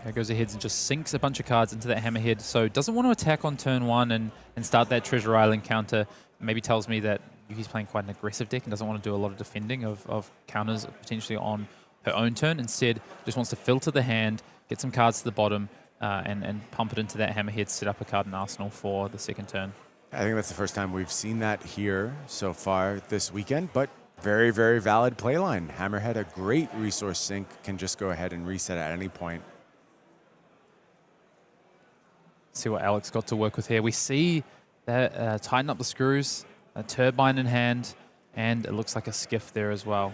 Here goes ahead and just sinks a bunch of cards into that Hammerhead. So doesn't want to attack on turn 1 and start that Treasure Island counter. Maybe tells me that Yuki's playing quite an aggressive deck and doesn't want to do a lot of defending of counters potentially on her own turn. Instead, just wants to filter the hand, get some cards to the bottom, and pump it into that Hammerhead, set up a card in Arsenal for the second turn. I think that's the first time we've seen that here so far this weekend, but Very, very valid playline. Hammerhead, a great resource sink, can just go ahead and reset at any point. See what Alex got to work with here. We see that tighten up the screws, a turbine in hand, and it looks like a skiff there as well.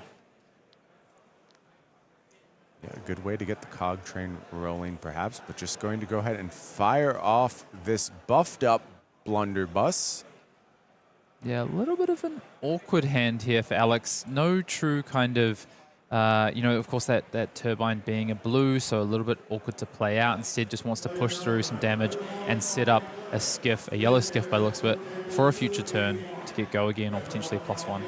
Yeah, a good way to get the cog train rolling, perhaps, but just going to go ahead and fire off this buffed up blunderbuss. Yeah, a little bit of an awkward hand here for Alex. No true kind of, of course, that turbine being a blue, so a little bit awkward to play out. Instead, just wants to push through some damage and set up a skiff, a yellow skiff by the looks of it, for a future turn to get go again or potentially +1.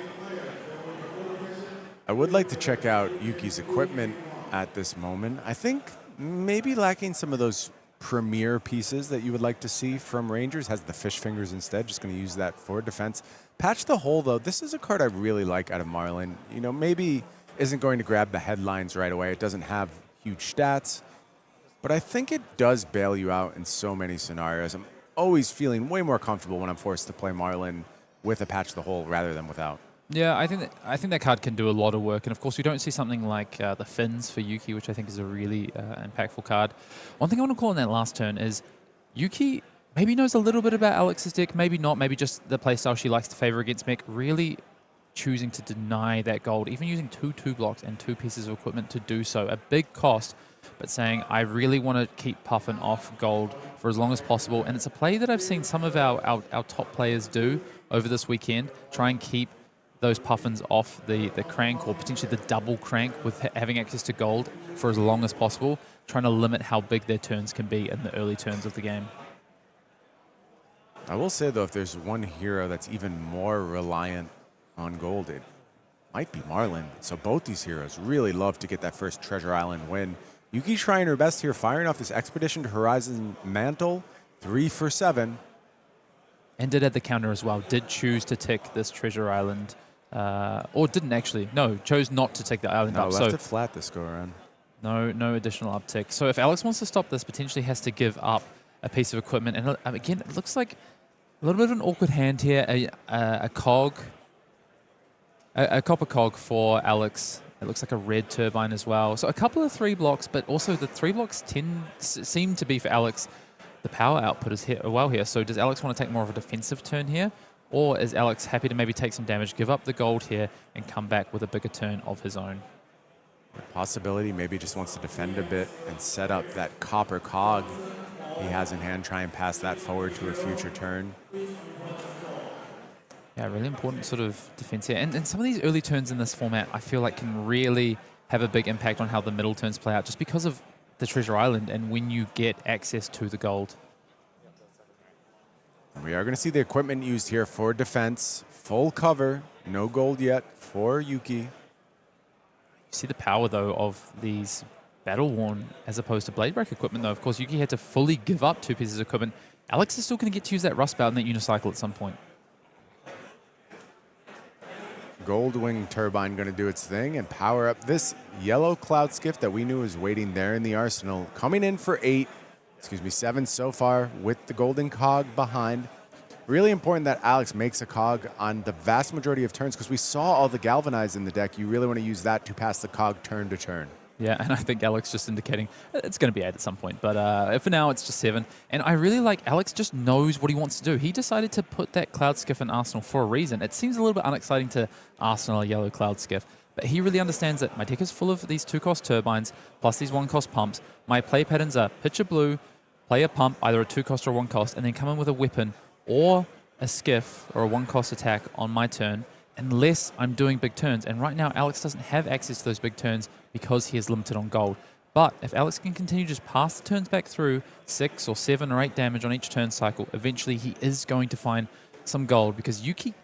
I would like to check out Yuki's equipment at this moment. I think maybe lacking some of those premier pieces that you would like to see from Rangers. Has the fish fingers instead, just going to use that for defense. Patch the Hole, though, this is a card I really like out of Marlynn. You know, maybe isn't going to grab the headlines right away. It doesn't have huge stats, but I think it does bail you out in so many scenarios. I'm always feeling way more comfortable when I'm forced to play Marlynn with a Patch the Hole rather than without. Yeah, I think that card can do a lot of work, and of course we don't see something like the fins for Yuki, which I think is a really impactful card. One thing I want to call in that last turn is Yuki maybe knows a little bit about Alex's deck, maybe not, maybe just the playstyle she likes to favor against mech, really choosing to deny that gold, even using 2 blocks and 2 pieces of equipment to do so. A big cost, but saying, I really want to keep Puffin off gold for as long as possible, and it's a play that I've seen some of our top players do over this weekend, try and keep those Puffins off the crank or potentially the double crank with having access to gold for as long as possible, trying to limit how big their turns can be in the early turns of the game. I will say, though, if there's one hero that's even more reliant on gold, it might be Marlynn. So both these heroes really love to get that first Treasure Island win. Yuki's trying her best here, firing off this Expedition to Horizon Mantle, 3 for 7. And did add the counter as well. Did choose to tick this Treasure Island. Or didn't actually. No, chose not to take the island up. Left so it flat this go around. No additional uptick. So if Alex wants to stop this, potentially has to give up a piece of equipment. And again, it looks like a little bit of an awkward hand here. A cog, a copper cog for Alex. It looks like a red turbine as well. So a couple of 3 blocks, but also the 3 blocks seem to be for Alex. The power output is here well here. So does Alex want to take more of a defensive turn here? Or is Alex happy to maybe take some damage, give up the gold here, and come back with a bigger turn of his own? Possibility, maybe just wants to defend a bit and set up that copper cog he has in hand, try and pass that forward to a future turn. Yeah, really important sort of defense here. And some of these early turns in this format, I feel like can really have a big impact on how the middle turns play out, just because of the Treasure Island and when you get access to the gold. We are going to see the equipment used here for defense. Full cover, no gold yet for Yuki. You see the power, though, of these battle-worn as opposed to blade break equipment, though. Of course, Yuki had to fully give up 2 pieces of equipment. Alex is still going to get to use that Rust Belt and that Unicycle at some point. Goldwing Turbine going to do its thing and power up this yellow Cloud Skiff that we knew was waiting there in the arsenal. Coming in for 7 so far with the golden cog behind. Really important that Alex makes a cog on the vast majority of turns, because we saw all the galvanize in the deck. You really want to use that to pass the cog turn to turn. Yeah, and I think Alex just indicating it's going to be 8 at some point. But for now, it's just 7. And I really like Alex just knows what he wants to do. He decided to put that Cloud Skiff in Arsenal for a reason. It seems a little bit unexciting to Arsenal a yellow Cloud Skiff, but he really understands that my deck is full of these 2-cost turbines plus these 1-cost pumps. My play patterns are pitch a blue, play a pump, either a 2-cost or a 1-cost, and then come in with a weapon or a skiff or a 1-cost attack on my turn, unless I'm doing big turns. And right now, Alex doesn't have access to those big turns because he is limited on gold. But if Alex can continue to just pass the turns back through, 6 or 7 or 8 damage on each turn cycle, eventually he is going to find some gold, because Yuki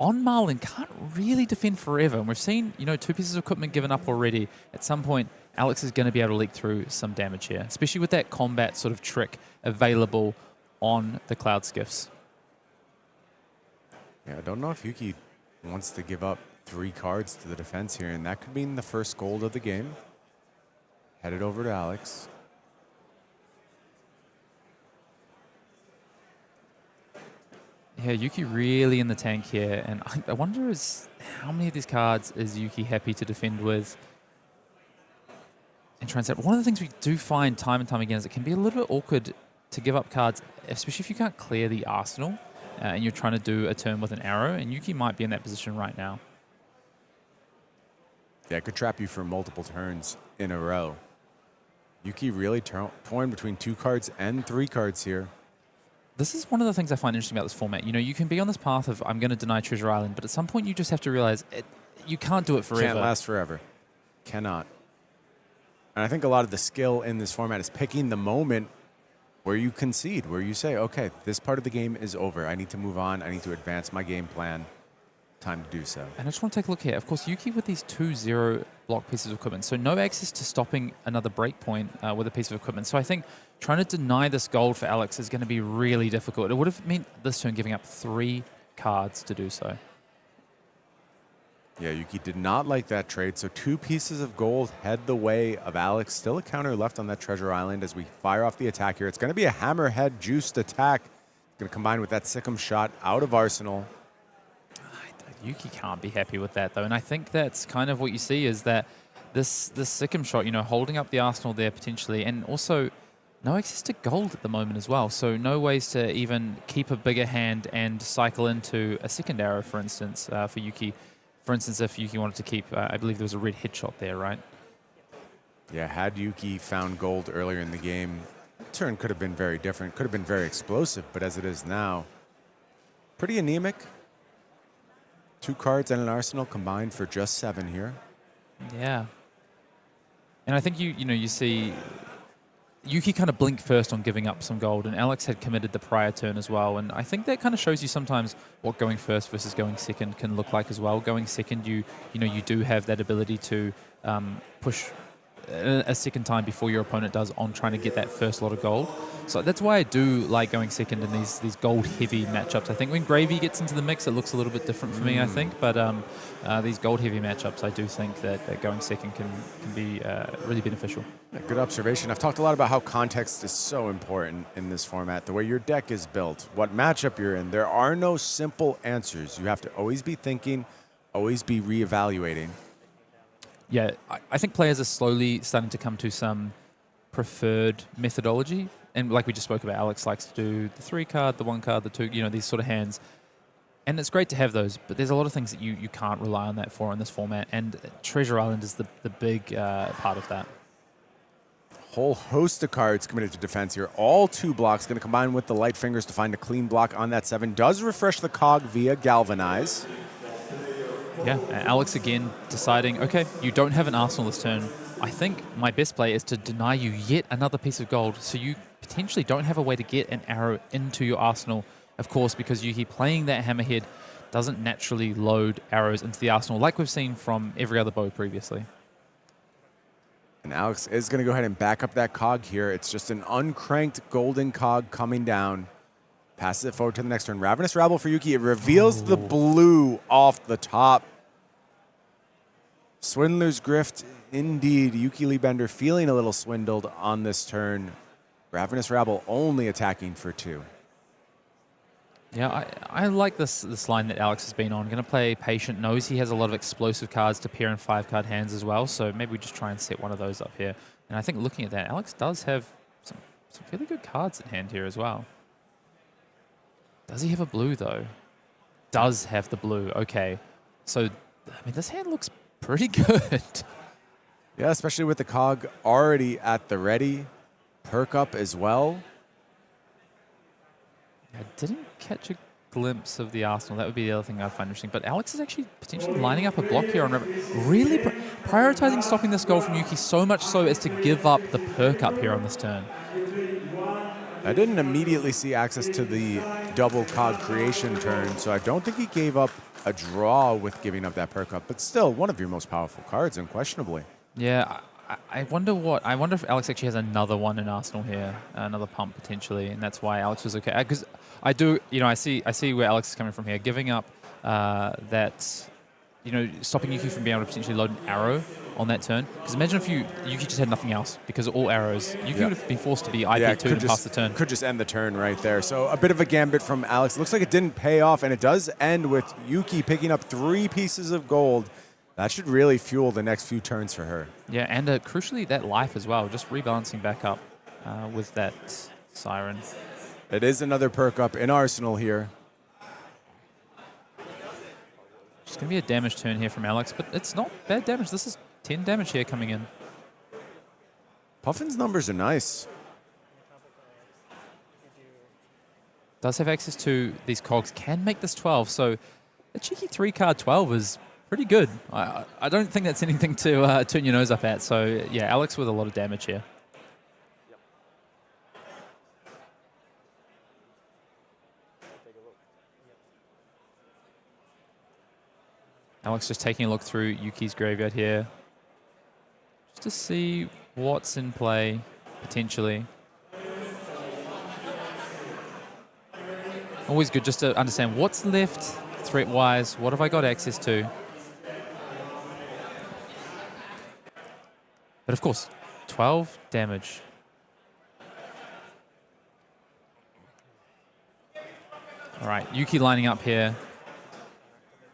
on Marlynn can't really defend forever. And we've seen, 2 pieces of equipment given up already. At some point, Alex is going to be able to leak through some damage here, especially with that combat sort of trick available on the Cloud Skiffs. Yeah, I don't know if Yuki wants to give up 3 cards to the defense here, and that could mean the first gold of the game. Headed over to Alex. Yeah, Yuki really in the tank here, and I wonder how many of these cards is Yuki happy to defend with and try and set. One of the things we do find time and time again is it can be a little bit awkward to give up cards, especially if you can't clear the arsenal and you're trying to do a turn with an arrow, and Yuki might be in that position right now. Yeah, it could trap you for multiple turns in a row. Yuki really torn between 2 cards and 3 cards here. This is one of the things I find interesting about this format. You know, you can be on this path of, I'm going to deny Treasure Island, but at some point you just have to realize you can't do it forever. Can't last forever. Cannot. And I think a lot of the skill in this format is picking the moment where you concede, where you say, okay, this part of the game is over. I need to move on. I need to advance my game plan. Time to do so. And I just want to take a look here. Of course, Yuki with these 2-0 block pieces of equipment, so no access to stopping another breakpoint with a piece of equipment. So I think trying to deny this gold for Ijlst is going to be really difficult. It would have meant this turn giving up 3 cards to do so. Yeah, Yuki did not like that trade, so 2 pieces of gold head the way of Ijlst. Still a counter left on that Treasure Island as we fire off the attack here. It's going to be a hammerhead juiced attack. Going to combine with that Sikkim shot out of Arsenal. Yuki can't be happy with that, though. And I think that's kind of what you see is that this Sikkim shot, you know, holding up the arsenal there potentially, and also no access to gold at the moment as well. So no ways to even keep a bigger hand and cycle into a second arrow, for instance, for Yuki. For instance, if Yuki wanted to keep, I believe there was a red headshot there, right? Yeah, had Yuki found gold earlier in the game, turn could have been very different, could have been very explosive, but as it is now, pretty anemic. 2 cards and an arsenal combined for just 7 here. Yeah. And I think you see Yuki kind of blinked first on giving up some gold, and Ijlst had committed the prior turn as well. And I think that kind of shows you sometimes what going first versus going second can look like as well. Going second, you do have that ability to push a second time before your opponent does on trying to get that first lot of gold. So that's why I do like going second in these gold-heavy matchups. I think when Gravy gets into the mix, it looks a little bit different for me, I think. But these gold-heavy matchups, I do think that going second can be really beneficial. Yeah, good observation. I've talked a lot about how context is so important in this format, the way your deck is built, what matchup you're in. There are no simple answers. You have to always be thinking, always be reevaluating. Yeah, I think players are slowly starting to come to some preferred methodology. And like we just spoke about, Ijlst likes to do the 3 card, the 1 card, the 2, these sort of hands. And it's great to have those, but there's a lot of things that you can't rely on that for in this format. And Treasure Island is the big part of that. Whole host of cards committed to defense here. All 2 blocks going to combine with the light fingers to find a clean block on that 7. Does refresh the cog via Galvanize. Yeah, Ijlst again deciding, okay, you don't have an arsenal this turn. I think my best play is to deny you yet another piece of gold, so you potentially don't have a way to get an arrow into your arsenal. Of course, because Yuki playing that hammerhead doesn't naturally load arrows into the arsenal like we've seen from every other bow previously. And Ijlst is going to go ahead and back up that cog here. It's just an uncranked golden cog coming down. Passes it forward to the next turn. Ravenous Rabble for Yuki. It reveals the blue off the top. Swindler's Grift, indeed. Yuki Lee Bender feeling a little swindled on this turn. Ravenous Rabble only attacking for 2. Yeah, I like this line that Ijlst has been on. Going to play patient, knows he has a lot of explosive cards to pair in 5-card hands as well, so maybe we just try and set one of those up here. And I think looking at that, Ijlst does have some fairly good cards in hand here as well. Does he have a blue, though? Does have the blue. Okay. So, I mean, this hand looks pretty good. Yeah, especially with the cog already at the ready. Perk up as well. I didn't catch a glimpse of the arsenal. That would be the other thing I'd find interesting. But Ijlst is actually potentially lining up a block here on really prioritizing stopping this goal from Yuki so much so as to give up the perk up here on this turn. I didn't immediately see access to the double cog creation turn, so I don't think he gave up a draw with giving up that perk up, but still one of your most powerful cards, unquestionably. Yeah, I wonder if Ijlst actually has another one in arsenal here, another pump potentially, and that's why Ijlst was okay. Because I do, I see where Ijlst is coming from here, giving up that, stopping Yuki from being able to potentially load an arrow on that turn. Because imagine if Yuki just had nothing else because of all arrows. Yuki would have been forced to be IP2 to pass the turn. Could just end the turn right there. So a bit of a gambit from Alex. Looks like it didn't pay off, and it does end with Yuki picking up 3 pieces of gold. That should really fuel the next few turns for her. Yeah, and crucially, that life as well, just rebalancing back up with that Siren. It is another perk up in Arsenal here. It's going to be a damage turn here from Alex, but it's not bad damage. This is 10 damage here coming in. Puffin's numbers are nice. Does have access to these cogs, can make this 12, so a cheeky 3-card 12 is pretty good. I don't think that's anything to turn your nose up at, so yeah, Alex with a lot of damage here. Alex just taking a look through Yuki's graveyard here, just to see what's in play, potentially. Always good just to understand what's left threat-wise, what have I got access to. But of course, 12 damage. All right, Yuki lining up here.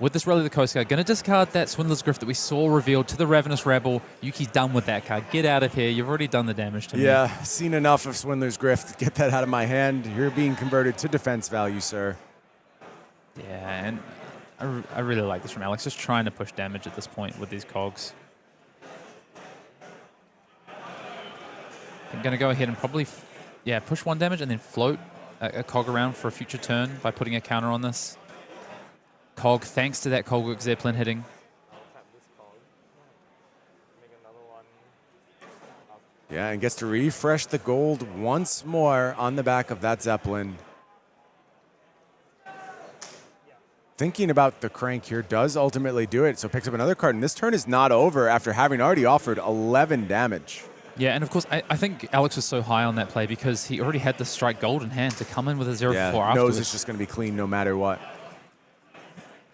With this Rally of the Coast Guard, going to discard that Swindler's Grift that we saw revealed to the Ravenous Rabble. Yuki's done with that card. Get out of here. You've already done the damage to me. Yeah, seen enough of Swindler's Grift. Get that out of my hand. You're being converted to defense value, sir. Yeah, and I really like this from Alex. Just trying to push damage at this point with these cogs. I'm going to go ahead and probably, push 1 damage and then float a cog around for a future turn by putting a counter on this. Cog, thanks to that Cogwork Zeppelin hitting. Yeah, and gets to refresh the gold once more on the back of that Zeppelin. Thinking about the crank here does ultimately do it, so picks up another card, and this turn is not over after having already offered 11 damage. Yeah, and of course, I think Alex was so high on that play because he already had the strike gold in hand to come in with a 0-4 afterwards. Knows it's just going to be clean no matter what.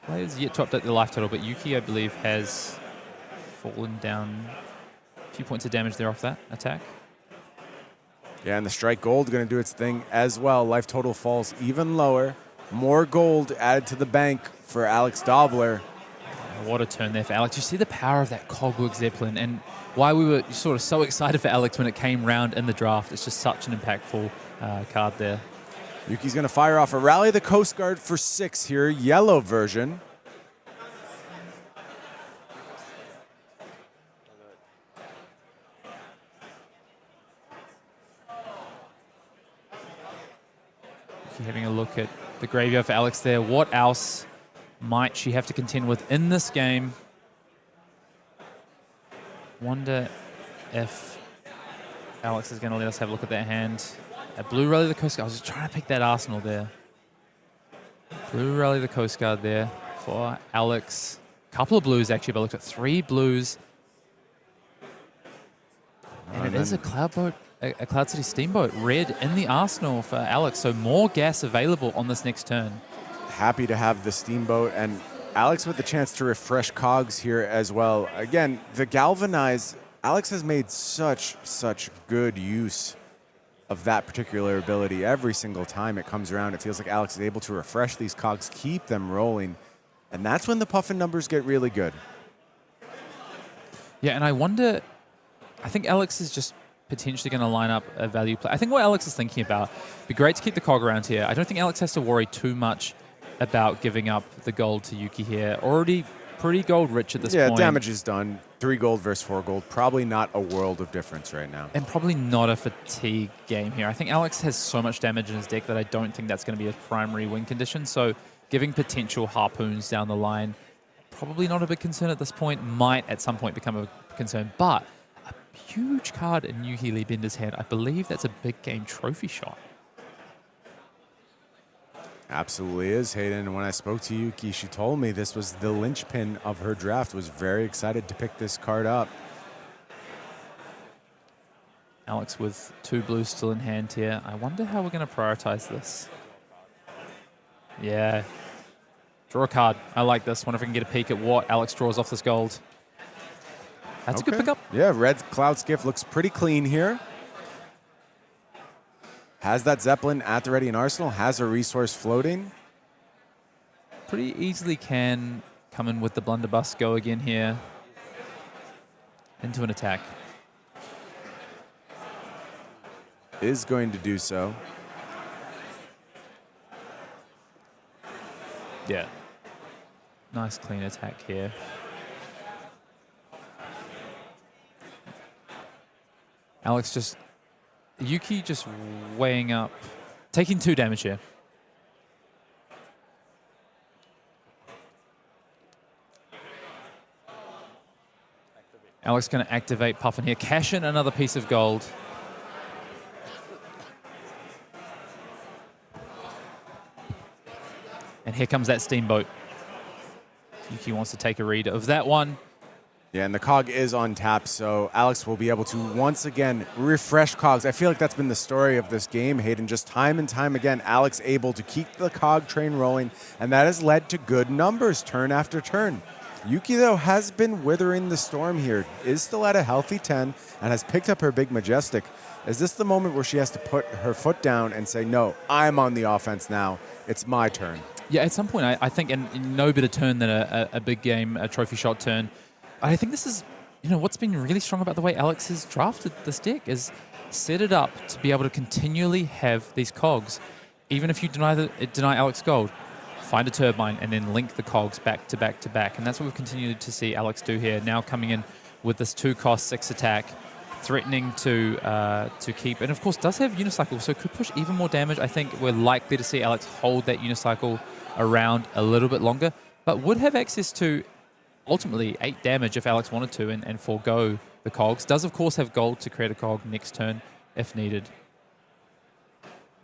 Players yet to update the life total, but Yuki, I believe, has fallen down a few points of damage there off that attack. Yeah, and the strike gold going to do its thing as well. Life total falls even lower. More gold added to the bank for Alex Dobler. What a turn there for Alex. You see the power of that Cogwork Zeppelin and why we were sort of so excited for Alex when it came round in the draft. It's just such an impactful card there. Yuki's going to fire off a Rally of the Coast Guard for 6 here, yellow version. Yuki having a look at the graveyard for Alex there. What else might she have to contend with in this game? Wonder if Alex is going to let us have a look at that hand. A blue Rally of the Coast Guard. I was just trying to pick that Arsenal there. Blue Rally of the Coast Guard there for Alex. Couple of blues actually, but I looked at 3 blues. And it is a Cloud Boat, a Cloud City Steamboat red in the Arsenal for Alex. So more gas available on this next turn. Happy to have the Steamboat and Alex with the chance to refresh cogs here as well. Again, the Galvanize, Alex has made such good use of that particular ability. Every single time it comes around, it feels like Alex is able to refresh these cogs, keep them rolling, and that's when the Puffin numbers get really good. Yeah, and I wonder, I think Alex is just potentially going to line up a value play. I think what Alex is thinking about, it'd be great to keep the cog around here. I don't think Alex has to worry too much about giving up the gold to Yuki here. Already pretty gold rich at this point. Yeah, damage is done. 3 gold versus 4 gold. Probably not a world of difference right now. And probably not a fatigue game here. I think Alex has so much damage in his deck that I don't think that's going to be a primary win condition. So giving potential harpoons down the line, probably not a big concern at this point. Might at some point become a concern. But a huge card in Yuki Lee Bender's hand. I believe that's a big game trophy shot. Absolutely is, Hayden. And when I spoke to Yuki, she told me this was the linchpin of her draft. Was very excited to pick this card up. Alex with 2 blues still in hand here. I wonder how we're going to prioritize this. Yeah. Draw a card. I like this. Wonder if we can get a peek at what Alex draws off this gold. That's a good pickup. Yeah, red Cloud Skiff looks pretty clean here. Has that Zeppelin at the ready in arsenal, has a resource floating. Pretty easily can come in with the blunderbuss, go again here. Into an attack. Is going to do so. Yeah. Nice clean attack here. Yuki just weighing up, taking 2 damage here. Alex going to activate Puffin here, cash in another piece of gold. And here comes that steamboat. Yuki wants to take a read of that one. Yeah, and the cog is on tap, so Alex will be able to once again refresh cogs. I feel like that's been the story of this game, Hayden. Just time and time again, Alex able to keep the cog train rolling, and that has led to good numbers turn after turn. Yuki, though, has been withering the storm here, is still at a healthy 10, and has picked up her big Majestic. Is this the moment where she has to put her foot down and say, no, I'm on the offense now. It's my turn. Yeah, at some point, I think in no better turn than a big game, a trophy shot turn. I think this is, what's been really strong about the way Alex has drafted this deck is set it up to be able to continually have these cogs. Even if you deny Alex gold, find a turbine and then link the cogs back to back to back. And that's what we've continued to see Alex do here. Now coming in with this 2-cost 6 attack, threatening to keep, and of course does have unicycle, so could push even more damage. I think we're likely to see Alex hold that unicycle around a little bit longer, but would have access to ultimately 8 damage if Alex wanted to and forego the cogs. Does of course have gold to create a cog next turn if needed.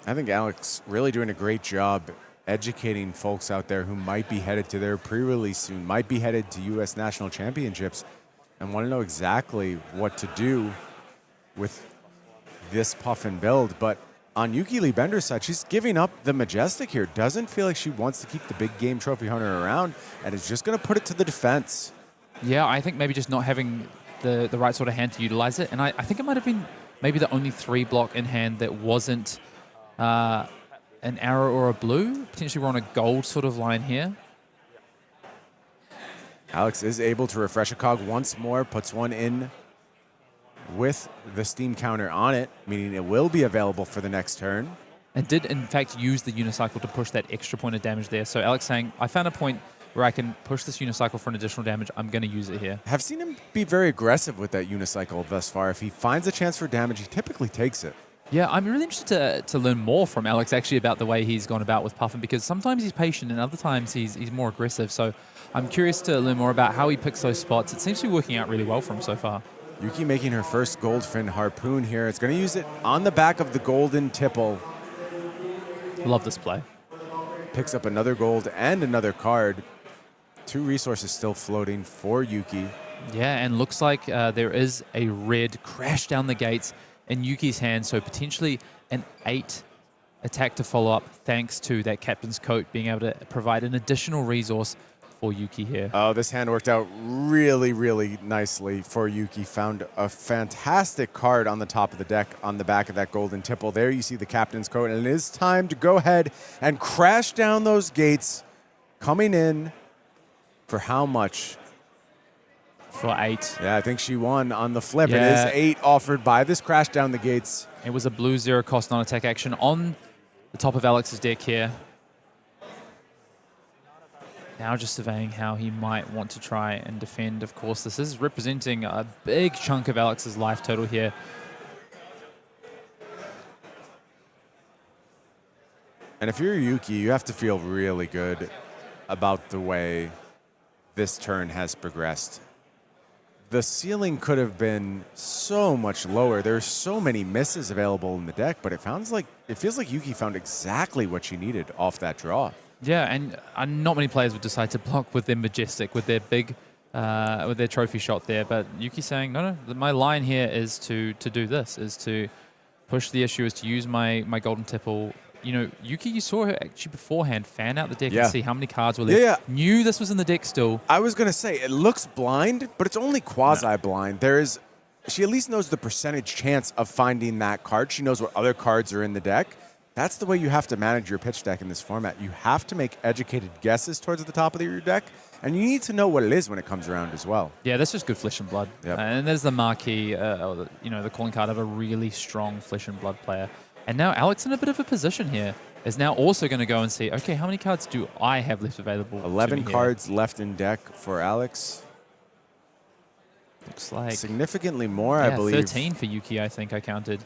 I think Alex really doing a great job educating folks out there who might be headed to their pre-release soon, might be headed to U.S. National Championships, and want to know exactly what to do with this Puffin build. But on Yuki Lee Bender's side, she's giving up the Majestic here. Doesn't feel like she wants to keep the big game trophy hunter around, and is just going to put it to the defense. Yeah, I think maybe just not having the right sort of hand to utilize it. And I think it might have been maybe the only 3 block in hand that wasn't an arrow or a blue. Potentially we're on a gold sort of line here. Alex is able to refresh a cog once more, puts one in with the steam counter on it, meaning it will be available for the next turn. And did, in fact, use the unicycle to push that extra point of damage there. So Alex saying, I found a point where I can push this unicycle for an additional damage. I'm going to use it here. Have seen him be very aggressive with that unicycle thus far. If he finds a chance for damage, he typically takes it. Yeah, I'm really interested to learn more from Alex actually about the way he's gone about with Puffin, because sometimes he's patient and other times he's more aggressive. So I'm curious to learn more about how he picks those spots. It seems to be working out really well for him so far. Yuki making her first Goldfin Harpoon here. It's going to use it on the back of the Golden Tipple. Love this play. Picks up another gold and another card. 2 resources still floating for Yuki. Yeah, and looks like there is a red crash down the gates in Yuki's hand, so potentially an 8 attack to follow up thanks to that Captain's Coat being able to provide an additional resource for Yuki here. Oh, this hand worked out really, really nicely for Yuki. Found a fantastic card on the top of the deck on the back of that Golden Tipple. There you see the Captain's Coat, and it is time to go ahead and crash down those gates. Coming in for how much? For 8. Yeah, I think she won on the flip. Yeah. It is 8 offered by this crash down the gates. It was a blue 0-cost non-attack action on the top of Alex's deck here. Now just surveying how he might want to try and defend. Of course, this is representing a big chunk of Alex's life total here. And if you're Yuki, you have to feel really good about the way this turn has progressed. The ceiling could have been so much lower. There's so many misses available in the deck, but it feels like Yuki found exactly what she needed off that draw. Yeah, and not many players would decide to block with their Majestic, with their big, with their trophy shot there. But Yuki saying, no, my line here is to do this, is to push the issue, is to use my Golden Tipple, you know, Yuki, you saw her actually beforehand fan out the deck Yeah. and see how many cards were left. Yeah. Knew this was in the deck still. I was going to say, it looks blind, but it's only quasi-blind. She at least knows the percentage chance of finding that card. She knows what other cards are in the deck. That's the way you have to manage your pitch deck in this format. You have to make educated guesses towards the top of your deck, and you need to know what it is when it comes around as well. Yeah, that's just good flesh and blood. Yep. And there's the marquee, the calling card of a really strong flesh and blood player. And now Alex in a bit of a position here is now also going to go and see, okay, how many cards do I have left available? 11 cards left in deck for Alex. Looks like significantly more, I believe. 13 for Yuki, I think I counted.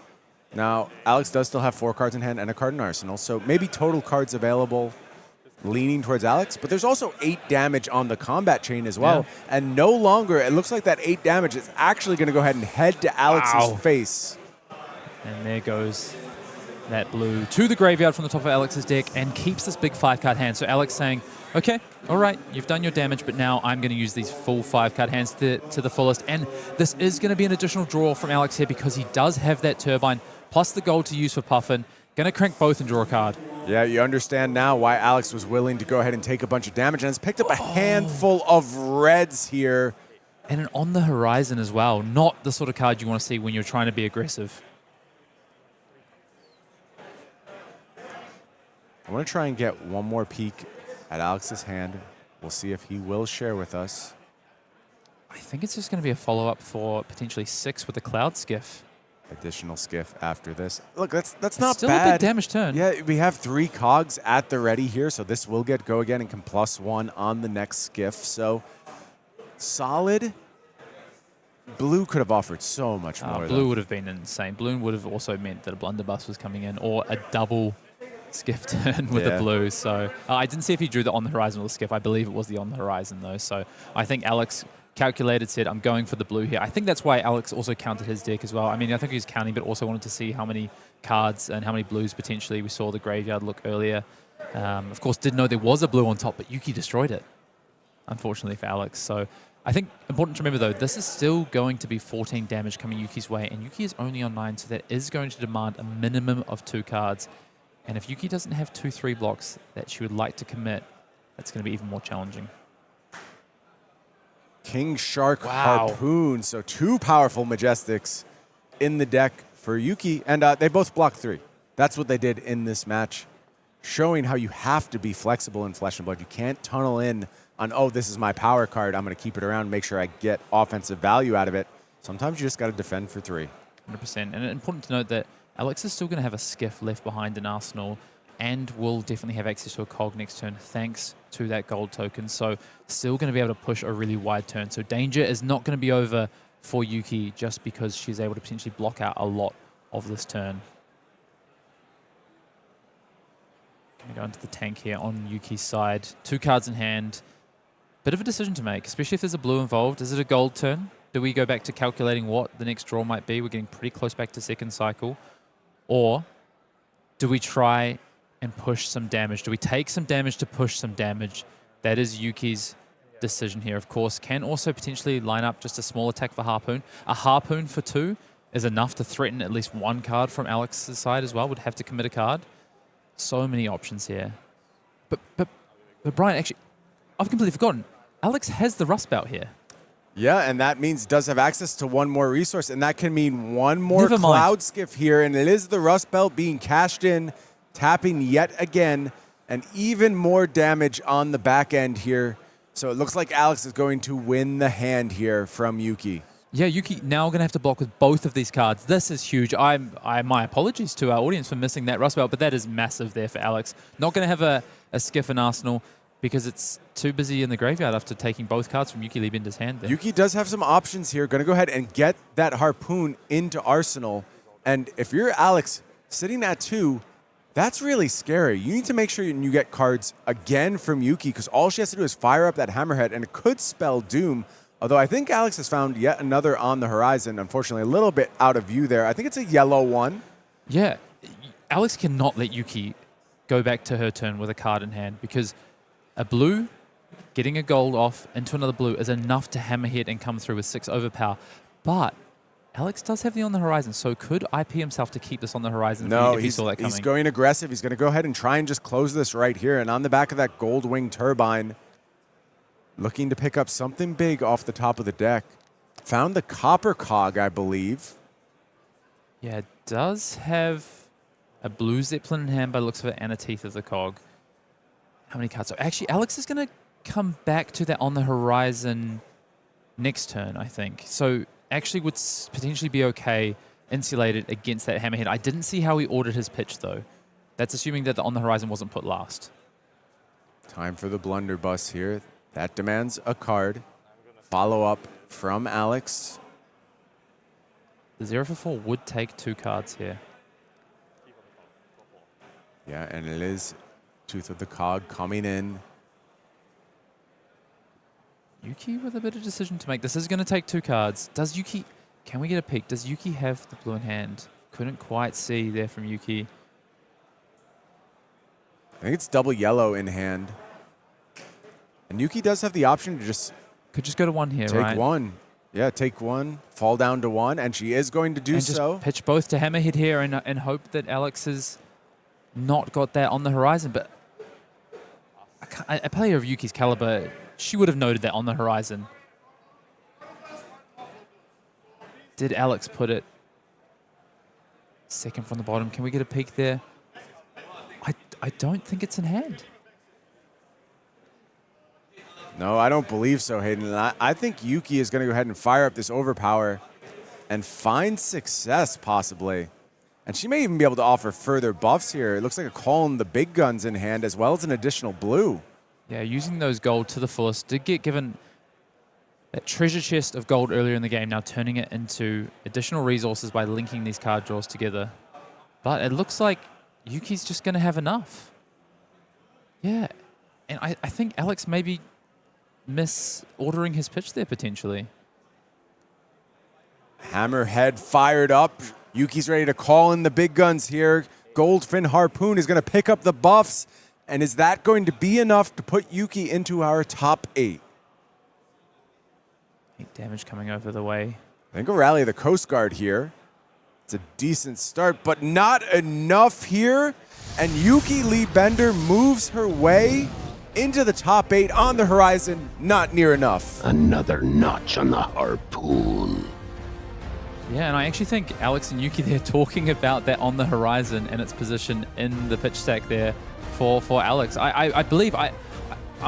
Now, Alex does still have 4 cards in hand and a card in arsenal, so maybe total cards available leaning towards Alex, but there's also 8 damage on the combat chain as well. Yeah. And no longer, it looks like that 8 damage is actually going to go ahead and head to Alex's face. And there goes that blue to the graveyard from the top of Alex's deck and keeps this big 5-card hand. So Alex saying, okay, all right, you've done your damage, but now I'm going to use these full 5-card hands to the fullest. And this is going to be an additional draw from Alex here because he does have that turbine plus the gold to use for Puffin. Going to crank both and draw a card. Yeah, you understand now why Alex was willing to go ahead and take a bunch of damage and has picked up a handful of reds here. And an on the horizon as well. Not the sort of card you want to see when you're trying to be aggressive. I want to try and get one more peek at Alex's hand. We'll see if he will share with us. I think it's just going to be a follow-up for potentially 6 with the Cloud Skiff. Additional skiff after this. Look, that's it's not still bad. Still a big damage turn. Yeah, we have 3 cogs at the ready here, so this will get go again and can +1 on the next skiff. So solid. Blue could have offered so much more. Blue would have been insane. Blue would have also meant that a blunderbuss was coming in or a double skiff turn with a blue. So I didn't see if he drew the on the horizon or the skiff. I believe it was the on the horizon though. So I think Alex calculated, said, I'm going for the blue here. I think that's why Alex also counted his deck as well. I mean, I think he was counting, but also wanted to see how many cards and how many blues potentially. We saw the graveyard look earlier. Of course, didn't know there was a blue on top, but Yuki destroyed it, unfortunately for Alex. So I think important to remember, though, this is still going to be 14 damage coming Yuki's way, and Yuki is only on 9, so that is going to demand a minimum of 2 cards. And if Yuki doesn't have 2-3 blocks that she would like to commit, that's going to be even more challenging. King Shark Harpoon. So 2 powerful Majestics in the deck for Yuki. And they both blocked 3. That's what they did in this match, showing how you have to be flexible in Flesh and Blood. You can't tunnel in on, oh, this is my power card. I'm going to keep it around, make sure I get offensive value out of it. Sometimes you just got to defend for 3. 100%. And important to note that Alex is still going to have a skiff left behind in Arsenal and will definitely have access to a cog next turn thanks to that gold token. So still going to be able to push a really wide turn. So danger is not going to be over for Yuki just because she's able to potentially block out a lot of this turn. Going to go into the tank here on Yuki's side. 2 cards in hand. Bit of a decision to make, especially if there's a blue involved. Is it a gold turn? Do we go back to calculating what the next draw might be? We're getting pretty close back to second cycle. Or do we try and push some damage? Do we take some damage to push some damage? That is Yuki's decision here, of course. Can also potentially line up just a small attack for Harpoon. A Harpoon for 2 is enough to threaten at least 1 card from Alex's side as well. Would have to commit a card. So many options here. But Brian, actually, I've completely forgotten. Alex has the Rust Belt here. Yeah, and that means does have access to 1 more resource, and that can mean 1 more Cloud Skiff here, and it is the Rust Belt being cashed in, tapping yet again, and even more damage on the back end here. So it looks like Alex is going to win the hand here from Yuki. Yeah, Yuki now going to have to block with both of these cards. This is huge. My apologies to our audience for missing that Rust Belt, but that is massive there for Alex. Not going to have a skiff in Arsenal because it's too busy in the graveyard after taking both cards from Yuki Liebinder's hand there. Yuki does have some options here. Going to go ahead and get that Harpoon into Arsenal. And if you're Alex sitting at 2, that's really scary. You need to make sure you get cards again from Yuki because all she has to do is fire up that Hammerhead and it could spell Doom. Although I think Alex has found yet another on the horizon. Unfortunately, a little bit out of view there. I think it's a yellow one. Yeah. Alex cannot let Yuki go back to her turn with a card in hand because a blue, getting a gold off into another blue is enough to hammerhead and come through with 6 overpower. But Alex does have the on the horizon, so could IP himself to keep this on the horizon No, if he saw that coming? he's going aggressive. He's going to go ahead and try and just close this right here. And on the back of that gold wing turbine, looking to pick up something big off the top of the deck. Found the copper cog, I believe. Yeah, it does have a blue Zeppelin in hand by the looks of it and a Teeth of the Cog. How many cards? So actually, Alex is going to come back to that on the horizon next turn, I think. So actually would potentially be okay insulated against that hammerhead. I didn't see how he ordered his pitch, though. That's assuming that the on the horizon wasn't put last. Time for the blunderbuss here. That demands a card. Follow up from Alex. The 0 for 4 would take 2 cards here. Yeah, and it is Tooth of the Cog coming in. Yuki with a bit of decision to make. This is going to take 2 cards. Does Yuki... Can we get a peek? Does Yuki have the blue in hand? Couldn't quite see there from Yuki. I think it's double yellow in hand. And Yuki does have the option to just... Could just go to 1 here, take right? one. Yeah, take 1, fall down to 1, and she is going to do and so. Just pitch both to Hammerhead here and hope that Alex has not got that on the horizon. But a player of Yuki's caliber, she would have noted that on the horizon. Did Alex put it second from the bottom? Can we get a peek there? I don't think it's in hand. No, I don't believe so, Hayden. And I think Yuki is going to go ahead and fire up this overpower and find success, possibly. And she may even be able to offer further buffs here. It looks like a call in the big guns in hand, as well as an additional blue. Yeah, using those gold to the fullest. Did get given that treasure chest of gold earlier in the game, now turning it into additional resources by linking these card draws together. But it looks like Yuki's just going to have enough. Yeah, and I think Alex maybe misordering his pitch there, potentially. Hammerhead fired up. Yuki's ready to call in the big guns here. Goldfin Harpoon is going to pick up the buffs. And is that going to be enough to put Yuki into our top 8? 8 damage coming over the way. I think we'll rally the Coast Guard here. It's a decent start, but not enough here. And Yuki Lee Bender moves her way into the top 8 on the horizon. Not near enough. Another notch on the harpoon. Yeah, and I actually think Alex and Yuki, they're talking about that on the horizon and its position in the pitch stack there for Alex. I believe, I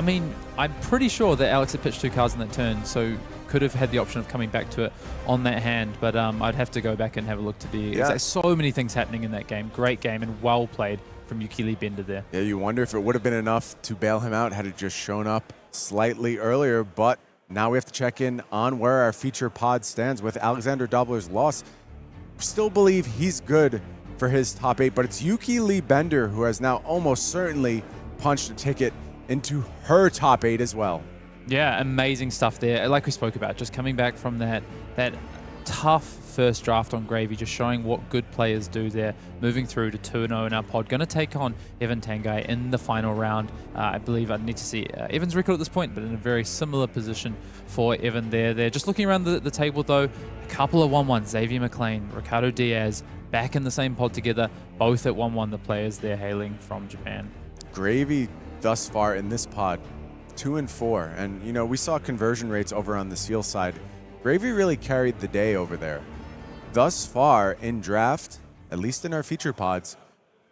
mean, I'm pretty sure that Alex had pitched 2 cards in that turn, so could have had the option of coming back to it on that hand, but I'd have to go back and have a look to be exact. So many things happening in that game. Great game and well played from Yuki Lee Bender there. Yeah, you wonder if it would have been enough to bail him out had it just shown up slightly earlier, but now we have to check in on where our feature pod stands with Alexander Dobler's loss. Still believe he's good for his top 8, but it's Yuki Lee Bender who has now almost certainly punched a ticket into her top 8 as well. Yeah, amazing stuff there. Like we spoke about, just coming back from that tough first draft on Gravy, just showing what good players do there, moving through to 2-0 in our pod. Going to take on Evan Tanguy in the final round. I believe I'd need to see Evan's record at this point, but in a very similar position for Evan there. They're just looking around the table, though. A couple of 1-1. Xavier McLean, Ricardo Diaz, back in the same pod together, both at 1-1, the players there hailing from Japan. Gravy thus far in this pod, 2-4. And, you know, we saw conversion rates over on the Seal side. Gravy really carried the day over there. Thus far in draft, at least in our feature pods,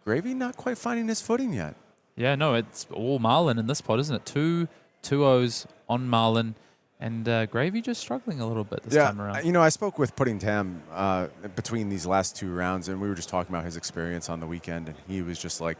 Gravy not quite finding his footing yet. Yeah, no, it's all Marlynn in this pod, isn't it? 2 2-0s on Marlynn, and Gravy just struggling a little bit this time around. You know, I spoke with Pudding Tam between these last 2 rounds, and we were just talking about his experience on the weekend, and he was just like,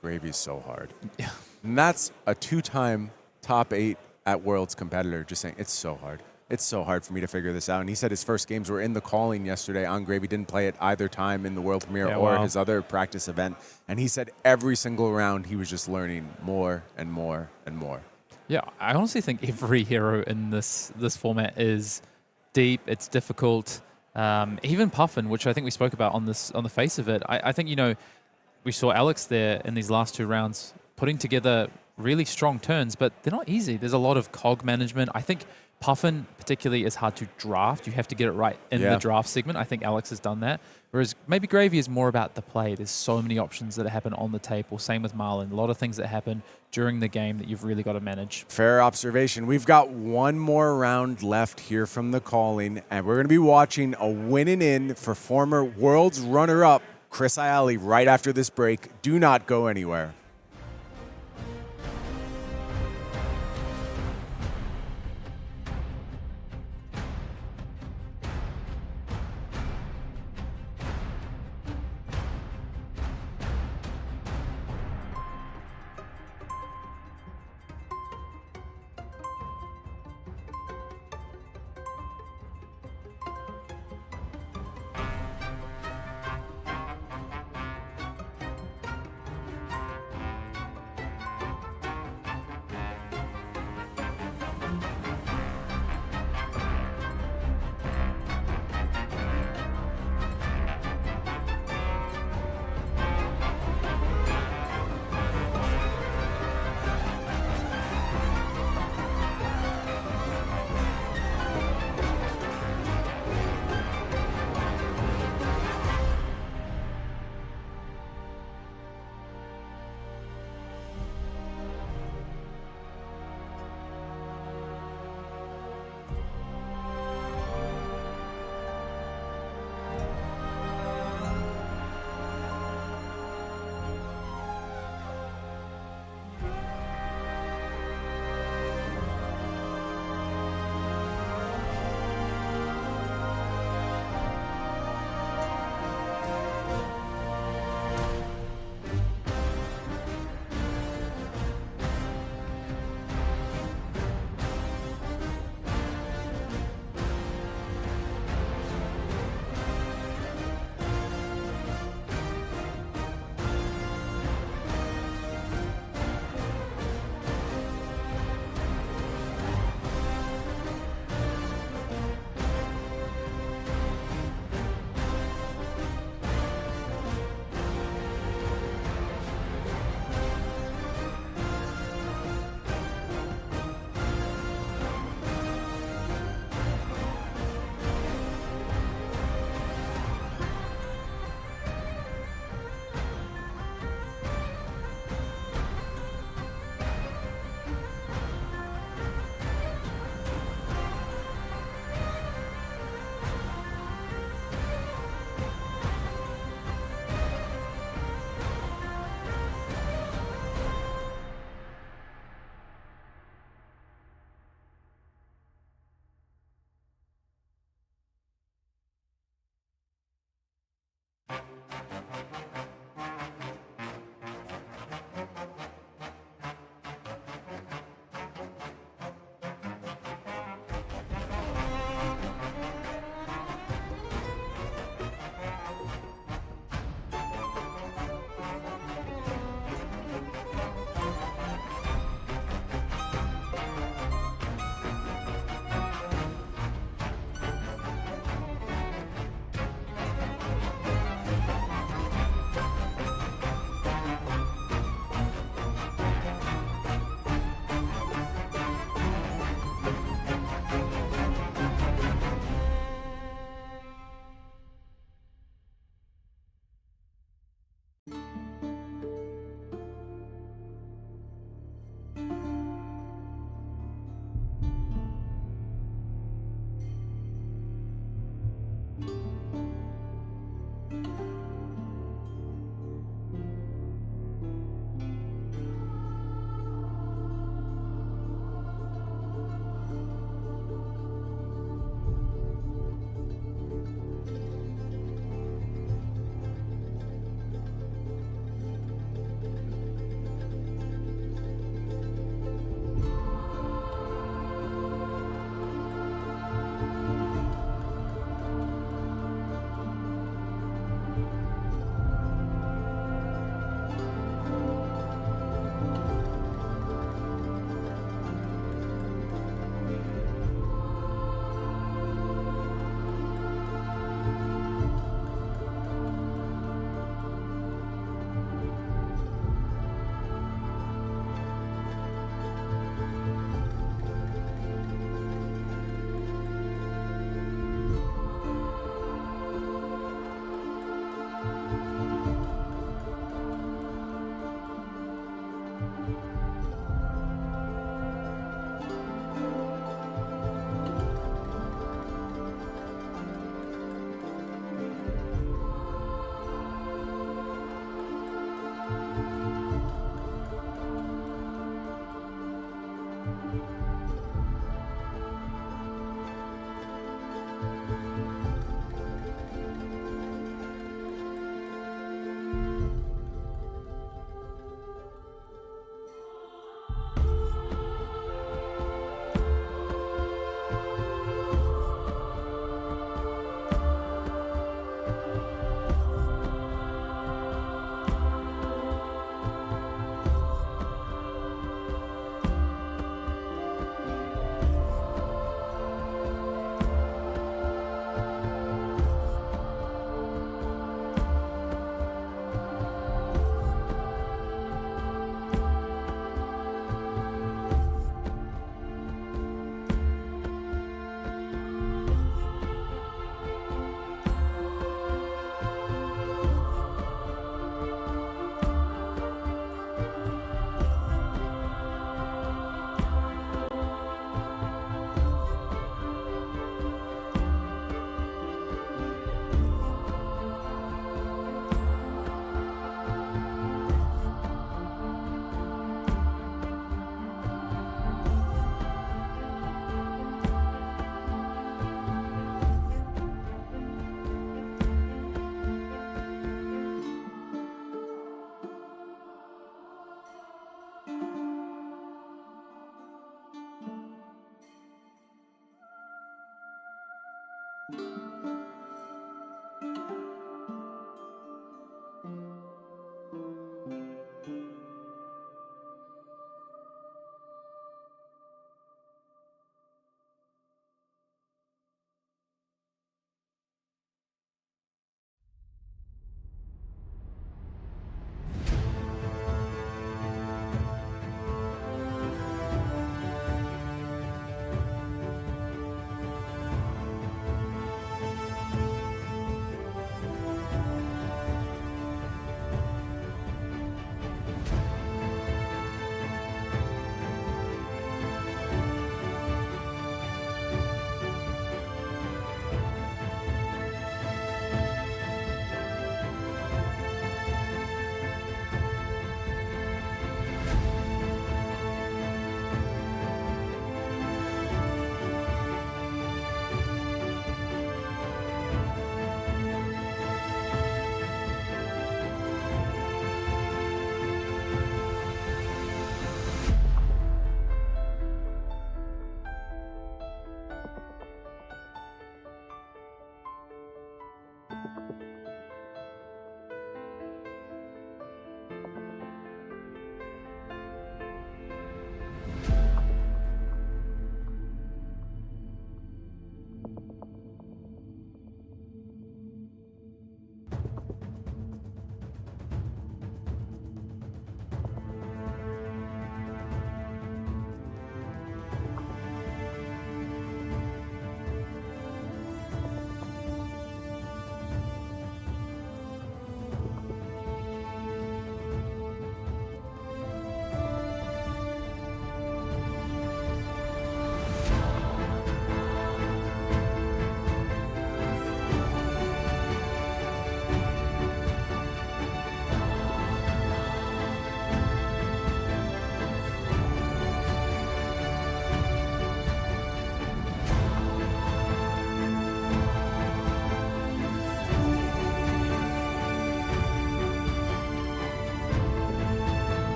Gravy's so hard. Yeah. And that's a 2-time top 8 at Worlds competitor just saying, it's so hard. It's so hard for me to figure this out. And he said his first games were in the calling yesterday on Gravy. Didn't play it either time in the world premiere or his other practice event. And he said every single round he was just learning more and more and more. Yeah, I honestly think every hero in this format is deep. It's difficult. Even Puffin, which I think we spoke about on the face of it. I think, you know, we saw Alex there in these last 2 rounds putting together really strong turns, but they're not easy. There's a lot of cog management. I think Puffin particularly is hard to draft. You have to get it right in the draft segment. I think Alex has done that. Whereas maybe Gravy is more about the play. There's so many options that happen on the table. Same with Marlynn. A lot of things that happen during the game that you've really got to manage. Fair observation. We've got one more round left here from the calling, and we're going to be watching a winning in for former World's runner-up Chris Iaali right after this break. Do not go anywhere.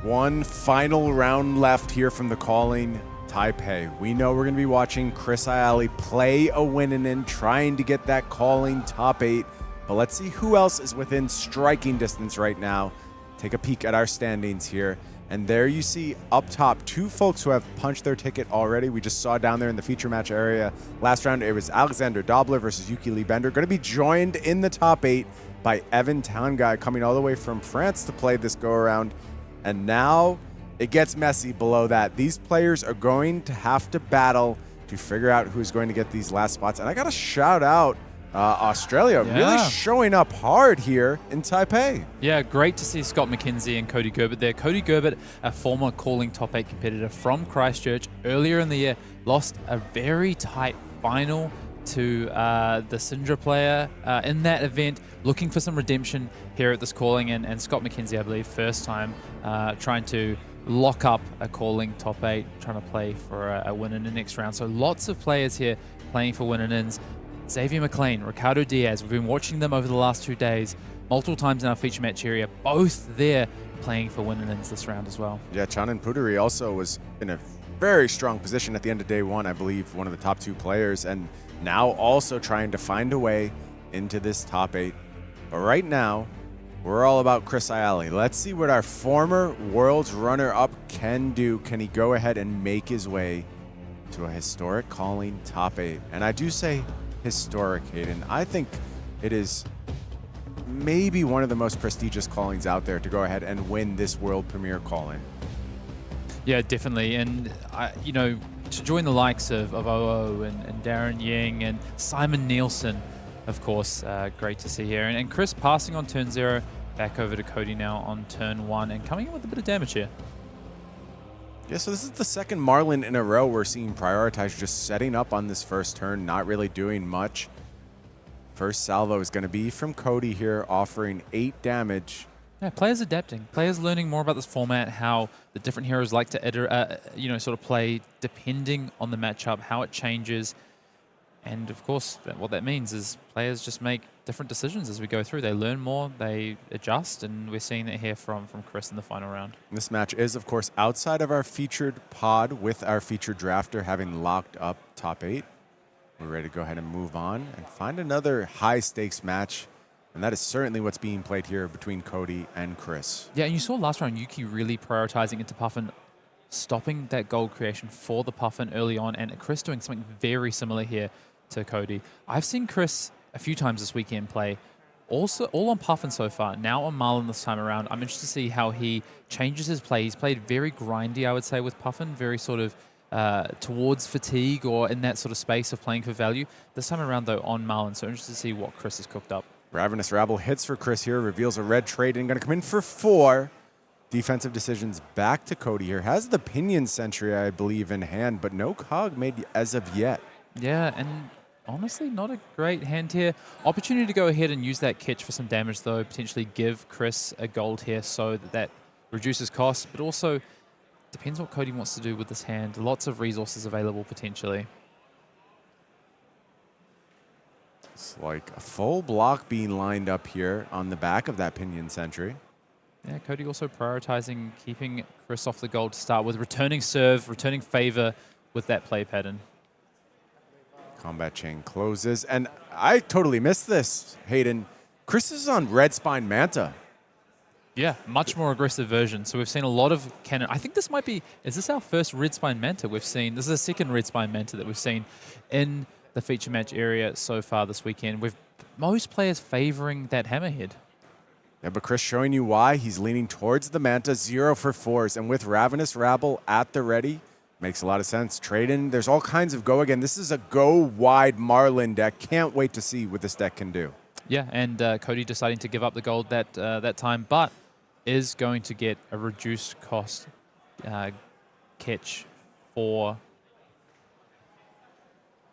One final round left here from the calling Taipei. We know we're going to be watching Chris Iaali play a win-in, trying to get that calling top 8. But let's see who else is within striking distance right now. Take a peek at our standings here. And there you see up top 2 folks who have punched their ticket already. We just saw down there in the feature match area. Last round, it was Alexander Dobler versus Yuki Bender. Going to be joined in the top 8 by Evan Tanguy, coming all the way from France to play this go-around. And now it gets messy below that. These players are going to have to battle to figure out who's going to get these last spots. And I got to shout out Australia, really showing up hard here in Taipei. Yeah, great to see Scott McKenzie and Cody Gebert there. Cody Gebert, a former calling top 8 competitor from Christchurch, earlier in the year, lost a very tight final to the Syndra player in that event, looking for some redemption here at this calling. And Scott McKenzie, I believe, first time trying to lock up a calling top 8, trying to play for a win in the next round. So lots of players here playing for win-ins. Xavier McLean, Ricardo Diaz, we've been watching them over the last 2 days, multiple times in our feature match area, both there playing for win-ins this round as well. Yeah, Chanon Puttaree also was in a very strong position at the end of day 1, I believe, one of the top 2 players, and now also trying to find a way into this top 8. But right now, we're all about Chris Iaali. Let's see what our former Worlds runner-up can do. Can he go ahead and make his way to a historic calling top 8? And I do say historic, Hayden. I think it is maybe one of the most prestigious callings out there to go ahead and win this world premiere calling. Yeah, definitely. And, you know, to join the likes of OO and Darren Ying and Simon Nielsen, of course, great to see here. And Chris passing on turn 0, back over to Cody now on turn 1 and coming in with a bit of damage here. Yeah, so this is the second Marlyn in a row we're seeing prioritize just setting up on this first turn, not really doing much. First salvo is going to be from Cody here, offering 8 damage. Yeah, players adapting. Players learning more about this format, how the different heroes like to, sort of play depending on the matchup, how it changes. And of course, what that means is players just make different decisions as we go through. They learn more, they adjust, and we're seeing that here from Chris in the final round. This match is, of course, outside of our featured pod with our featured drafter having locked up top 8. We're ready to go ahead and move on and find another high-stakes match. And that is certainly what's being played here between Cody and Chris. Yeah, and you saw last round Yuki really prioritizing into Puffin, stopping that gold creation for the Puffin early on, and Chris doing something very similar here to Cody. I've seen Chris a few times this weekend play, also all on Puffin so far, now on Marlyn this time around. I'm interested to see how he changes his play. He's played very grindy, I would say, with Puffin, very sort of towards fatigue or in that sort of space of playing for value. This time around, though, on Marlyn, so interested to see what Chris has cooked up. Ravenous Rabble hits for Chris here, reveals a red trade, and going to come in for 4. Defensive decisions back to Cody here. Has the Pinion Sentry, I believe, in hand, but no cog made as of yet. Yeah, and honestly, not a great hand here. Opportunity to go ahead and use that catch for some damage, though. Potentially give Chris a gold here so that reduces costs, but also depends what Cody wants to do with this hand. Lots of resources available potentially. It's like a full block being lined up here on the back of that Pinion Sentry. Yeah, Cody also prioritizing keeping Chris off the gold to start with, returning serve, returning favor with that play pattern. Combat chain closes, and I totally missed this, Hayden. Chris is on Red Spine Manta. Yeah, much more aggressive version. So we've seen a lot of Chanon. I think this might be, is this our first Red Spine Manta we've seen? This is the second Red Spine Manta that we've seen in the feature match area so far this weekend, with most players favoring that Hammerhead. Yeah, but Chris showing you why. He's leaning towards the Manta, 0 for 4s, and with Ravenous Rabble at the ready, makes a lot of sense. Trade in, there's all kinds of go again. This is a go wide Marlyn deck. Can't wait to see what this deck can do. Yeah, and Cody deciding to give up the gold that time, but is going to get a reduced cost catch for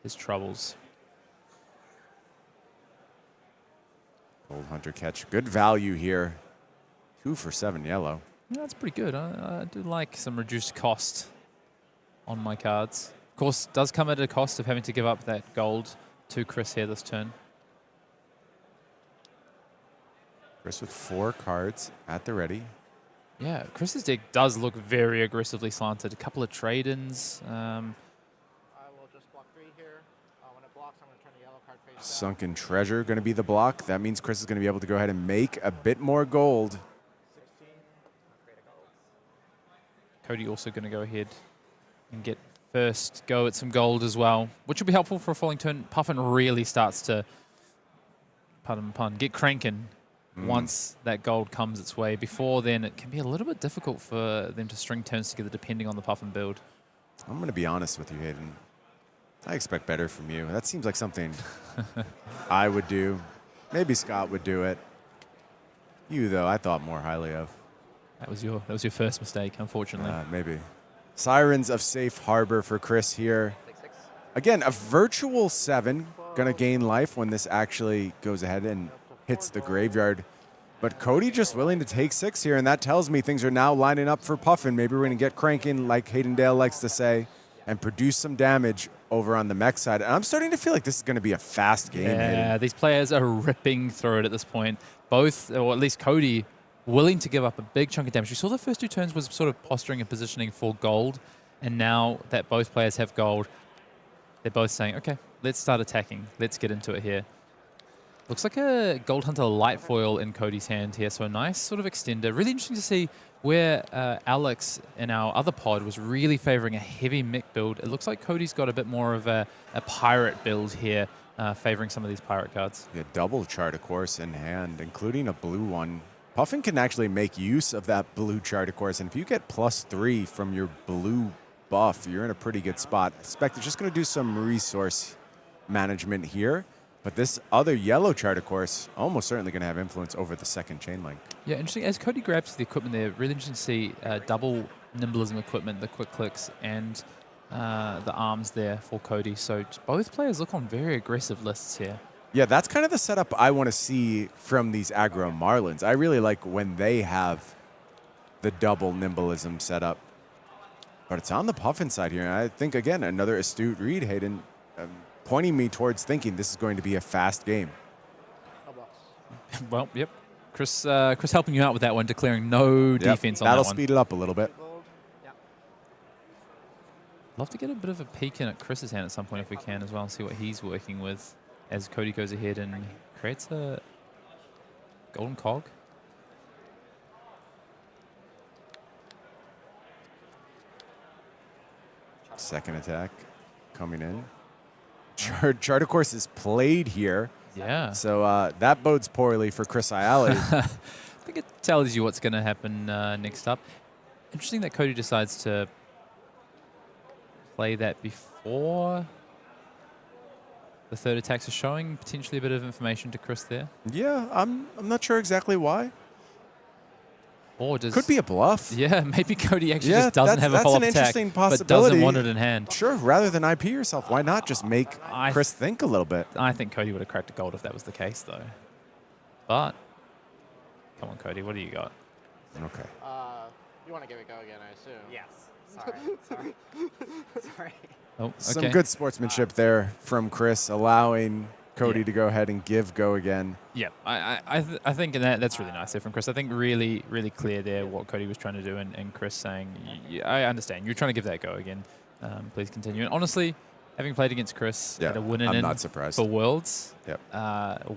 his troubles. Gold Hunter catch, good value here. 2 for 7 yellow. Yeah, that's pretty good. I do like some reduced cost on my cards. Of course, does come at a cost of having to give up that gold to Chris here this turn. Chris with 4 cards at the ready. Yeah, Chris's deck does look very aggressively slanted. A couple of trade-ins. I will just block 3 here. When it blocks, I'm going to turn the yellow card face down. Sunken Treasure going to be the block. That means Chris is going to be able to go ahead and make a bit more gold. 16. I'll create a gold. Cody also going to go ahead and get first go at some gold as well, which will be helpful for a falling turn. Puffin really starts to, pardon the pun, get cranking once that gold comes its way. Before then, it can be a little bit difficult for them to string turns together depending on the Puffin build. I'm going to be honest with you, Hayden. I expect better from you. That seems like something I would do. Maybe Scott would do it. You, though, I thought more highly of. That was your first mistake, unfortunately. Maybe. Sirens of Safe Harbor for Chris here. Again, a virtual 7 going to gain life when this actually goes ahead and hits the graveyard. But Cody just willing to take 6 here, and that tells me things are now lining up for Puffin. Maybe we're going to get cranking, like Hayden Dale likes to say, and produce some damage over on the mech side. And I'm starting to feel like this is going to be a fast game. Yeah, Hayden. these players are ripping through it at this point. Both, or at least Cody, willing to give up a big chunk of damage. You saw the first 2 turns was sort of posturing and positioning for gold, and now that both players have gold, they're both saying, okay, let's start attacking. Let's get into it here. Looks like a Gold Hunter light foil in Cody's hand here, so a nice sort of extender. Really interesting to see where Alex in our other pod was really favoring a heavy mech build. It looks like Cody's got a bit more of a pirate build here, favoring some of these pirate cards. Yeah, double chart, of course, in hand, including a blue one. Puffin can actually make use of that blue chart, of course, and if you get +3 from your blue buff, you're in a pretty good spot. I expect it's just going to do some resource management here. But this other yellow chart, of course, almost certainly going to have influence over the second chain link. Yeah, interesting. As Cody grabs the equipment there, really interesting to see double nimblism equipment, the quick clicks, and the arms there for Cody. So both players look on very aggressive lists here. Yeah, that's kind of the setup I want to see from these aggro Marlyns. I really like when they have the double nimblism setup. But it's on the Puffin side here. And I think, again, another astute read, Hayden, pointing me towards thinking this is going to be a fast game. Well, yep. Chris helping you out with that one, declaring no defense on that one. That'll speed it up a little bit. Love to get a bit of a peek in at Chris's hand at some point if we can as well and see what he's working with as Cody goes ahead and creates a golden cog. Second attack coming in. Chart, of course, is played here. Yeah. So that bodes poorly for Chris Iaali. I think it tells you what's going to happen next up. Interesting that Cody decides to play that before the third attacks are showing potentially a bit of information to Chris there. Yeah, I'm not sure exactly why. Or does could be a bluff. Yeah, maybe Cody actually just doesn't have a follow-up attack, but doesn't want it in hand. Sure, rather than IP yourself, why not just make Chris think a little bit? I think Cody would have cracked a gold if that was the case, though. But come on, Cody, what do you got? Okay. You want to give it a go again, I assume? Yes. Sorry. Sorry. Oh, okay. Some good sportsmanship there from Chris, allowing Cody to go ahead and give go again. Yeah, I think that's really nice there from Chris. I think really clear there what Cody was trying to do, and Chris saying, I understand. You're trying to give that go again. Please continue. And honestly, having played against Chris at a win-in not surprised. for Worlds, Yep.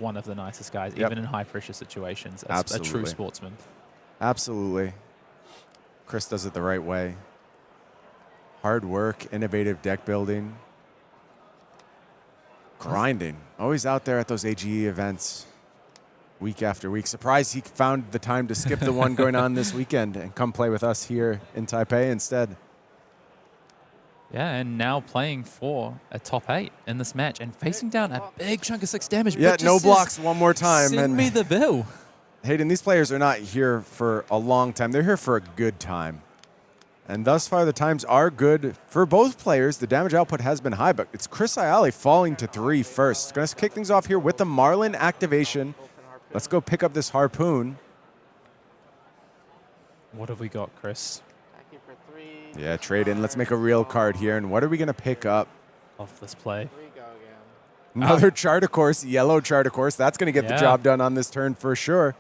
One of the nicest guys, Yep. even in high-pressure situations. A Absolutely. true sportsman. Absolutely. Chris does it the right way. Hard work, innovative deck building. Grinding. Always out there at those AGE events week after week. Surprised he found the time to skip the one going on this weekend and come play with us here in Taipei instead. Yeah, and now playing for a top 8 in this match and facing down a big chunk of 6 damage. Yeah, but no just blocks one more time. Send and me the bill. Hayden, these players are not here for a long time. They're here for a good time. And thus far, the times are good for both players. The damage output has been high, but it's Chris Iaali falling to 3 first. Going to kick things off here with the Marlyn activation. Let's go pick up this harpoon. What have we got, Chris? Yeah, trade in. Let's make a real card here. And what are we going to pick up? Off this play. Another chart, of course, yellow chart, of course. That's going to get the job done on this turn for sure.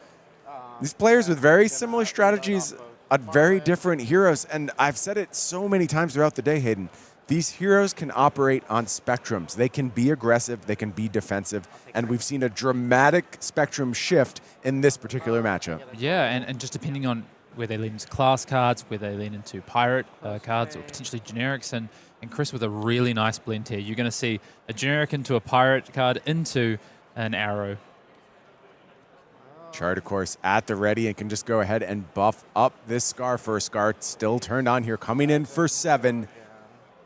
These players with very similar strategies are very different heroes. And I've said it so many times throughout the day, Hayden. These heroes can operate on spectrums. They can be aggressive. They can be defensive. And we've seen a dramatic spectrum shift in this particular matchup. Yeah, and just depending on where they lean into class cards, where they lean into pirate cards, or potentially generics. And Chris with a really nice blend here. You're going to see a generic into a pirate card into an arrow. Chart, of course, at the ready and can just go ahead and buff up this Scar for a Scar. Still turned on here, coming in for 7.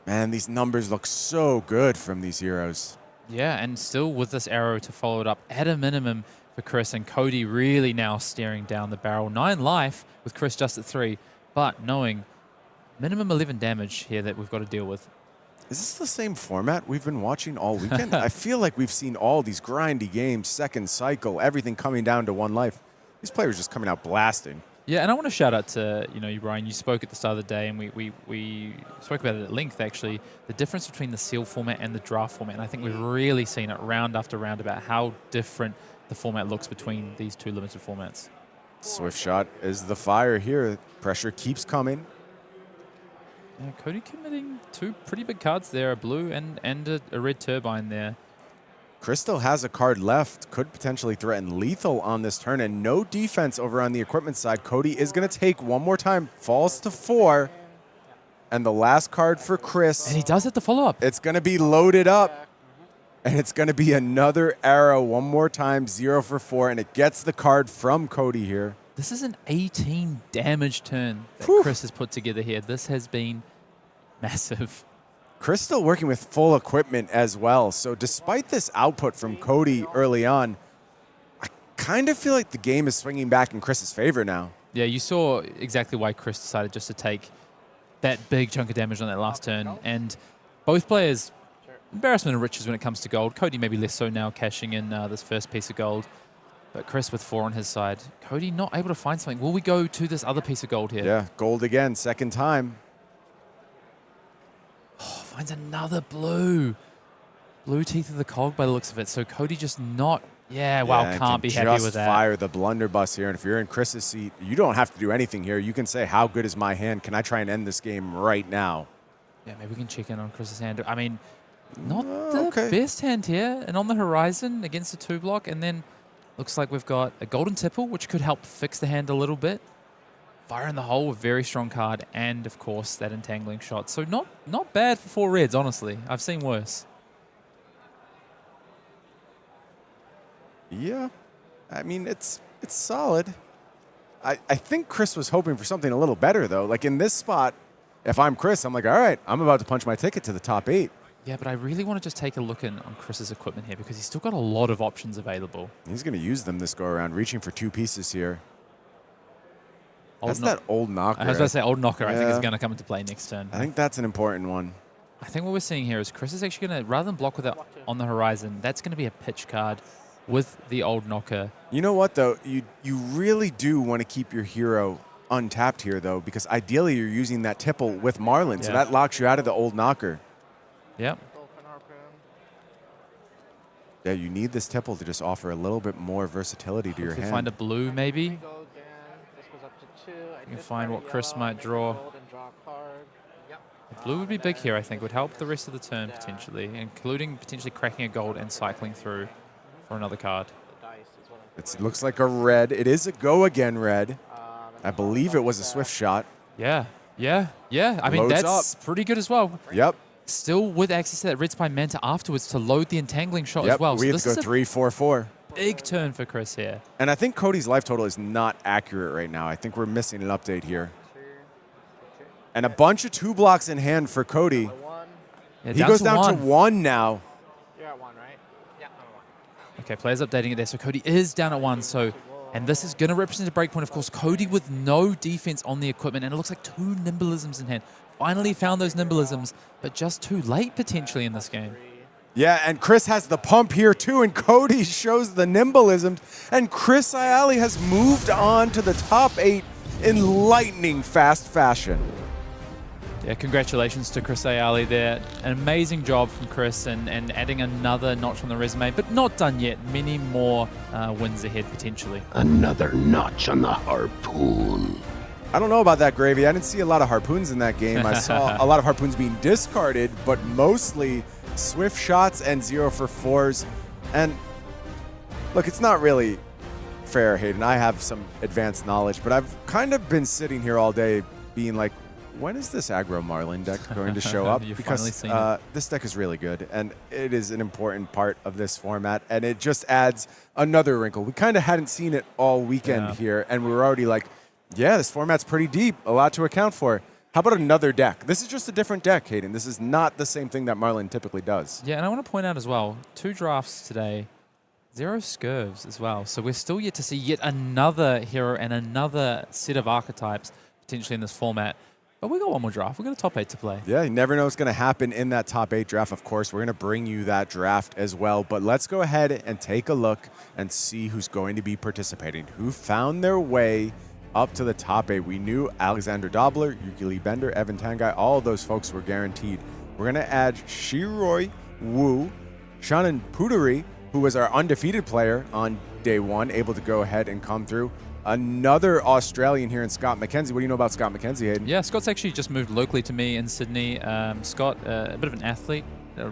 Man, these numbers look so good from these heroes. Yeah, and still with this arrow to follow it up at a minimum for Chris, and Cody really now staring down the barrel. 9 life with Chris just at 3, but knowing minimum 11 damage here that we've got to deal with. Is this the same format we've been watching all weekend? I feel like we've seen all these grindy games, second cycle, everything coming down to 1 life. These players just coming out blasting. Yeah, and I want to shout out to you, Brian. You spoke at the start of the day, and we spoke about it at length, actually, the difference between the sealed format and the draft format. And I think we've really seen it round after round about how different the format looks between these 2 limited formats. Swift shot is the fire here. Pressure keeps coming. Yeah, Cody committing 2 pretty big cards there, a blue and a red turbine there. Chris still has a card left, could potentially threaten lethal on this turn, and no defense over on the equipment side. Cody is going to take one more time, falls to 4, and the last card for Chris. And he does hit the follow-up. It's going to be loaded up, and it's going to be another arrow one more time, 0 for 4, and it gets the card from Cody here. This is an 18 damage turn that Chris has put together here. This has been massive. Chris still working with full equipment as well. So despite this output from Cody early on, I kind of feel like the game is swinging back in Chris's favor now. Yeah, you saw exactly why Chris decided just to take that big chunk of damage on that last turn. And both players, embarrassment of riches when it comes to gold. Cody maybe less so now, cashing in this first piece of gold. But Chris with 4 on his side. Cody not able to find something. Will we go to this other piece of gold here? Yeah, gold again, second time. Oh, finds another blue. Blue teeth of the cog by the looks of it. So Cody just not... Yeah, wow, and can't be happy just with that. Fire the blunderbuss here. And if you're in Chris's seat, you don't have to do anything here. You can say, how good is my hand? Can I try and end this game right now? Yeah, maybe we can check in on Chris's hand. I mean, not the best hand here. And on the horizon against a 2-block. And then looks like we've got a golden tipple, which could help fix the hand a little bit. Fire in the hole, a very strong card. And, of course, that entangling shot. So not bad for 4 reds, honestly. I've seen worse. Yeah, I mean, it's solid. I think Chris was hoping for something a little better, though. Like, in this spot, if I'm Chris, I'm like, all right, I'm about to punch my ticket to the top 8. Yeah, but I really want to just take a look on Chris's equipment here because he's still got a lot of options available. He's going to use them this go-around, reaching for 2 pieces here. Old That's that old knocker. I was about to say old knocker, I think, Yeah. is going to come into play next turn. I think that's an important one. I think what we're seeing here is Chris is actually going to, rather than block with it on the horizon, that's going to be a pitch card with the old knocker. You know what, though? You really do want to keep your hero untapped here, though, because ideally you're using that tipple with Marlynn, so that locks you out of the old knocker. Yep. Yeah, you need this tipple to just offer a little bit more versatility to your hand. Find a blue, maybe. You can find what Chris might draw. Blue would be big here, I think. Would help the rest of the turn, potentially, including potentially cracking a gold and cycling through for another card. It looks like a red. It is a go again red. I believe it was a swift shot. Yeah. I mean, Loads that's pretty good as well. Yep. Still with access to that red spy manta afterwards to load the entangling shot as well. We have to go 3-4-4. Big turn for Chris here. And I think Cody's life total is not accurate right now. I think we're missing an update here. And a bunch of 2 blocks in hand for Cody. Yeah, he goes down to 1 now. You're at 1, right? Yeah, I'm at 1. Okay, players updating it there. So Cody is down at 1. So, and this is going to represent a breakpoint. Of course, Cody with no defense on the equipment. And it looks like 2 nimbleisms in hand. Finally found those nimbleisms, but just too late potentially in this game. Yeah, and Chris has the pump here too, and Cody shows the nimbleisms. And Chris Iaali has moved on to the top 8 in lightning fast fashion. Yeah, congratulations to Chris Iaali there. An amazing job from Chris and adding another notch on the resume, but not done yet. Many more wins ahead potentially. Another notch on the harpoon. I don't know about that, Gravy. I didn't see a lot of harpoons in that game. I saw a lot of harpoons being discarded, but mostly swift shots and 0 for 4s. And look, it's not really fair, Hayden. I have some advanced knowledge, but I've kind of been sitting here all day being like, when is this aggro Marlynn deck going to show up? Because this deck is really good, and it is an important part of this format, and it just adds another wrinkle. We kind of hadn't seen it all weekend here, and we were already like, yeah, this format's pretty deep, a lot to account for. How about another deck? This is just a different deck, Hayden. This is not the same thing that Marlynn typically does. Yeah, and I want to point out as well, 2 drafts today, 0 scurvs as well. So we're still yet to see yet another hero and another set of archetypes potentially in this format. But we got one more draft. We've got a top 8 to play. Yeah, you never know what's going to happen in that top 8 draft. Of course, we're going to bring you that draft as well. But let's go ahead and take a look and see who's going to be participating, who found their way up to the top 8. We knew Alexander Dobler, Yuki Bender, Evan Tanguy, all of those folks were guaranteed. We're going to add Shiroi Wu, Chanon Puttaree, who was our undefeated player on day 1, able to go ahead and come through. Another Australian here in Scott McKenzie. What do you know about Scott McKenzie, Hayden? Yeah, Scott's actually just moved locally to me in Sydney. Scott, a bit of an athlete,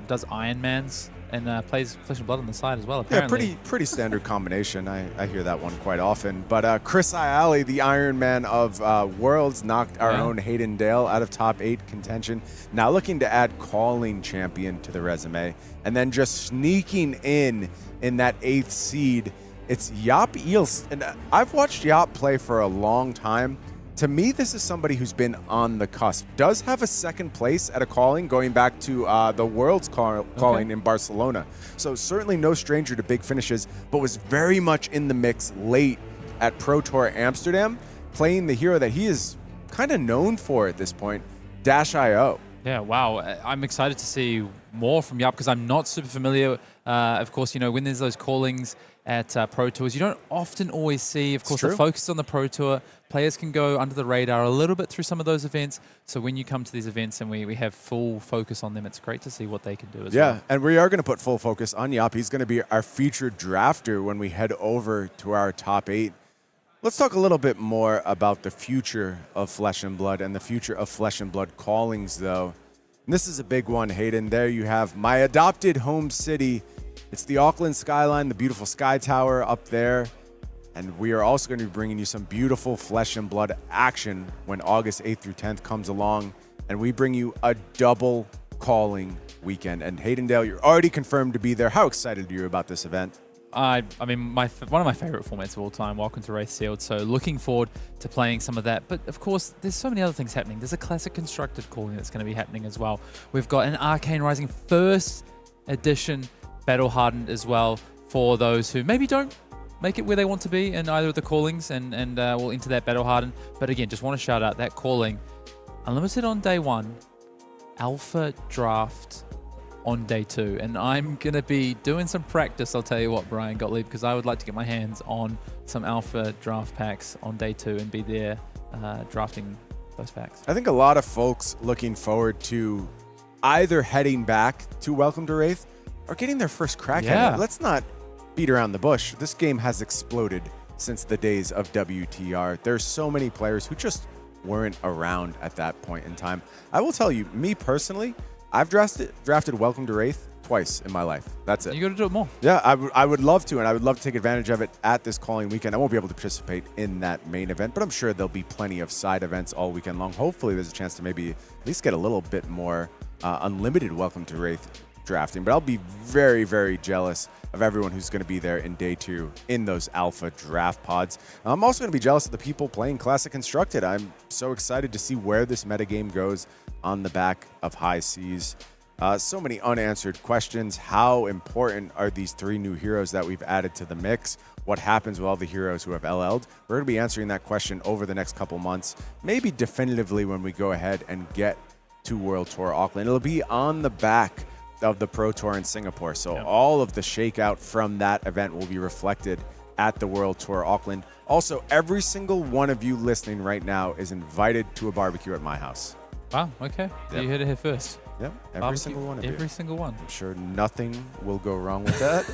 does Ironmans, and plays Flesh and Blood on the side as well, apparently. Yeah, pretty standard combination. I hear that one quite often. But Chris Iaali, the Iron Man of Worlds, knocked our own Hayden Dale out of top 8 contention. Now looking to add Calling Champion to the resume. And then just sneaking in that 8th seed, it's Jaap Ijlst. And I've watched Jaap play for a long time. To me, this is somebody who's been on the cusp. Does have a second place at a calling going back to the World's calling in Barcelona. So certainly no stranger to big finishes, but was very much in the mix late at Pro Tour Amsterdam, playing the hero that he is kind of known for at this point, Dash.io. Yeah, wow. I'm excited to see more from Jaap because I'm not super familiar. Of course, you know, when there's those callings at Pro Tours, you don't often always see, of course, the focus on the Pro Tour. Players can go under the radar a little bit through some of those events. So when you come to these events and we have full focus on them, it's great to see what they can do as well. Yeah, and we are going to put full focus on Jaap. He's going to be our featured drafter when we head over to our top 8. Let's talk a little bit more about the future of Flesh and Blood and the future of Flesh and Blood callings, though. And this is a big one, Hayden. There you have my adopted home city. It's the Auckland skyline, the beautiful Sky Tower up there. And we are also going to be bringing you some beautiful Flesh and Blood action when August 8th through 10th comes along. And we bring you a double calling weekend. And Haydendale, you're already confirmed to be there. How excited are you about this event? I mean, one of my favorite formats of all time, Welcome to Wraith Sealed. So looking forward to playing some of that. But of course, there's so many other things happening. There's a Classic Constructed calling that's going to be happening as well. We've got an Arcane Rising first edition Battle Hardened as well for those who maybe don't make it where they want to be in either of the callings, and we'll enter that Battle Hardened. But again, just want to shout out that calling. Unlimited on day 1, Alpha Draft on day 2, and I'm gonna be doing some practice, I'll tell you what, Brian Gottlieb, because I would like to get my hands on some Alpha draft packs on day 2 and be there drafting those packs. I think a lot of folks looking forward to either heading back to Welcome to Wraith or getting their first crack at it. Let's not beat around the bush. This game has exploded since the days of WTR. There's so many players who just weren't around at that point in time. I will tell you, me personally, I've drafted Welcome to Wraith twice in my life. That's it. You got to do it more. Yeah, I would love to, and I would love to take advantage of it at this calling weekend. I won't be able to participate in that main event, but I'm sure there'll be plenty of side events all weekend long. Hopefully there's a chance to maybe at least get a little bit more unlimited Welcome to Wraith drafting, but I'll be very, very jealous of everyone who's going to be there in day 2 in those alpha draft pods. I'm also going to be jealous of the people playing Classic Constructed. I'm so excited to see where this metagame goes on the back of High Seas. So many unanswered questions. How important are these 3 new heroes that we've added to the mix? What happens with all the heroes who have LL'd? We're going to be answering that question over the next couple months, maybe definitively when we go ahead and get to World Tour Auckland. It'll be on the back of the Pro Tour in Singapore. So all of the shakeout from that event will be reflected at the World Tour Auckland. Also, every single one of you listening right now is invited to a barbecue at my house. Wow, okay. So you heard it here first. Yep, every single one of you. Every single one. I'm sure nothing will go wrong with that.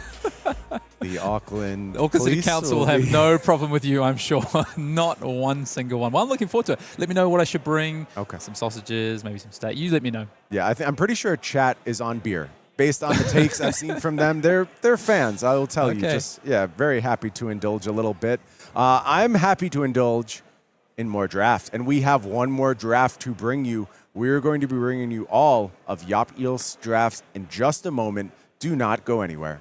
The Auckland City Council will have no problem with you, I'm sure. Not one single one. Well, I'm looking forward to it. Let me know what I should bring. Okay. Some sausages, maybe some steak. You let me know. Yeah, I'm pretty sure chat is on beer. Based on the takes I've seen from them, they're fans. I will tell you. Just very happy to indulge a little bit. I'm happy to indulge in more drafts, and we have one more draft to bring you. We're going to be bringing you all of Jaap Ijlst's drafts in just a moment. Do not go anywhere.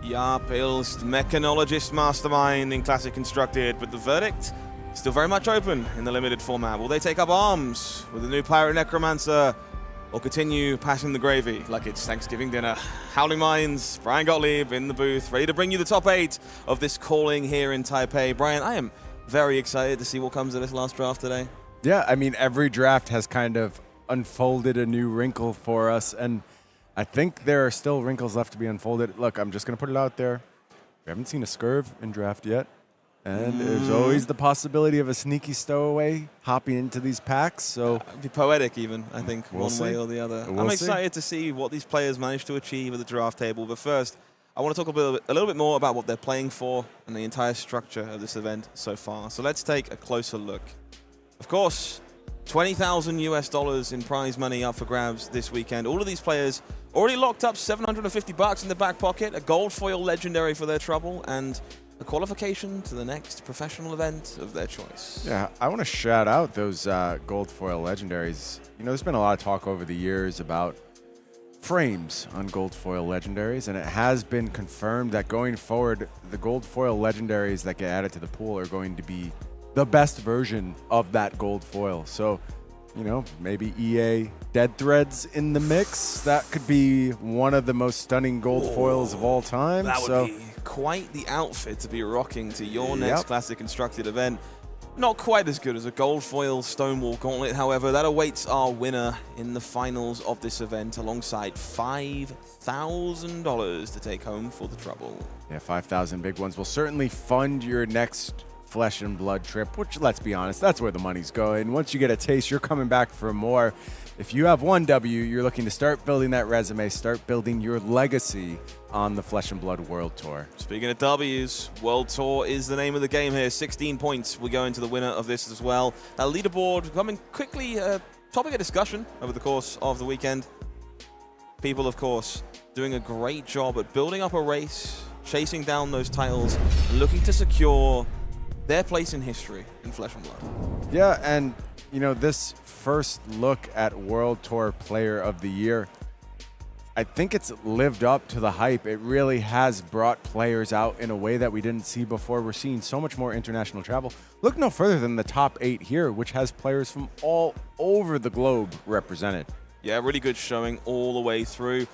Jaap, Ijlst, mechanologist mastermind in Classic Constructed, but the verdict still very much open in the limited format. Will they take up arms with the new Pirate Necromancer or continue passing the gravy like it's Thanksgiving dinner? Howling Minds, Brian Gottlieb in the booth, ready to bring you the top 8 of this calling here in Taipei. Brian, I am very excited to see what comes of this last draft today. Yeah, I mean, every draft has kind of unfolded a new wrinkle for us, and I think there are still wrinkles left to be unfolded. Look, I'm just going to put it out there. We haven't seen a Scurv in draft yet, and there's always the possibility of a sneaky stowaway hopping into these packs. So It'd be poetic even, I think, We'll one way see. or the other. We'll I'm see. excited to see what these players manage to achieve at the draft table, but first, I want to talk a little bit more about what they're playing for and the entire structure of this event so far. So let's take a closer look. Of course, $20,000 US in prize money up for grabs this weekend. All of these players already locked up $750 in the back pocket, a gold foil legendary for their trouble, and a qualification to the next professional event of their choice. yeah, I want to shout out those gold foil legendaries. You know, there's been a lot of talk over the years about frames on gold foil legendaries, and it has been confirmed that going forward, the gold foil legendaries that get added to the pool are going to be the best version of that gold foil. So, you know, maybe EA Dead Threads in the mix. That could be one of the most stunning gold foils of all time. That would So be quite the outfit to be rocking to your next Yep. Classic Constructed event. Not quite as good as a gold foil Stonewall Gauntlet, however, that awaits our winner in the finals of this event alongside $5,000 to take home for the trouble. yeah, 5,000 big ones will certainly fund your next Flesh and Blood trip, which, let's be honest, that's where the money's going. Once you get a taste, you're coming back for more. If you have one W, you're looking to start building that resume, start building your legacy on the Flesh and Blood World Tour. Speaking of W's, World Tour is the name of the game here. 16 points will go into the winner of this as well. That leaderboard coming quickly, topic of discussion over the course of the weekend. People, of course, doing a great job at building up a race, chasing down those titles, and looking to secure their place in history in Flesh and Blood. Yeah, and, you know, this first look at World Tour Player of the Year, I think it's lived up to the hype. It really has brought players out in a way that we didn't see before. We're seeing so much more international travel. Look no further than the top 8 here, which has players from all over the globe represented. Yeah, really good showing all the way through.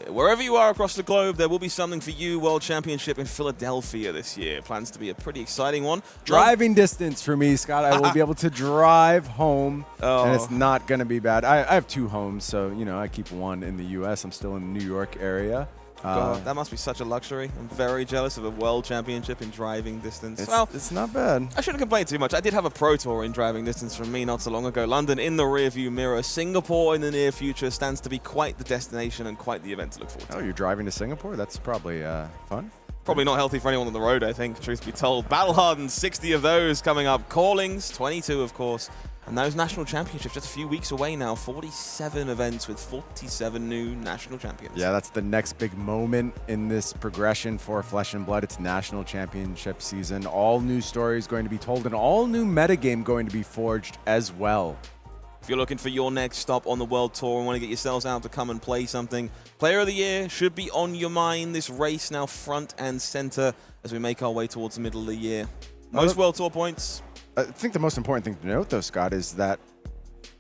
Wherever you are across the globe, there will be something for you. World Championship in Philadelphia this year. Plans to be a pretty exciting one. Driving distance for me, Scott. I will be able to drive home, and it's not going to be bad. I have 2 homes, so, you know, I keep one in the U.S. I'm still in the New York area. God, that must be such a luxury. I'm very jealous of a World Championship in driving distance. It's not bad. I shouldn't complain too much. I did have a Pro Tour in driving distance from me not so long ago. London in the rearview mirror. Singapore in the near future stands to be quite the destination and quite the event to look forward to. Oh, you're driving to Singapore? That's probably fun. Probably not healthy for anyone on the road, I think, truth be told. Battle Hardened, 60 of those coming up. Callings, 22, of course. And those national championships just a few weeks away now. 47 events with 47 new national champions. Yeah, that's the next big moment in this progression for Flesh and Blood. It's national championship season. All new stories going to be told, and all new metagame going to be forged as well. If you're looking for your next stop on the World Tour and want to get yourselves out to come and play something, Player of the Year should be on your mind. This race now front and center as we make our way towards the middle of the year. Most World Tour points. I think the most important thing to note, though, Scott, is that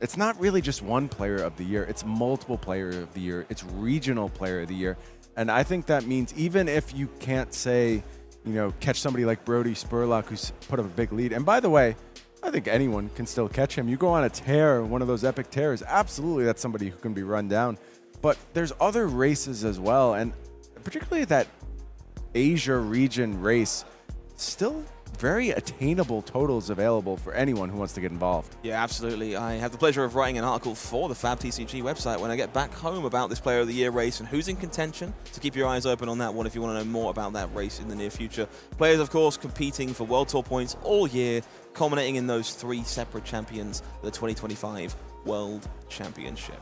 it's not really just one Player of the Year. It's multiple Player of the Year. It's regional Player of the Year. And I think that means even if you can't say, you know, catch somebody like Brody Spurlock who's put up a big lead. And by the way, I think anyone can still catch him. You go on a tear, one of those epic tears, absolutely that's somebody who can be run down. But there's other races as well, and particularly that Asia region race, still very attainable totals available for anyone who wants to get involved. Yeah, absolutely. I have the pleasure of writing an article for the Fab TCG website when I get back home about this Player of the Year race and who's in contention. So keep your eyes open on that one if you want to know more about that race in the near future. Players, of course, competing for World Tour points all year, culminating in those 3 separate champions of the 2025 World Championship.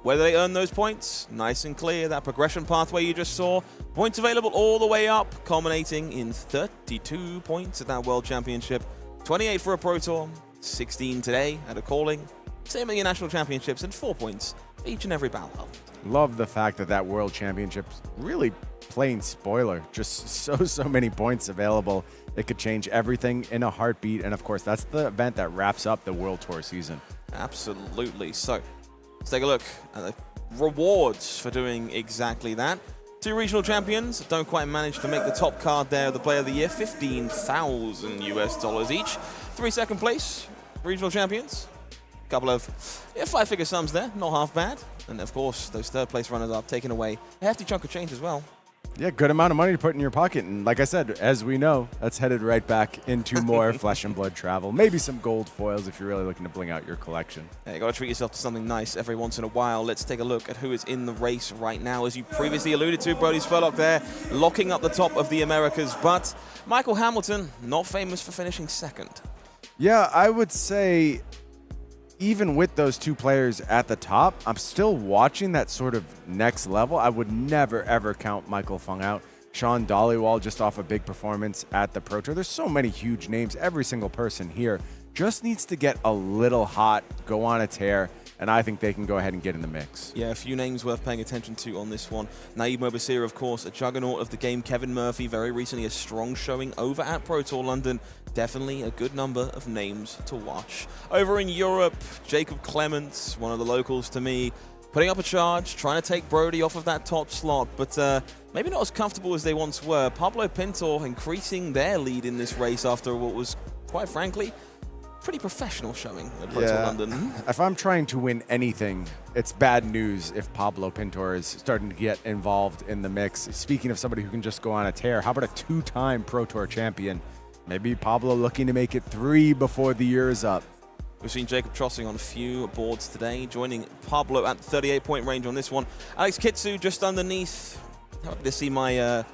Whether they earn those points, nice and clear, that progression pathway you just saw, points available all the way up, culminating in 32 points at that World Championship, 28 for a Pro Tour, 16 today at a calling, same at your National Championships, and 4 points each and every battle. Love the fact that that World Championships really plain spoiler. Just so many points available. It could change everything in a heartbeat. And of course, that's the event that wraps up the World Tour season. Absolutely. So let's take a look at the rewards for doing exactly that. 2 regional champions don't quite manage to make the top card there of the Player of the Year, $15,000 US each. 3 second place regional champions. A couple of 5-figure sums there, not half bad. And of course, those third place runners up taking away a hefty chunk of change as well. Yeah, good amount of money to put in your pocket. And like I said, as we know, that's headed right back into more flesh and blood travel. Maybe some gold foils if you're really looking to bling out your collection. Yeah, you got to treat yourself to something nice every once in a while. Let's take a look at who is in the race right now. As you previously alluded to, Brody Spurlock there, locking up the top of the Americas. But Michael Hamilton, not famous for finishing second. Yeah, I would say even with those 2 players at the top, I'm still watching that sort of next level. I would never, ever count Michael Fung out. Sean Dollywall just off a big performance at the Pro Tour. There's so many huge names. Every single person here just needs to get a little hot, go on a tear, and I think they can go ahead and get in the mix. Yeah, a few names worth paying attention to on this one. Naeem Mobasir, of course, a juggernaut of the game. Kevin Murphy, very recently a strong showing over at Pro Tour London. Definitely a good number of names to watch. Over in Europe, Jacob Clements, one of the locals to me, putting up a charge, trying to take Brody off of that top slot, but maybe not as comfortable as they once were. Pablo Pintor increasing their lead in this race after what was, quite frankly, pretty professional showing at Pro Tour London. If I'm trying to win anything, it's bad news if Pablo Pintor is starting to get involved in the mix. Speaking of somebody who can just go on a tear, how about a 2-time Pro Tour champion? Maybe Pablo looking to make it 3 before the year is up. We've seen Jacob Trossing on a few boards today, joining Pablo at the 38-point range on this one. Alex Kitsu just underneath. Happy to see my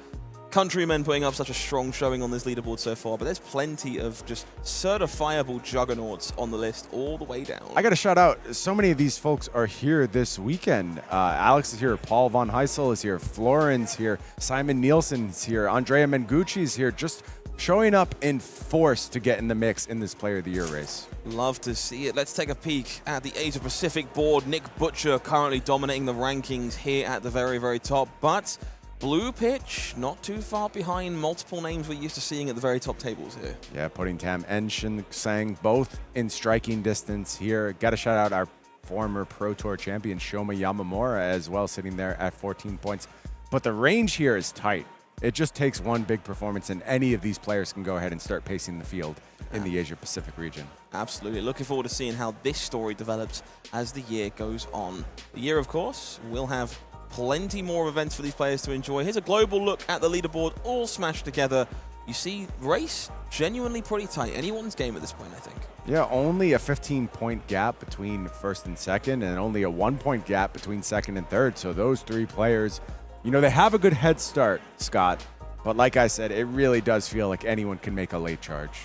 countrymen putting up such a strong showing on this leaderboard so far, but there's plenty of just certifiable juggernauts on the list all the way down. I got to shout out, so many of these folks are here this weekend. Alex is here, Paul von Heysel is here, Floren's here, Simon Nielsen's here, Andrea Mengucci's here, just showing up in force to get in the mix in this Player of the Year race. Love to see it. Let's take a peek at the Asia Pacific board. Nick Butcher currently dominating the rankings here at the very, very top, but Blue Pitch, not too far behind multiple names we're used to seeing at the very top tables here. Yeah, putting Tam and Shin Sang both in striking distance here. Got to shout out our former Pro Tour champion, Shoma Yamamura, as well, sitting there at 14 points. But the range here is tight. It just takes one big performance, and any of these players can go ahead and start pacing the field in the Asia Pacific region. Absolutely. Looking forward to seeing how this story develops as the year goes on. The year, of course, will have plenty more events for these players to enjoy. Here's a global look at the leaderboard, all smashed together. You see, race genuinely pretty tight. Anyone's game at this point, I think. Yeah, only a 15-point gap between first and second, and only a 1-point gap between second and third. So those 3 players, you know, they have a good head start, Scott. But like I said, it really does feel like anyone can make a late charge.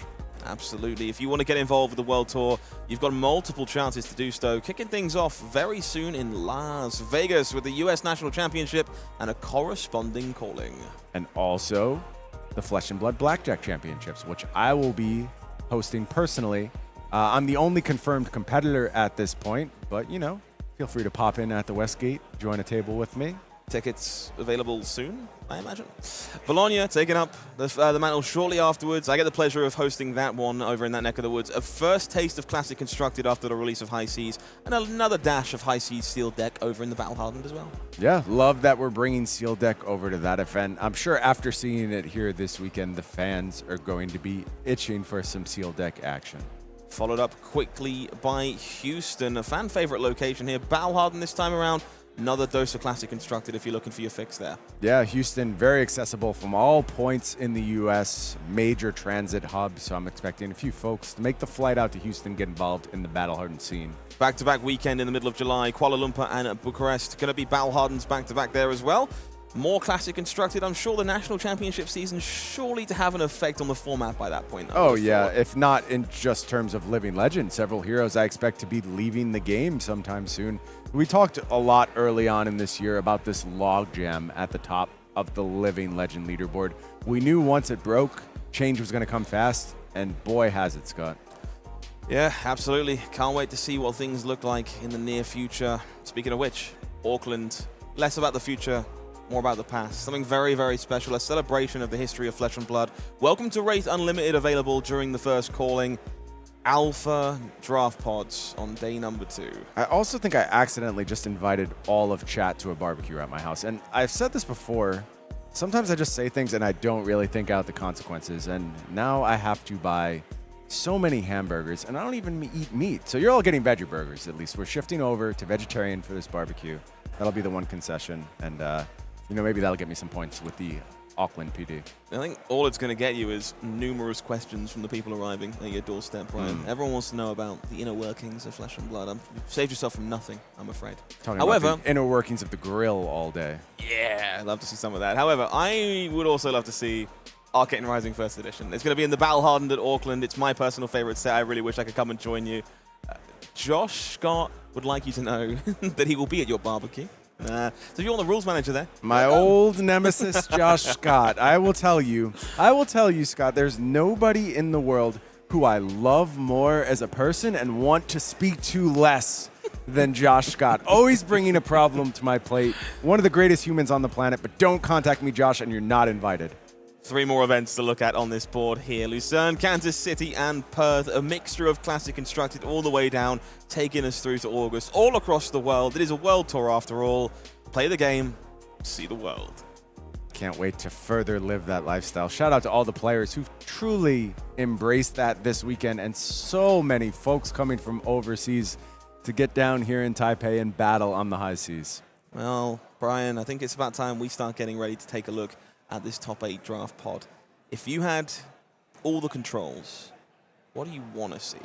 Absolutely. If you want to get involved with the World Tour, you've got multiple chances to do so. Kicking things off very soon in Las Vegas with the U.S. National Championship and a corresponding calling. And also the Flesh and Blood Blackjack Championships, which I will be hosting personally. I'm the only confirmed competitor at this point, but, you know, feel free to pop in at the Westgate, join a table with me. Tickets available soon, I imagine. Bologna taking up the mantle shortly afterwards. I get the pleasure of hosting that one over in that neck of the woods. A first taste of Classic Constructed after the release of High Seas, and another dash of High Seas Sealed Deck over in the Battle Hardened as well. Yeah, love that we're bringing Sealed Deck over to that event. I'm sure after seeing it here this weekend, the fans are going to be itching for some Sealed Deck action. Followed up quickly by Houston, a fan favorite location here. Battle Hardened this time around. Another dose of Classic Constructed if you're looking for your fix there. Yeah, Houston, very accessible from all points in the U.S., major transit hub, so I'm expecting a few folks to make the flight out to Houston, get involved in the battle-hardened scene. Back-to-back weekend in the middle of July, Kuala Lumpur and Bucharest. Going to be battle-hardened back-to-back there as well. More Classic Constructed. I'm sure the National Championship season surely to have an effect on the format by that point. Oh, yeah. If not in just terms of living legend, several heroes I expect to be leaving the game sometime soon. We talked a lot early on in this year about this logjam at the top of the living legend leaderboard. We knew once it broke, change was going to come fast, and boy, has it, Scott. Yeah, absolutely. Can't wait to see what things look like in the near future. Speaking of which, Auckland, less about the future, more about the past. Something very, very special, a celebration of the history of Flesh and Blood. Welcome to Wraith Unlimited, available during the first calling. Alpha draft pods on day number 2. I also think I accidentally just invited all of chat to a barbecue at my house. And I've said this before. Sometimes I just say things and I don't really think out the consequences. And now I have to buy so many hamburgers, and I don't even eat meat. So you're all getting veggie burgers, at least. We're shifting over to vegetarian for this barbecue. That'll be the one concession. And, maybe that'll get me some points with the Auckland PD. I think all it's going to get you is numerous questions from the people arriving at your doorstep, Brian. Everyone wants to know about the inner workings of Flesh and Blood. You've saved yourself from nothing, I'm afraid. However, about the inner workings of the grill all day. Yeah, I'd love to see some of that. However, I would also love to see Arcade and Rising First Edition. It's going to be in the Battle Hardened at Auckland. It's my personal favorite set. I really wish I could come and join you. Josh Scott would like you to know that he will be at your barbecue. So you're on the rules manager there. My old nemesis, Josh Scott. I will tell you, Scott, there's nobody in the world who I love more as a person and want to speak to less than Josh Scott. Always bringing a problem to my plate. One of the greatest humans on the planet, but don't contact me, Josh, and you're not invited. 3 more events to look at on this board here. Lucerne, Kansas City, and Perth. A mixture of classic constructed all the way down, taking us through to August, all across the world. It is a world tour after all. Play the game, see the world. Can't wait to further live that lifestyle. Shout out to all the players who've truly embraced that this weekend, and so many folks coming from overseas to get down here in Taipei and battle on the high seas. Well, Brian, I think it's about time we start getting ready to take a look at this top 8 draft pod. If you had all the controls, what do you want to see?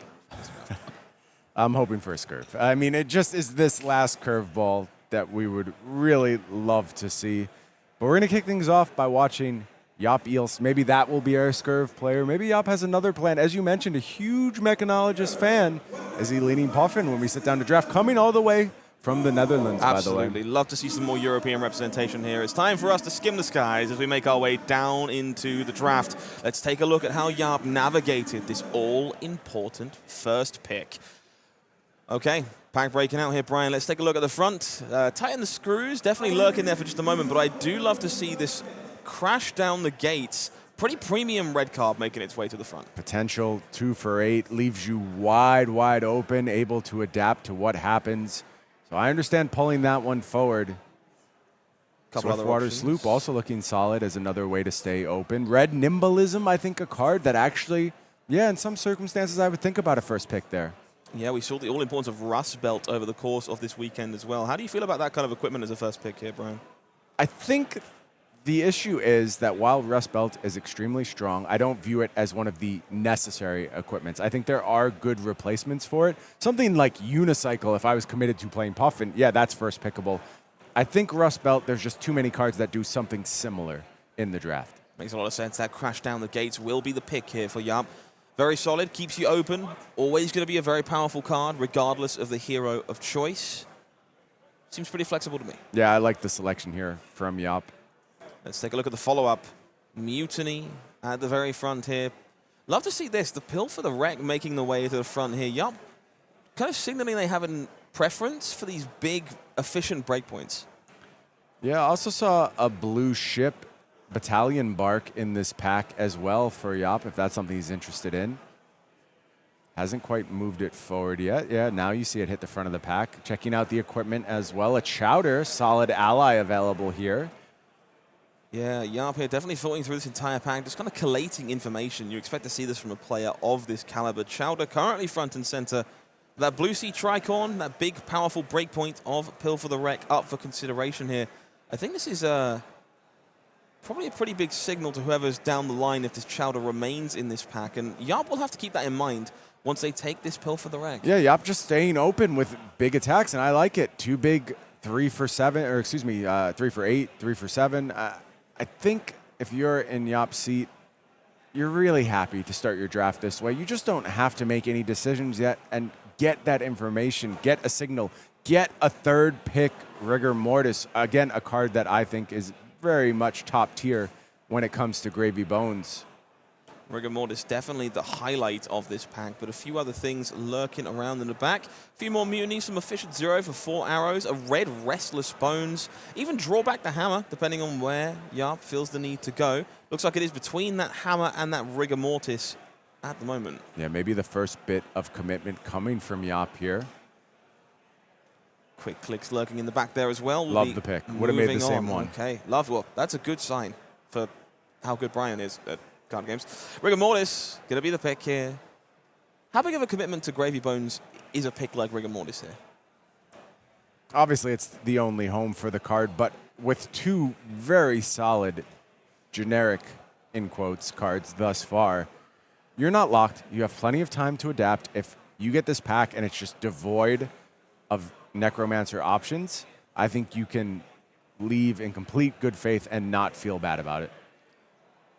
I'm hoping for a scurv. I mean, it just is this last curveball that we would really love to see. But we're going to kick things off by watching Jaap Ijlst. Maybe that will be our scurv player. Maybe Jaap has another plan. As you mentioned, a huge mechanologist fan. Is he leading Puffin when we sit down to draft? Coming all the way from the Netherlands, Absolutely. by the way. Love to see some more European representation here. It's time for us to skim the skies as we make our way down into the draft. Let's take a look at how Jaap navigated this all-important first pick. Okay, pack breaking out here, Brian. Let's take a look at the front. Tighten the screws, definitely lurking there for just a moment, but I do love to see this crash down the gates. Pretty premium red card making its way to the front. Potential 2 for 8 leaves you wide, wide open, able to adapt to what happens. So I understand pulling that one forward. Swiftwater Sloop also looking solid as another way to stay open. Red Nimbalism, I think a card that actually, yeah, in some circumstances I would think about a first pick there. Yeah, we saw the all-importance of Rust Belt over the course of this weekend as well. How do you feel about that kind of equipment as a first pick here, Brian? I think the issue is that while Rust Belt is extremely strong, I don't view it as one of the necessary equipments. I think there are good replacements for it. Something like Unicycle, if I was committed to playing Puffin, yeah, that's first pickable. I think Rust Belt, there's just too many cards that do something similar in the draft. Makes a lot of sense. That crash down the gates will be the pick here for Jaap. Very solid, keeps you open. Always going to be a very powerful card, regardless of the hero of choice. Seems pretty flexible to me. Yeah, I like the selection here from Jaap. Let's take a look at the follow-up. Mutiny at the very front here. Love to see this. The Pill for the Wreck making the way to the front here. Jaap kind of signaling they have a preference for these big, efficient breakpoints. Yeah, I also saw a blue ship battalion bark in this pack as well for Jaap, if that's something he's interested in. Hasn't quite moved it forward yet. Yeah, now you see it hit the front of the pack. Checking out the equipment as well. A Chowder, solid ally available here. Yeah, Jaap here definitely filtering through this entire pack, just kind of collating information. You expect to see this from a player of this caliber. Chowder currently front and center. That Blue Sea Tricorn, that big, powerful breakpoint of Pill for the Wreck up for consideration here. I think this is probably a pretty big signal to whoever's down the line if this Chowder remains in this pack. And Jaap will have to keep that in mind once they take this Pill for the Wreck. Yeah, Jaap just staying open with big attacks, and I like it. 2 big 3 for 7, or excuse me, 3 for 8, 3 for 7. I think if you're in Jaap's seat, you're really happy to start your draft this way. You just don't have to make any decisions yet and get that information, get a signal, get a third pick Rigor Mortis. Again, a card that I think is very much top tier when it comes to Gravy Bones. Rigor Mortis definitely the highlight of this pack, but a few other things lurking around in the back. A few more mutinies, some efficient 0 for 4 arrows, a red Restless Bones, even draw back the hammer, depending on where Jaap feels the need to go. Looks like it is between that hammer and that Rigor Mortis at the moment. Yeah, maybe the first bit of commitment coming from Jaap here. Quick clicks lurking in the back there as well. Love the pick. Would have made the same one. Okay, love. Well, that's a good sign for how good Brian is at card games. Rigor Mortis going to be the pick here. How big of a commitment to Gravy Bones is a pick like Rigor Mortis here? Obviously, it's the only home for the card, but with two very solid, generic, in quotes, cards thus far, you're not locked. You have plenty of time to adapt. If you get this pack and it's just devoid of Necromancer options, I think you can leave in complete good faith and not feel bad about it.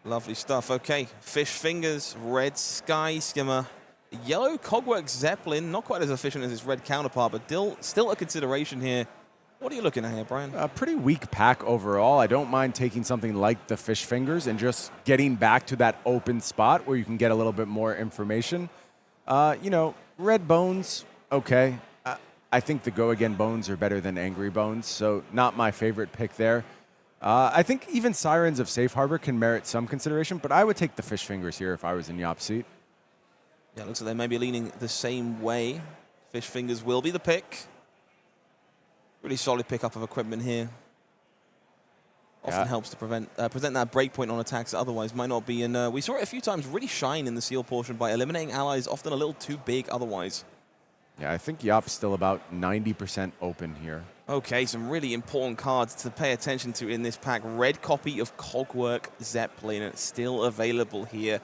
Lovely stuff. Okay, Fish Fingers, Red Sky Skimmer, Yellow Cogwork Zeppelin, not quite as efficient as its red counterpart, but still a consideration here. What are you looking at here, Brian? A pretty weak pack overall. I don't mind taking something like the Fish Fingers and just getting back to that open spot where you can get a little bit more information. You know, Red Bones, okay. I think the Go Again Bones are better than Angry Bones, so not my favorite pick there. I think even Sirens of Safe Harbor can merit some consideration, but I would take the Fish Fingers here if I was in Jaap's seat. Yeah, it looks like they may be leaning the same way. Fish Fingers will be the pick. Really solid pickup of equipment here. Often helps to present that breakpoint on attacks that otherwise might not be. And we saw it a few times really shine in the seal portion by eliminating allies often a little too big otherwise. Yeah, I think Jaap's still about 90% open here. Okay, some really important cards to pay attention to in this pack. Red copy of Cogwork Zeppelin, and it's still available here.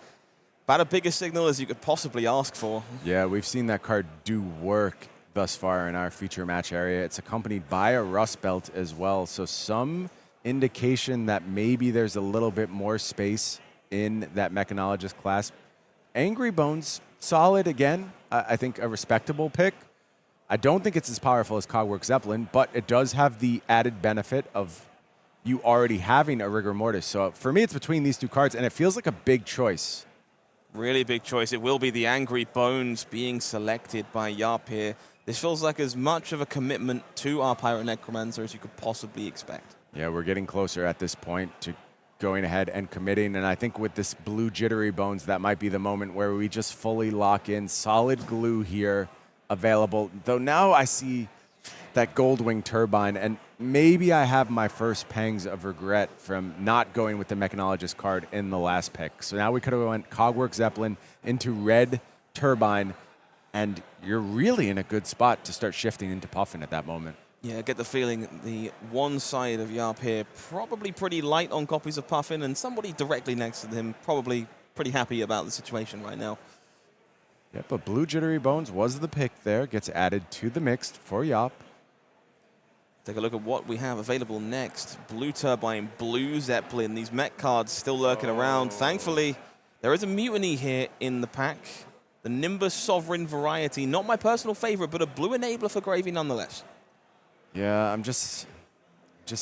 About a bigger signal as you could possibly ask for. Yeah, we've seen that card do work thus far in our feature match area. It's accompanied by a Rust Belt as well, so some indication that maybe there's a little bit more space in that Mechanologist class. Angry Bones, solid again. I think a respectable pick. I don't think it's as powerful as Cogwork Zeppelin, but it does have the added benefit of you already having a Rigor Mortis. So for me, it's between these two cards, and it feels like a big choice. Really big choice. It will be the Angry Bones being selected by Jaap here. This feels like as much of a commitment to our Pirate Necromancer as you could possibly expect. Yeah, we're getting closer at this point to going ahead and committing, and I think with this blue Jittery Bones, that might be the moment where we just fully lock in. Solid glue here available, though now I see that Goldwing Turbine, and maybe I have my first pangs of regret from not going with the Mechanologist card in the last pick. So now we could have went Cogwork Zeppelin into red Turbine, and you're really in a good spot to start shifting into Puffin at that moment. Yeah, I get the feeling the one side of Jaap here probably pretty light on copies of Puffin, and somebody directly next to him probably pretty happy about the situation right now. Yep, but blue Jittery Bones was the pick there. Gets added to the mixed for Jaap. Take a look at what we have available next. Blue Turbine, blue Zeppelin. These mech cards still lurking around. Thankfully, there is a mutiny here in the pack. The Nimbus Sovereign variety. Not my personal favorite, but a blue enabler for Gravy nonetheless. Yeah, I'm just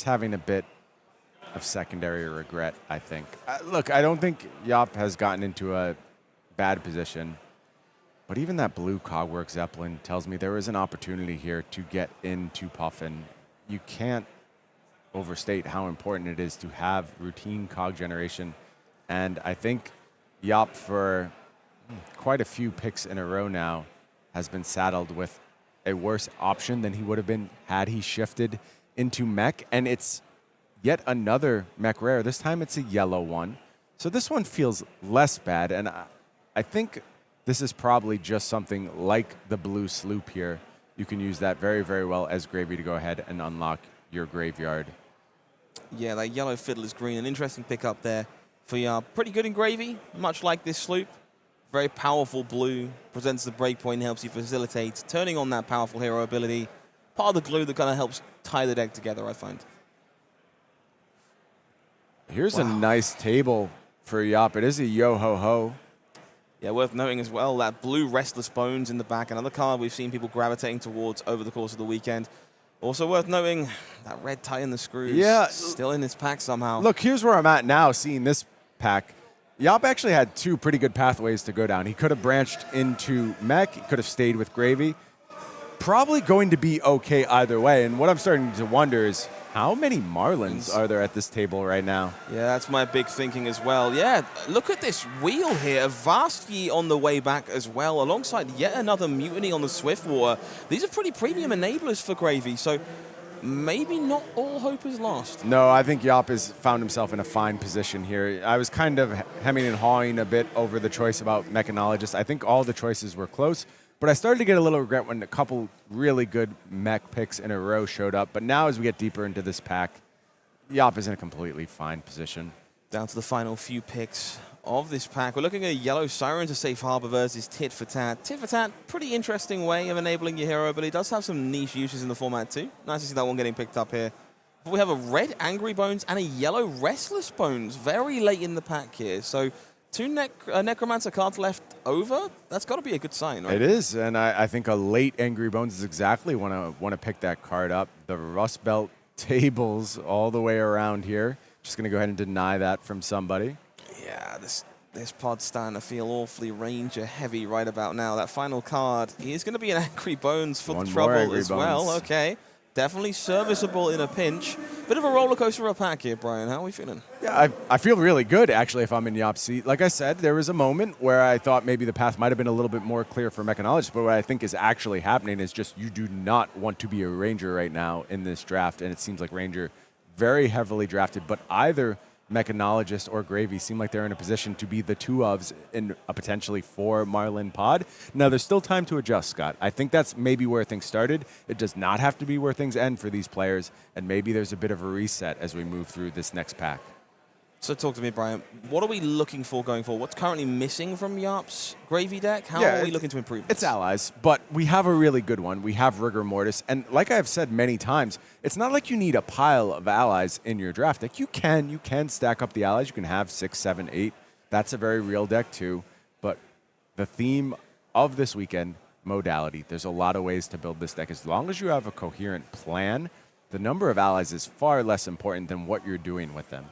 having a bit of secondary regret, I think. Look, I don't think Jaap has gotten into a bad position, but even that blue Cogwork Zeppelin tells me there is an opportunity here to get into Puffin. You can't overstate how important it is to have routine cog generation, and I think Jaap, for quite a few picks in a row now, has been saddled with a worse option than he would have been had he shifted into mech. And it's yet another mech rare. This time it's a yellow one. So this one feels less bad. And I think this is probably just something like the blue sloop here. You can use that very, very well as Gravy to go ahead and unlock your graveyard. Yeah, that yellow Fiddler's Green, an interesting pickup there for Jaap. Pretty good in Gravy, much like this sloop. Very powerful blue, presents the breakpoint, helps you facilitate turning on that powerful hero ability. Part of the glue that kind of helps tie the deck together, I find. Here's a nice table for Jaap. It is a yo-ho-ho. Yeah, worth noting as well, that blue Restless Bones in the back, another card we've seen people gravitating towards over the course of the weekend. Also worth noting, that red Tighten the Screws, still in this pack somehow. Look, here's where I'm at now, seeing this pack. Jaap actually had two pretty good pathways to go down. He could have branched into mech. He could have stayed with Gravy. Probably going to be okay either way. And what I'm starting to wonder is how many Marlyns are there at this table right now? Yeah, that's my big thinking as well. Yeah, look at this wheel here. A Vastyi on the way back as well, alongside yet another Mutiny on the Swiftwater. These are pretty premium enablers for Gravy, so maybe not all hope is lost. No, I think Jaap has found himself in a fine position here. I was kind of hemming and hawing a bit over the choice about Mechanologist. I think all the choices were close, but I started to get a little regret when a couple really good mech picks in a row showed up. But now as we get deeper into this pack, Jaap is in a completely fine position. Down to the final few picks of this pack. We're looking at Yellow Siren to Safe Harbor versus Tit for Tat. Tit for Tat, pretty interesting way of enabling your hero, but he does have some niche uses in the format too. Nice to see that one getting picked up here. But we have a red Angry Bones and a yellow Restless Bones very late in the pack here. So two Necromancer cards left over. That's got to be a good sign, right? It is, and I think a late Angry Bones is exactly when I want to pick that card up. The Rust Belt tables all the way around here. Just going to go ahead and deny that from somebody. Yeah, this pod's starting to feel awfully Ranger heavy right about now. That final card is going to be an Angry Bones for the trouble as well. Okay, definitely serviceable in a pinch. Bit of a roller coaster of a pack here, Brian. How are we feeling? Yeah, I feel really good, actually, if I'm in Jaap's seat. Like I said, there was a moment where I thought maybe the path might have been a little bit more clear for Mechanologist, but what I think is actually happening is just you do not want to be a Ranger right now in this draft, and it seems like Ranger very heavily drafted, but either Mechanologist or Gravy seem like they're in a position to be the two ofs in a potentially 4 Marlyn pod. Now, there's still time to adjust, Scott. I think that's maybe where things started. It does not have to be where things end for these players, and maybe there's a bit of a reset as we move through this next pack. So talk to me, Brian. What are we looking for going forward? What's currently missing from Jaap's Gravy deck? How are we looking to improve this? It's allies, but we have a really good one. We have Rigor Mortis, and like I've said many times, it's not like you need a pile of allies in your draft deck. You can stack up the allies. You can have 6, 7, 8. That's a very real deck too. But the theme of this weekend, modality. There's a lot of ways to build this deck. As long as you have a coherent plan, the number of allies is far less important than what you're doing with them.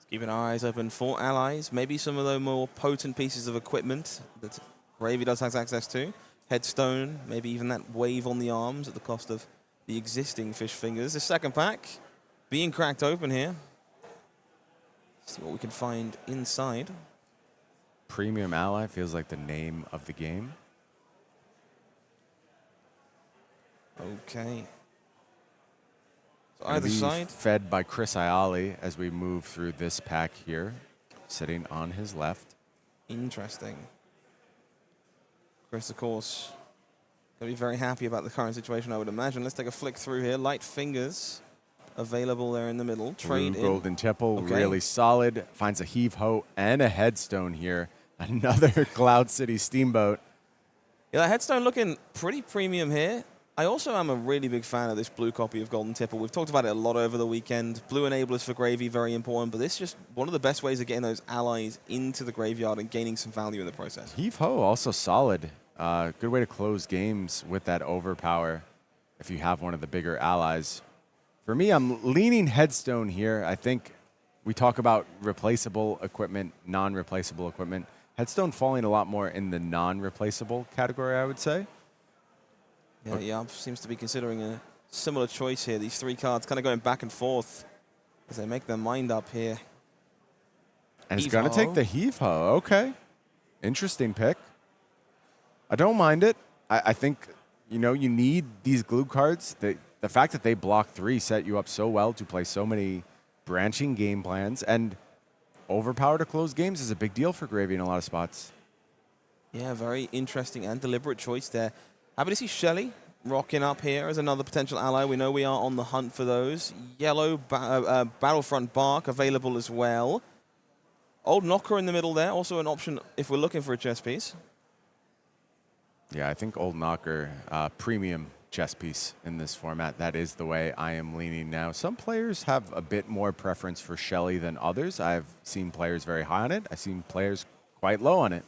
Keeping our eyes open for allies. Maybe some of the more potent pieces of equipment that Gravy does have access to. Headstone, maybe even that wave on the arms at the cost of the existing Fish Fingers. The second pack being cracked open here. See what we can find inside. Premium Ally feels like the name of the game. Okay. Either side. Fed by Chris Iaali as we move through this pack here, sitting on his left. Interesting. Chris, of course, going to be very happy about the current situation, I would imagine. Let's take a flick through here. Light Fingers available there in the middle. Trade Blue Golden Temple, really solid. Finds a Heave-Ho and a Headstone here. Another Cloud City Steamboat. Yeah, that Headstone looking pretty premium here. I also am a really big fan of this blue copy of Golden Tipple. We've talked about it a lot over the weekend. Blue enablers for Gravy, very important, but this is just one of the best ways of getting those allies into the graveyard and gaining some value in the process. Heave-Ho, also solid. Good way to close games with that overpower if you have one of the bigger allies. For me, I'm leaning Headstone here. I think we talk about replaceable equipment, non-replaceable equipment. Headstone falling a lot more in the non-replaceable category, I would say. Yeah, Jaap seems to be considering a similar choice here. These three cards kind of going back and forth as they make their mind up here. And it's going to take the Heave-Ho. Okay. Interesting pick. I don't mind it. I think, you know, you need these glue cards. The fact that they block 3 set you up so well to play so many branching game plans. And overpower to close games is a big deal for Gravy in a lot of spots. Yeah, very interesting and deliberate choice there. Happy to see Shelly rocking up here as another potential ally. We know we are on the hunt for those. Yellow Battlefront Bark available as well. Old Knocker in the middle there, also an option if we're looking for a chess piece. Yeah, I think Old Knocker, premium chess piece in this format. That is the way I am leaning now. Some players have a bit more preference for Shelly than others. I've seen players very high on it. I've seen players quite low on it.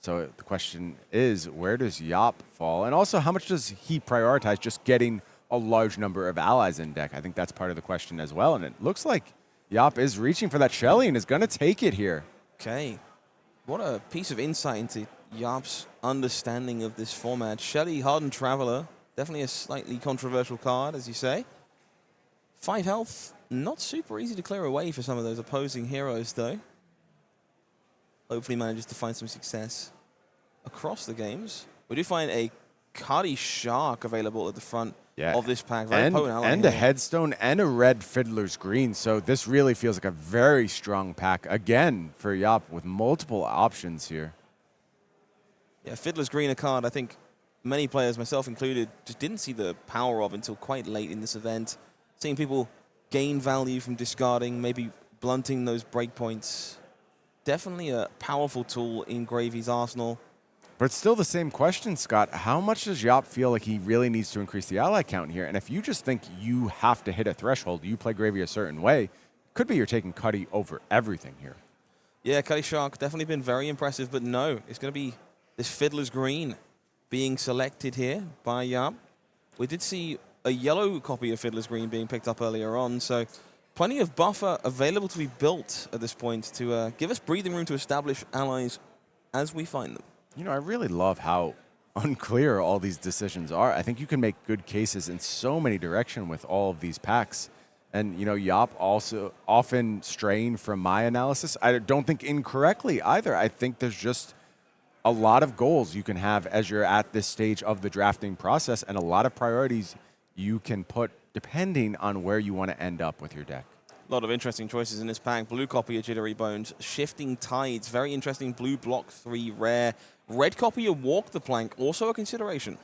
So the question is, where does Jaap fall? And also, how much does he prioritize just getting a large number of allies in deck? I think that's part of the question as well. And it looks like Jaap is reaching for that Shelly and is going to take it here. Okay. What a piece of insight into Jaap's understanding of this format. Shelly, Hardened Traveler, definitely a slightly controversial card, as you say. 5 health, not super easy to clear away for some of those opposing heroes, though. Hopefully manages to find some success across the games. We do find a Cody Shark available at the front of this pack. Very potent ally and here. a Headstone and a red Fiddler's Green. So this really feels like a very strong pack, again, for Jaap with multiple options here. Yeah, Fiddler's Green, a card I think many players, myself included, just didn't see the power of until quite late in this event. Seeing people gain value from discarding, maybe blunting those breakpoints. Definitely a powerful tool in Gravy's arsenal. But it's still the same question, Scott. How much does Jaap feel like he really needs to increase the ally count here? And if you just think you have to hit a threshold, you play Gravy a certain way, could be you're taking Cuddy over everything here. Yeah, Cuddy Shark definitely been very impressive, but no, it's going to be this Fiddler's Green being selected here by Jaap. We did see a yellow copy of Fiddler's Green being picked up earlier on, so plenty of buffer available to be built at this point to give us breathing room to establish allies as we find them. You know, I really love how unclear all these decisions are. I think you can make good cases in so many directions with all of these packs. And, you know, Jaap also often straying from my analysis. I don't think incorrectly either. I think there's just a lot of goals you can have as you're at this stage of the drafting process and a lot of priorities you can put depending on where you want to end up with your deck. A lot of interesting choices in this pack. Blue copy of Jittery Bones. Shifting Tides. Very interesting. Blue block 3 rare. Red copy of Walk the Plank. Also a consideration.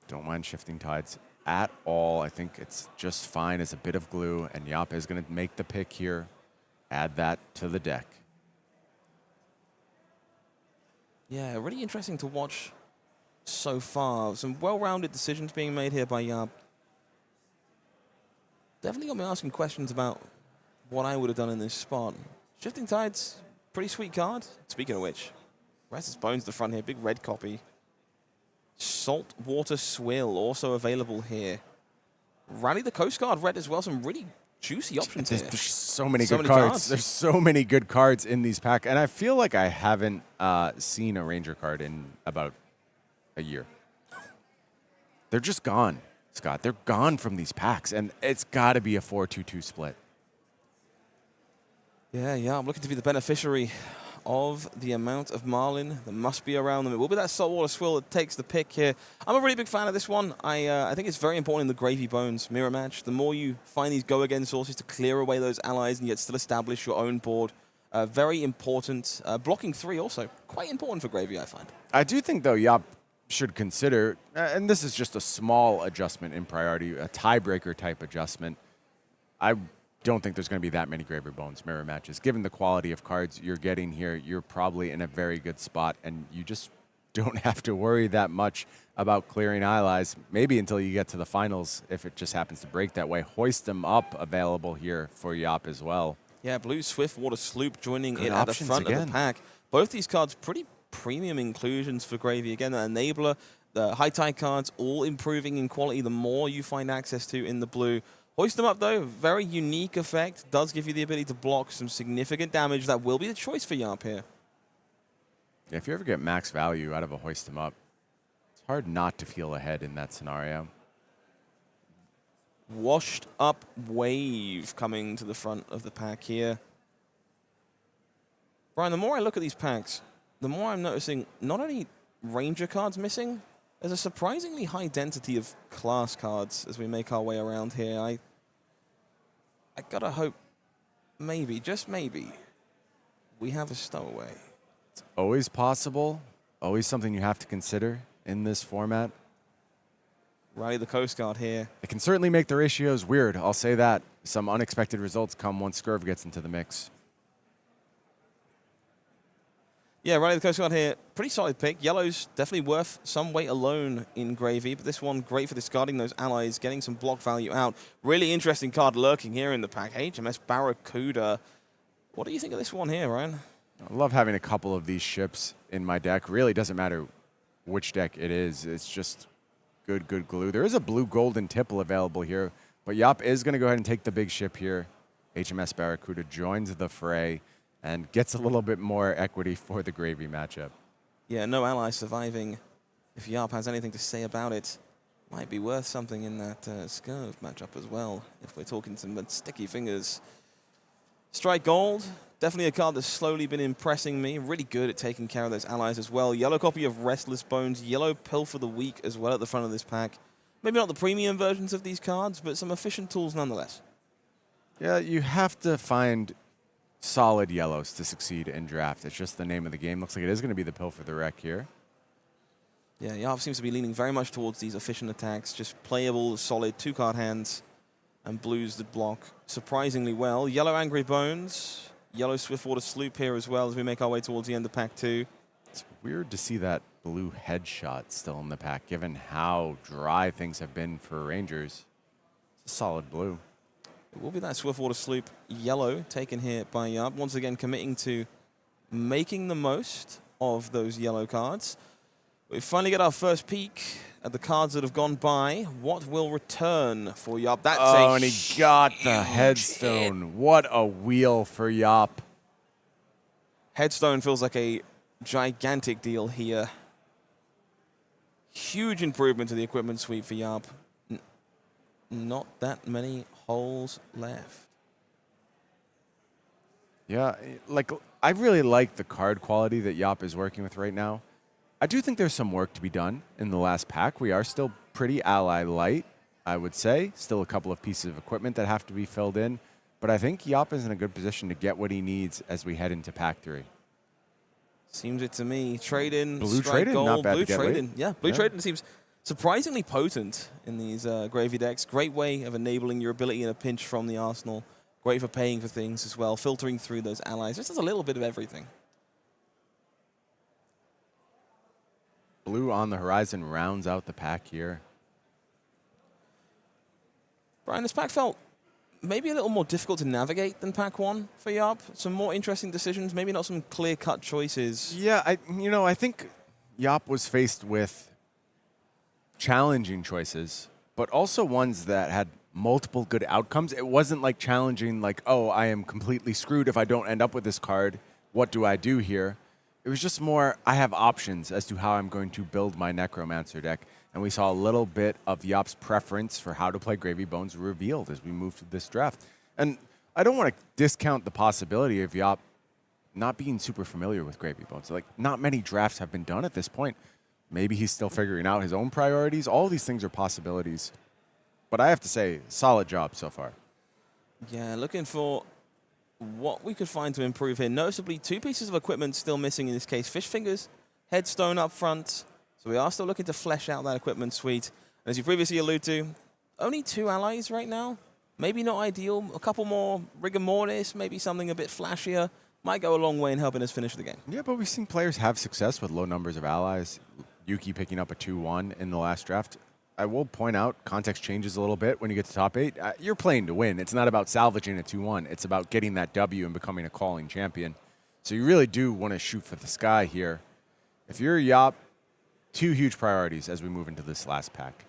Don't mind Shifting Tides at all. I think it's just fine as a bit of glue. And Jaap is going to make the pick here. Add that to the deck. Yeah, really interesting to watch so far. Some well-rounded decisions being made here by Jaap. Definitely got me asking questions about what I would have done in this spot. Shifting Tides, pretty sweet card. Speaking of which, Restless Bones at the front here, big red copy. Saltwater Swill also available here. Rally the Coast Guard red as well, some really juicy options here. There's so many good cards. There's so many good cards in these packs, and I feel like I haven't seen a Ranger card in about a year. They're just gone, Scott. They're gone from these packs, and it's got to be a 4-2-2 split. Yeah, I'm looking to be the beneficiary of the amount of Marlynn that must be around them. It will be that Saltwater Swill that takes the pick here. I'm a really big fan of this one. I think it's very important in the Gravy Bones mirror match. The more you find these go-again sources to clear away those allies and yet still establish your own board, very important. Blocking 3 also quite important for Gravy, I find. I do think, though, Jaap should consider, and this is just a small adjustment in priority, a tiebreaker type adjustment. I don't think there's going to be that many Gravy Bones mirror matches. Given the quality of cards you're getting here, you're probably in a very good spot, and you just don't have to worry that much about clearing allies, maybe until you get to the finals, if it just happens to break that way. Hoist them up available here for Jaap as well. Yeah, Blue Swiftwater Sloop joining Good in at the options front again. of the pack. Both these cards pretty premium inclusions for Gravy. Again, the Enabler, the High Tide cards, all improving in quality the more you find access to in the blue. Hoist them up, though, very unique effect. Does give you the ability to block some significant damage. That will be the choice for Jaap here. Yeah, if you ever get max value out of a Hoist them up, it's hard not to feel ahead in that scenario. Washed up Wave coming to the front of the pack here. Brian, the more I look at these packs, the more I'm noticing not only Ranger cards missing, there's a surprisingly high density of class cards as we make our way around here. I gotta hope, maybe, just maybe, we have a stowaway. It's always possible, always something you have to consider in this format. Rally the Coast Guard here. It can certainly make the ratios weird, I'll say that. Some unexpected results come once Scurv gets into the mix. Yeah, Rally the Coast Guard here. Pretty solid pick. Yellow's definitely worth some weight alone in Gravy, but this one great for discarding those allies, getting some block value out. Really interesting card lurking here in the pack. HMS Barracuda. What do you think of this one here, Ryan? I love having a couple of these ships in my deck. Really doesn't matter which deck it is. It's just good glue. There is a blue golden tipple available here, but Jaap is going to go ahead and take the big ship here. HMS Barracuda joins the fray. and gets a little bit more equity for the Gravy matchup. Yeah, no ally surviving. If Jaap has anything to say about it, might be worth something in that Scurv matchup as well, if we're talking some sticky fingers. Strike Gold, definitely a card that's slowly been impressing me. Really good at taking care of those allies as well. Yellow copy of Restless Bones, yellow Pill for the Weak as well at the front of this pack. Maybe not the premium versions of these cards, but some efficient tools nonetheless. Yeah, you have to find solid yellows to succeed in draft. It's just the name of the game. Looks like it is going to be the Pill for the Wreck here. Yeah, Jaap seems to be leaning very much towards these efficient attacks, just playable, solid 2-card hands, and blues that block surprisingly well. Yellow Angry Bones, yellow Swiftwater Sloop here as well as we make our way towards the end of pack 2. It's weird to see that blue headshot still in the pack, given how dry things have been for Rangers. It's a solid blue. It will be that Swiftwater Sloop yellow taken here by Jaap, once again committing to making the most of those yellow cards. We finally get our first peek at the cards that have gone by. What will return for Jaap? That's and he got the headstone. What a wheel for Jaap. Headstone feels like a gigantic deal here. Huge improvement to the equipment suite for Jaap. Not that many holes left. Yeah, like I really like the card quality that Jaap is working with right now. I do think there's some work to be done in the last pack. We are still pretty ally light, I would say. Still a couple of pieces of equipment that have to be filled in. But I think Jaap is in a good position to get what he needs as we head into pack 3. Seems it to me. Trade-in, blue strike trade-in, gold, not bad blue to get trade-in. late. Yeah, blue trade-in seems surprisingly potent in these Gravy decks. Great way of enabling your ability in a pinch from the arsenal. Great for paying for things as well, filtering through those allies. Just as a little bit of everything. Blue on the horizon rounds out the pack here. Brian, this pack felt maybe a little more difficult to navigate than pack 1 for Jaap. Some more interesting decisions, maybe not some clear-cut choices. Yeah, I think Jaap was faced with challenging choices, but also ones that had multiple good outcomes. It wasn't like challenging like, oh, I am completely screwed if I don't end up with this card. What do I do here? It was just more, I have options as to how I'm going to build my Necromancer deck. And we saw a little bit of Jaap's preference for how to play Gravy Bones revealed as we moved to this draft. And I don't want to discount the possibility of Jaap not being super familiar with Gravy Bones. Like, not many drafts have been done at this point. Maybe he's still figuring out his own priorities. All these things are possibilities. But I have to say, solid job so far. Yeah, looking for what we could find to improve here. Noticeably, 2 pieces of equipment still missing in this case. Fish Fingers, Headstone up front. So we are still looking to flesh out that equipment suite. And as you previously alluded to, only 2 allies right now. Maybe not ideal. A couple more Rigor Mortis, maybe something a bit flashier. Might go a long way in helping us finish the game. Yeah, but we've seen players have success with low numbers of allies. Yuki picking up a 2-1 in the last draft. I will point out, context changes a little bit when you get to top 8. You're playing to win. It's not about salvaging a 2-1. It's about getting that W and becoming a calling champion. So you really do want to shoot for the sky here. If you're Jaap, 2 huge priorities as we move into this last pack.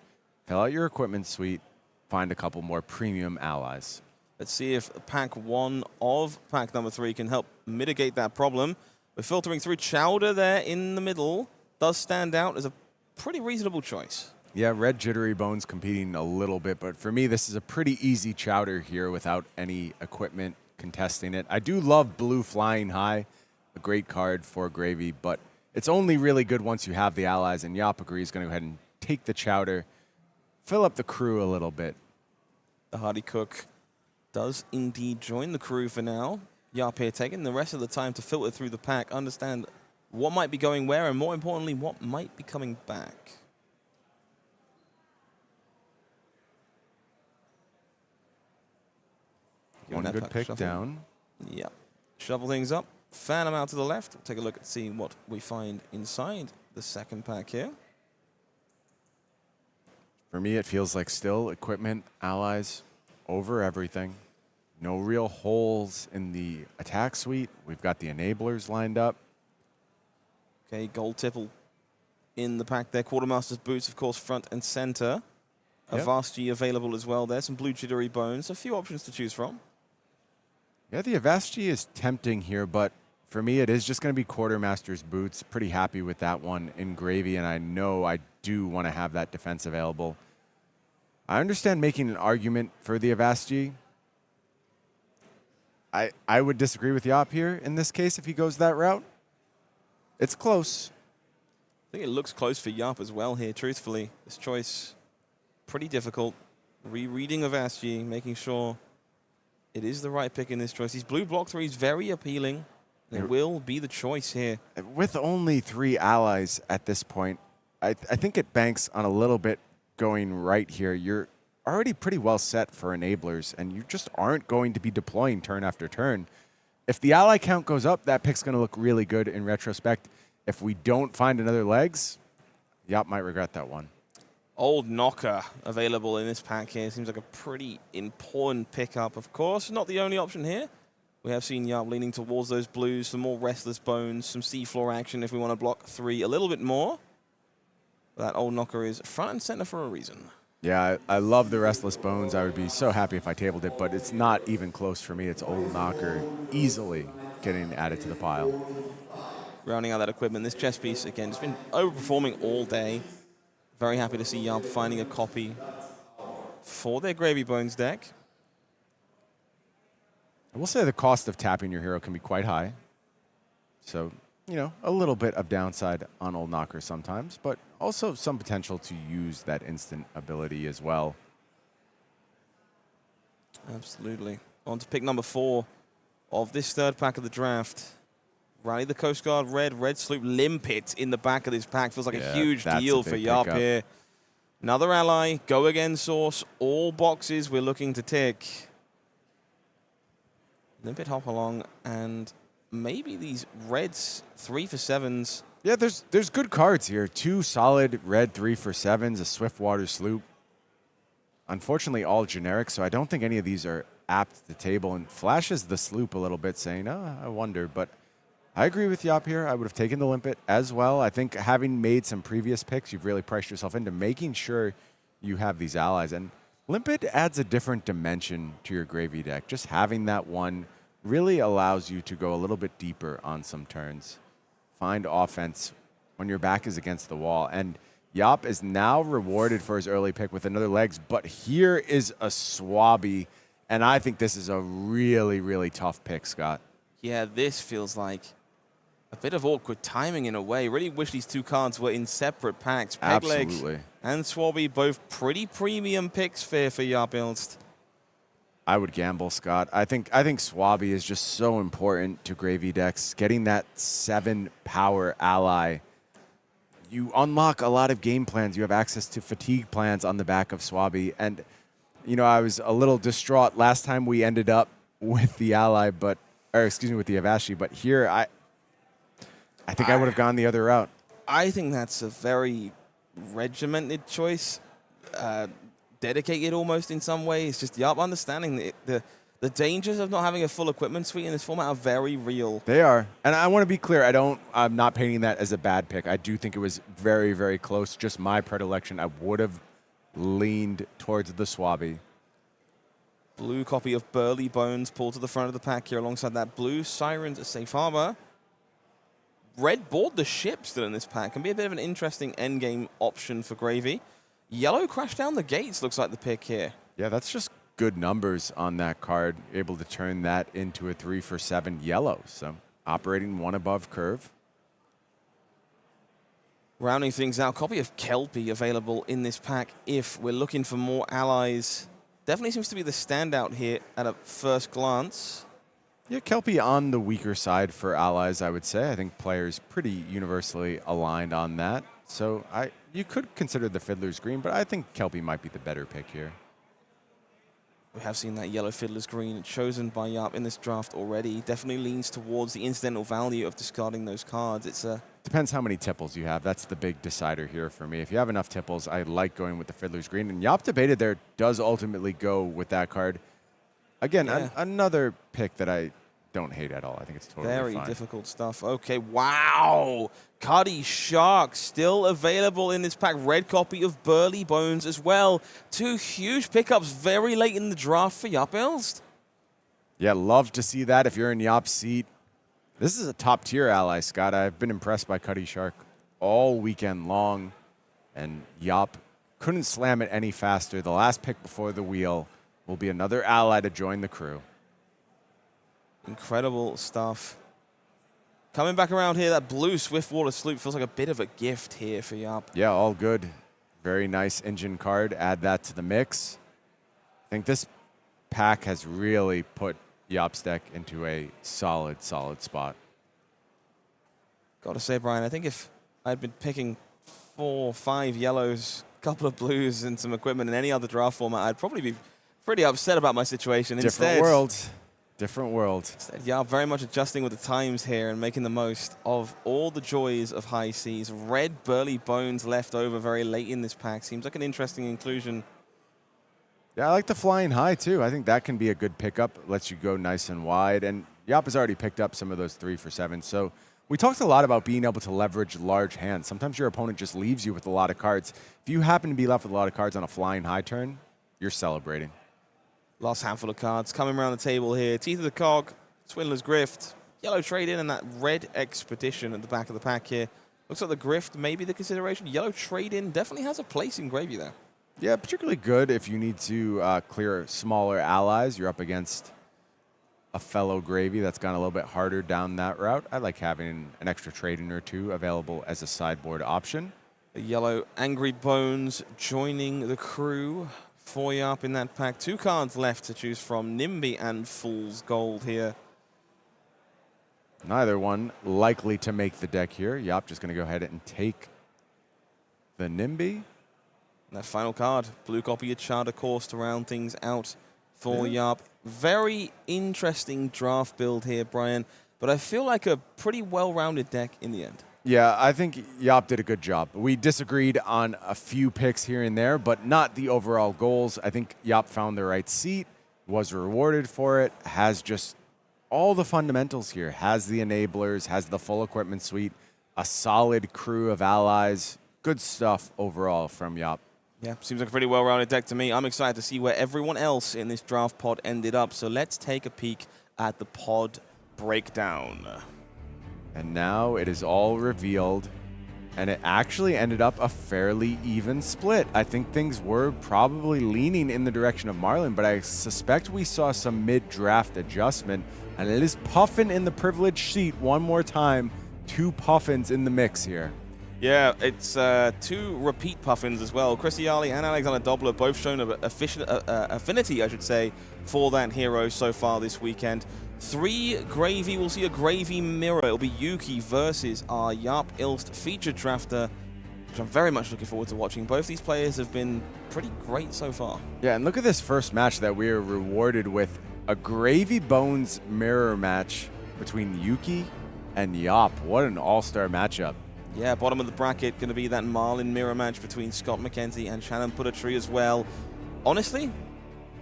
Fill out your equipment suite, find a couple more premium allies. Let's see if pack 1 of pack number 3 can help mitigate that problem. We're filtering through Chowder there in the middle. Does stand out as a pretty reasonable choice. Yeah, red Jittery Bones competing a little bit, but for me, this is a pretty easy Chowder here without any equipment contesting it. I do love blue Flying High, a great card for Gravy, but it's only really good once you have the allies, and Jaap agrees going to go ahead and take the Chowder, fill up the crew a little bit. The Hardy Cook does indeed join the crew for now. Jaap here taking the rest of the time to filter through the pack, understand what might be going where, and more importantly, what might be coming back. One good pick down. Yep. Shovel things up. Fan them out to the left. We'll take a look and see what we find inside the second pack here. For me, it feels like still equipment, allies, over everything. No real holes in the attack suite. We've got the enablers lined up. Okay, Gold Tipple in the pack there. Quartermaster's Boots, of course, front and center. A Yep. Vast G available as well there. Some blue Jittery Bones. A few options to choose from. Yeah, the Avasti is tempting here, but for me, it is just going to be Quartermaster's Boots. Pretty happy with that one in Gravy, and I know I do want to have that defense available. I understand making an argument for the Avasti. I would disagree with Jaap here in this case if he goes that route. It's close. I think it looks close for Jaap as well here, truthfully. This choice, pretty difficult. Rereading of Avasti, making sure it is the right pick in this choice. These blue block 3 is very appealing. It will be the choice here. With only 3 allies at this point, I think it banks on a little bit going right here. You're already pretty well set for enablers, and you just aren't going to be deploying turn after turn. If the ally count goes up, that pick's going to look really good in retrospect. If we don't find another legs, Jaap might regret that one. Old Knocker available in this pack here. Seems like a pretty important pickup. Of course, not the only option here. We have seen Jaap leaning towards those blues, some more Restless Bones, some seafloor action if we want to block 3 a little bit more. That Old Knocker is front and center for a reason. Yeah, I love the Restless Bones. I would be so happy if I tabled it, but it's not even close for me. It's Old Knocker easily getting added to the pile. Rounding out that equipment, this chess piece, again, has been overperforming all day. Very happy to see Jaap finding a copy for their Gravy Bones deck. I will say the cost of tapping your hero can be quite high. So, you know, a little bit of downside on Old Knocker sometimes, but also some potential to use that instant ability as well. Absolutely. On to pick number 4 of this third pack of the draft. Rally the Coast Guard Red Sloop Limpet in the back of this pack. Feels like a huge deal for Jaap here. Another ally, go again source, all boxes we're looking to tick. Limpet hop along, and maybe these reds 3 for 7s. Yeah, there's good cards here. 2 solid red 3 for 7s, a Swiftwater Sloop. Unfortunately, all generic, so I don't think any of these are apt to the table, and flashes the Sloop a little bit, saying, oh, I wonder. But I agree with Jaap here. I would have taken the Limpet as well. I think having made some previous picks, you've really priced yourself into making sure you have these allies. And Limpet adds a different dimension to your Gravy deck. Just having that one really allows you to go a little bit deeper on some turns. Find offense when your back is against the wall. And Jaap is now rewarded for his early pick with another legs, but here is a Swabby, and I think this is a really, really tough pick, Scott. Yeah, this feels like a bit of awkward timing in a way. Really wish these 2 cards were in separate packs. Pegleg Absolutely. and Swabby, both pretty premium picks for Jaap Ijlst. I would gamble, Scott. I think Swabby is just so important to Gravy decks. Getting that 7 power ally, you unlock a lot of game plans. You have access to fatigue plans on the back of Swabby. And, you know, I was a little distraught last time we ended up with the ally, but, or excuse me, with the Avashi. But here, I think I would have gone the other route. I think that's a very regimented choice. Dedicated almost in some ways. Just Jaap understanding the dangers of not having a full equipment suite in this format are very real. They are. And I want to be clear, I'm not painting that as a bad pick. I do think it was very, very close. Just my predilection. I would have leaned towards the Swabby. Blue copy of Burly Bones pulled to the front of the pack here alongside that blue Sirens at Safe Harbor. Red board the ship still in this pack. Can be a bit of an interesting endgame option for Gravy. Yellow Crash Down the Gates looks like the pick here. Yeah, that's just good numbers on that card. Able to turn that into a 3 for 7 yellow. So operating 1 above curve. Rounding things out, copy of Kelpie available in this pack if we're looking for more allies. Definitely seems to be the standout here at a first glance. Yeah, Kelpie on the weaker side for allies, I would say. I think players pretty universally aligned on that. So you could consider the Fiddler's Green, but I think Kelpie might be the better pick here. We have seen that yellow Fiddler's Green chosen by Jaap in this draft already. Definitely leans towards the incidental value of discarding those cards. It's a Depends how many tipples you have. That's the big decider here for me. If you have enough tipples, I like going with the Fiddler's Green. And Jaap debated there does ultimately go with that card. Again, another pick that I don't hate at all. I think it's totally very fine. difficult stuff. Okay, wow. Cody Shark still available in this pack. Red copy of Burly Bones as well. 2 huge pickups very late in the draft for Jaap Ijlst. Yeah, love to see that if you're in Jaap's seat. This is a top-tier ally, Scott. I've been impressed by Cody Shark all weekend long, and Jaap couldn't slam it any faster. The last pick before the wheel will be another ally to join the crew. Incredible stuff. Coming back around here, that blue Swiftwater Sloop feels like a bit of a gift here for Jaap. Yeah, all good. Very nice engine card. Add that to the mix. I think this pack has really put Jaap's deck into a solid spot. Gotta say, Brian, I think if I'd been picking 4 or 5 yellows, a couple of blues, and some equipment in any other draft format, I'd probably be pretty upset about my situation. Different world. Different world. Instead, Jaap very much adjusting with the times here and making the most of all the joys of high seas. Red Burly Bones left over very late in this pack. Seems like an interesting inclusion. Yeah, I like the flying high, too. I think that can be a good pickup. Lets you go nice and wide. And Jaap has already picked up some of those 3 for 7. So we talked a lot about being able to leverage large hands. Sometimes your opponent just leaves you with a lot of cards. If you happen to be left with a lot of cards on a flying high turn, you're celebrating. Last handful of cards coming around the table here. Teeth of the Cog, Swindler's Grift, Yellow Trade-In, and that Red Expedition at the back of the pack here. Looks like the Grift may be the consideration. Yellow Trade-In definitely has a place in Gravy there. Yeah, particularly good if you need to clear smaller allies. You're up against a fellow Gravy that's gone a little bit harder down that route. I like having an extra trade-in or 2 available as a sideboard option. The yellow Angry Bones joining the crew. 4 Jaap in that pack. 2 cards left to choose from. NIMBY and Fool's Gold here. Neither one likely to make the deck here. Jaap just going to go ahead and take the NIMBY. And that final card, blue copy of Charter Course to round things out for Jaap. Very interesting draft build here, Brian, but I feel like a pretty well-rounded deck in the end. Yeah, I think Jaap did a good job. We disagreed on a few picks here and there, but not the overall goals. I think Jaap found the right seat, was rewarded for it, has just all the fundamentals here, has the enablers, has the full equipment suite, a solid crew of allies. Good stuff overall from Jaap. Yeah, seems like a pretty well-rounded deck to me. I'm excited to see where everyone else in this draft pod ended up. So let's take a peek at the pod breakdown. And now it is all revealed, and it actually ended up a fairly even split. I think things were probably leaning in the direction of Marlynn, but I suspect we saw some mid-draft adjustment, and it is Puffin in the privileged seat one more time. 2 Puffins in the mix here. Yeah, it's 2 repeat Puffins as well. Iaali and Alexander Dobler both shown affinity, I should say, for that hero so far this weekend. 3 Gravy, we'll see a Gravy mirror. It'll be Yuki versus our Jaap Ijlst featured drafter, which I'm very much looking forward to watching. Both these players have been pretty great so far. Yeah, and look at this first match that we are rewarded with. A Gravy Bones mirror match between Yuki and Jaap. What an all-star matchup. Yeah, bottom of the bracket, going to be that Marlynn mirror match between Scott McKenzie and Chanon Puttaree as well. Honestly,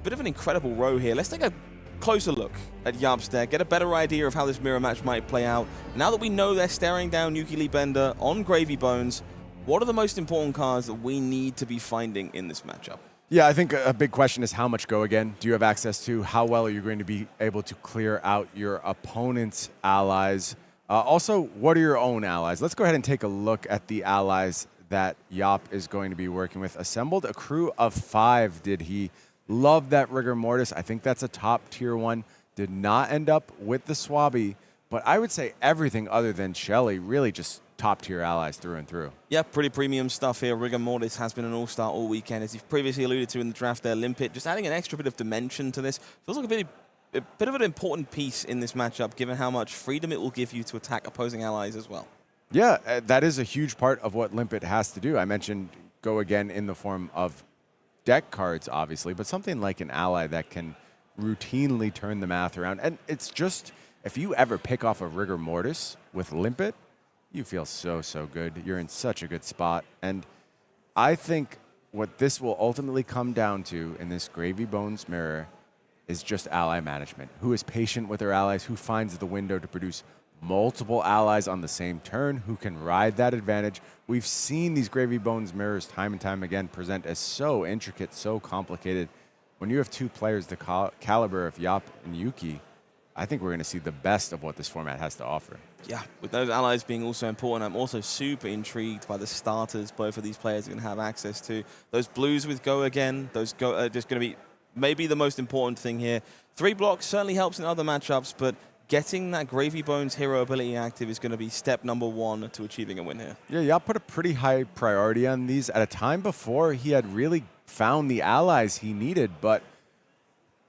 bit of an incredible row here. Let's take a closer look at Jaap's deck, get a better idea of how this mirror match might play out. Now that we know they're staring down Yuki Lee Bender on Gravy Bones, what are the most important cards that we need to be finding in this matchup? Yeah, I think a big question is how much go again do you have access to? How well are you going to be able to clear out your opponent's allies? Also, what are your own allies? Let's go ahead and take a look at the allies that Jaap is going to be working with. Assembled a crew of 5, did he? Love that Rigor Mortis. I think that's a top tier one. Did not end up with the Swabby, but I would say everything other than Shelly, really just top tier allies through and through. Yeah, pretty premium stuff here. Rigor Mortis has been an all-star all weekend, as you've previously alluded to in the draft there. Limpet, just adding an extra bit of dimension to this. Feels like a bit of an important piece in this matchup, given how much freedom it will give you to attack opposing allies as well. Yeah, that is a huge part of what Limpet has to do. I mentioned go again in the form of deck cards, obviously, but something like an ally that can routinely turn the math around. And it's just, if you ever pick off a Rigor Mortis with Limpet, you feel so good. You're in such a good spot. And I think what this will ultimately come down to in this Gravy Bones mirror is just ally management. Who is patient with their allies, who finds the window to produce multiple allies on the same turn, who can ride that advantage. We've seen these Gravy Bones mirrors time and time again present as so intricate, so complicated. When you have 2 players the caliber of Jaap and Yuki, I think we're going to see the best of what this format has to offer. Yeah, with those allies being also important, I'm also super intrigued by the starters both of these players are going to have access to. Those blues with Go again, those Go are just going to be maybe the most important thing here. 3 blocks certainly helps in other matchups, but getting that Gravy Bones hero ability active is going to be step number 1 to achieving a win here. Yeah, Jaap put a pretty high priority on these at a time before he had really found the allies he needed. But,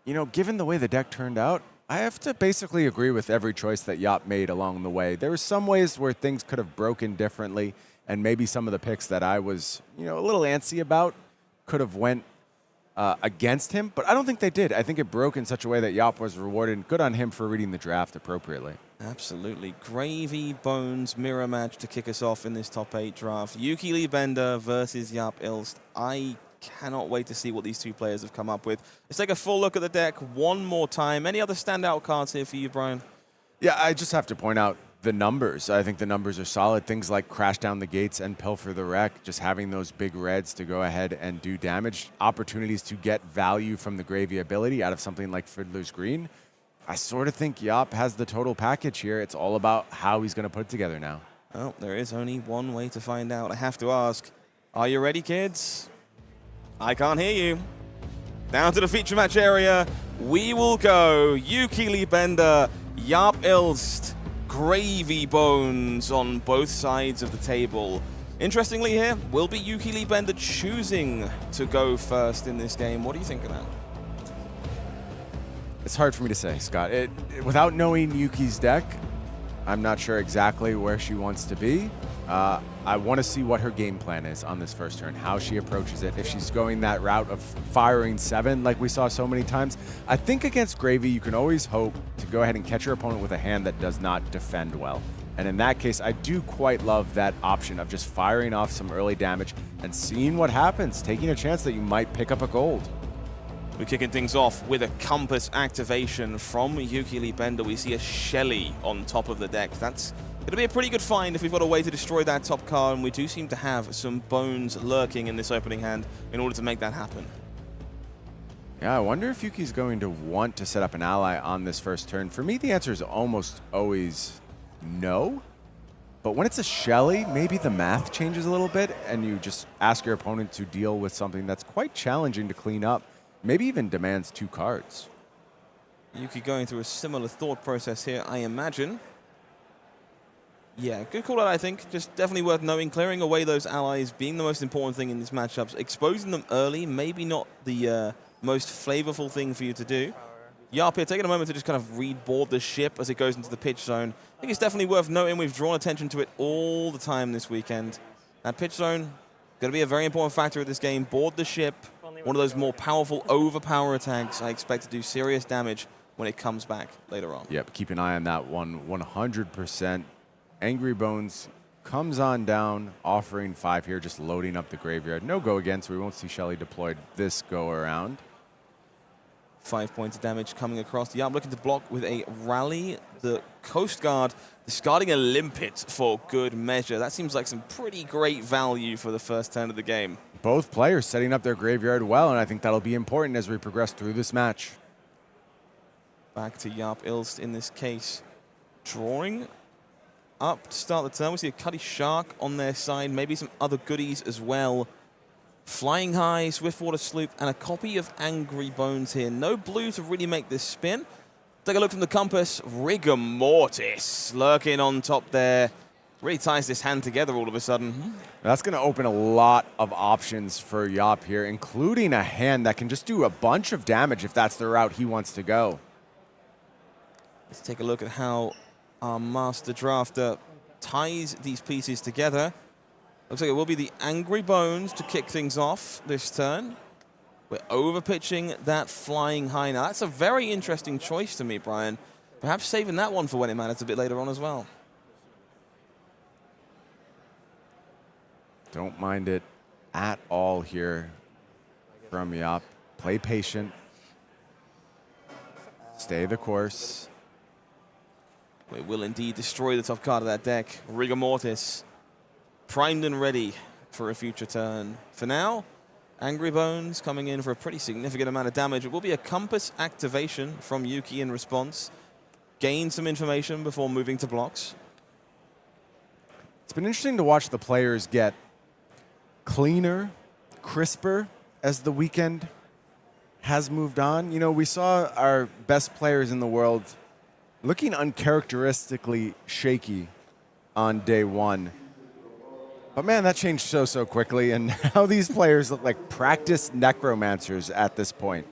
you know, given the way the deck turned out, I have to basically agree with every choice that Jaap made along the way. There were some ways where things could have broken differently, and maybe some of the picks that I was, you know, a little antsy about could have went against him, but I don't think they did. I think it broke in such a way that Jaap was rewarded. Good on him for reading the draft appropriately. Absolutely. Gravy Bones mirror match to kick us off in this top 8 draft. Yuki Bender versus Jaap Ijlst. I cannot wait to see what these 2 players have come up with. Let's take a full look at the deck one more time. Any other standout cards here for you, Brian? Yeah, I just have to point out the numbers. I think the numbers are solid. Things like Crash Down the Gates and Pilfer the Wreck, just having those big reds to go ahead and do damage, opportunities to get value from the Gravy ability out of something like Fiddler's Green. I sort of think Jaap has the total package here. It's all about how he's going to put it together now. Well, there is only one way to find out. I have to ask, are you ready, kids? I can't hear you. Down to the feature match area. We will go Yuki Bender, Jaap Ijlst, Gravy Bones on both sides of the table. Interestingly here, will be Yuki Bender choosing to go first in this game. What do you think of that? It's hard for me to say, Scott. Without knowing Yuki's deck, I'm not sure exactly where she wants to be. I want to see what her game plan is on this first turn, how she approaches it. If she's going that route of firing 7 like we saw so many times. I think against Gravy, you can always hope to go ahead and catch your opponent with a hand that does not defend well. And in that case, I do quite love that option of just firing off some early damage and seeing what happens, taking a chance that you might pick up a gold. We're kicking things off with a Compass activation from Yuki Bender. We see a Shelly on top of the deck. That's going to be a pretty good find if we've got a way to destroy that top card, and we do seem to have some bones lurking in this opening hand in order to make that happen. Yeah, I wonder if Yuki's going to want to set up an ally on this first turn. For me, the answer is almost always no. But when it's a Shelly, maybe the math changes a little bit, and you just ask your opponent to deal with something that's quite challenging to clean up. Maybe even demands 2 cards. Yuki going through a similar thought process here, I imagine. Yeah, good call out, I think. Just definitely worth knowing. Clearing away those allies being the most important thing in these matchups. Exposing them early, maybe not the most flavorful thing for you to do. Jaap here taking a moment to just kind of reboard the ship as it goes into the pitch zone. I think it's definitely worth noting we've drawn attention to it all the time this weekend. That pitch zone, going to be a very important factor of this game. Board the ship. One of those more powerful overpower attacks. I expect to do serious damage when it comes back later on. Yep, keep an eye on that one 100%. Angry Bones comes on down, offering 5 here, just loading up the graveyard. No go again, so we won't see Shelly deployed this go around. 5 points of damage coming across. Jaap looking to block with a rally. The Coast Guard discarding a Limpet for good measure. That seems like some pretty great value for the first turn of the game. Both players setting up their graveyard well, and I think that'll be important as we progress through this match. Back to Jaap Ijlst in this case. Drawing up to start the turn. We see a Cuddy Shark on their side, maybe some other goodies as well. Flying High, Swiftwater Sloop, and a copy of Angry Bones here. No blue to really make this spin. Take a look from the compass. Rigor Mortis lurking on top there. Really ties this hand together all of a sudden. That's going to open a lot of options for Jaap here, including a hand that can just do a bunch of damage if that's the route he wants to go. Let's take a look at how our Master Drafter ties these pieces together. Looks like it will be the Angry Bones to kick things off this turn. We're overpitching that Flying High. Now, that's a very interesting choice to me, Brian. Perhaps saving that one for when it matters a bit later on as well. Don't mind it at all here from Jaap. Play patient. Stay the course. We will indeed destroy the top card of that deck. Rigor Mortis, primed and ready for a future turn. For now, Angry Bones coming in for a pretty significant amount of damage. It will be a Compass activation from Yuki in response. gain some information before moving to blocks. It's been interesting to watch the players get cleaner, crisper as the weekend has moved on. You know, we saw our best players in the world looking uncharacteristically shaky on day one. But man, that changed so quickly, and now these players look like practiced necromancers at this point.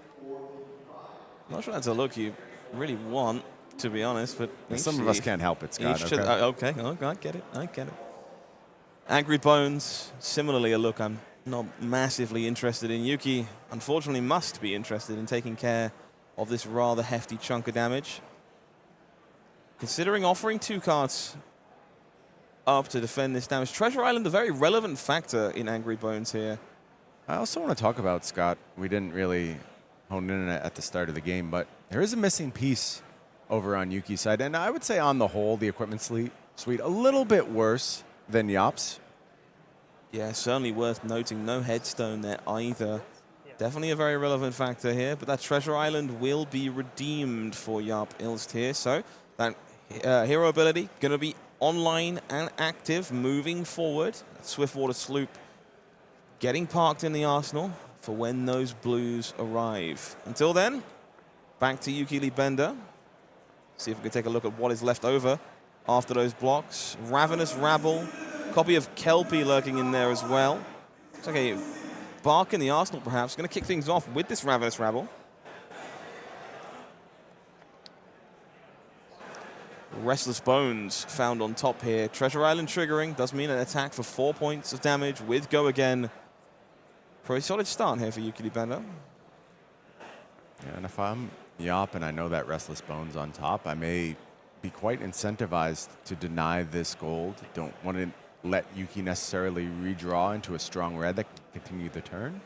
I'm not sure that's a look you really want, to be honest, but Some of us can't help it, Scott. Okay, I get it. Angry Bones, similarly a look I'm not massively interested in. Yuki, unfortunately, must be interested in taking care of this rather hefty chunk of damage. Considering offering 2 cards up to defend this damage. Treasure Island, a very relevant factor in Angry Bones here. I also want to talk about, Scott, we didn't really hone in at the start of the game, but there is a missing piece over on Yuki's side. And I would say on the whole, the equipment suite a little bit worse than Jaap's. Yeah, certainly worth noting. No headstone there either. Definitely a very relevant factor here, but that Treasure Island will be redeemed for Jaap Ijlst here. So that hero ability going to be online and active moving forward. Swiftwater Sloop getting parked in the arsenal for when those blues arrive. Until then, back to Yuki Bender. See if we can take a look at what is left over after those blocks. Ravenous Rabble, copy of Kelpie lurking in there as well. Looks like a bark in the arsenal perhaps. Going to kick things off with this Ravenous Rabble. Restless Bones found on top here. Treasure Island triggering does mean an attack for 4 points of damage with Go Again. Pretty solid start here for Yuki Bender. Yeah, and if I'm Jaap and I know that Restless Bones on top, I may be quite incentivized to deny this gold. Don't want to let Yuki necessarily redraw into a strong red that can continue the turn.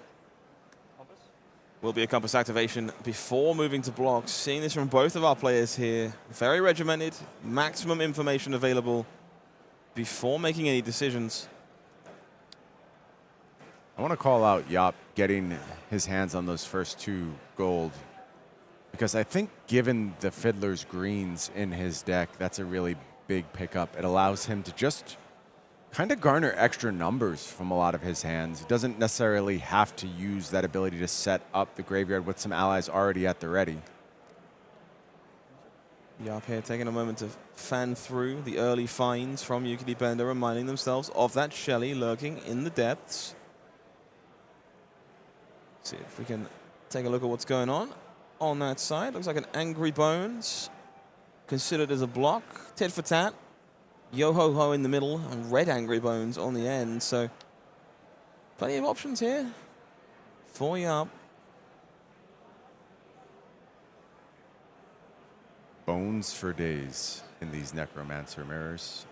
Will be a compass activation before moving to blocks. Seeing this from both of our players here. Very regimented, maximum information available before making any decisions. I want to call out Jaap getting his hands on those first 2 gold, because I think given the Fiddler's greens in his deck, that's a really big pickup. It allows him to just kind of garner extra numbers from a lot of his hands. He doesn't necessarily have to use that ability to set up the graveyard with some allies already at the ready. Jaap here taking a moment to fan through the early finds from Yuki Bender, reminding themselves of that Shelly lurking in the depths. See if we can take a look at what's going on that side. Looks like an Angry Bones, considered as a block. Tit for tat. Yo-ho-ho in the middle and red Angry Bones on the end. So plenty of options here for Jaap. Bones for days in these Necromancer mirrors.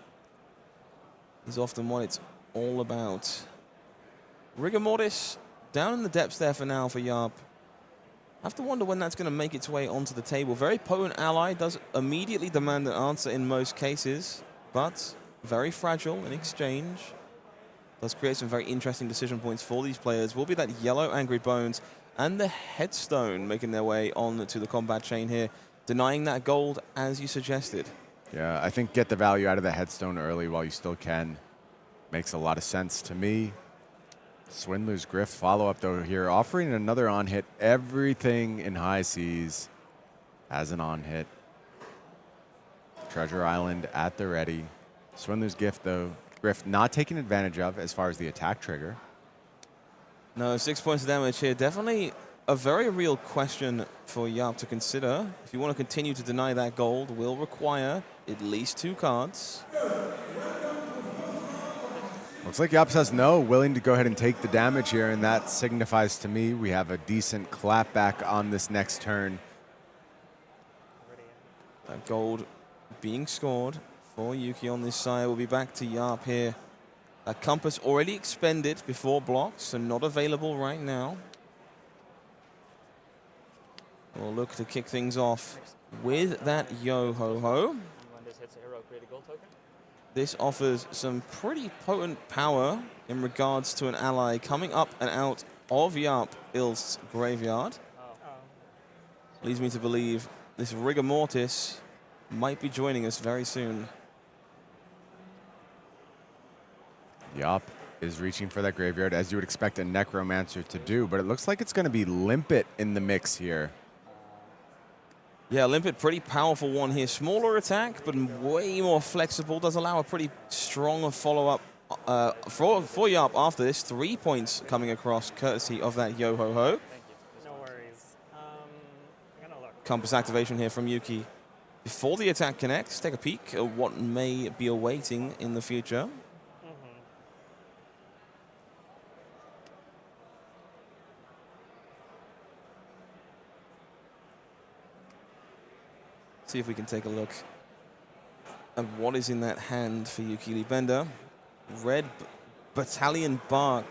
Is often what it's all about. Rigor Mortis down in the depths there for now for Jaap. I have to wonder when that's going to make its way onto the table. Very potent ally, does immediately demand an answer in most cases, but very fragile in exchange. Does create some very interesting decision points for these players. Will be that yellow Angry Bones and the Headstone making their way on to the combat chain here, denying that gold as you suggested. Yeah, I think get the value out of the Headstone early while you still can. Makes a lot of sense to me. Swindler's Grift follow-up, though, here, offering another on-hit. Everything in high seas as an on-hit. Treasure Island at the ready. Swindler's Gift, though, Grift not taking advantage of as far as the attack trigger. No, 6 points of damage here. Definitely a very real question for Jaap to consider. If you want to continue to deny that gold, will require at least 2 cards. Looks like Jaap says no, willing to go ahead and take the damage here, and that signifies to me we have a decent clapback on this next turn. That gold being scored for Yuki on this side. We'll be back to Jaap here. That compass already expended before blocks, so not available right now. We'll look to kick things off with that Yo-Ho-Ho. When this hits a hero, create a gold token. This offers some pretty potent power in regards to an ally coming up and out of Jaap Ijlst's graveyard. Leads me to believe this Rigor Mortis might be joining us very soon. Jaap is reaching for that graveyard, as you would expect a Necromancer to do, but it looks like it's going to be Limpet in the mix here. Yeah, Limpet, pretty powerful one here. Smaller attack, but way more flexible. Does allow a pretty strong follow-up for Jaap after this. 3 points coming across, courtesy of that Yo-Ho-Ho. No worries. I'm gonna look. Compass activation here from Yuki. Before the attack connects, take a peek at what may be awaiting in the future. See if we can take a look at what is in that hand for Yuki Bender. Red Battalion Bark,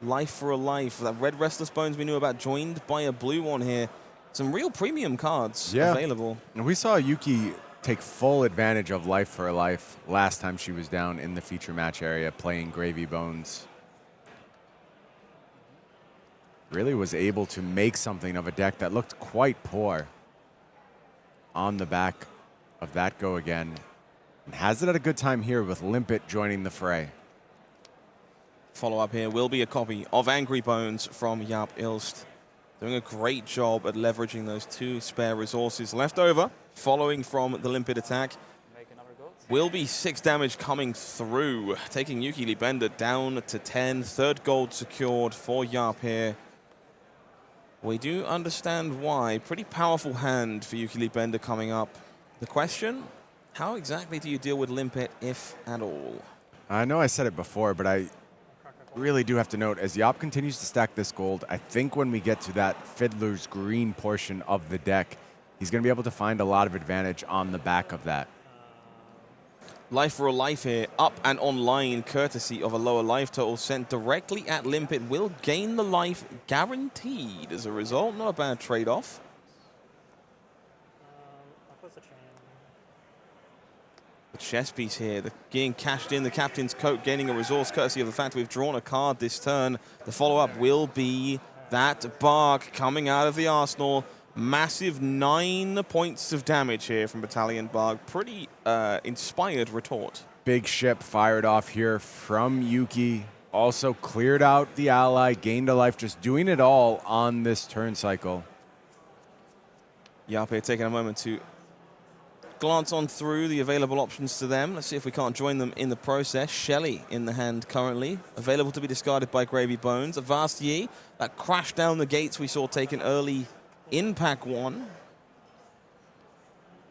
Life for a Life. That red Restless Bones we knew about, joined by a blue one here. Some real premium cards available. And we saw Yuki take full advantage of Life for a Life last time she was down in the feature match area playing Gravy Bones. Really was able to make something of a deck that looked quite poor on the back of that go again. And has it at a good time here with Limpet joining the fray. Follow-up here will be a copy of Angry Bones from Jaap Ijlst. Doing a great job at leveraging those 2 spare resources left over, following from the Limpet attack. Will be 6 damage coming through, taking Yuki Bender down to 10. 3rd gold secured for Jaap here. We do understand why. Pretty powerful hand for Yuki Bender coming up. The question, how exactly do you deal with Limpet, if at all? I know I said it before, but I really do have to note, as Jaap continues to stack this gold, I think when we get to that Fiddler's Green portion of the deck, he's going to be able to find a lot of advantage on the back of that. Life for a Life here, up and online, courtesy of a lower life total sent directly at Limpet. Will gain the life guaranteed as a result. Not a bad trade-off. I'll put the chain. The chess piece here, getting cashed in, the Captain's Coat, gaining a resource courtesy of the fact we've drawn a card this turn. The follow-up will be that Bark coming out of the arsenal. Massive 9 points of damage here from Battalion Bark. Pretty inspired retort. Big ship fired off here from Yuki. Also cleared out the ally, gained a life, just doing it all on this turn cycle. Jaap here taking a moment to glance on through the available options to them. Let's see if we can't join them in the process. Shelly in the hand currently, available to be discarded by Gravy Bones. A Vast Yi, that crashed down the gates we saw taken early in pack 1.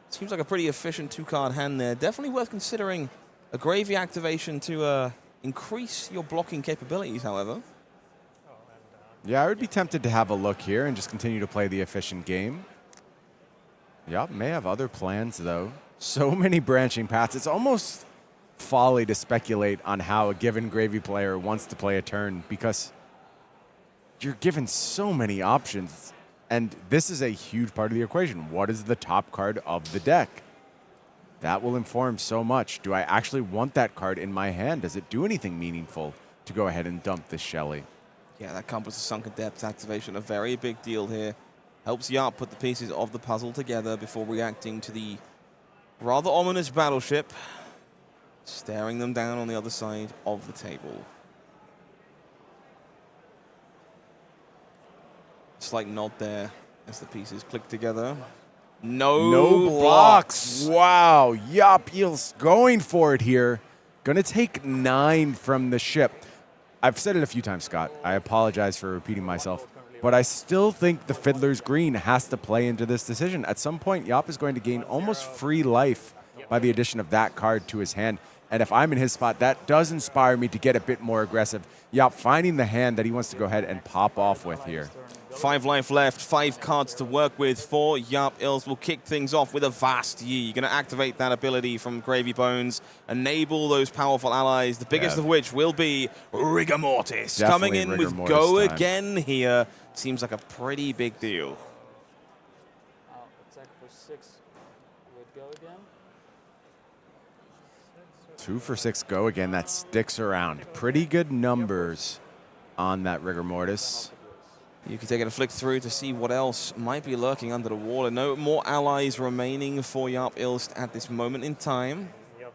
Seems like a pretty efficient 2-card hand there. Definitely worth considering a Gravy activation to increase your blocking capabilities, however. Yeah, I would be tempted to have a look here and just continue to play the efficient game. Jaap may have other plans, though. So many branching paths. It's almost folly to speculate on how a given Gravy player wants to play a turn because you're given so many options. And this is a huge part of the equation. What is the top card of the deck? That will inform so much. Do I actually want that card in my hand? Does it do anything meaningful to go ahead and dump this Shelly? Yeah, that Compass of Sunken Depths activation, a very big deal here. Helps Jaap put the pieces of the puzzle together before reacting to the rather ominous battleship, staring them down on the other side of the table. Slight nod there as the pieces click together. No blocks. Wow, Jaap Ijlst going for it here. Gonna take 9 from the ship. I've said it a few times, Scott. I apologize for repeating myself. But I still think the Fiddler's Green has to play into this decision. At some point, Jaap is going to gain almost free life by the addition of that card to his hand. And if I'm in his spot, that does inspire me to get a bit more aggressive. Jaap finding the hand that he wants to go ahead and pop off with here. 5 life left, 5 cards to work with for Jaap Ijlst. Will kick things off with a Vast Yi. Going to activate that ability from Gravy Bones, enable those powerful allies, the biggest of which will be Rigor Mortis. Definitely coming in Rigor with Mortis Go time. Again here. Seems like a pretty big deal. Attack for 6 would go again. 2 for 6 go again. That sticks around. Pretty good numbers on that Rigor Mortis. Yuki taking a flick through to see what else might be lurking under the water. No more allies remaining for Jaap Ijlst at this moment in time. Yep.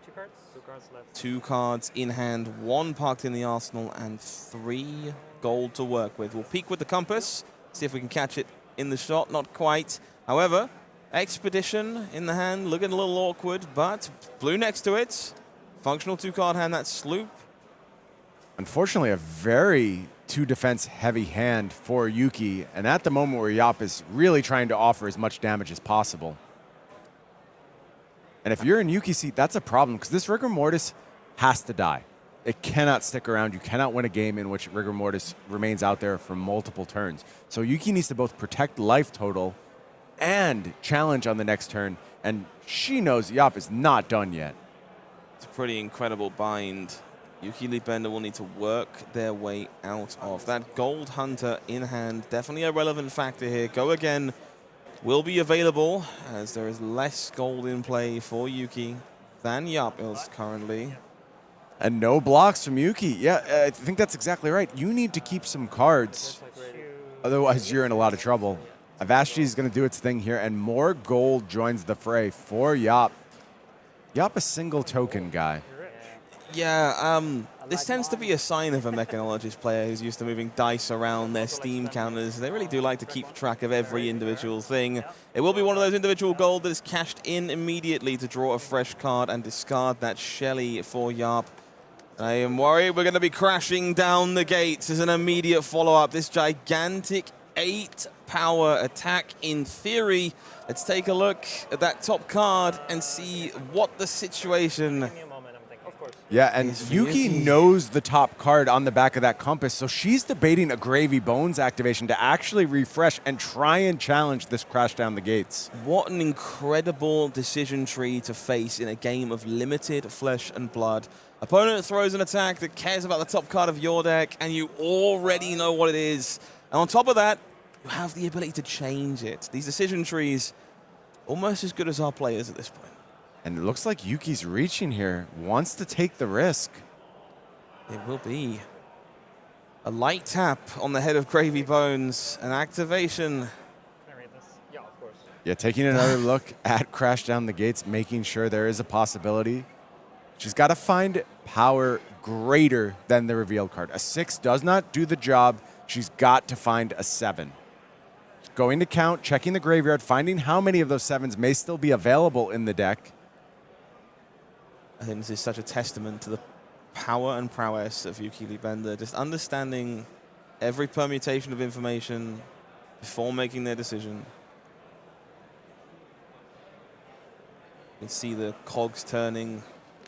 2 cards? 2 cards left. 2 cards in hand, 1 parked in the arsenal, and 3 gold to work with. We'll peek with the compass, see if we can catch it in the shot. Not quite. However, Expedition in the hand, looking a little awkward, but blue next to it. Functional 2-card hand, that sloop. Unfortunately, a very 2-defense heavy hand for Yuki, and at the moment where Jaap is really trying to offer as much damage as possible. And if you're in Yuki's seat, that's a problem, because this Rigor Mortis has to die. It cannot stick around. You cannot win a game in which Rigor Mortis remains out there for multiple turns. So Yuki needs to both protect life total and challenge on the next turn, and she knows Jaap is not done yet. It's a pretty incredible bind. Yuki Bender will need to work their way out of that. Gold Hunter in hand, definitely a relevant factor here. Go again will be available as there is less gold in play for Yuki than Jaap Ijlst currently. And no blocks from Yuki. Yeah, I think that's exactly right. You need to keep some cards, otherwise you're in a lot of trouble. Avashti is going to do its thing here, and more gold joins the fray for Jaap. Jaap a single token guy. Yeah, this tends to be a sign of a mechanologist player who's used to moving dice around their Steam counters. They really do like to keep track of every individual thing. It will be one of those individual gold that is cashed in immediately to draw a fresh card and discard that Shelly for Jaap. I am worried we're going to be crashing down the gates as an immediate follow-up. This gigantic 8-power attack in theory. Let's take a look at that top card and see what the situation. Give me a moment, I'm thinking. Of course. Yeah, and Yuki knows the top card on the back of that compass, so she's debating a Gravy Bones activation to actually refresh and try and challenge this crash down the gates. What an incredible decision tree to face in a game of limited flesh and blood. Opponent throws an attack that cares about the top card of your deck, and you already know what it is. And on top of that, you have the ability to change it. These decision trees, almost as good as our players at this point. And it looks like Yuki's reaching here, wants to take the risk. It will be a light tap on the head of Gravy Bones, an activation. Can I read this? Yeah, of course. Yeah, taking another look at Crash Down the Gates, making sure there is a possibility. She's got to find power greater than the revealed card. A 6 does not do the job. She's got to find a 7. Going to count, checking the graveyard, finding how many of those 7s may still be available in the deck. I think this is such a testament to the power and prowess of Yuki Bender, just understanding every permutation of information before making their decision. You can see the cogs turning,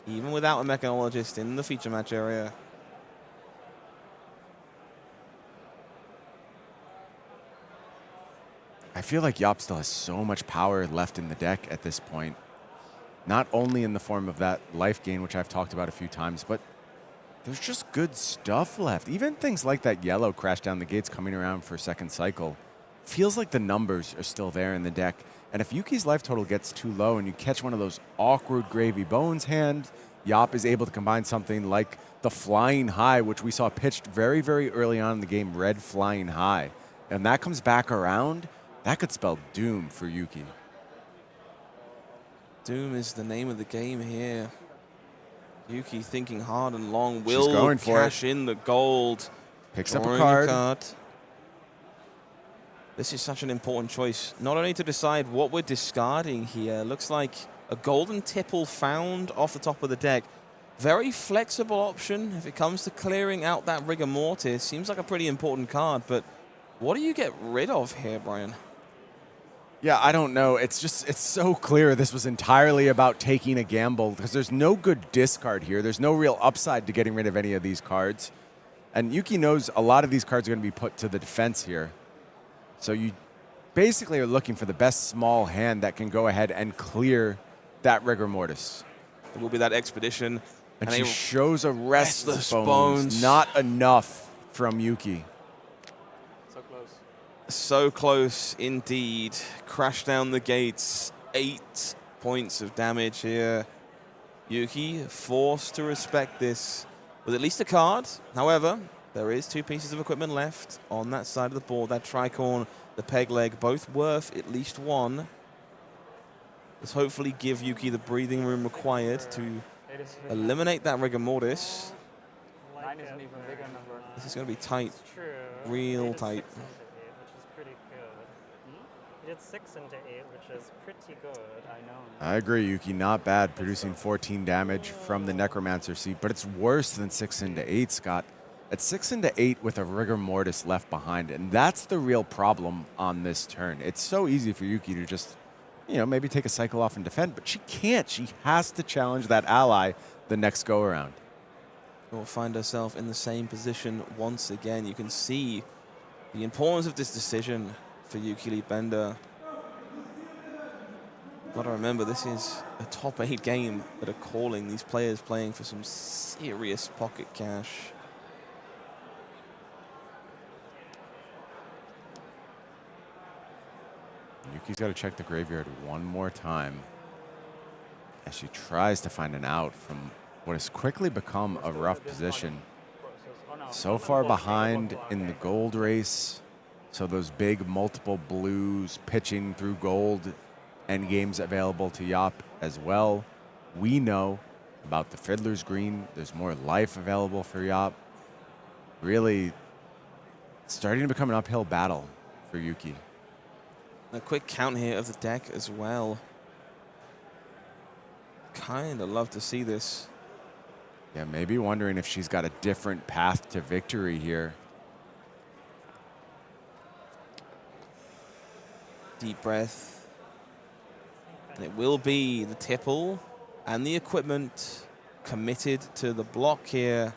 even without a mechanologist in the feature match area. I feel like Jaap still has so much power left in the deck at this point. Not only in the form of that life gain, which I've talked about a few times, but there's just good stuff left. Even things like that yellow Crash Down the Gates coming around for second cycle. Feels like the numbers are still there in the deck. And if Yuki's life total gets too low and you catch one of those awkward Gravy Bones hands, Jaap is able to combine something like the Flying High, which we saw pitched very, very early on in the game, Red Flying High. And that comes back around, that could spell doom for Yuki. Doom is the name of the game here. Yuki thinking hard and long, will cash in the gold. Picks up a card. This is such an important choice, not only to decide what we're discarding here. Looks like a golden tipple found off the top of the deck. Very flexible option if it comes to clearing out that Rigor Mortis. Seems like a pretty important card, but what do you get rid of here, Brian? Yeah, I don't know. It's so clear this was entirely about taking a gamble because there's no good discard here. There's no real upside to getting rid of any of these cards. And Yuki knows a lot of these cards are going to be put to the defense here. So you basically are looking for the best small hand that can go ahead and clear that Rigor Mortis. It will be that Expedition. And she shows a Restless Bones. Not enough from Yuki. So close indeed. Crash down the gates. 8 points of damage here. Yuki forced to respect this with at least a card. However, There is 2 pieces of equipment left on that side of the board. That tricorn, the peg leg, both worth at least 1. Let's hopefully give Yuki the breathing room required to eliminate that rigor mortis. Mine is an even bigger number. This is going to be tight, It's true. real It did tight. 6 into 8, which is pretty good. It did 6 into 8, which is pretty good. I know. I agree, Yuki. Not bad, producing 14 damage from the Necromancer seat, but it's worse than 6 into 8, Scott. At 6 into 8 with a rigor mortis left behind, and that's the real problem on this turn. It's so easy for Yuki to just, you know, maybe take a cycle off and defend, but she can't. She has to challenge that ally the next go around. We'll find herself in the same position once again. You can see the importance of this decision for Yuki Bender. Gotta remember, this is a top 8 game that are calling. These players playing for some serious pocket cash. Yuki's got to check the graveyard one more time as she tries to find an out from what has quickly become a rough position. So far behind in the gold race, so those big multiple blues pitching through gold end games available to Jaap as well. We know about the Fiddler's Green. There's more life available for Jaap. Really starting to become an uphill battle for Yuki. A quick count here of the deck as well. Kind of love to see this. Yeah, maybe wondering if she's got a different path to victory here. Deep breath. And it will be the tipple and the equipment committed to the block here.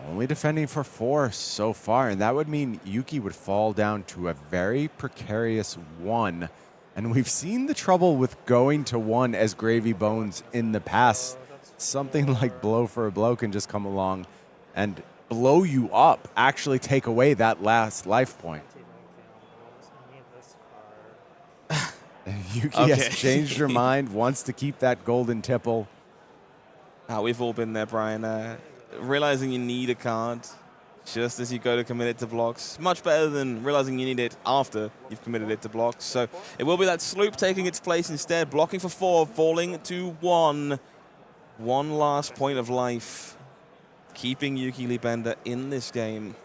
Only defending for 4 so far, and that would mean Yuki would fall down to a very precarious 1. And we've seen the trouble with going to 1 as Gravy Bones in the past. Something like blow for a blow can just come along and blow you up, actually take away that last life point. Yuki has changed her mind, wants to keep that golden tipple. We've all been there, Brian. Realizing you need a card just as you go to commit it to blocks. Much better than realizing you need it after you've committed it to blocks. So it will be that sloop taking its place instead, blocking for 4, falling to 1. One last point of life, keeping Yuki Bender in this game.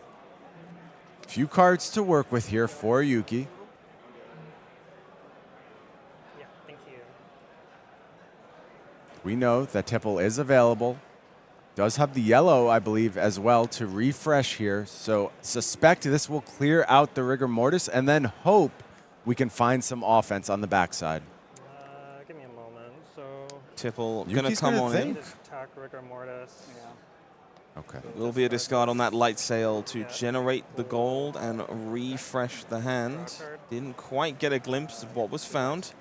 Few cards to work with here for Yuki. Yeah, thank you. We know that tipple is available. Does have the yellow, I believe, as well to refresh here. So suspect this will clear out the rigor mortis and then hope we can find some offense on the backside. Give me a moment. So Tipple Yuki's gonna come on in. attack rigor mortis. Okay. Will be a discard on that light sail to generate the gold and refresh the hand. Didn't quite get a glimpse of what was found.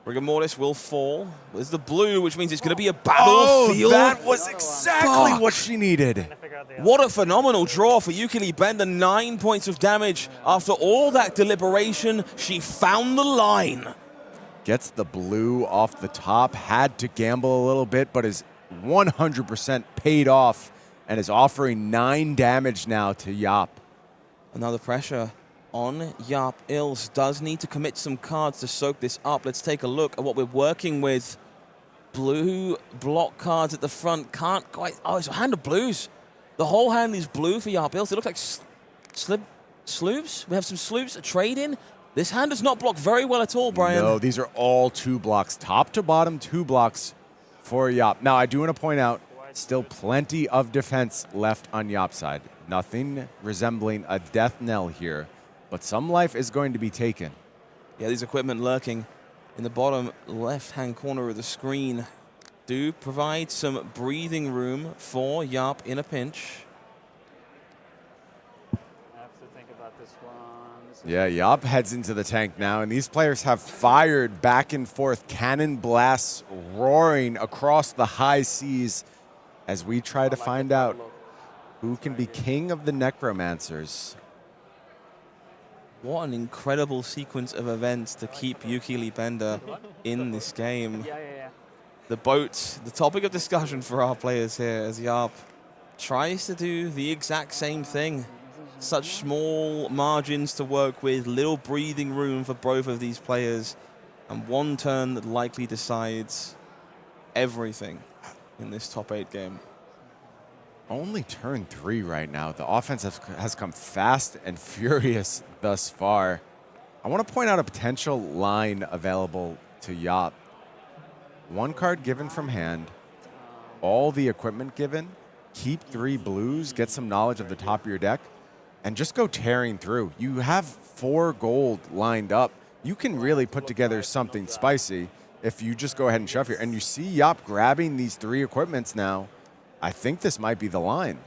Rigor mortis will fall. There's the blue, which means it's going to be a battlefield. That was exactly what she needed. What a phenomenal draw for Yuki Bender. 9 points of damage. After all that deliberation, she found the line. Gets the blue off the top. Had to gamble a little bit, but is 100% paid off and is offering 9 damage now to Jaap. Another pressure on Jaap. Ijlst does need to commit some cards to soak this up. Let's take a look at what we're working with. Blue block cards at the front. Can't quite... Oh, it's a hand of blues. The whole hand is blue for Jaap. Ijlst. It looks like sloops. We have some sloops, a trade-in. This hand does not block very well at all, Brian. No, these are all 2 blocks. Top to bottom, 2 blocks for Jaap. Now, I do want to point out, still plenty of defense left on Jaap's side. Nothing resembling a death knell here. But some life is going to be taken. Yeah, these equipment lurking in the bottom left-hand corner of the screen do provide some breathing room for Jaap in a pinch. I have to think about this one. Yeah, Jaap heads into the tank now, and these players have fired back and forth cannon blasts roaring across the high seas as we try to find out who can be king of the Necromancers. What an incredible sequence of events to keep Yuki Bender in this game. The boat, the topic of discussion for our players here as Jaap tries to do the exact same thing. Such small margins to work with, little breathing room for both of these players, and one turn that likely decides everything in this top 8 game. Only turn 3 right now. The offense has come fast and furious thus far. I want to point out a potential line available to Jaap. 1 card given from hand, all the equipment given, keep 3 blues, get some knowledge of the top of your deck, and just go tearing through. You have 4 gold lined up. You can really put together something spicy if you just go ahead and shove here. And you see Jaap grabbing these 3 equipments now. I think this might be the line.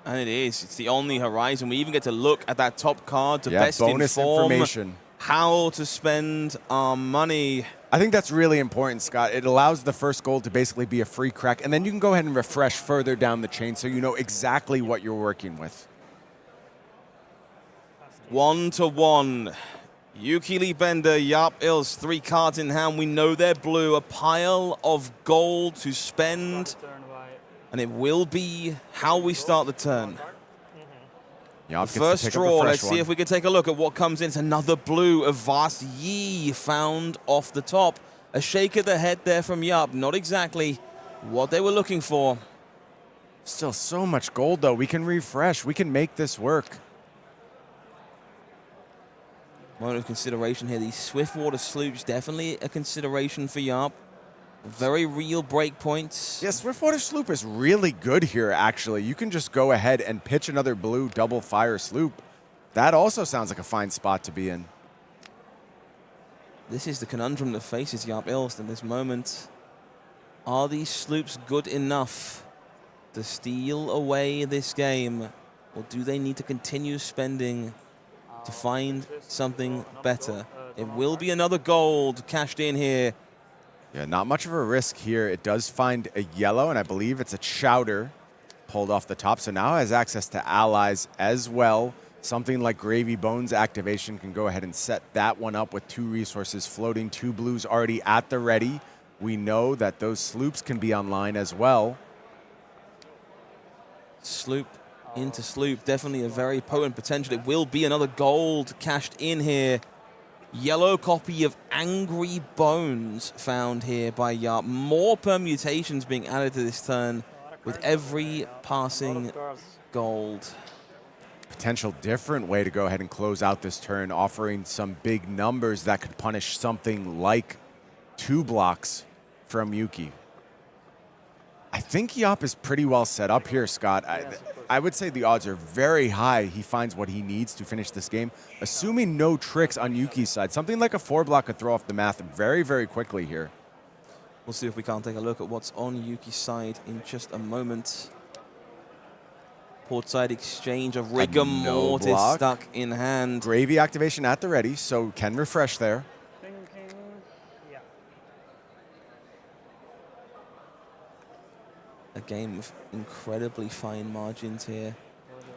And it is. It's the only horizon. We even get to look at that top card to Yeah, best bonus inform information. how to spend our money. I think that's really important, Scott. It allows the first gold to basically be a free crack, and then you can go ahead and refresh further down the chain so you know exactly what you're working with. 1-1. Yuki Lee Bender, Jaap Ijlst, 3 cards in hand. We know they're blue. A pile of gold to spend. And it will be how we start the turn. Jaap The first draw, let's see if we can take a look at what comes in. It's another blue, a vast Yi found off the top. A shake of the head there from Jaap. Not exactly what they were looking for. Still so much gold, though. We can refresh. We can make this work. Moment of consideration here. These Swiftwater sloops, definitely a consideration for Jaap. Very real break points. Yeah, Swiftwater Sloop is really good here, actually. You can just go ahead and pitch another blue double fire sloop. That also sounds like a fine spot to be in. This is the conundrum that faces Jaap Ijlst in this moment. Are these sloops good enough to steal away this game? Or do they need to continue spending to find something better? It will be another gold cashed in here. Yeah, not much of a risk here. It does find a yellow, and I believe it's a chowder pulled off the top. So now has access to allies as well. Something like Gravy Bones activation can go ahead and set that one up with 2 resources floating, 2 blues already at the ready. We know that those sloops can be online as well. Sloop into sloop, definitely a very potent potential. It will be another gold cashed in here. Yellow copy of Angry Bones found here by Jaap. More permutations being added to this turn with every passing gold. Potential different way to go ahead and close out this turn, offering some big numbers that could punish something like 2 blocks from Yuki. I think Jaap is pretty well set up here, Scott. I would say the odds are very high he finds what he needs to finish this game, assuming no tricks on Yuki's side. Something like a 4 block could throw off the math very, very quickly here. We'll see if we can't take a look at what's on Yuki's side in just a moment. Portside exchange of Rigor Mortis stuck in hand. Gravy activation at the ready, so can refresh there. A game of incredibly fine margins here.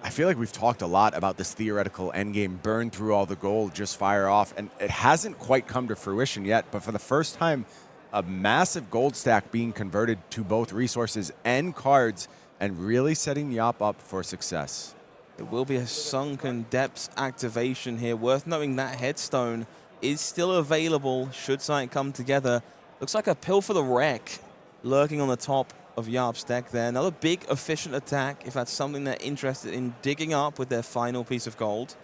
I feel like we've talked a lot about this theoretical endgame, burn through all the gold, just fire off, and it hasn't quite come to fruition yet, but for the first time, a massive gold stack being converted to both resources and cards and really setting Jaap up for success. It will be a Sunken Depths activation here. Worth noting that headstone is still available should something come together. Looks like a pill for the wreck lurking on the top of Jaap's deck there. Another big efficient attack if that's something they're interested in digging up with their final piece of gold.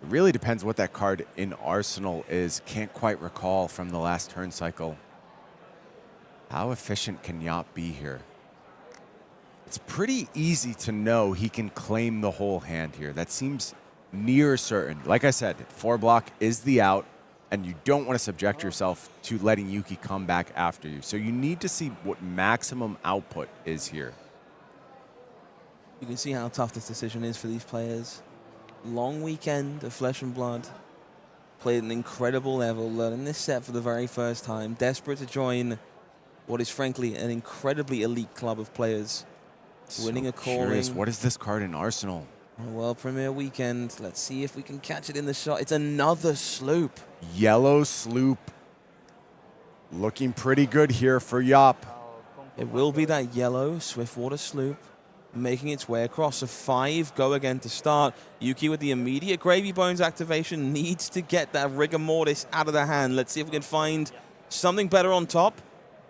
It really depends what that card in Arsenal is. Can't quite recall from the last turn cycle. How efficient can Jaap be here? It's pretty easy to know he can claim the whole hand here. That seems near certain. Like I said, 4 block is the out, and you don't want to subject yourself to letting Yuki come back after you. So you need to see what maximum output is here. You can see how tough this decision is for these players. Long weekend of Flesh and Blood. Played at an incredible level, learning this set for the very first time. Desperate to join what is frankly an incredibly elite club of players. Winning a calling. What is this card in Arsenal? World Premiere weekend. Let's see if we can catch it in the shot. It's another sloop. Yellow sloop Looking pretty good here for Jaap. It will be that yellow Swiftwater Sloop making its way across. A 5 go again to start. Yuki with the immediate Gravy Bones activation needs to get that Rigor Mortis out of the hand. Let's see if we can find something better on top.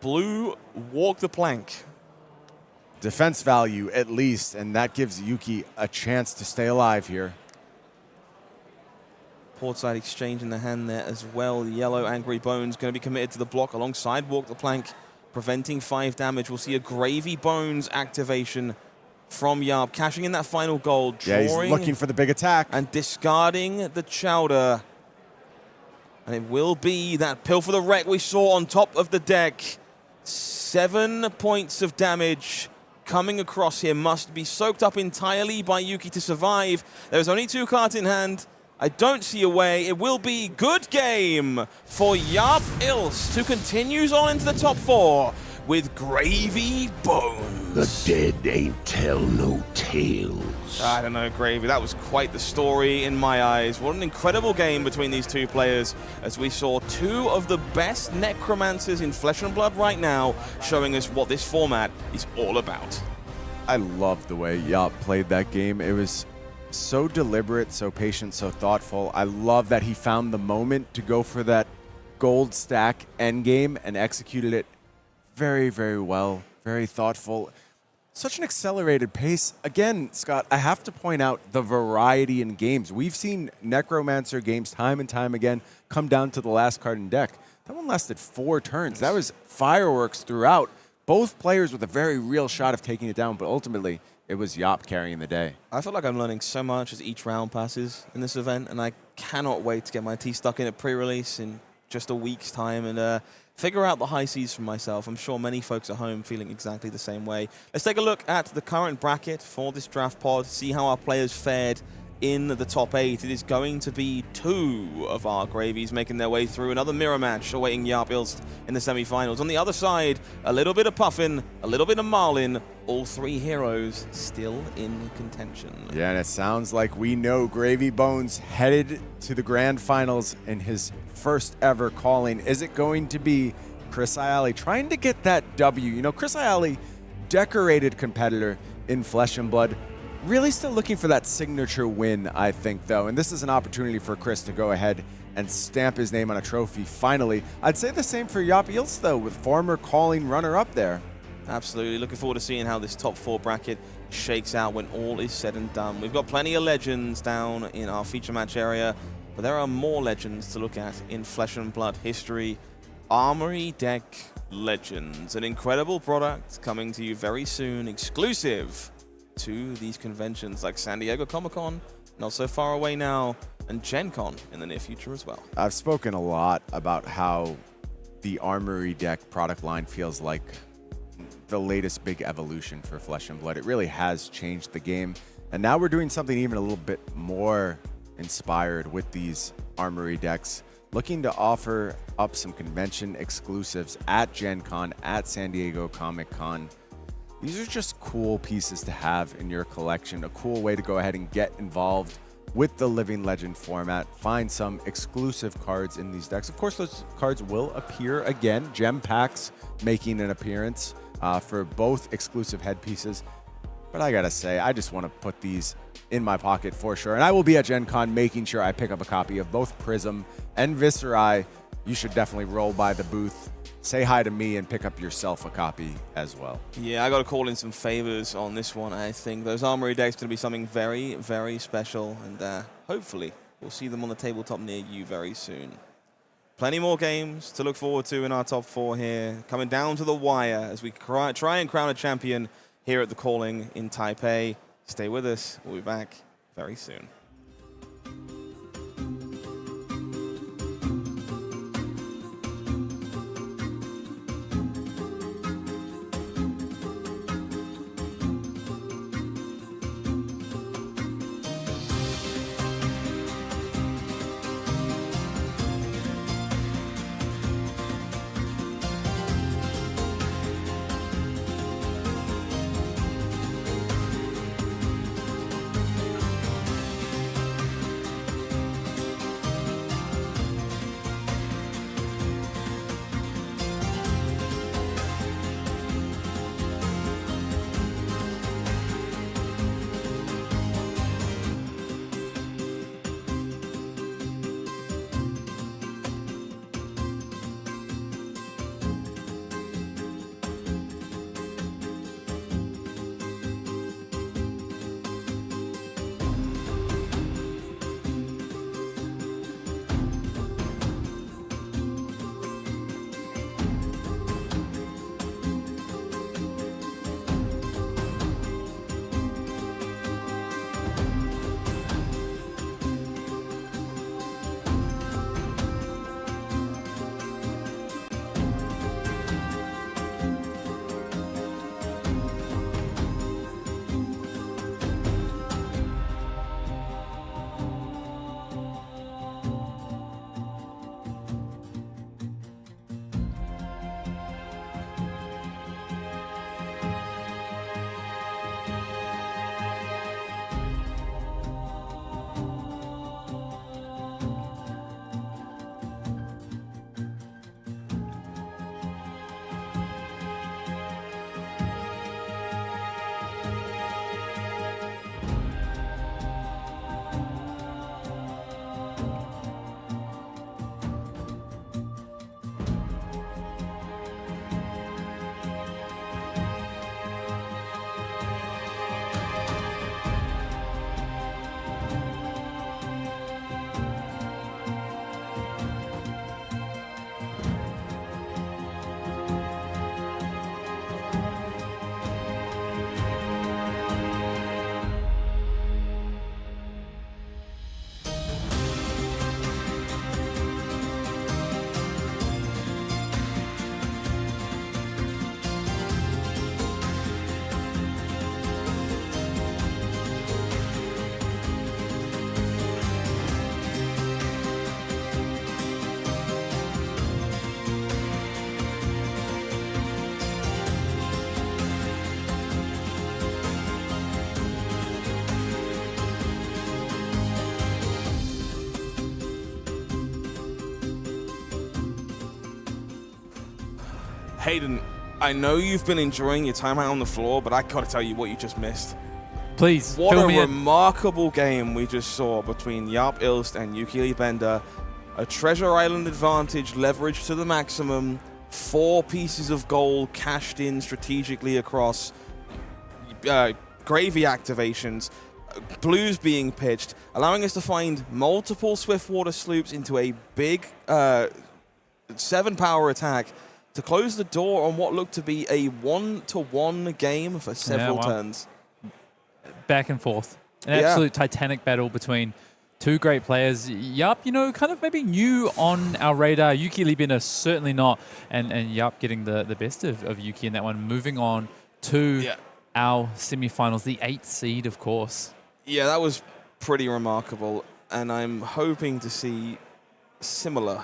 Blue walk the plank. Defense value at least, and that gives Yuki a chance to stay alive here. Portside exchange in the hand there as well. The yellow Angry Bones going to be committed to the block alongside walk the plank, preventing 5 damage. We'll see a Gravy Bones activation from Jaap, cashing in that final gold, drawing, yeah, he's looking for the big attack. And discarding the Chowder. And it will be that Pill for the Wreck we saw on top of the deck. 7 points of damage coming across here. Must be soaked up entirely by Yuki to survive. There's only 2 cards in hand. I don't see a way. It will be good game for Jaap Ijlst, who continues on into the top 4 with Gravy Bones. The dead ain't tell no tales. I don't know, Gravy. That was quite the story in my eyes. What an incredible game between these 2 players as we saw 2 of the best necromancers in Flesh and Blood right now, showing us what this format is all about. I loved the way Jaap played that game. It was so deliberate, so patient, so thoughtful. I love that he found the moment to go for that gold stack endgame and executed it very, very well, very thoughtful. Such an accelerated pace. Again, Scott, I have to point out the variety in games. We've seen Necromancer games time and time again come down to the last card in deck. That one lasted 4 turns. That was fireworks throughout. Both players with a very real shot of taking it down, but ultimately it was Jaap carrying the day. I feel like I'm learning so much as each round passes in this event, and I cannot wait to get my teeth stuck in at pre-release in just a week's time and figure out the high seas for myself. I'm sure many folks at home feeling exactly the same way. Let's take a look at the current bracket for this draft pod, see how our players fared in the top 8. It is going to be 2 of our Gravies making their way through. Another mirror match awaiting Jaap Ijlst in the semi-finals. On the other side, a little bit of Puffin, a little bit of Marlynn. All 3 heroes still in contention. Yeah, and it sounds like we know Gravy Bones headed to the grand finals in his first ever calling. Is it going to be Chris Iaali trying to get that W? You know, Chris Iaali, decorated competitor in Flesh and Blood, really still looking for that signature win, I think, though. And this is an opportunity for Chris to go ahead and stamp his name on a trophy, finally. I'd say the same for Jaap Ijlst, though, with former calling runner-up there. Absolutely. Looking forward to seeing how this top 4 bracket shakes out when all is said and done. We've got plenty of legends down in our feature match area, but there are more legends to look at in Flesh and Blood history. Armory Deck Legends, an incredible product coming to you very soon, exclusive to these conventions like San Diego Comic-Con, not so far away now, and Gen Con in the near future as well. I've spoken a lot about how the Armory Deck product line feels like the latest big evolution for Flesh and Blood. It really has changed the game, and now we're doing something even a little bit more inspired with these Armory decks, looking to offer up some convention exclusives at Gen Con, at San Diego Comic-Con. These are just cool pieces to have in your collection, a cool way to go ahead and get involved with the Living Legend format, find some exclusive cards in these decks. Of course, those cards will appear again, gem packs making an appearance for both exclusive headpieces. But I gotta say, I just want to put these in my pocket for sure. And I will be at Gen Con making sure I pick up a copy of both Prism and Visceri. You should definitely roll by the booth, say hi to me, and pick up yourself a copy as well. Yeah, I got to call in some favors on this one. I think those Armory decks going to be something very, very special, and hopefully we'll see them on the tabletop near you very soon. Plenty more games to look forward to in our top 4 here, coming down to the wire as we try and crown a champion here at the Calling in Taipei. Stay with us. We'll be back very soon. Hayden, I know you've been enjoying your time out on the floor, but I gotta tell you what you just missed. Please, What fill a me in. remarkable game we just saw between Jaap, Ijlst, and Yuki Bender. A Treasure Island advantage leveraged to the maximum. 4 pieces of gold cashed in strategically across gravy activations. Blues being pitched, allowing us to find multiple Swiftwater sloops into a big 7-power attack to close the door on what looked to be a 1-to-1 game for several turns. Back and forth. An absolute titanic battle between two great players. Jaap, you know, kind of maybe new on our radar. Yuki Libena certainly not. And Jaap getting the best of Yuki in that one. Moving on to our semifinals, the 8th seed, of course. Yeah, that was pretty remarkable. And I'm hoping to see similar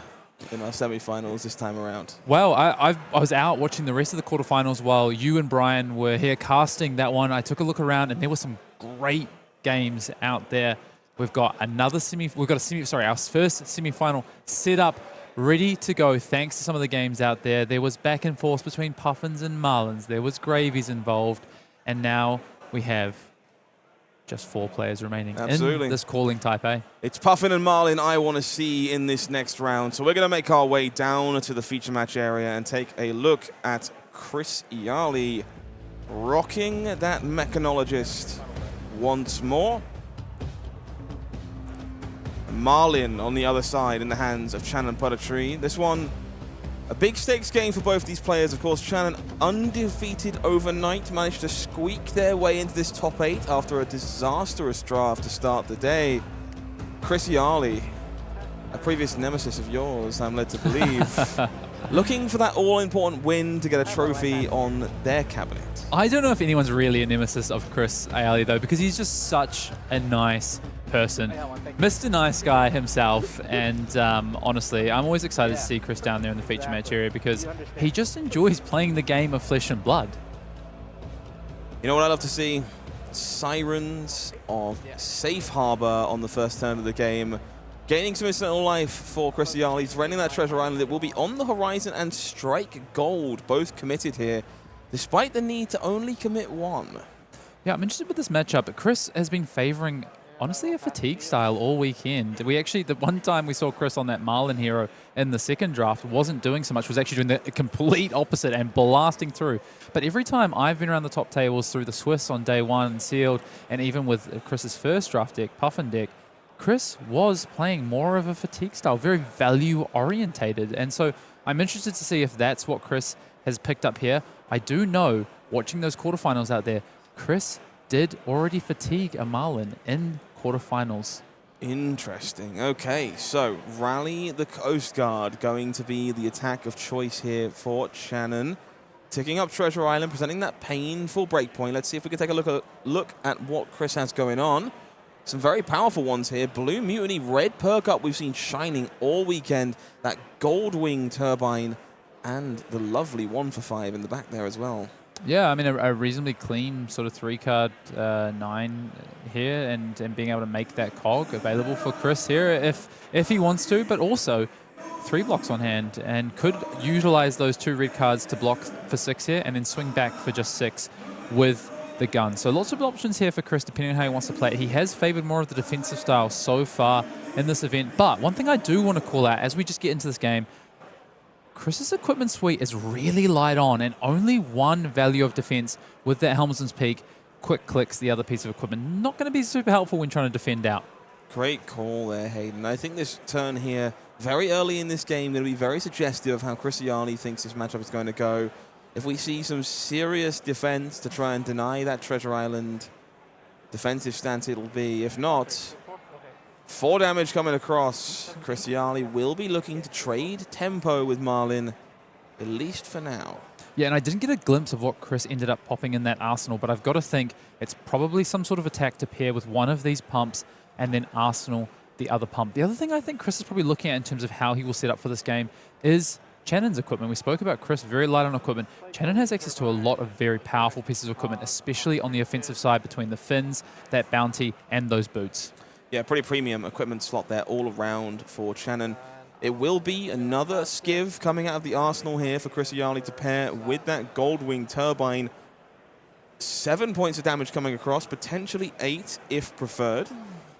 in our semifinals this time around. Well, I was out watching the rest of the quarterfinals while you and Brian were here casting that one. I took a look around and there were some great games out there. We've got our first semifinal set up, ready to go thanks to some of the games out there. There was back and forth between Puffins and Marlyns. There was gravies involved. And now we have just 4 players remaining in this calling Taipei. It's Puffin and Marlynn I want to see in this next round. So we're going to make our way down to the feature match area and take a look at Chris Iaali rocking that mechanologist once more. Marlynn on the other side in the hands of Chanon Puttaree. This one, a big stakes game for both these players. Of course, Chanon undefeated overnight, managed to squeak their way into this top 8 after a disastrous draft to start the day. Chris Iaali, a previous nemesis of yours, I'm led to believe, looking for that all-important win to get a trophy on their cabinet. I don't know if anyone's really a nemesis of Chris Iaali, though, because he's just such a nice person. Mr. Nice Guy himself, and honestly, I'm always excited to see Chris down there in the feature match area because he just enjoys playing the game of flesh and blood. You know what I love to see? Sirens of Safe Harbor on the first turn of the game. Gaining some incidental life for Chris Iaali, threatening that Treasure Island that will be on the horizon, and Strike Gold, both committed here, despite the need to only commit 1. Yeah, I'm interested with this matchup. Chris has been favoring, honestly, a fatigue style all weekend. We actually, the one time we saw Chris on that Marlyn hero in the second draft wasn't doing so much, was actually doing the complete opposite and blasting through. But every time I've been around the top tables through the Swiss on day 1 sealed, and even with Chris's first draft deck, Puffin deck, Chris was playing more of a fatigue style, very value orientated. And so I'm interested to see if that's what Chris has picked up here. I do know, watching those quarterfinals out there, Chris did already fatigue a Marlyn in quarterfinals. Interesting. Okay, so Rally the Coast Guard going to be the attack of choice here for Chanon. Ticking up Treasure Island, presenting that painful breakpoint. Let's see if we can take a look at what Chris has going on. Some very powerful ones here. Blue Mutiny, red perk up we've seen shining all weekend. That Gold Wing Turbine and the lovely 1-for-5 in the back there as well. Yeah, I mean, a reasonably clean sort of 3-card 9 here, and being able to make that cog available for Chris here if he wants to, but also 3 blocks on hand and could utilize those 2 red cards to block for 6 here and then swing back for just 6 with the gun. So lots of options here for Chris depending on how he wants to play it. He has favored more of the defensive style so far in this event, but one thing I do want to call out as we just get into this game, Chris's equipment suite is really light on and only 1 value of defense with that Helmsman's Peak. Quick clicks the other piece of equipment. Not going to be super helpful when trying to defend out. Great call there, Hayden. I think this turn here, very early in this game, going to be very suggestive of how Chris Iaali thinks this matchup is going to go. If we see some serious defense to try and deny that Treasure Island defensive stance, it'll be. If not, 4 damage coming across. Chris Iaali will be looking to trade tempo with Marlyn, at least for now. Yeah, and I didn't get a glimpse of what Chris ended up popping in that arsenal, but I've got to think it's probably some sort of attack to pair with one of these pumps and then arsenal the other pump. The other thing I think Chris is probably looking at in terms of how he will set up for this game is Chanon's equipment. We spoke about Chris, very light on equipment. Chanon has access to a lot of very powerful pieces of equipment, especially on the offensive side between the fins, that bounty, and those boots. Yeah, pretty premium equipment slot there all around for Chanon. It will be another skiv coming out of the arsenal here for Chris Iaali to pair with that Goldwing Turbine. 7 points of damage coming across, potentially 8 if preferred.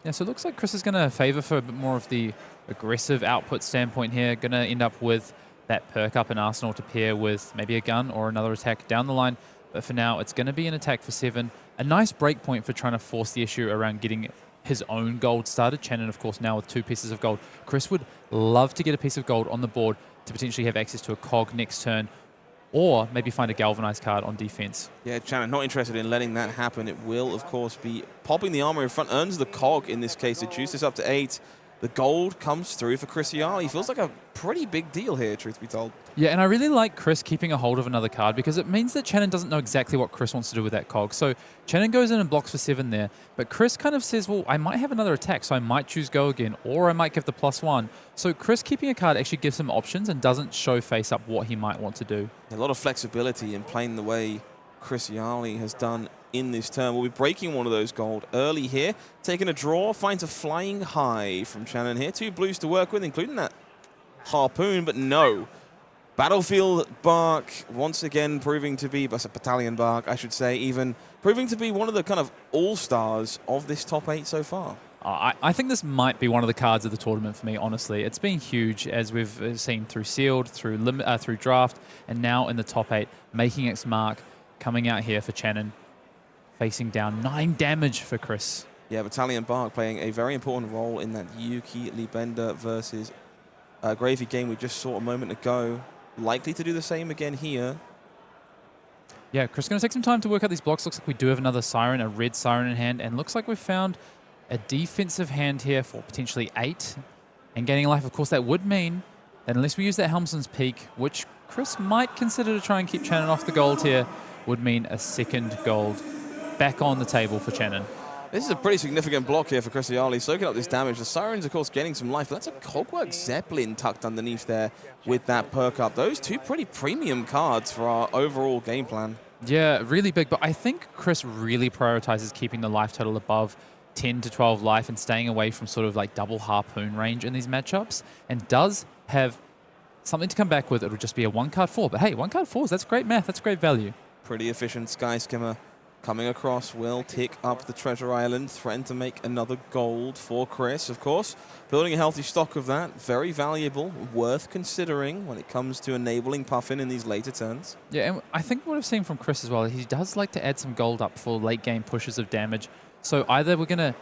Yeah, so it looks like Chris is going to favor for a bit more of the aggressive output standpoint here. Going to end up with that perk up in Arsenal to pair with maybe a gun or another attack down the line. But for now, it's going to be an attack for 7. A nice break point for trying to force the issue around getting his own gold started. Chanon, of course, now with 2 pieces of gold. Chris would love to get a piece of gold on the board to potentially have access to a cog next turn, or maybe find a galvanized card on defense. Yeah, Chanon not interested in letting that happen. It will, of course, be popping the armor in front, earns the cog in this case. It juices up to 8. The gold comes through for Chris Iaali. Feels like a pretty big deal here, truth be told. Yeah, and I really like Chris keeping a hold of another card because it means that Chanon doesn't know exactly what Chris wants to do with that cog. So Chanon goes in and blocks for 7 there, but Chris kind of says, well, I might have another attack, so I might choose go again, or I might give the +1. So Chris keeping a card actually gives him options and doesn't show face up what he might want to do. A lot of flexibility in playing the way Chris Iaali has done in this turn. We'll be breaking one of those gold early here. Taking a draw, finds a flying high from Chanon here. 2 blues to work with, including that harpoon, but no. Battlefield Bark, once again proving to be, that's a battalion Bark, I should say, even proving to be one of the kind of all-stars of this top 8 so far. I think this might be one of the cards of the tournament for me, honestly. It's been huge, as we've seen through Sealed, through Draft, and now in the top 8, making its mark, coming out here for Chanon, facing down 9 damage for Chris. Yeah, Battalion Bark playing a very important role in that Yuki Libenda versus Gravy game we just saw a moment ago. Likely to do the same again here. Yeah, Chris is going to take some time to work out these blocks. Looks like we do have another Siren, a red Siren in hand, and looks like we've found a defensive hand here for potentially 8. And gaining life, of course, that would mean that unless we use that Helmsman's Peak, which Chris might consider to try and keep Chanon off the gold here, would mean a 2nd gold back on the table for Chanon. This is a pretty significant block here for Chris Iaali, soaking up this damage. The Siren's, of course, getting some life. That's a Cogwork Zeppelin tucked underneath there with that perk up. Those 2 pretty premium cards for our overall game plan. Yeah, really big, but I think Chris really prioritizes keeping the life total above 10 to 12 life and staying away from sort of like double harpoon range in these matchups, and does have something to come back with. It'll just be a 1-card 4, but hey, 1-card 4s, that's great math, that's great value. Pretty efficient Sky Skimmer coming across, will tick up the Treasure Island, threaten to make another gold for Chris, of course. Building a healthy stock of that, very valuable, worth considering when it comes to enabling Puffin in these later turns. Yeah, and I think what I've seen from Chris as well, he does like to add some gold up for late game pushes of damage. So either we're going to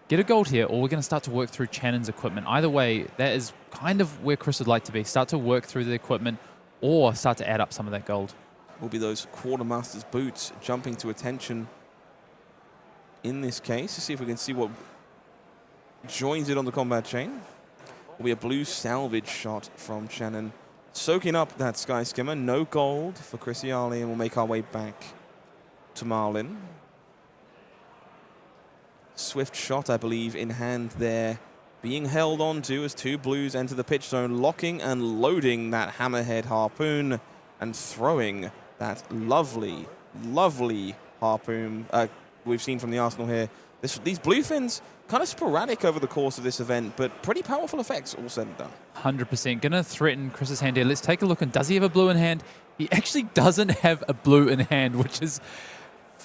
get a gold here, or we're going to start to work through Chanon's equipment. Either way, that is kind of where Chris would like to be. Start to work through the equipment, or start to add up some of that gold. Will be those Quartermaster's boots jumping to attention in this case. Let's see if we can see what joins it on the combat chain. Will be a blue salvage shot from Chanon, soaking up that Sky Skimmer. No gold for Chris Iaali, and we'll make our way back to Marlynn. Swift shot, I believe, in hand there, being held on to as 2 blues enter the pitch zone, locking and loading that Hammerhead harpoon and throwing that lovely, lovely harpoon we've seen from the arsenal here. These bluefins, kind of sporadic over the course of this event, but pretty powerful effects all said and done. 100%. Going to threaten Chris's hand here. Let's take a look. And does he have a blue in hand? He actually doesn't have a blue in hand, which is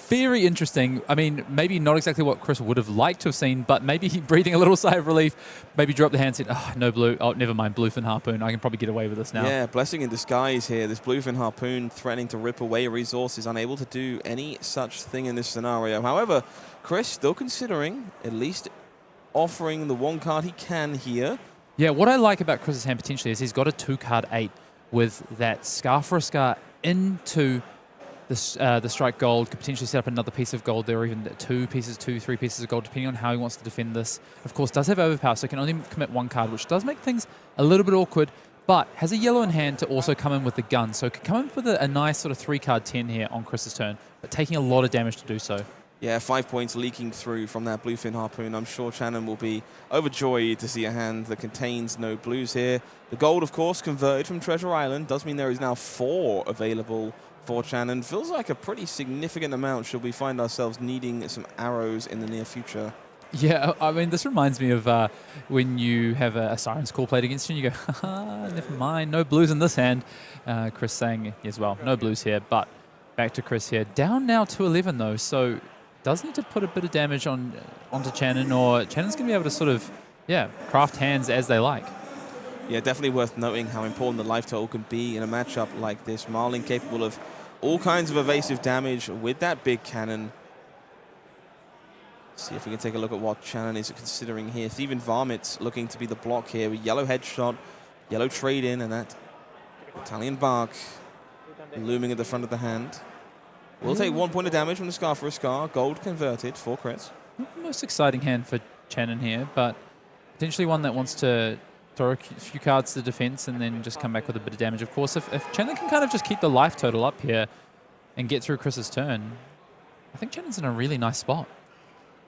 very interesting. I mean, maybe not exactly what Chris would have liked to have seen, but maybe he breathing a little sigh of relief, maybe drop the hand and said, oh, no blue. Oh, never mind, bluefin harpoon. I can probably get away with this now. Yeah, blessing in disguise here. This bluefin harpoon threatening to rip away resources, unable to do any such thing in this scenario. However, Chris still considering at least offering the 1 card he can here. Yeah, what I like about Chris's hand potentially is he's got a 2-card 8 with that Scar for a Scar into the strike gold. Could potentially set up another piece of gold there, or even 3 pieces of gold, depending on how he wants to defend this. Of course, does have overpower, so can only commit 1 card, which does make things a little bit awkward, but has a yellow in hand to also come in with the gun. So could come in with a nice sort of 3-card 10 here on Chris's turn, but taking a lot of damage to do so. Yeah, 5 points leaking through from that bluefin harpoon. I'm sure Chanon will be overjoyed to see a hand that contains no blues here. The gold, of course, converted from Treasure Island. Does mean there is now 4 available for Chanon. Feels like a pretty significant amount should we find ourselves needing some arrows in the near future. Yeah, I mean, this reminds me of when you have a Siren's Call played against you and you go, haha, never mind, no blues in this hand. Chris saying as well, no blues here, but back to Chris here. Down now to 11 though, so does need to put a bit of damage onto Chanon, or Chanon's going to be able to sort of, craft hands as they like. Yeah, definitely worth noting how important the life total can be in a matchup like this. Marlynn capable of all kinds of evasive damage with that big cannon. See if we can take a look at what Chanon is considering here. Thieving Varmint's looking to be the block here with yellow headshot, yellow trade-in, and that Italian bark looming at the front of the hand. We'll take 1 point of damage from the Scar for a Scar. Gold converted for Chris. Not the most exciting hand for Chanon here, but potentially one that wants to throw a few cards to defense and then just come back with a bit of damage. Of course, if Chanon can kind of just keep the life total up here and get through Chris's turn, I think Channon's in a really nice spot.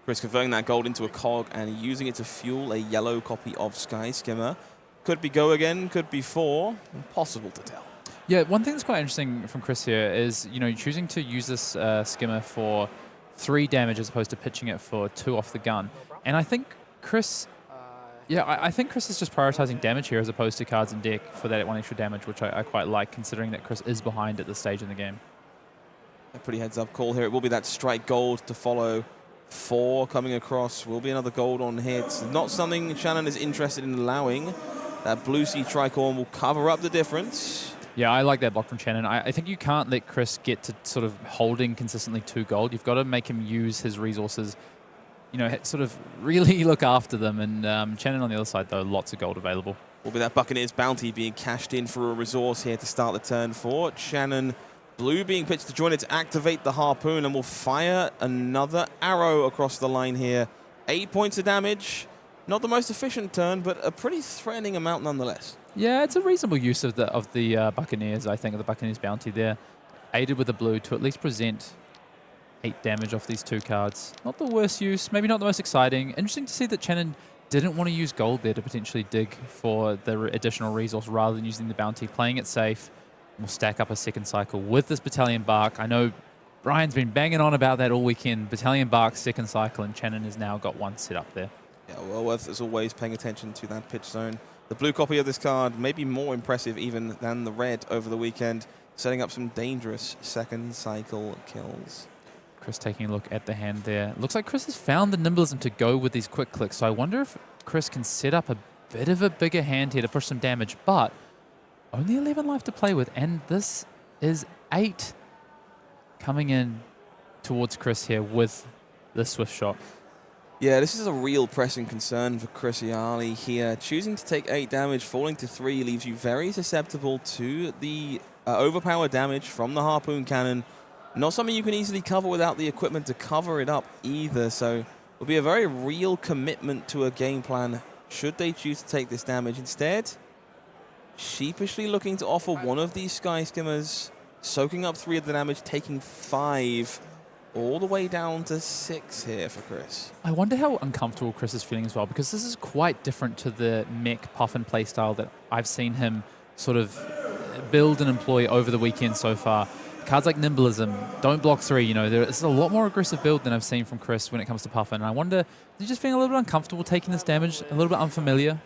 Chris converting that gold into a cog and using it to fuel a yellow copy of Sky Skimmer. Could be go again, could be 4. Impossible to tell. Yeah, one thing that's quite interesting from Chris here is, choosing to use this skimmer for 3 damage as opposed to pitching it for 2 off the gun. And I think Chris, I think Chris is just prioritizing damage here as opposed to cards in deck for that 1 extra damage, which I quite like, considering that Chris is behind at this stage in the game. A pretty heads-up call here. It will be that strike gold to follow. 4 coming across. Will be another gold on hits. Not something Chanon is interested in allowing. That blue sea tricorn will cover up the difference. Yeah, I like that block from Chanon. I think you can't let Chris get to sort of holding consistently 2 gold. You've got to make him use his resources, sort of really look after them. And Chanon on the other side, though, lots of gold available. Will be that Buccaneers bounty being cashed in for a resource here to start the turn for Chanon. Blue being pitched to join it to activate the harpoon, and will fire another arrow across the line here. 8 points of damage. Not the most efficient turn, but a pretty threatening amount nonetheless. Yeah, it's a reasonable use of the Buccaneers, I think, of the Buccaneers bounty there. Aided with the blue to at least present 8 damage off these 2 cards. Not the worst use, maybe not the most exciting. Interesting to see that Chanon didn't want to use gold there to potentially dig for the additional resource rather than using the bounty, playing it safe. We'll stack up a second cycle with this Battalion Bark. I know Brian's been banging on about that all weekend. Battalion Bark, second cycle, and Chanon has now got 1 set up there. Yeah, well worth, as always, paying attention to that pitch zone. The blue copy of this card may be more impressive even than the red over the weekend, setting up some dangerous second cycle kills. Chris taking a look at the hand there. Looks like Chris has found the nimblism to go with these quick clicks, so I wonder if Chris can set up a bit of a bigger hand here to push some damage, but only 11 life to play with, and this is 8 coming in towards Chris here with the swift shot. Yeah, this is a real pressing concern for Chris Iaali here. Choosing to take 8 damage, falling to 3 leaves you very susceptible to the overpowered damage from the harpoon cannon. Not something you can easily cover without the equipment to cover it up either, so it will be a very real commitment to a game plan should they choose to take this damage. Instead, sheepishly looking to offer one of these Sky Skimmers, soaking up 3 of the damage, taking 5, all the way down to 6 here for Chris. I wonder how uncomfortable Chris is feeling as well, because this is quite different to the mech Puffin playstyle that I've seen him sort of build and employ over the weekend so far. Cards like Nimblism, don't block 3, it's a lot more aggressive build than I've seen from Chris when it comes to Puffin. And I wonder, is he just feeling a little bit uncomfortable taking this damage, a little bit unfamiliar?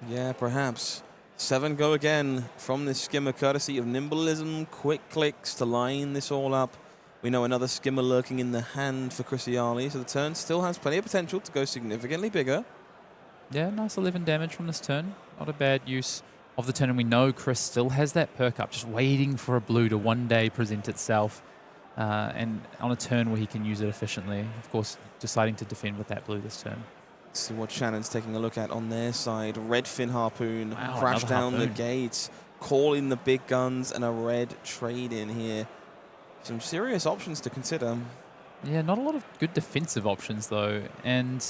Yeah, perhaps. 7 go again from this skimmer, courtesy of Nimblism. Quick clicks to line this all up. We know another skimmer lurking in the hand for Chris Iaali, so the turn still has plenty of potential to go significantly bigger. Yeah, nice 11 damage from this turn. Not a bad use of the turn, and we know Chris still has that perk up, just waiting for a blue to one day present itself, and on a turn where he can use it efficiently. Of course, deciding to defend with that blue this turn. Let's see what Channon's taking a look at on their side. Redfin Harpoon, Wow, crash another down harpoon. the gates, call in the big guns, and a red trade in here. Some serious options to consider. Yeah, not a lot of good defensive options, though, and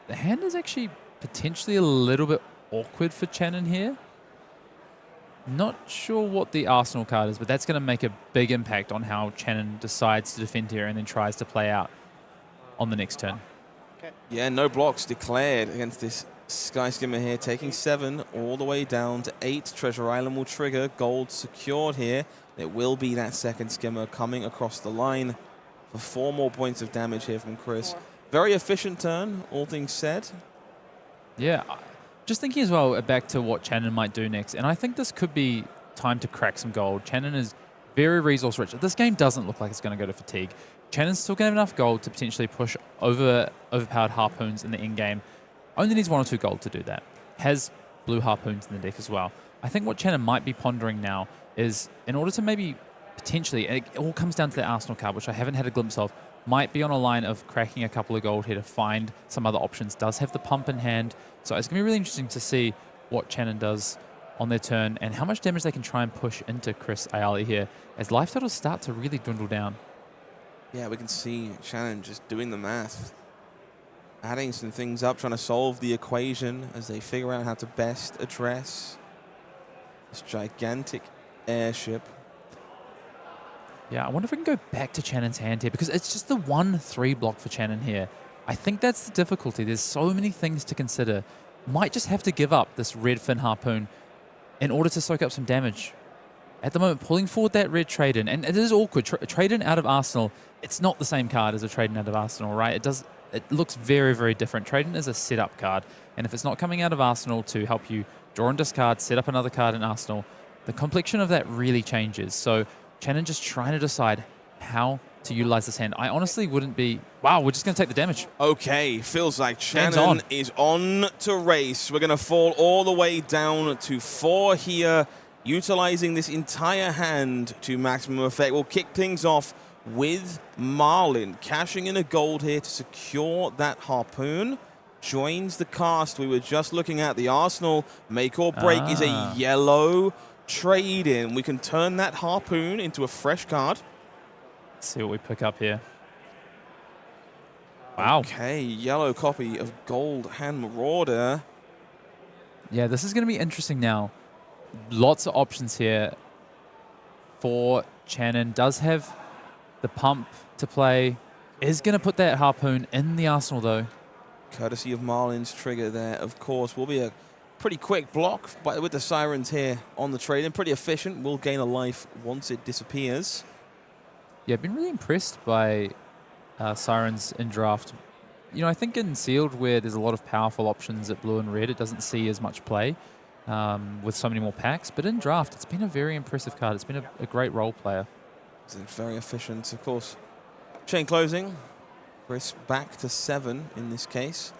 the hand is actually potentially a little bit awkward for Chanon here. Not sure what the Arsenal card is, but that's going to make a big impact on how Chanon decides to defend here and then tries to play out on the next turn. Yeah, no blocks declared against this Sky Skimmer here, taking 7 all the way down to 8. Treasure Island will trigger, gold secured here. It will be that second skimmer coming across the line for 4 more points of damage here from Chris. Very efficient turn, all things said. Yeah, just thinking as well back to what Chanon might do next, and I think this could be time to crack some gold. Chanon is very resource rich. This game doesn't look like it's going to go to fatigue. Chanon's still going to have enough gold to potentially push overpowered harpoons in the end game. Only needs 1 or 2 gold to do that. Has blue harpoons in the deck as well. I think what Chanon might be pondering now is, in order to maybe potentially, and it all comes down to the Arsenal card, which I haven't had a glimpse of, might be on a line of cracking a couple of gold here to find some other options. Does have the pump in hand. So it's going to be really interesting to see what Chanon does on their turn and how much damage they can try and push into Chris Iaali here as life totals start to really dwindle down. Yeah, we can see Chanon just doing the math, adding some things up, trying to solve the equation as they figure out how to best address this gigantic airship. Yeah, I wonder if we can go back to Chanon's hand here, because it's just the 1-3 block for Chanon here. I think that's the difficulty. There's so many things to consider. Might just have to give up this red fin harpoon in order to soak up some damage. At the moment, pulling forward that red trade-in, and it is awkward. Trade-in out of Arsenal, it's not the same card as a trade-in out of Arsenal, right? It looks very, very different. Trade-in is a setup card, and if it's not coming out of Arsenal to help you draw and discard, set up another card in Arsenal, the complexion of that really changes. So Chanon just trying to decide how to utilize this hand. I honestly wouldn't be... Wow, we're just going to take the damage. Okay, feels like Chanon is on to race. We're going to fall all the way down to 4 here, utilizing this entire hand to maximum effect. We'll kick things off with Marlynn, cashing in a gold here to secure that harpoon. Joins the cast we were just looking at. The Arsenal make or break is a yellow trade-in. We can turn that harpoon into a fresh card. Let's see what we pick up here. Wow. Okay, yellow copy of Gold Hand Marauder. Yeah, this is going to be interesting now. Lots of options here for Chanon. Does have the pump to play. Is going to put that harpoon in the Arsenal, though. Courtesy of Marlynn's trigger there, of course, will be a pretty quick block, but with the Sirens here on the trade-in, pretty efficient. Will gain a life once it disappears. Yeah, I've been really impressed by Sirens in draft. You know, I think in sealed, where there's a lot of powerful options at blue and red, it doesn't see as much play with so many more packs. But in draft, it's been a very impressive card. It's been a great role player. It's very efficient, of course. Chain closing. Chris back to 7 in this case.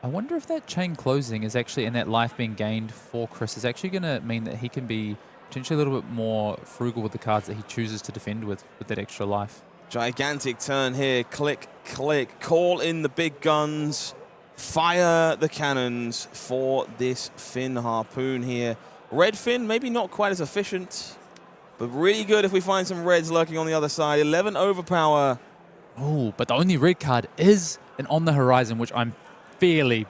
I wonder if that chain closing is actually, and that life being gained for Chris, is actually going to mean that he can be potentially a little bit more frugal with the cards that he chooses to defend with that extra life. Gigantic turn here. Click, click. Call in the big guns. Fire the cannons for this fin harpoon here. Red fin, maybe not quite as efficient, but really good if we find some reds lurking on the other side. 11 overpower. Oh, but the only red card is an On the Horizon, which I'm fairly...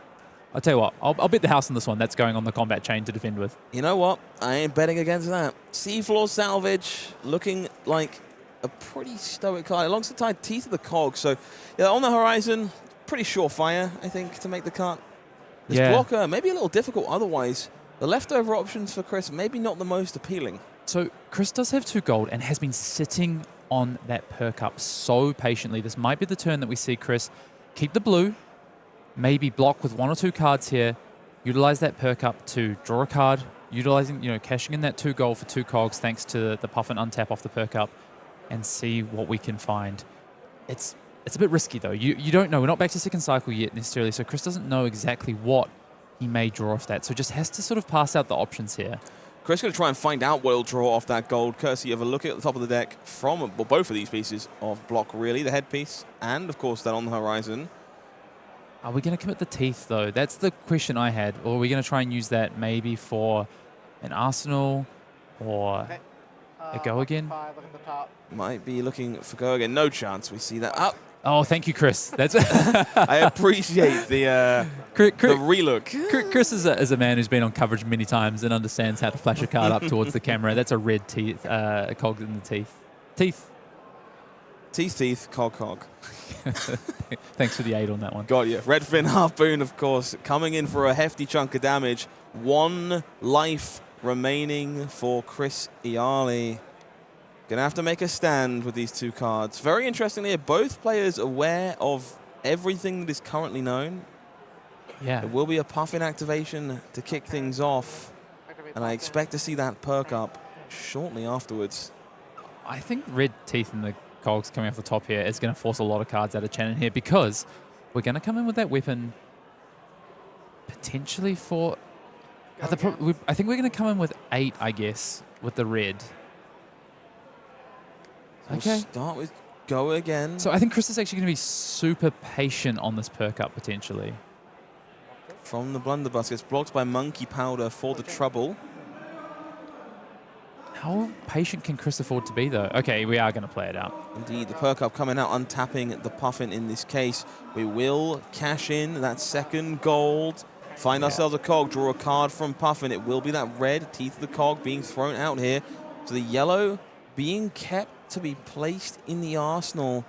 I'll tell you what, I'll bet the house on this one. That's going on the combat chain to defend with. You know what? I ain't betting against that. Seafloor salvage, looking like a pretty stoic card. Alongside Teeth of the Cog. So, yeah, On the Horizon, pretty surefire, I think, to make the cut. This blocker, maybe a little difficult otherwise. The leftover options for Chris, maybe not the most appealing. So, Chris does have 2 gold and has been sitting on that perk up so patiently. This might be the turn that we see Chris keep the blue, maybe block with 1 or 2 cards here, utilize that perk up to draw a card, utilizing, cashing in that 2 gold for 2 cogs thanks to the Puffin untap off the perk up, and see what we can find. It's a bit risky though. You don't know. We're not back to second cycle yet necessarily, so Chris doesn't know exactly what he may draw off that. So just has to sort of pass out the options here. Chris going to try and find out what he'll draw off that gold, courtesy of a look at the top of the deck from both of these pieces of block, really. The headpiece and, of course, that On the Horizon. Are we going to commit the teeth, though? That's the question I had. Or are we going to try and use that maybe for an Arsenal or a go again? 5, look at the top. Might be looking for go again. No chance we see that. Oh, Oh, thank you, Chris. That's I appreciate the relook. Chris is a man who's been on coverage many times and understands how to flash a card up towards the camera. That's a red teeth, a cog in the teeth. Teeth, cog. Thanks for the aid on that one. Got you. Red fin harpoon, of course, coming in for a hefty chunk of damage. 1 life remaining for Chris Iaali. Gonna have to make a stand with these 2 cards. Very interestingly, both players aware of everything that is currently known. Yeah. There will be a Puffin activation to kick things off, and I expect to see that perk up shortly afterwards. I think red teeth in the cogs coming off the top here is going to force a lot of cards out of Chanon here, because we're going to come in with that weapon potentially for... I think we're going to come in with 8, I guess, with the red. We'll start with go again. So I think Chris is actually going to be super patient on this perk up potentially. From the blunderbuss, gets blocked by Monkey Powder for the trouble. How patient can Chris afford to be, though? Okay, we are going to play it out. Indeed, the perk up coming out, untapping the Puffin in this case. We will cash in that second gold. Find ourselves a cog, draw a card from Puffin. It will be that red teeth of the cog being thrown out here. So the yellow being kept to be placed in the arsenal.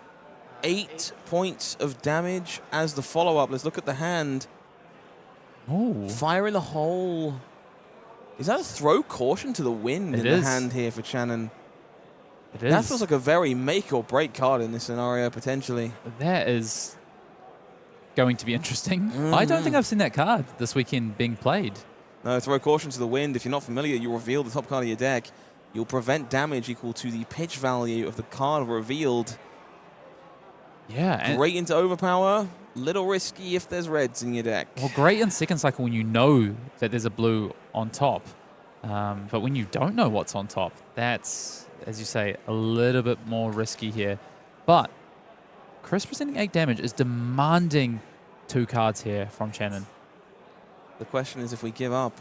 8 points of damage as the follow-up. Let's look at the hand. Ooh. Fire in the hole. Is that a throw caution to the wind in the hand here for Chanon? It is. That feels like a very make or break card in this scenario, potentially. That is going to be interesting. I don't think I've seen that card this weekend being played. No, throw caution to the wind. If you're not familiar, you reveal the top card of your deck. You'll prevent damage equal to the pitch value of the card revealed. Yeah. Great into overpower. Little risky if there's reds in your deck. Well, great in second cycle when you know that there's a blue on top. But when you don't know what's on top, that's, as you say, a little bit more risky here. But Chris presenting 8 damage is demanding 2 cards here from Chanon. The question is if we give up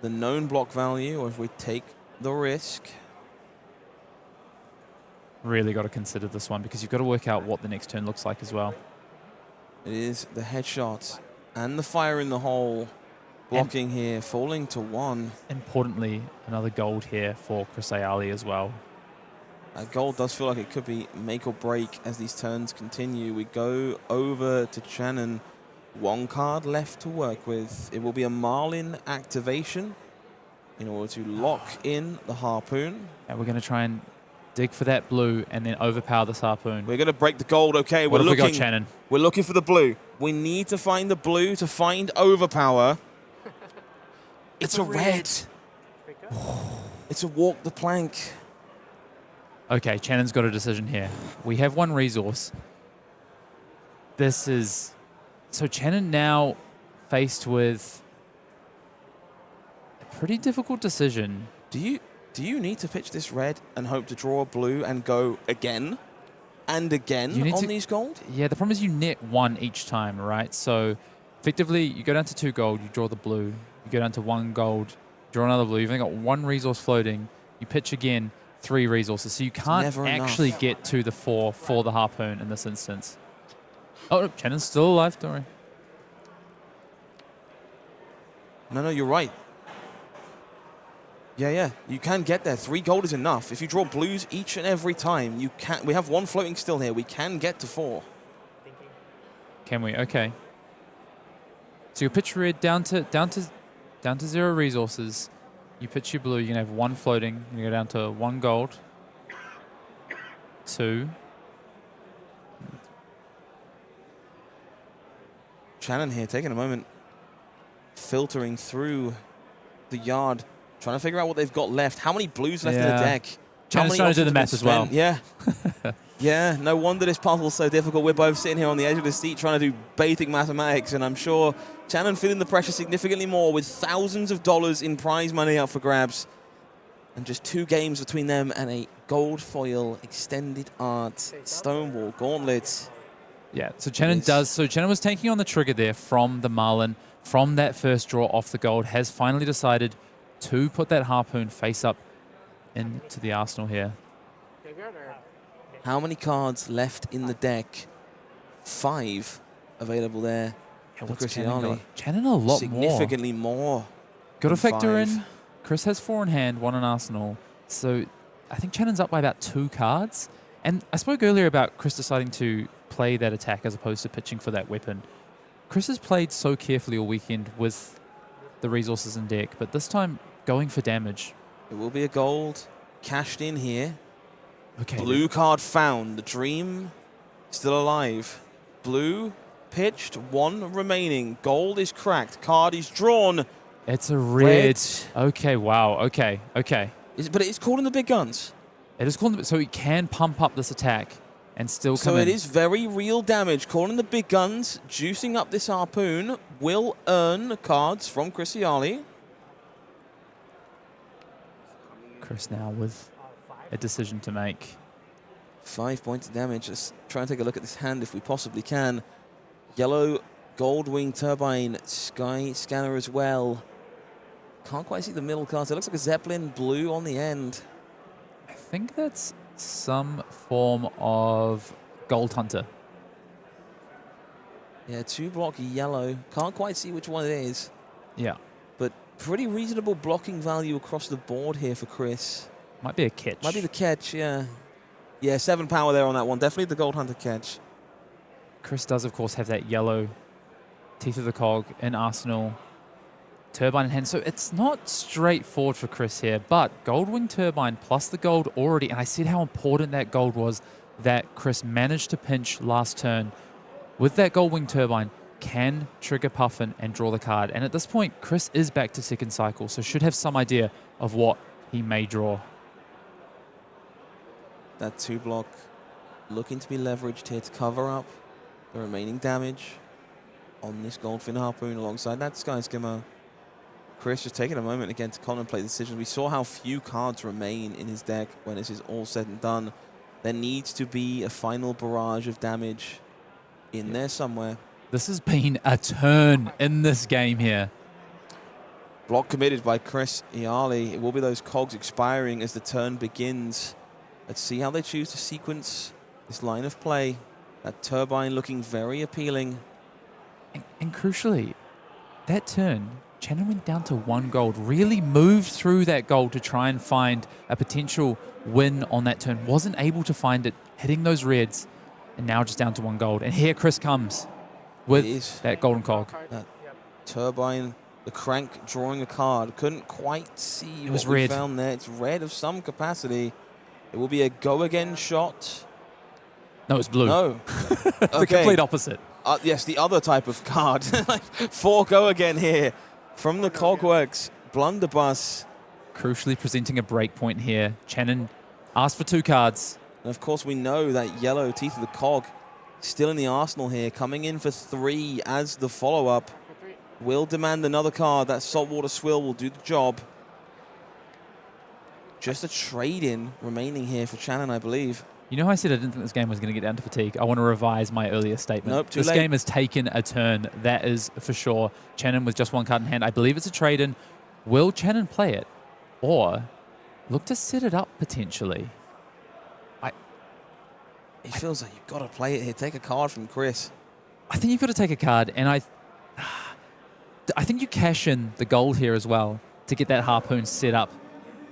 the known block value or if we take the risk. Really got to consider this one, because you've got to work out what the next turn looks like as well. It is the headshot and the fire in the hole. Blocking here, falling to 1. Importantly, another gold here for Chris Iaali as well. Gold does feel like it could be make or break as these turns continue. We go over to Chanon. 1 card left to work with. It will be a Marlynn activation in order to lock in the harpoon. And we're going to try and dig for that blue and then overpower this harpoon. We're going to break the gold. Okay, what have we got, Chanon? We're looking for the blue. We need to find the blue to find overpower. It's a red. It's a walk the plank. Okay, Chanon's got a decision here. We have 1 resource. This is... So Chanon now faced with a pretty difficult decision. Do you need to pitch this red and hope to draw a blue and go again and again on these gold? Yeah, the problem is you net 1 each time, right? So effectively, you go down to 2 gold, you draw the blue. You go down to 1 gold, draw another blue. You've only got 1 resource floating. You pitch again, 3 resources. So you can't actually get to the 4 for the harpoon in this instance. Oh, Chanon's still alive, don't worry. No, you're right. Yeah, you can get there. 3 gold is enough. If you draw blues each and every time, you can. We have 1 floating still here. We can get to 4. Can we? Okay. So you pitch red down to 0 resources. You pitch your blue. You can have 1 floating. You go down to 1 gold. 2. Chanon here taking a moment, filtering through the yard, trying to figure out what they've got left. How many blues left in the deck? Chanon's trying to do the math as well. Yeah. Yeah, no wonder this puzzle's so difficult. We're both sitting here on the edge of the seat trying to do basic mathematics, and I'm sure Chanon feeling the pressure significantly more with thousands of dollars in prize money up for grabs. And just 2 games between them and a gold foil extended art Stonewall Gauntlet. Yeah, so Chanon does. So Chanon was taking on the trigger there from the Marlynn, from that first draw off the gold, has finally decided to put that harpoon face up into the arsenal here. How many cards left in the deck? 5 available there. Yeah, what's Chanon got? Chanon a lot Significantly more. Got to factor in, Chris has 4 in hand, 1 in arsenal. So I think Chanon's up by about 2 cards. And I spoke earlier about Chris deciding to play that attack as opposed to pitching for that weapon. Chris has played so carefully all weekend with the resources in deck, but this time going for damage. It will be a gold cashed in here. Okay. Blue card found. The dream still alive. Blue pitched, 1 remaining. Gold is cracked. Card is drawn. It's a red. Red. Okay, wow. Okay. But it's calling the big guns. It is calling, so he can pump up this attack and still come So in. it is very real damage. Calling the big guns, juicing up this harpoon, will earn cards from Chris Iaali. Chris now with a decision to make. 5 points of damage. Let's try and take a look at this hand if we possibly can. Yellow gold wing turbine, sky scanner as well. Can't quite see the middle cards. It looks like a Zeppelin blue on the end. I think that's some form of Gold Hunter. Yeah, 2-block yellow. Can't quite see which one it is. Yeah. But pretty reasonable blocking value across the board here for Chris. Might be a catch. Might be the catch, yeah. Yeah, 7 power there on that one. Definitely the Gold Hunter catch. Chris does, of course, have that yellow Teeth of the Cog in Arsenal. Turbine in hand. So it's not straightforward for Chris here, but Gold Wing Turbine plus the gold already. And I said how important that gold was that Chris managed to pinch last turn. With that Gold Wing Turbine, can trigger Puffin and draw the card. And at this point, Chris is back to second cycle, so should have some idea of what he may draw. That 2-block looking to be leveraged here to cover up the remaining damage on this Goldfin Harpoon alongside that Sky Skimmer. Chris just taking a moment again to contemplate decisions. We saw how few cards remain in his deck when this is all said and done. There needs to be a final barrage of damage in there somewhere. This has been a turn in this game here. Block committed by Chris Iaali. It will be those cogs expiring as the turn begins. Let's see how they choose to sequence this line of play. That turbine looking very appealing. And crucially, that turn, Chanon went down to 1 gold, really moved through that gold to try and find a potential win on that turn. Wasn't able to find it, hitting those reds, and now just down to 1 gold. And here Chris comes with that golden cog. That turbine, the crank drawing a card. Couldn't quite see was what we red. found there. It's red of some capacity. It will be a go again shot. No, it's blue. No. The complete opposite. Yes, the other type of card. 4 go again here from the Cogworks Blunderbuss. Crucially presenting a break point here. Chanon asked for 2 cards. And of course, we know that yellow Teeth of the Cog still in the arsenal here, coming in for 3 as the follow-up. Will demand another card. That Saltwater Swill will do the job. Just a trade-in remaining here for Chanon, I believe. You know how I said I didn't think this game was going to get down to fatigue? I want to revise my earlier statement. Nope, too this late. game has taken a turn, that is for sure. Chanon with just 1 card in hand. I believe it's a trade-in. Will Chanon play it? Or look to set it up potentially? It feels like you've got to play it here. Take a card from Chris. I think you've got to take a card, and I think you cash in the gold here as well to get that harpoon set up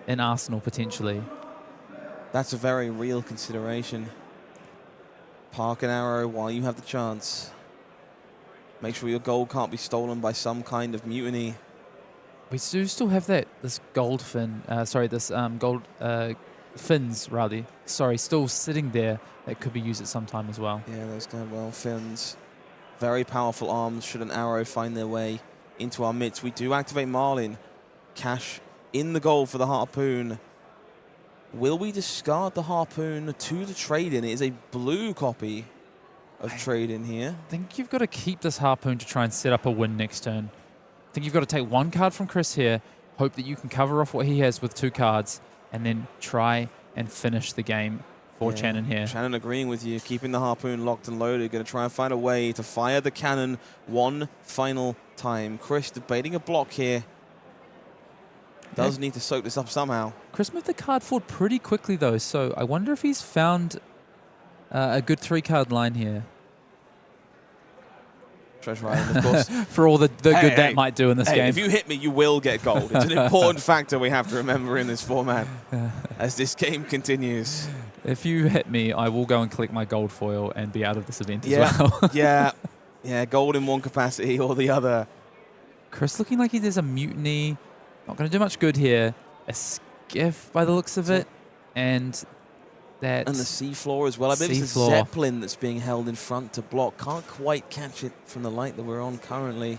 in Arsenal potentially. That's a very real consideration. Park an arrow while you have the chance. Make sure your gold can't be stolen by some kind of mutiny. We do still have this gold fin, gold fins rather. Sorry, still sitting there that could be used at some time as well. Yeah, those kind of fins. Very powerful arms should an arrow find their way into our midst. We do activate Marlynn. Cash in the gold for the harpoon. Will we discard the harpoon to the trade-in? It is a blue copy of trade-in here. I think you've got to keep this harpoon to try and set up a win next turn. I think you've got to take 1 card from Chris here, hope that you can cover off what he has with 2 cards, and then try and finish the game for Chanon here. Chanon agreeing with you, keeping the harpoon locked and loaded. Going to try and find a way to fire the cannon 1 final time. Chris debating a block here. Does need to soak this up somehow. Chris moved the card forward pretty quickly, though, so I wonder if he's found a good 3-card line here. Treasure Island, of course. For all the good that might do in this game. If you hit me, you will get gold. It's an important factor we have to remember in this format as this game continues. If you hit me, I will go and collect my gold foil and be out of this event as well. yeah, gold in one capacity or the other. Chris looking like there's a mutiny. Not going to do much good here. A skiff by the looks of it. And that. And the seafloor as well. I believe it's the Seafloor. Zeppelin that's being held in front to block. Can't quite catch it from the light that we're on currently.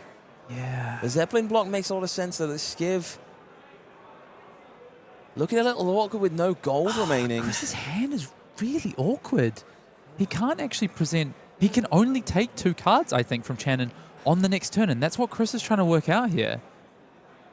Yeah. The Zeppelin block makes a lot of sense, though. The Skiv looking a little awkward with no gold remaining. Chris's hand is really awkward. He can't actually present. He can only take 2 cards, I think, from Chanon on the next turn, and that's what Chris is trying to work out here.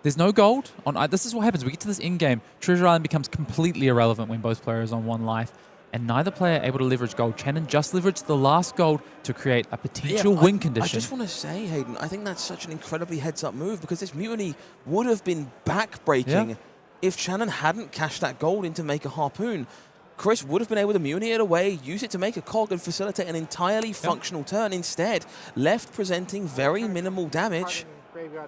There's no gold. This is what happens. We get to this end game. Treasure Island becomes completely irrelevant when both players are on 1 life, and neither player able to leverage gold. Chanon just leveraged the last gold to create a potential win condition. I just want to say, Hayden, I think that's such an incredibly heads-up move because this mutiny would have been back-breaking if Chanon hadn't cashed that gold in to make a harpoon. Chris would have been able to mutiny it away, use it to make a cog and facilitate an entirely functional turn. Instead, left presenting very minimal damage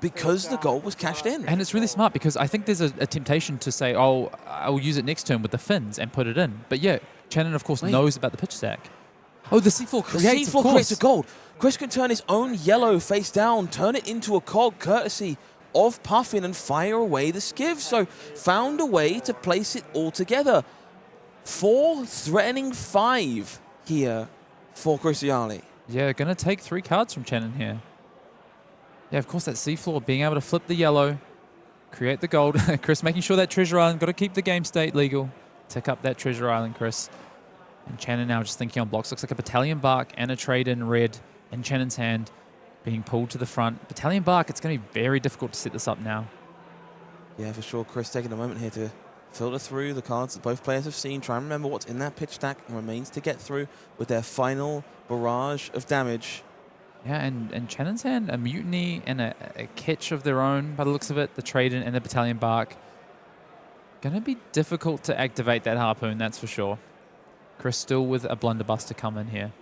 because the gold was cashed in. And it's really smart because I think there's a temptation to say, oh, I'll use it next turn with the fins and put it in. But yeah, Chanon, of course, knows about the pitch stack. Oh, the seafloor creates, the seafloor creates a gold. Chris can turn his own yellow face down, turn it into a cog courtesy of Puffin and fire away the Skiv. So found a way to place it all together. 4 threatening 5 here for Chris Iaali. Yeah, going to take 3 cards from Chanon here. Yeah, of course, that seafloor, being able to flip the yellow, create the gold. Chris making sure that Treasure Island, got to keep the game state legal. Tick up that Treasure Island, Chris. And Chanon now just thinking on blocks. Looks like a Battalion Bark and a trade in red in Channon's hand being pulled to the front. Battalion Bark, it's going to be very difficult to set this up now. Yeah, for sure. Chris taking a moment here to filter through the cards that both players have seen, try and remember what's in that pitch stack and remains to get through with their final barrage of damage. Yeah, and Channon's hand, a mutiny and a catch of their own by the looks of it, the trade-in and the Battalion Bark. Going to be difficult to activate that harpoon, that's for sure. Chris still with a blunderbuss to come in here.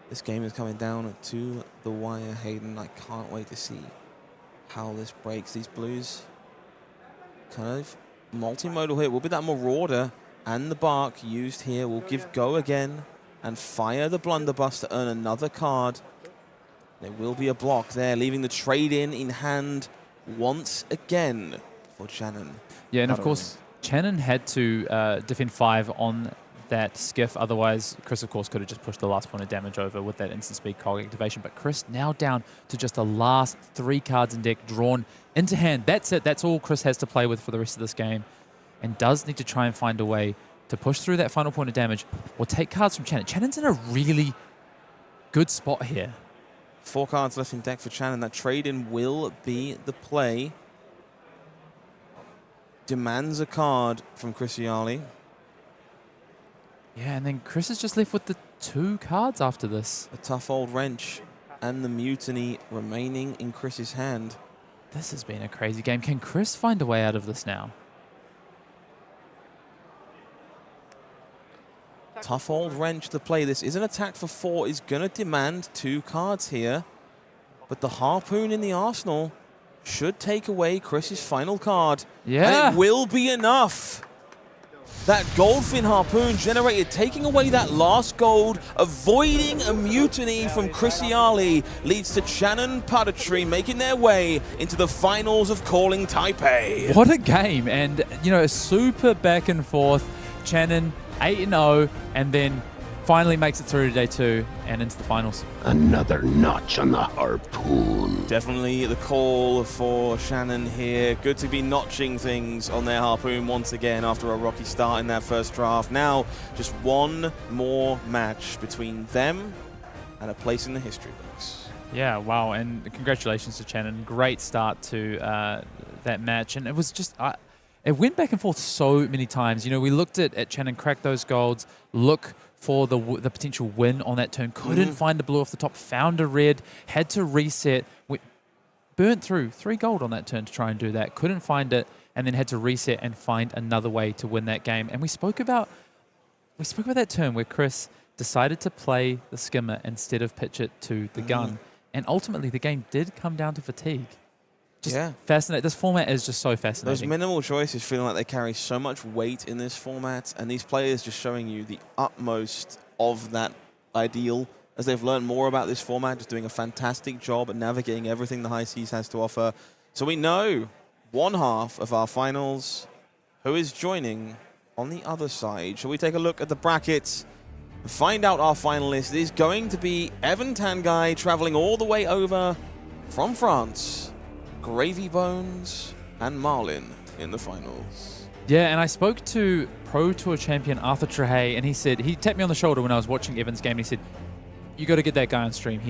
This game is coming down to the wire, Hayden. I can't wait to see how this breaks. These blues kind of multimodal here. Will be that Marauder and the Bark used here. Will give go again and fire the blunderbuss to earn another card. There will be a block there, leaving the trade-in in hand once again for Chanon. Yeah, and of course, Chanon had to defend 5 on that skiff. Otherwise, Chris, of course, could have just pushed the last point of damage over with that instant speed cog activation. But Chris now down to just the last 3 cards in deck drawn into hand. That's it. That's all Chris has to play with for the rest of this game. And does need to try and find a way to push through that final point of damage or take cards from Chanon. Channon's in a really good spot here. 4 cards left in deck for Chanon. That trade-in will be the play. Demands a card from Chris Iaali. Yeah, and then Chris is just left with the 2 cards after this. A tough old wrench and the mutiny remaining in Chris's hand. This has been a crazy game. Can Chris find a way out of this now? Tough old wrench to play. This is an attack for 4. Is going to demand 2 cards here. But the harpoon in the arsenal should take away Chris's final card. Yeah. And it will be enough. That Goldfin harpoon generated, taking away that last gold, avoiding a mutiny from Chris Iaali, leads to Chanon Puttaree making their way into the finals of Calling Taipei. What a game. And, you know, a super back and forth. Chanon 8-0, and then finally makes it through to day 2 and into the finals. Another notch on the harpoon. Definitely the call for Chanon here. Good to be notching things on their harpoon once again after a rocky start in that first draft. Now, just one more match between them and a place in the history books. Yeah, wow, and congratulations to Chanon. Great start to that match, and it was just... it went back and forth so many times. You know, we looked at Chanon crack those golds, look for the potential win on that turn. Couldn't find the blue off the top, found a red, had to reset, burnt through 3 gold on that turn to try and do that. Couldn't find it, and then had to reset and find another way to win that game. And we spoke about that turn where Chris decided to play the skimmer instead of pitch it to the gun. And ultimately, the game did come down to fatigue. Just fascinating. This format is just so fascinating. Those minimal choices feeling like they carry so much weight in this format, and these players just showing you the utmost of that ideal as they've learned more about this format, just doing a fantastic job at navigating everything the High Seas has to offer. So we know one half of our finals who is joining on the other side. Shall we take a look at the brackets and find out our finalist? It is going to be Evan Tanguy traveling all the way over from France. Gravy Bones and Marlynn in the finals. Yeah, and I spoke to Pro Tour champion Arthur Trehay, and he said, he tapped me on the shoulder when I was watching Evan's game, and he said, you got to get that guy on stream.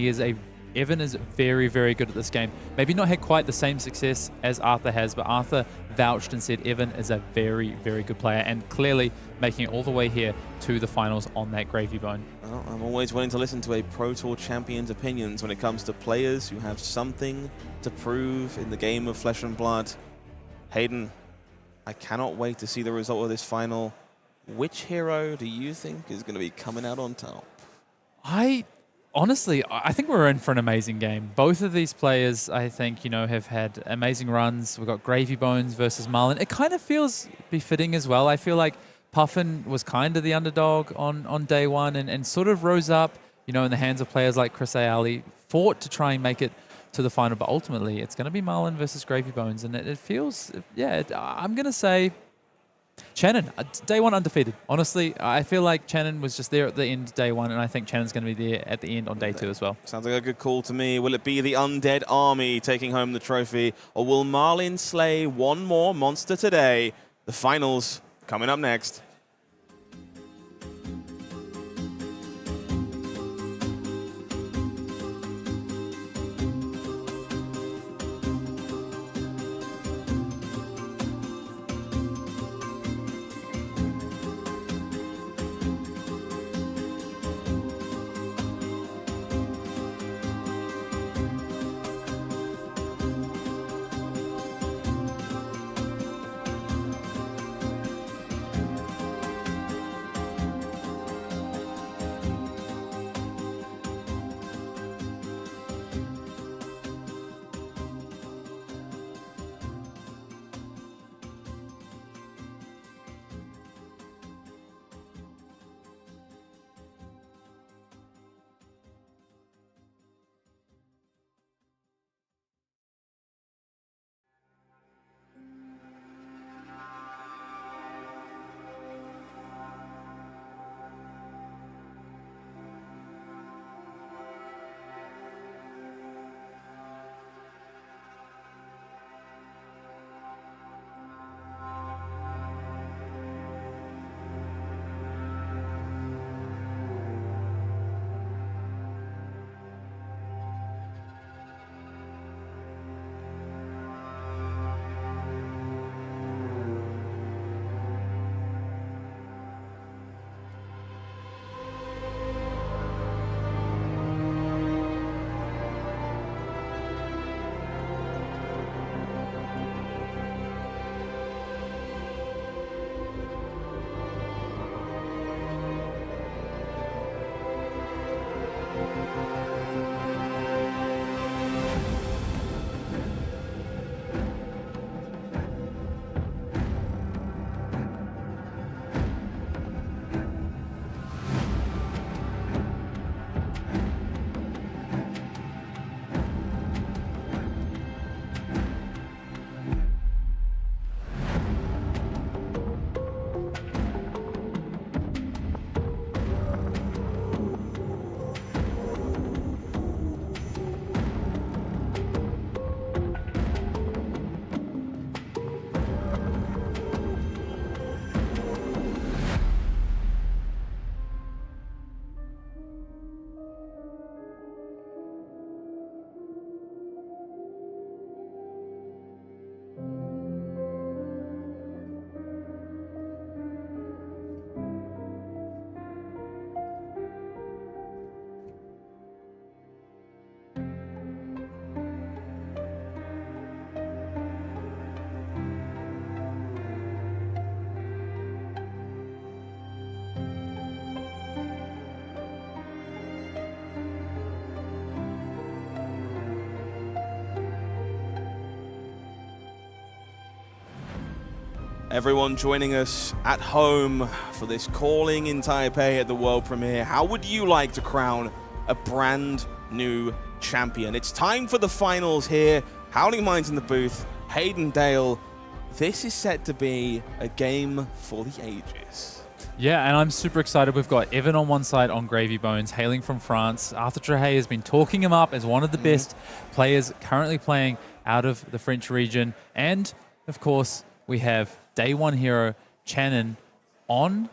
Evan is very, very good at this game. Maybe not had quite the same success as Arthur has, but Arthur vouched and said Evan is a very, very good player, and clearly making it all the way here to the finals on that Gravy Bone. Well, I'm always willing to listen to a Pro Tour champion's opinions when it comes to players who have something to prove in the game of flesh and blood. Hayden, I cannot wait to see the result of this final. Which hero do you think is going to be coming out on top? Honestly, I think we're in for an amazing game. Both of these players, I think, have had amazing runs. We've got Gravy Bones versus Marlynn. It kind of feels befitting as well. I feel like Puffin was kind of the underdog on day one and sort of rose up, in the hands of players like Iaali, fought to try and make it to the final. But ultimately, it's going to be Marlynn versus Gravy Bones. And it feels, I'm going to say Chanon, day one undefeated. Honestly, I feel like Chanon was just there at the end day one, and I think Chanon's going to be there at the end on day two as well. Sounds like a good call to me. Will it be the Undead Army taking home the trophy, or will Marlynn slay one more monster today? The finals coming up next. Everyone joining us at home for this calling in Taipei at the world premiere. How would you like to crown a brand new champion? It's time for the finals here. Howling Minds in the booth. Hayden Dale, This is set to be a game for the ages. Yeah, and I'm super excited. We've got Evan on one side on Gravy Bones, hailing from France. Arthur Trahay has been talking him up as one of the best players currently playing out of the French region. And, of course, we have day one hero, Chanon, on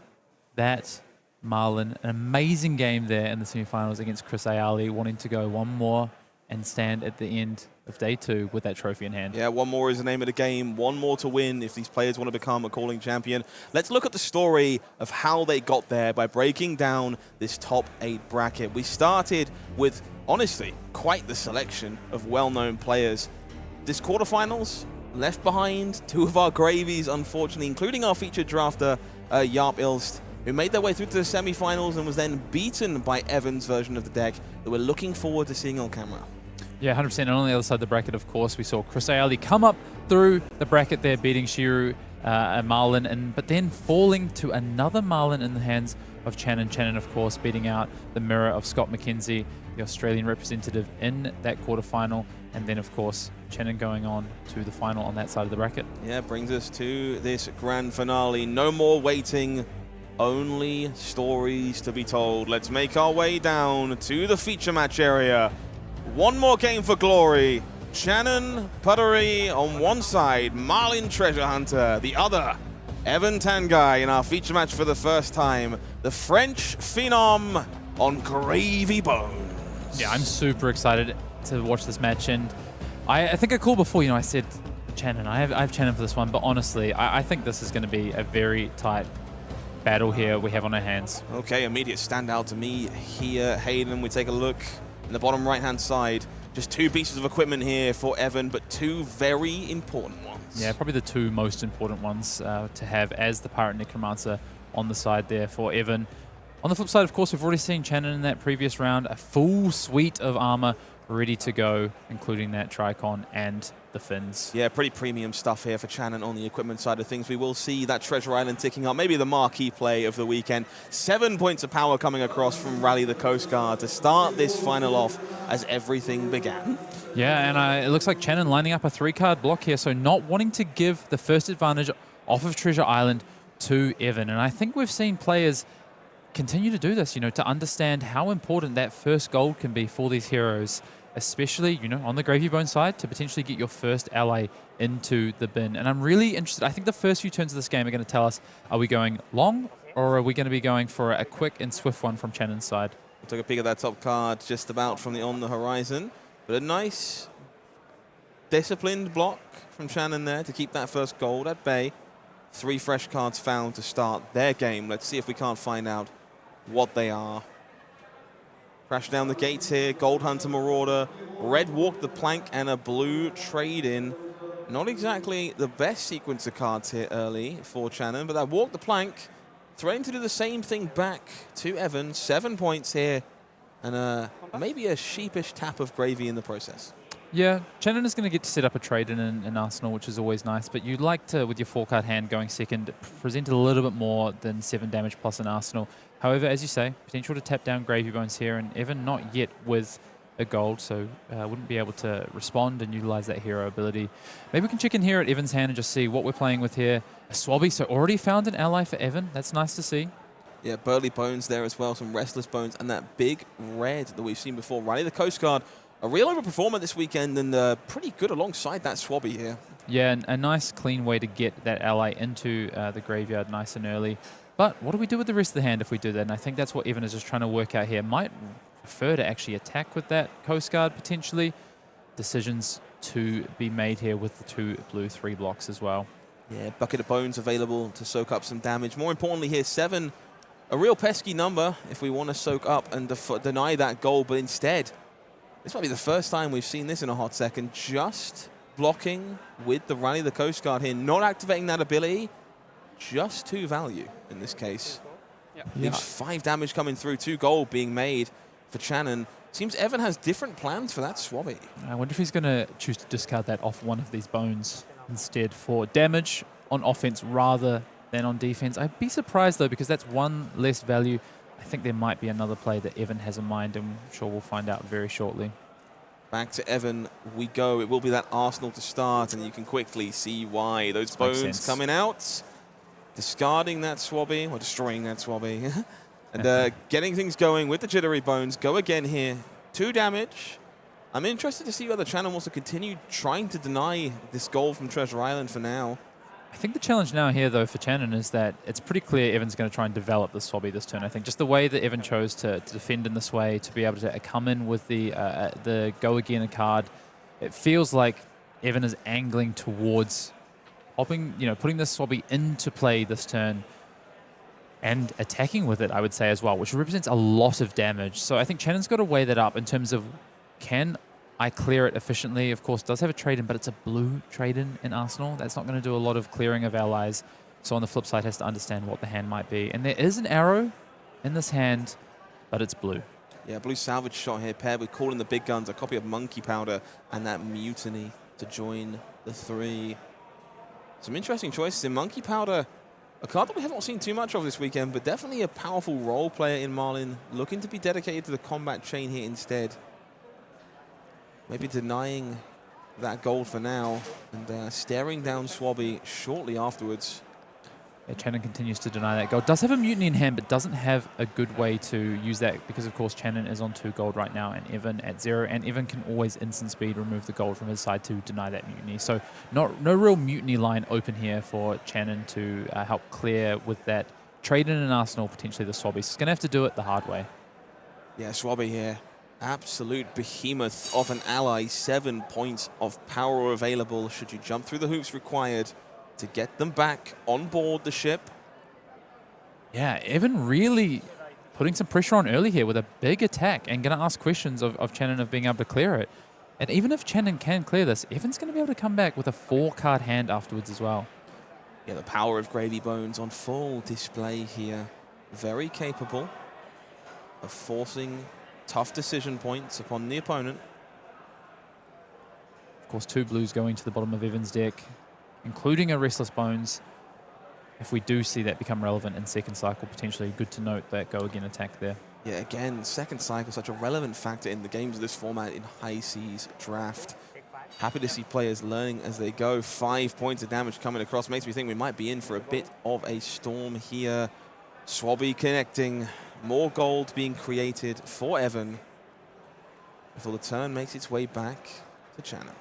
that Marlynn. An amazing game there in the semifinals against Chris Iaali, wanting to go one more and stand at the end of day two with that trophy in hand. Yeah, one more is the name of the game. One more to win if these players want to become a calling champion. Let's look at the story of how they got there by breaking down this top 8 bracket. We started with, honestly, quite the selection of well-known players. This quarterfinals left behind 2 of our gravies, unfortunately, including our featured drafter, Jaap Ijlst, who made their way through to the semifinals and was then beaten by Evan's version of the deck that we're looking forward to seeing on camera. Yeah, 100%. And on the other side of the bracket, of course, we saw Chris Iaali come up through the bracket there, beating Shiru and Marlynn, but then falling to another Marlynn in the hands of Chanon. Chanon, of course, beating out the mirror of Scott McKenzie, the Australian representative in that quarterfinal. And then, of course, Chanon going on to the final on that side of the bracket. Yeah, brings us to this grand finale. No more waiting, only stories to be told. Let's make our way down to the feature match area. One more game for glory. Chanon, Puttaree on one side, Marlynn Treasure Hunter, the other, Evan Tanguy in our feature match for the first time. The French phenom on Gravy Bones. Yeah, I'm super excited to watch this match. And I think I called before, I said Chanon. I have Chanon for this one, but honestly, I think this is going to be a very tight battle here we have on our hands. Okay, immediate standout to me here, Hayden. We take a look in the bottom right-hand side. Just 2 pieces of equipment here for Evan, but 2 very important ones. Yeah, probably the 2 most important ones to have as the Pirate Necromancer on the side there for Evan. On the flip side, of course, we've already seen Chanon in that previous round, a full suite of armor ready to go, including that Tricon and the fins. Yeah, pretty premium stuff here for Chanon on the equipment side of things. We will see that Treasure Island ticking up, maybe the marquee play of the weekend. 7 points of power coming across from Rally the Coast Guard to start this final off as everything began. Yeah, and it looks like Chanon lining up a 3-card block here, so not wanting to give the first advantage off of Treasure Island to Evan. And I think we've seen players continue to do this, to understand how important that first gold can be for these heroes, especially, on the Gravy Bone side, to potentially get your first ally into the bin. And I'm really interested. I think the first few turns of this game are going to tell us, are we going long or are we going to be going for a quick and swift one from Chanon's side? We'll take a peek at that top card just about from on the horizon. But a nice, disciplined block from Chanon there to keep that first gold at bay. 3 fresh cards found to start their game. Let's see if we can't find out what they are. Crash down the gates here. Gold Hunter Marauder, red Walk the Plank, and a blue Trade-In. Not exactly the best sequence of cards here early for Chanon, but that Walk the Plank threatening to do the same thing back to Evan. 7 points here, and maybe a sheepish tap of gravy in the process. Yeah, Chanon is going to get to set up a Trade-In in Arsenal, which is always nice, but you'd like to, with your 4-card hand going second, present a little bit more than 7 damage plus in Arsenal. However, as you say, potential to tap down Gravy Bones here, and Evan not yet with a gold, so wouldn't be able to respond and utilize that hero ability. Maybe we can check in here at Evan's hand and just see what we're playing with here. A Swabby, so already found an ally for Evan. That's nice to see. Yeah, Burly Bones there as well, some Restless Bones, and that big red that we've seen before. Rally the Coast Guard, a real overperformer this weekend, and pretty good alongside that Swabby here. Yeah, and a nice clean way to get that ally into the graveyard nice and early. But what do we do with the rest of the hand if we do that? And I think that's what Evan is just trying to work out here. Might prefer to actually attack with that Coast Guard potentially. Decisions to be made here with the 2 blue 3 blocks as well. Yeah, Bucket of Bones available to soak up some damage. More importantly here, 7, a real pesky number if we want to soak up and deny that gold. But instead, this might be the first time we've seen this in a hot second. Just blocking with the Rally the Coast Guard here, not activating that ability. Just 2 value in this case. Leaves 5 damage coming through, 2 gold being made for Chanon. Seems Evan has different plans for that Swabby. I wonder if he's going to choose to discard that off one of these bones instead for damage on offense rather than on defense. I'd be surprised though, because that's 1 less value. I think there might be another play that Evan has in mind, and I'm sure we'll find out very shortly. Back to Evan we go. It will be that Arsenal to start, and you can quickly see why. Those bones coming out, discarding that swabby, or destroying that swabby, and getting things going with the jittery bones. Go again here. 2 damage. I'm interested to see whether Chanon wants to continue trying to deny this gold from Treasure Island for now. I think the challenge now here, though, for Chanon is that it's pretty clear Evan's going to try and develop the swabby this turn. I think just the way that Evan chose to defend in this way, to be able to come in with the go again card, it feels like Evan is angling towards putting this swabby into play this turn and attacking with it, I would say, as well, which represents a lot of damage. So I think Chanon's got to weigh that up in terms of, can I clear it efficiently? Of course, does have a trade-in, but it's a blue trade-in in Arsenal. That's not going to do a lot of clearing of allies. So on the flip side, has to understand what the hand might be. And there is an arrow in this hand, but it's blue. Yeah, blue salvage shot here, paired with calling the big guns, a copy of Monkey Powder, and that Mutiny to join the 3. Some interesting choices in Monkey Powder. A card that we haven't seen too much of this weekend, but definitely a powerful role player in Marlyn, looking to be dedicated to the combat chain here instead. Maybe denying that gold for now and staring down Swabby shortly afterwards. Yeah, Chanon continues to deny that gold. Does have a Mutiny in hand, but doesn't have a good way to use that because, of course, Chanon is on 2 gold right now and Evan at 0. And Evan can always instant speed remove the gold from his side to deny that Mutiny. So no real Mutiny line open here for Chanon to help clear with that trade-in and Arsenal, potentially the Swabby. So he's going to have to do it the hard way. Yeah, Swabby here. Absolute behemoth of an ally. 7 points of power available should you jump through the hoops required to get them back on board the ship. Yeah, Evan really putting some pressure on early here with a big attack and going to ask questions of Chanon of being able to clear it. And even if Chanon can clear this, Evan's going to be able to come back with a 4-card hand afterwards as well. Yeah, the power of Gravy Bones on full display here. Very capable of forcing tough decision points upon the opponent. Of course, 2 blues going to the bottom of Evan's deck, including a Restless Bones. If we do see that become relevant in second cycle, potentially good to note that go again attack there. Yeah, again, second cycle, such a relevant factor in the games of this format in High Seas Draft. Happy to see players learning as they go. 5 points of damage coming across. Makes me think we might be in for a bit of a storm here. Swabby connecting. More gold being created for Evan before the turn makes its way back to Chanon.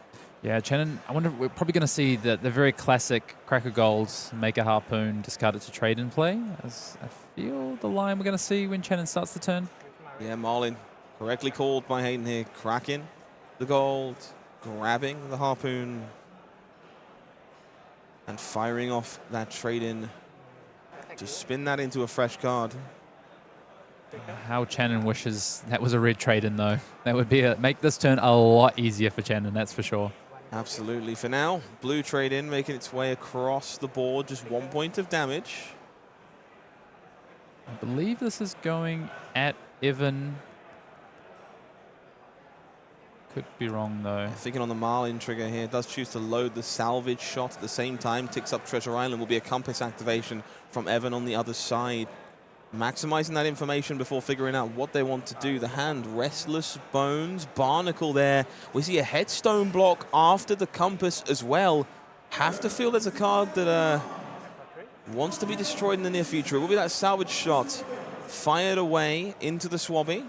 Yeah, Chanon, I wonder if we're probably going to see the very classic crack of gold, make a harpoon, discard it to trade in play. As I feel the line we're going to see when Chanon starts the turn. Yeah, Marlyn, correctly called by Hayden here, cracking the gold, grabbing the harpoon, and firing off that trade-in to spin that into a fresh card. How Chanon wishes that was a red trade-in, though. That would be make this turn a lot easier for Chanon, that's for sure. Absolutely. For now, blue trade-in making its way across the board, just 1 point of damage. I believe this is going at Evan. Could be wrong, though. Thinking on the Marlyn trigger here, does choose to load the salvage shot at the same time. Ticks up Treasure Island, will be a compass activation from Evan on the other side. Maximizing that information before figuring out what they want to do. The hand, Restless Bones, Barnacle there. We see a headstone block after the compass as well. Have to feel there's a card that wants to be destroyed in the near future. It will be that salvage shot fired away into the Swabby.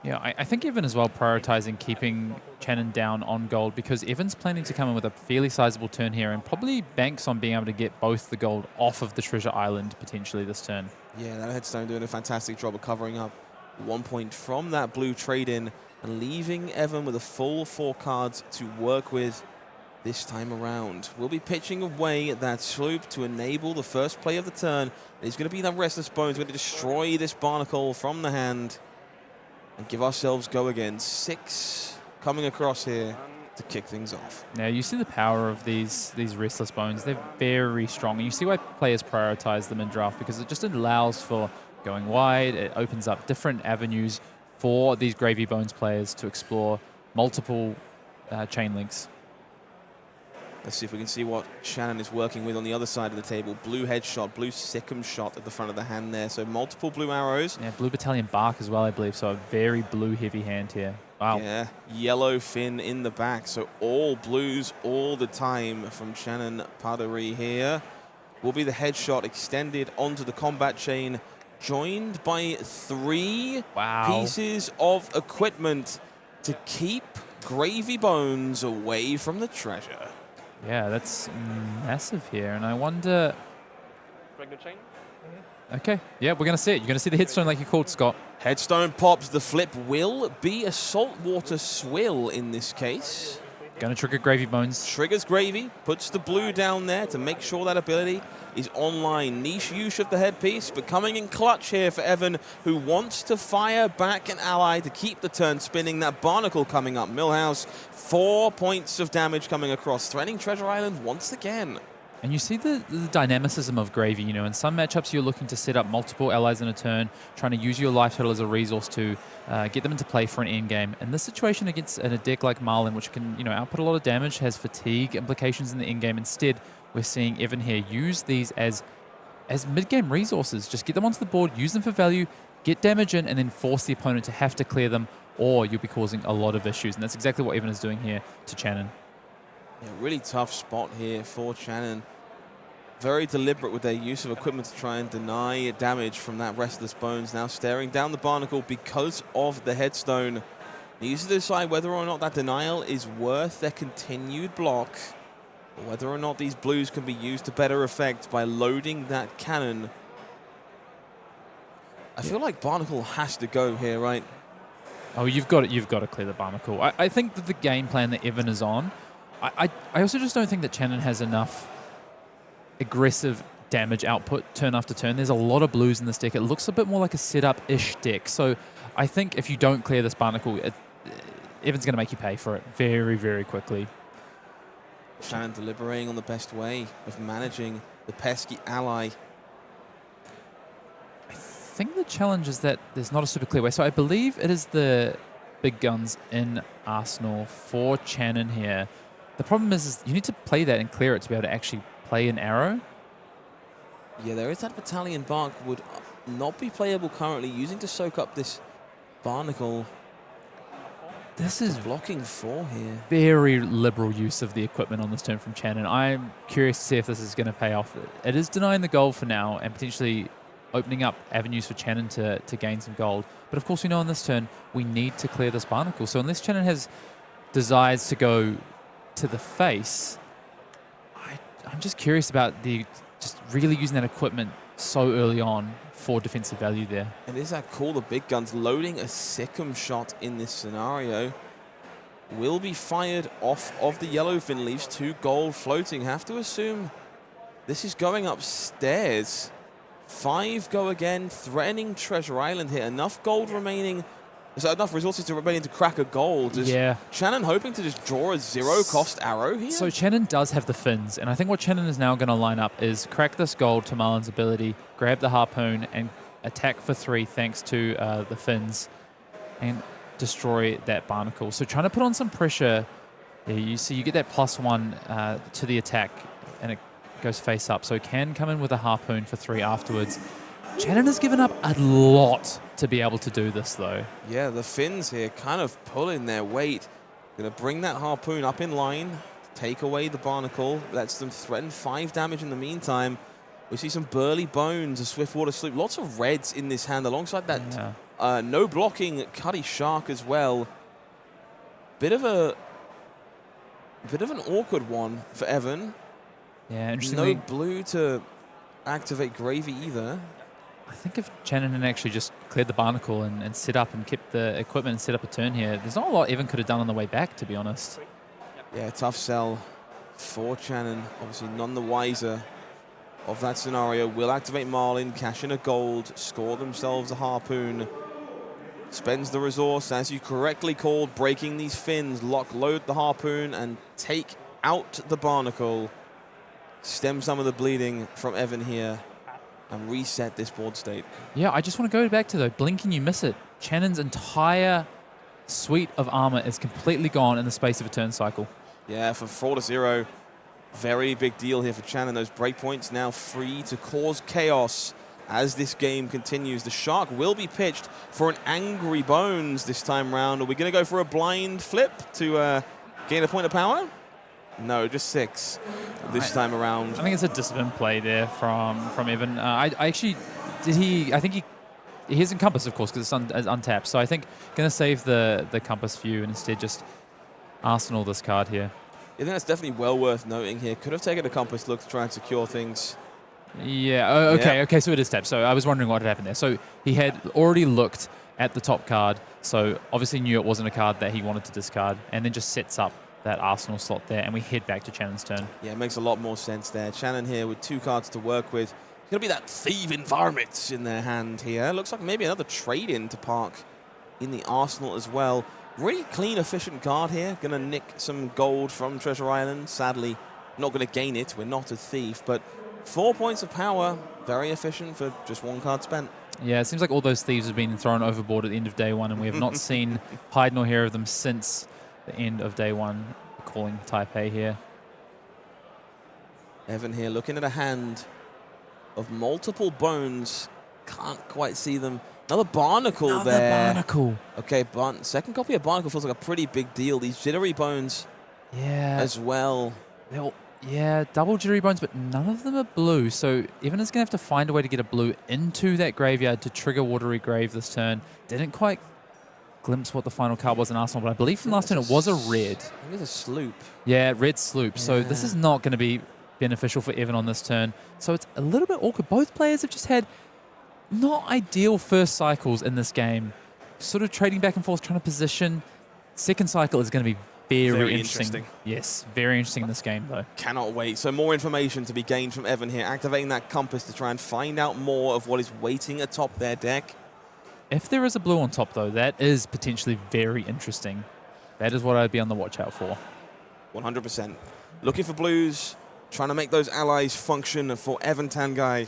Yeah, I think Evan as well prioritizing keeping Chanon down on gold because Evan's planning to come in with a fairly sizable turn here and probably banks on being able to get both the gold off of the Treasure Island potentially this turn. Yeah, that headstone doing a fantastic job of covering up 1 point from that blue trade-in and leaving Evan with a full 4 cards to work with this time around. We'll be pitching away at that sloop to enable the first play of the turn. It's going to be that Restless Bones, going to destroy this Barnacle from the hand and give ourselves go again. 6 coming across here to kick things off. Now you see the power of these Restless Bones. They're very strong. And you see why players prioritize them in draft because it just allows for going wide. It opens up different avenues for these Gravy Bones players to explore multiple chain links. Let's see if we can see what Chanon is working with on the other side of the table. Blue headshot, blue Sikkim shot at the front of the hand there. So multiple blue arrows. Yeah, blue Battalion Bark as well, I believe. So a very blue heavy hand here. Wow. Yeah, yellow fin in the back, so all blues all the time from Chanon Puttaree here. Will be the headshot extended onto the combat chain, joined by 3 pieces of equipment to keep Gravy Bones away from the treasure. Yeah, that's massive here, and I wonder... Pregnant chain? Okay, yeah, we're going to see it. You're going to see the headstone like you called, Scott. Headstone pops. The flip will be a saltwater swill in this case. Going to trigger Gravy Bones. Triggers Gravy, puts the blue down there to make sure that ability is online. Niche use of the headpiece, but coming in clutch here for Evan, who wants to fire back an ally to keep the turn spinning. That barnacle coming up. Millhouse, 4 points of damage coming across, threatening Treasure Island once again. And you see the dynamicism of Gravy. You know, in some matchups you're looking to set up multiple allies in a turn, trying to use your life total as a resource to get them into play for an end game. In this situation against a deck like Marlynn, which can output a lot of damage, has fatigue implications in the end game. Instead, we're seeing Evan here use these as mid-game resources. Just get them onto the board, use them for value, get damage in, and then force the opponent to have to clear them, or you'll be causing a lot of issues. And that's exactly what Evan is doing here to Chanon. Yeah, really tough spot here for Chanon. Very deliberate with their use of equipment to try and deny damage from that Restless Bones. Now staring down the barnacle because of the headstone. Needs to decide whether or not that denial is worth their continued block, or whether or not these blues can be used to better effect by loading that cannon. I feel like barnacle has to go here, right? Oh, you've got to clear the barnacle. I think that the game plan that Evan is on, I also just don't think that Chanon has enough aggressive damage output turn after turn. There's a lot of blues in this deck. It looks a bit more like a setup-ish deck. So I think if you don't clear this barnacle, Evan's going to make you pay for it very, very quickly. Chanon deliberating on the best way of managing the pesky ally. I think the challenge is that there's not a super clear way. So I believe it is the big guns in Arsenal for Chanon here. The problem is you need to play that and clear it to be able to actually play an arrow. Yeah, there is that battalion bark would not be playable currently, using to soak up this barnacle. This is blocking 4 here. Very liberal use of the equipment on this turn from Chanon. I'm curious to see if this is going to pay off. It is denying the gold for now and potentially opening up avenues for Chanon to gain some gold. But of course we know on this turn we need to clear this barnacle. So unless Chanon has desires to go to the face, I'm just curious about just really using that equipment so early on for defensive value there. And is that cool? The big guns loading a Sikkim shot in this scenario. Will be fired off of the yellowfin leaves. 2 gold floating. Have to assume this is going upstairs. 5 go again, threatening Treasure Island here. Enough gold remaining. Is that enough resources to remain to crack a gold? Is Chanon hoping to just draw a 0-cost arrow here? So Chanon does have the fins, and I think what Chanon is now going to line up is crack this gold to Marlynn's ability, grab the harpoon, and attack for 3 thanks to the fins, and destroy that barnacle. So trying to put on some pressure. Yeah, you see you get that +1 to the attack, and it goes face up. So can come in with a harpoon for 3 afterwards. Chanon has given up a lot to be able to do this, though. Yeah, the fins here kind of pulling their weight. Going to bring that harpoon up in line, take away the barnacle, lets them threaten 5 damage in the meantime. We see some burly bones, a swiftwater sloop, lots of reds in this hand alongside that no blocking Cuddy Shark as well. Bit of an awkward one for Evan. Yeah, interestingly, no blue to activate Gravy either. I think if Chanon had actually just cleared the barnacle and set up and kept the equipment and set up a turn here, there's not a lot Evan could have done on the way back, to be honest. Yeah, tough sell for Chanon. Obviously none the wiser of that scenario. Will activate Marlynn, cash in a gold, score themselves a harpoon. Spends the resource, as you correctly called, breaking these fins, load the harpoon and take out the barnacle. Stem some of the bleeding from Evan here and reset this board state. Yeah, I just want to go back to, though, blinking you miss it. Channon's entire suite of armor is completely gone in the space of a turn cycle. Yeah, for 4-0, very big deal here for Chanon. Those breakpoints now free to cause chaos as this game continues. The Shark will be pitched for an Angry Bones this time round. Are we going to go for a blind flip to gain a point of power? No, just 6 this time around. I think it's a disciplined play there from Evan. I actually did he. I think he has Encompass, of course, because it's untapped. So I think going to save the Compass for you and instead just Arsenal this card here. I think that's definitely well worth noting here. Could have taken a Compass look to try and secure things. Yeah, okay, so it is tapped. So I was wondering what had happened there. So he had already looked at the top card, so obviously knew it wasn't a card that he wanted to discard, and then just sets up that Arsenal slot there, and we head back to Chanon's turn. Yeah, it makes a lot more sense there. Chanon here with 2 cards to work with. It's going to be that Thief Environment in their hand here. Looks like maybe another trade-in to park in the Arsenal as well. Really clean, efficient card here. Going to nick some gold from Treasure Island. Sadly, not going to gain it. We're not a thief, but 4 points of power. Very efficient for just 1 card spent. Yeah, it seems like all those thieves have been thrown overboard at the end of day 1, and we have not seen hide nor hair of them since the end of day 1, calling Taipei here. Evan here looking at a hand of multiple bones. Can't quite see them. Another Barnacle there. Another Barnacle. Okay, second copy of Barnacle feels like a pretty big deal. These Jittery Bones as well. Yeah, double Jittery Bones, but none of them are blue. So Evan is going to have to find a way to get a blue into that graveyard to trigger Watery Grave this turn. Didn't quite glimpse what the final card was in Arsenal, but I believe from last turn it was a red. It was a Sloop. Yeah, red Sloop. Yeah. So this is not going to be beneficial for Evan on this turn. So it's a little bit awkward. Both players have just had not ideal first cycles in this game. Sort of trading back and forth, trying to position. Second cycle is going to be very interesting. Yes, very interesting in this game, though. Cannot wait. So more information to be gained from Evan here. Activating that Compass to try and find out more of what is waiting atop their deck. If there is a blue on top, though, that is potentially very interesting. That is what I'd be on the watch out for. 100%. Looking for blues, trying to make those allies function for Evan Tanguy.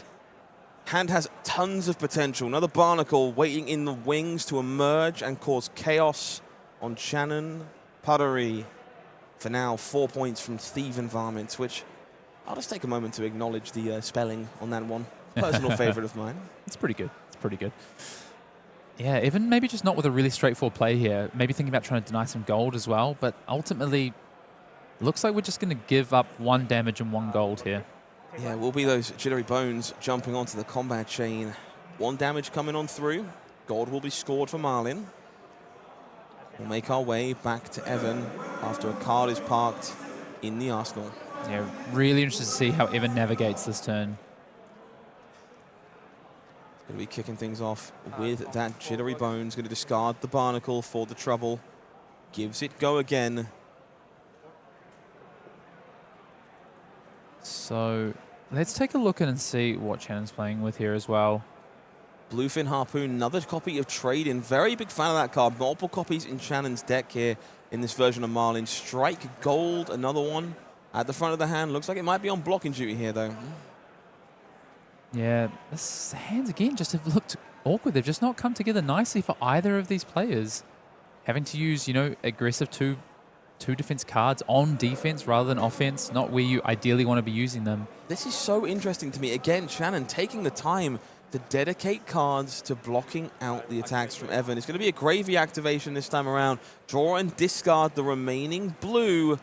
Hand has tons of potential. Another Barnacle waiting in the wings to emerge and cause chaos on Chanon. Puttaree, for now, 4 points from Thief Environment, which I'll just take a moment to acknowledge the spelling on that one. Personal favorite of mine. It's pretty good. It's pretty good. Yeah, Evan maybe just not with a really straightforward play here. Maybe thinking about trying to deny some gold as well, but ultimately, looks like we're just going to give up 1 damage and 1 gold here. Yeah, it will be those Jittery Bones jumping onto the combat chain. 1 damage coming on through. Gold will be scored for Marlynn. We'll make our way back to Evan after a card is parked in the Arsenal. Yeah, really interested to see how Evan navigates this turn. Going to be kicking things off with that Jittery Bones. Going to discard the Barnacle for the trouble. Gives it go again. So let's take a look and see what Chanon's playing with here as well. Bluefin Harpoon, another copy of Trade-In. Very big fan of that card. Multiple copies in Chanon's deck here in this version of Marlyn. Strike Gold, another one at the front of the hand. Looks like it might be on blocking duty here, though. Yeah, this hands again just have looked awkward. They've just not come together nicely for either of these players. Having to use, you know, aggressive two defense cards on defense rather than offense, not where you ideally want to be using them. This is so interesting to me. Again, Chanon taking the time to dedicate cards to blocking out the attacks from Evan. It's going to be a gravy activation this time around. Draw and discard the remaining blue.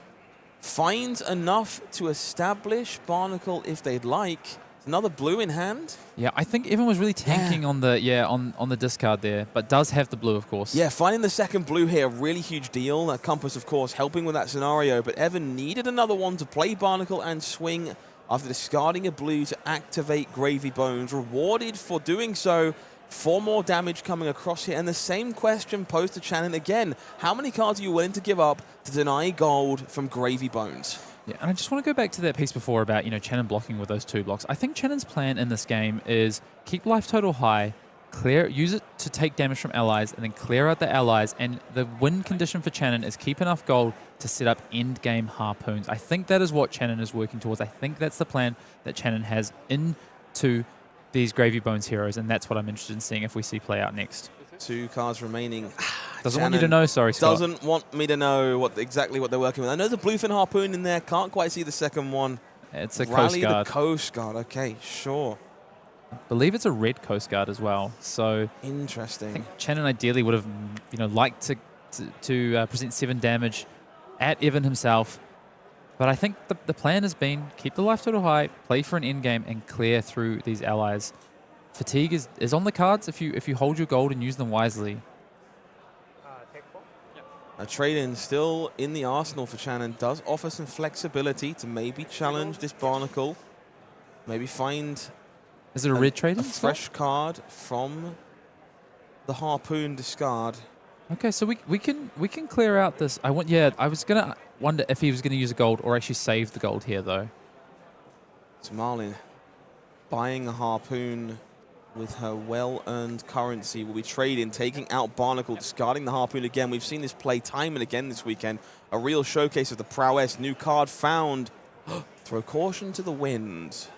Finds enough to establish Barnacle if they'd like. Another blue in hand. Yeah, I think Evan was really tanking on the discard there, but does have the blue, of course. Yeah, finding the second blue here, really huge deal. That Compass, of course, helping with that scenario, but Evan needed another one to play Barnacle and swing after discarding a blue to activate Gravy Bones. Rewarded for doing so. 4 more damage coming across here. And the same question posed to Chanon again. How many cards are you willing to give up to deny gold from Gravy Bones? Yeah, and I just want to go back to that piece before about, you know, Chanon blocking with those 2 blocks. I think Chanon's plan in this game is keep life total high, use it to take damage from allies, and then clear out the allies. And the win condition for Chanon is keep enough gold to set up end-game harpoons. I think that is what Chanon is working towards. I think that's the plan that Chanon has into these Gravy Bones heroes, and that's what I'm interested in seeing if we see play out next. 2 cards remaining. Doesn't want you to know, sorry, Scott. Doesn't want me to know exactly what they're working with. I know the Bluefin Harpoon in there. Can't quite see the second one. It's a Rally Coast Guard. the Coast Guard. Okay, sure. I believe it's a red Coast Guard as well. So I Interesting. think Chanon ideally would have, liked to present 7 damage at Evan himself. But I think the plan has been keep the life total high, play for an end game, and clear through these allies. Fatigue is on the cards if you hold your gold and use them wisely. Take 4. A trade-in still in the arsenal for Chanon. Does offer some flexibility to maybe challenge this Barnacle. Maybe find Is it a red trade? a fresh card from the Harpoon discard. Okay, so we can clear out this. I was gonna wonder if he was gonna use a gold or actually save the gold here though. So Marlynn buying a Harpoon with her well-earned currency. Will be trading, taking out Barnacle, discarding the Harpoon again. We've seen this play time and again this weekend. A real showcase of the prowess. New card found. Throw caution to the wind.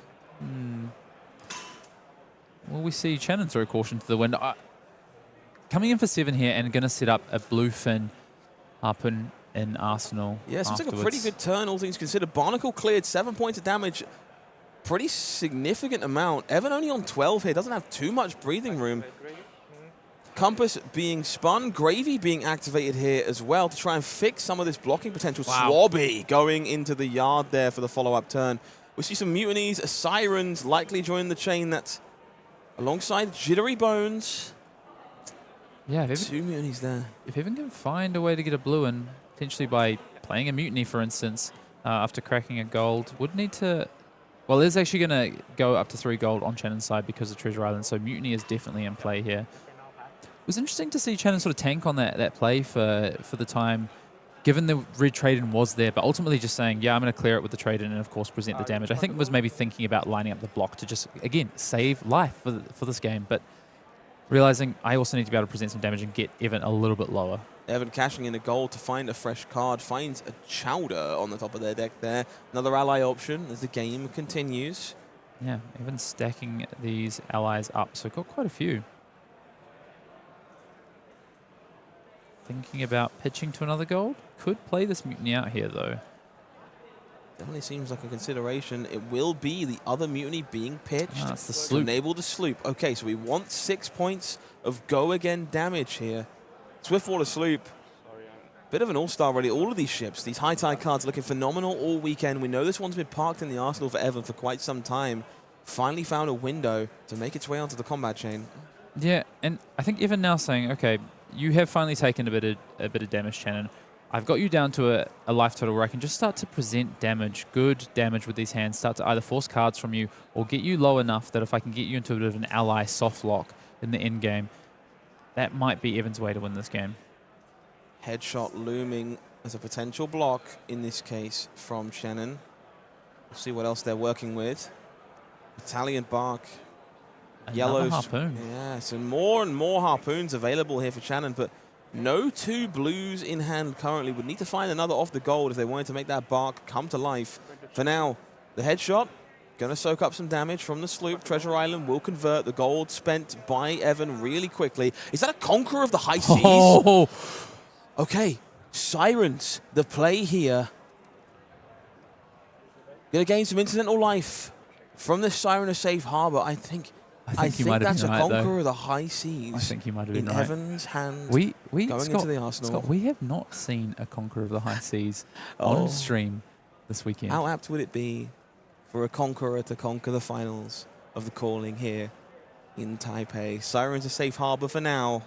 Well, we see Chanon throw caution to the wind. Coming in for 7 here and going to set up a bluefin Harpoon in Arsenal. Yeah, seems like a pretty good turn, all things considered. Barnacle cleared 7 points of damage. Pretty significant amount. Evan only on 12 here. Doesn't have too much breathing room. Compass being spun. Gravy being activated here as well to try and fix some of this blocking potential. Wow. Swabby going into the yard there for the follow-up turn. We see some mutinies. Sirens likely join the chain. That's alongside Jittery Bones. Yeah, if 2 mutinies there. Evan can find a way to get a blue in, potentially by playing a mutiny, for instance, after cracking a gold, would need to... Well, it's actually going to go up to 3 gold on Chanon's side because of Treasure Island, so mutiny is definitely in play here. It was interesting to see Chanon sort of tank on that play for the time, given the red trade-in was there, but ultimately just saying, yeah, I'm going to clear it with the trade-in and, of course, present the damage. I think was maybe thinking about lining up the block to just, again, save life for this game, but realizing I also need to be able to present some damage and get Evan a little bit lower. Evan cashing in a gold to find a fresh card. Finds a Chowder on the top of their deck there. Another ally option as the game continues. Yeah, Evan stacking these allies up, so got quite a few. Thinking about pitching to another gold. Could play this mutiny out here, though. Definitely seems like a consideration. It will be the other mutiny being pitched. That's the to sloop. enable the sloop. Okay, so we want 6 points of go again damage here. Swiftwater sloop. Bit of an all-star already. All of these ships, these high tide cards looking phenomenal all weekend. We know this one's been parked in the arsenal for Evan for quite some time. Finally found a window to make its way onto the combat chain. Yeah, and I think Evan now saying, okay, you have finally taken a bit of damage, Chanon. I've got you down to a life total where I can just start to present damage, good damage with these hands, start to either force cards from you or get you low enough that if I can get you into a bit of an ally soft lock in the end game, that might be Evan's way to win this game. Headshot looming as a potential block in this case from Chanon. We'll see what else they're working with. Italian Bark. Yellows. Harpoon. Yeah, so more and more harpoons available here for Chanon, but no 2 blues in hand currently. Would need to find another off the gold if they wanted to make that Bark come to life. For now, the headshot going to soak up some damage from the sloop. Treasure Island will convert. The gold spent by Evan really quickly. Is that a Conqueror of the High Seas? Oh. Okay, Sirens, the play here. Going to gain some incidental life from the Siren of Safe Harbor. I think that's a Conqueror of the High Seas. I think you might have been in right. Evan's hand. We going Scott, into the arsenal. Scott, we have not seen a Conqueror of the High Seas on stream this weekend. How apt would it be for a Conqueror to conquer the finals of the Calling here in Taipei? Sirens of Safe Harbor for now,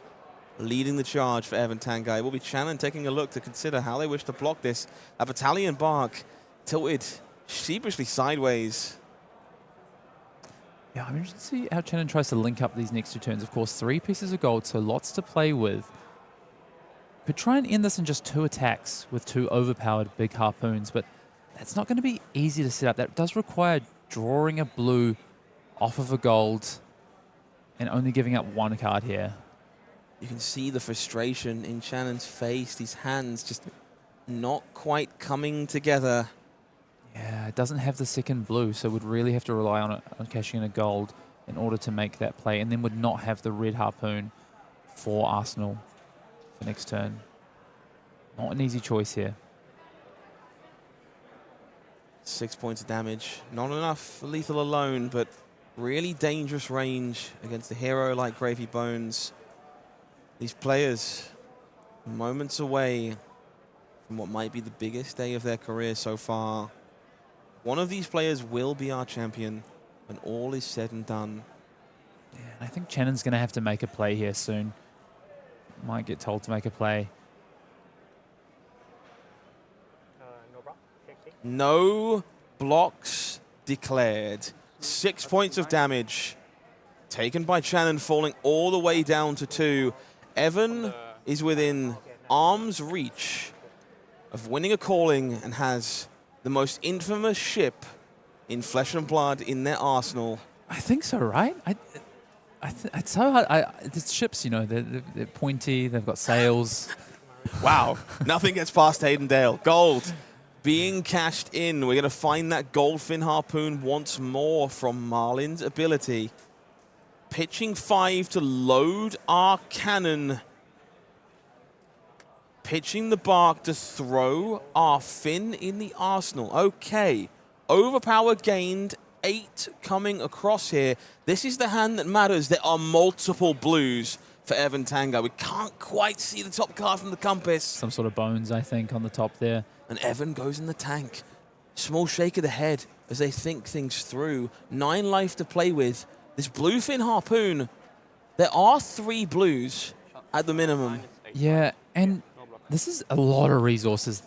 leading the charge for Evan Tanguy. Will be Chanon taking a look to consider how they wish to block this. A Battalion Bark tilted sheepishly sideways. Yeah, I'm interested to see how Chanon tries to link up these next 2 turns. Of course, 3 pieces of gold, so lots to play with. Could try and end this in just 2 attacks with 2 overpowered big harpoons, but that's not going to be easy to set up. That does require drawing a blue off of a gold and only giving up 1 card here. You can see the frustration in Channon's face. These hands just not quite coming together. Yeah, it doesn't have the second blue, so would really have to rely on cashing in a gold in order to make that play, and then would not have the red harpoon for Arsenal for next turn. Not an easy choice here. 6 points of damage. Not enough for lethal alone, but Really dangerous range against a hero like Gravy Bones. These players moments away from what might be the biggest day of their career so far. One of these players will be our champion when all is said and done. Yeah, I think Chanon's going to have to make a play here soon. Might get told to make a play. No block. Take. No blocks declared. 6 points of damage taken by Chanon, falling all the way down to 2. Evan is within arm's reach of winning a calling and has the most infamous ship in Flesh and Blood in their arsenal. I think so, right? It's so hard. The ships, you know, they're pointy. They've got sails. Wow. Nothing gets past Hayden Dale. Gold being cashed in. We're going to find that Goldfin Harpoon once more from Marlynn's ability. Pitching 5 to load our cannon. Pitching the bark to throw our fin in the arsenal. Okay. Overpower gained. 8 coming across here. This is the hand that matters. There are multiple blues for Evan Tanguy. We can't quite see the top card from the compass. Some sort of bones, I think, on the top there. And Evan goes in the tank. Small shake of the head as they think things through. 9 life to play with. This bluefin harpoon. There are 3 blues at the minimum. Yeah, and this is a lot of resources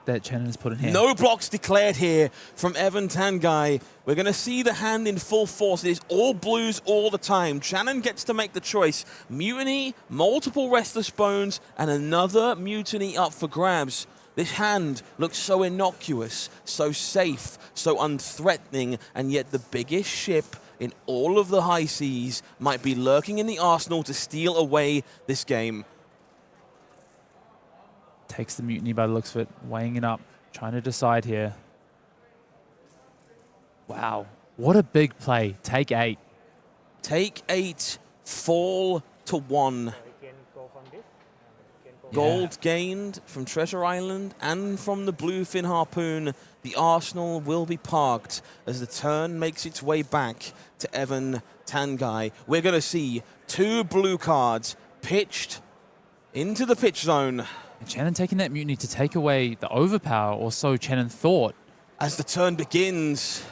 that Chanon has put in here. No blocks declared here from Evan Tanguy. We're going to see the hand in full force. It is all blues all the time. Chanon gets to make the choice. Mutiny, multiple Restless Bones, and another Mutiny up for grabs. This hand looks so innocuous, so safe, so unthreatening, and yet the biggest ship in all of the high seas might be lurking in the arsenal to steal away this game. Takes the Mutiny by the looks of it, weighing it up, trying to decide here. Wow, what a big play. Take 8. Take 8, fall to 1. We can go from this. Gold gained from Treasure Island and from the Bluefin Harpoon. The arsenal will be parked as the turn makes its way back to Evan Tanguy. We're going to see 2 blue cards pitched into the pitch zone. And Chanon taking that Mutiny to take away the overpower, or so Chanon thought. As the turn begins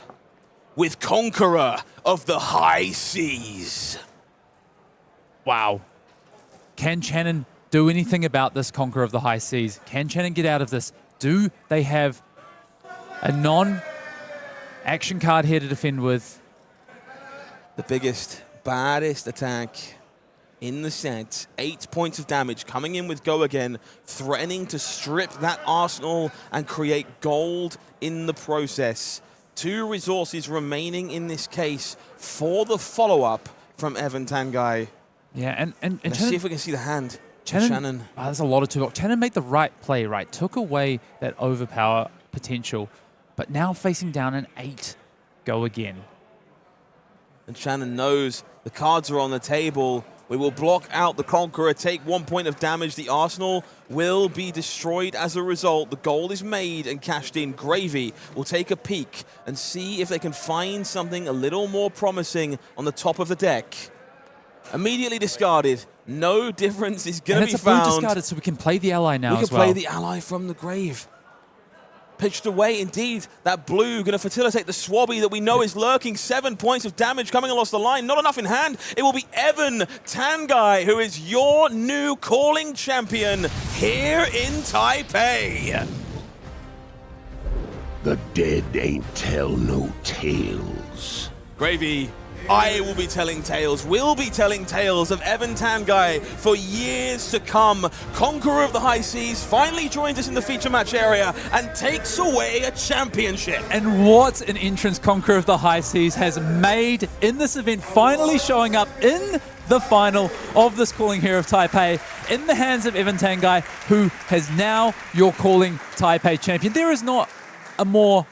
with Conqueror of the High Seas. Wow. Can Chanon do anything about this Conqueror of the High Seas? Can Chanon get out of this? Do they have a non-action card here to defend with? The biggest, baddest attack in the set. 8 points of damage coming in with Go Again, threatening to strip that arsenal and create gold in the process. 2 resources remaining in this case for the follow-up from Evan Tanguy. Yeah, and Let's see if we can see the hand. Chanon. Oh, there's a lot of 2 blocks. Chanon made the right play, right? Took away that overpower potential, but now facing down an 8. Go Again. And Chanon knows the cards are on the table. We will block out the Conqueror, take 1 point of damage. The arsenal will be destroyed as a result. The gold is made and cashed in. Gravy will take a peek and see if they can find something a little more promising on the top of the deck. Immediately discarded. No difference is going to be found. And it's a blue discarded, so we can play the ally now as well. We can play the ally from the grave. Pitched away, indeed. That blue going to facilitate the Swabby that we know is lurking. 7 points of damage coming across the line. Not enough in hand. It will be Evan Tanguy, who is your new calling champion here in Taipei. The dead ain't tell no tales. Gravy, I will be telling tales, will be telling tales of Evan Tanguy for years to come. Conqueror of the High Seas finally joins us in the feature match area and takes away a championship. And what an entrance Conqueror of the High Seas has made in this event, finally showing up in the final of this calling here of Taipei in the hands of Evan Tanguy, who has now your calling Taipei champion. There is not a more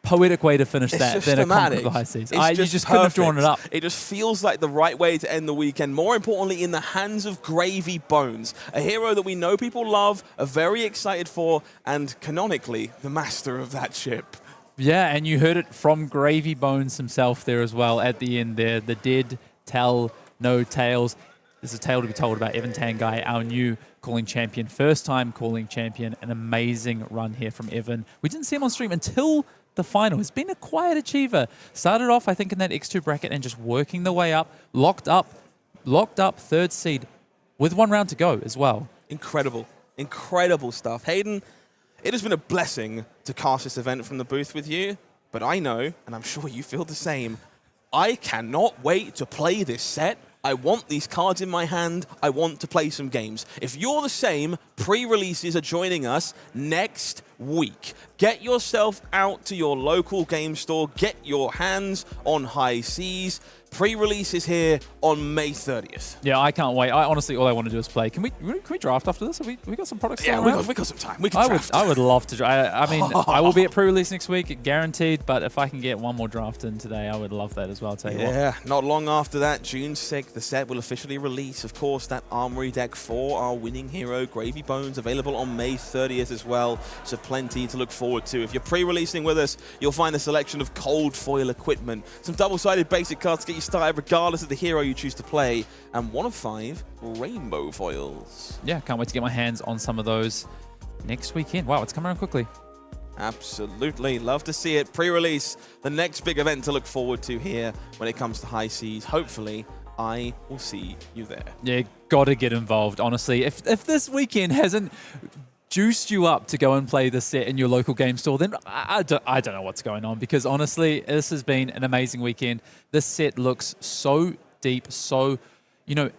poetic way to finish that than a Conqueror of the High Seas. You just couldn't have drawn it up. It just feels like the right way to end the weekend. More importantly, in the hands of Gravy Bones, a hero that we know people love, are very excited for, and canonically, the master of that ship. Yeah, and you heard it from Gravy Bones himself there as well at the end there. The dead tell no tales. There's a tale to be told about Evan Tanguy, our new calling champion. First time calling champion. An amazing run here from Evan. We didn't see him on stream until the final. He's been a quiet achiever. Started off, I think, in that X2 bracket and just working the way up. Locked up third seed with 1 round to go as well. Incredible. Incredible stuff. Hayden, it has been a blessing to cast this event from the booth with you, but I know, and I'm sure you feel the same, I cannot wait to play this set. I want these cards in my hand. I want to play some games. If you're the same, pre-releases are joining us next week. Get yourself out to your local game store. Get your hands on High Seas. Pre-release is here on May 30th. Yeah, I can't wait. Honestly, all I want to do is play. Can we draft after this? Have we got some products? Yeah, we got some time. We can draft. I would love to draft. I mean, I will be at pre-release next week, guaranteed. But if I can get one more draft in today, I would love that as well. I'll tell you what. Yeah, not long after that, June 6th, the set will officially release. Of course, that Armory deck for our winning hero, Gravy Bones, available on May 30th as well. So plenty to look forward to. If you're pre-releasing with us, you'll find a selection of cold foil equipment, some double-sided basic cards to get you started regardless of the hero you choose to play, and 1 of 5 rainbow foils. Yeah, can't wait to get my hands on some of those next weekend. Wow, it's coming around quickly. Absolutely. Love to see it. Pre-release, the next big event to look forward to here when it comes to High Seas. Hopefully, I will see you there. Yeah, got to get involved, honestly. If this weekend hasn't juiced you up to go and play the set in your local game store, then I don't know what's going on, because honestly, this has been an amazing weekend. This set looks so deep, so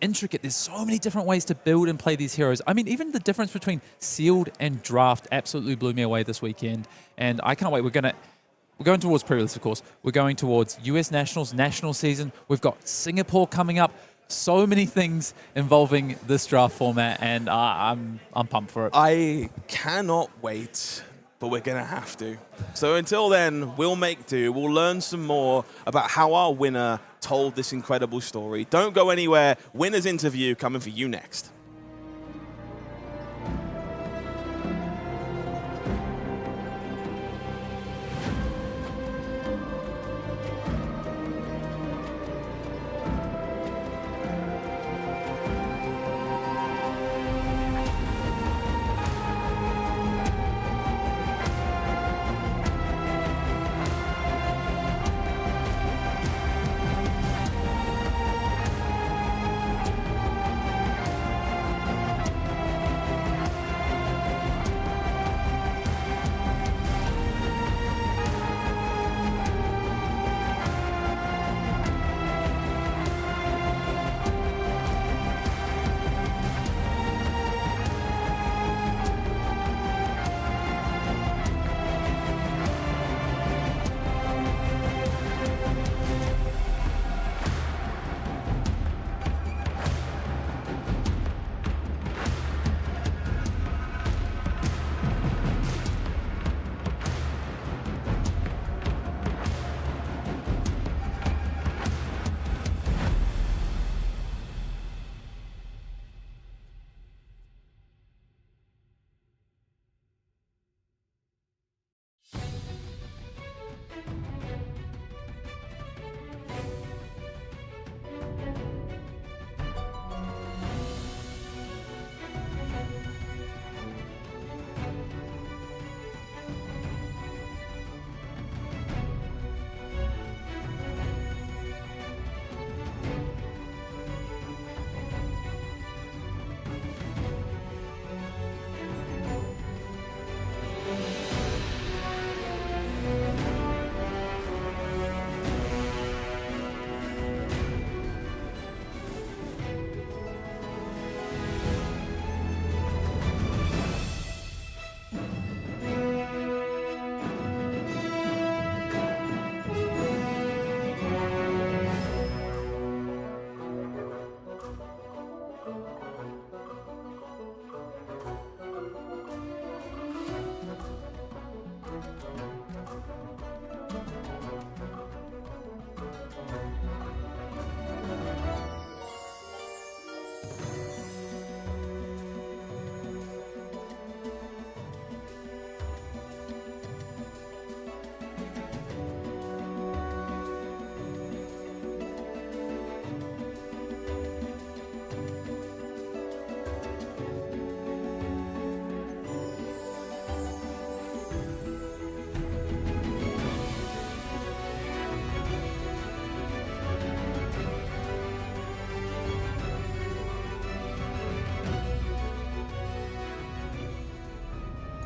intricate. There's so many different ways to build and play these heroes. I mean, even the difference between sealed and draft absolutely blew me away this weekend, and I can't wait. We're going towards pre-release, of course. We're going towards US Nationals, national season. We've got Singapore coming up. So many things involving this draft format, and I'm pumped for it. I cannot wait, but we're going to have to. So until then, we'll make do. We'll learn some more about how our winner told this incredible story. Don't go anywhere. Winner's interview coming for you next.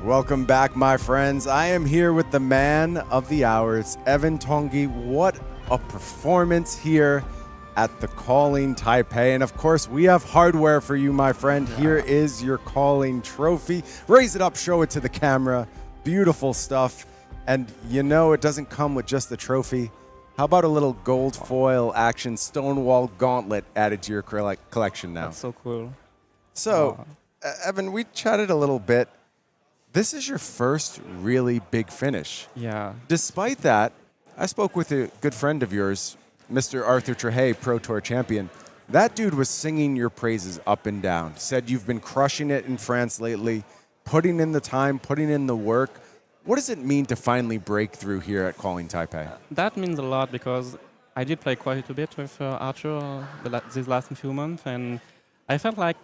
Welcome back, my friends. I am here with the man of the hour. It's Evan Tanguy. What a performance here at the Calling Taipei. And of course, we have hardware for you, my friend. Here is your Calling trophy. Raise it up, show it to the camera. Beautiful stuff. And you know it doesn't come with just the trophy. How about a little gold foil action Stonewall gauntlet added to your collection now? That's so cool. So, Evan, we chatted a little bit. This is your first really big finish. Yeah. Despite that, I spoke with a good friend of yours, Mr. Arthur Trehey, Pro Tour champion. That dude was singing your praises up and down. Said you've been crushing it in France lately, putting in the time, putting in the work. What does it mean to finally break through here at Calling Taipei? That means a lot because I did play quite a bit with Archer these last few months, and I felt like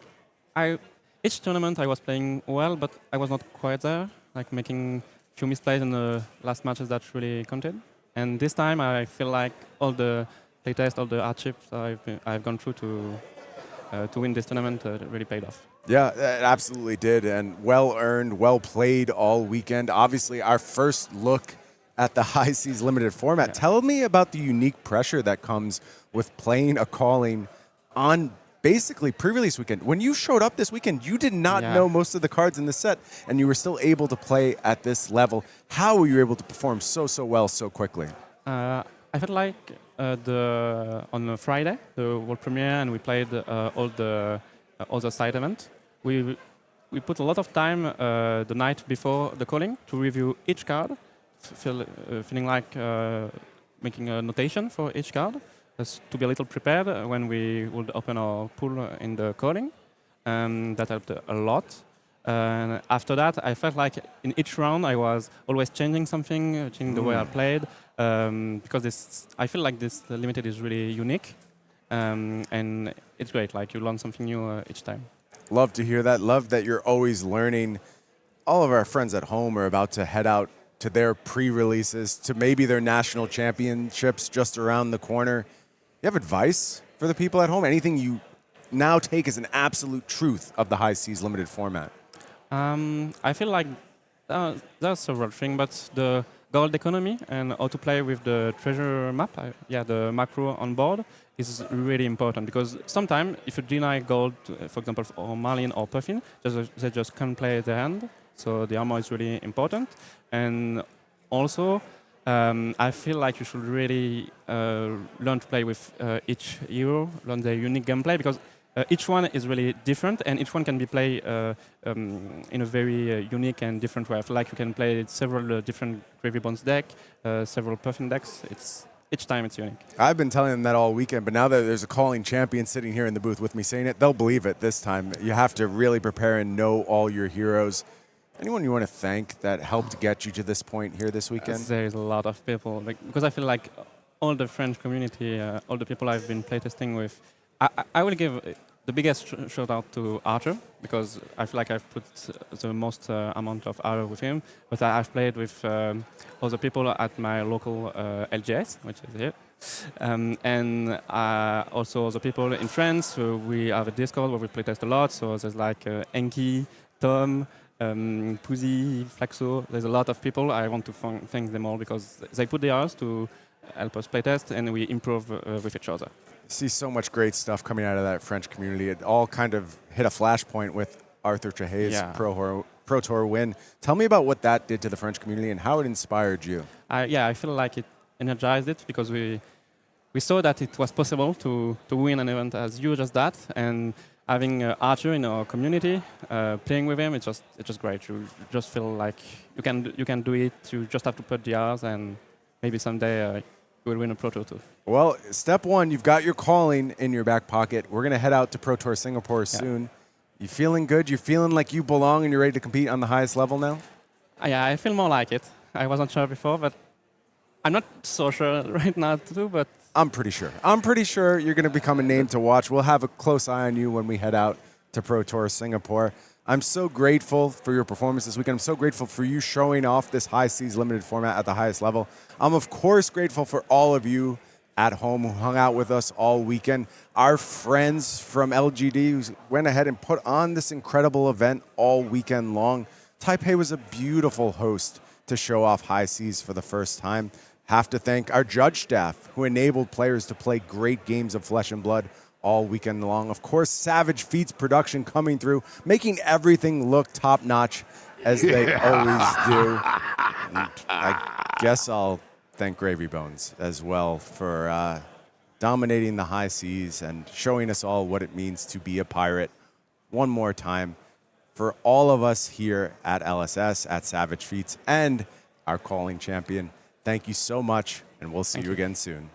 each tournament I was playing well, but I was not quite there, like making few misplays in the last matches that really counted. And this time I feel like all the playtests, all the hardships I've gone through to win this tournament really paid off. Yeah, it absolutely did, and well earned, well played all weekend. Obviously, our first look at the High Seas Limited format. Yeah. Tell me about the unique pressure that comes with playing a Calling on basically pre-release weekend. When you showed up this weekend, you did not know most of the cards in the set, and you were still able to play at this level. How were you able to perform so well so quickly? I felt like on a Friday, the world premiere, and we played all the other side event. We put a lot of time the night before the calling to review each card, feeling like making a notation for each card, to be a little prepared when we would open our pool in the calling. That helped a lot. And after that, I felt like in each round I was always changing something, changing the way I played, because I feel like this limited is really unique, and it's great. Like you learn something new each time. Love to hear that. Love that you're always learning. All of our friends at home are about to head out to their pre-releases, to maybe their national championships just around the corner. You have advice for the people at home? Anything you now take as an absolute truth of the High Seas Limited format? I feel like there are several things, but the gold economy and how to play with the treasure map, the macro on board, is really important, because sometimes if you deny gold, for example, for Marlynn or Puffin, they just can't play their hand. So the armor is really important. And also, I feel like you should really learn to play with each hero, learn their unique gameplay, because each one is really different, and each one can be played in a very unique and different way. I feel like you can play several different Gravy Bones deck, several Puffin decks. Each time it's unique. I've been telling them that all weekend, but now that there's a Calling champion sitting here in the booth with me saying it, they'll believe it this time. You have to really prepare and know all your heroes. Anyone you want to thank that helped get you to this point here this weekend? There's a lot of people, because I feel like all the French community, all the people I've been playtesting with, I will give the biggest shout out to Archer, because I feel like I've put the most amount of hour with him. But I've played with other people at my local LGS, which is here. And also other people in France. We have a Discord where we playtest a lot. So there's like Enki, Tom, Pussy, Flaxo. There's a lot of people. I want to thank them all because they put the hours to help us playtest, and we improve with each other. See so much great stuff coming out of that French community. It all kind of hit a flashpoint with Arthur Trehey's Pro Tour win. Tell me about what that did to the French community and how it inspired you. I feel like it energized it, because we saw that it was possible to win an event as huge as that, and having Archer in our community, playing with him, it's just great. You just feel like you can do it. You just have to put the hours, and maybe someday you will win a Pro Tour too. Well, step one, you've got your Calling in your back pocket. We're going to head out to Pro Tour Singapore soon. You feeling good? You feeling like you belong and you're ready to compete on the highest level now? Yeah, I feel more like it. I wasn't sure before, but I'm not so sure right now too, but I'm pretty sure. I'm pretty sure you're going to become a name to watch. We'll have a close eye on you when we head out to Pro Tour Singapore. I'm so grateful for your performance this weekend. I'm so grateful for you showing off this High Seas Limited format at the highest level. I'm, of course, grateful for all of you at home who hung out with us all weekend. Our friends from LGD who went ahead and put on this incredible event all weekend long. Taipei was a beautiful host to show off high seas for the first time. Have to thank our judge staff who enabled players to play great games of Flesh and Blood all weekend long. Of course, Savage Feats production coming through, making everything look top-notch as they always do. And I guess I'll thank Gravy Bones as well for dominating the high seas and showing us all what it means to be a pirate one more time. For all of us here at LSS, at Savage Feats, and our calling champion, thank you so much, and we'll see you again soon.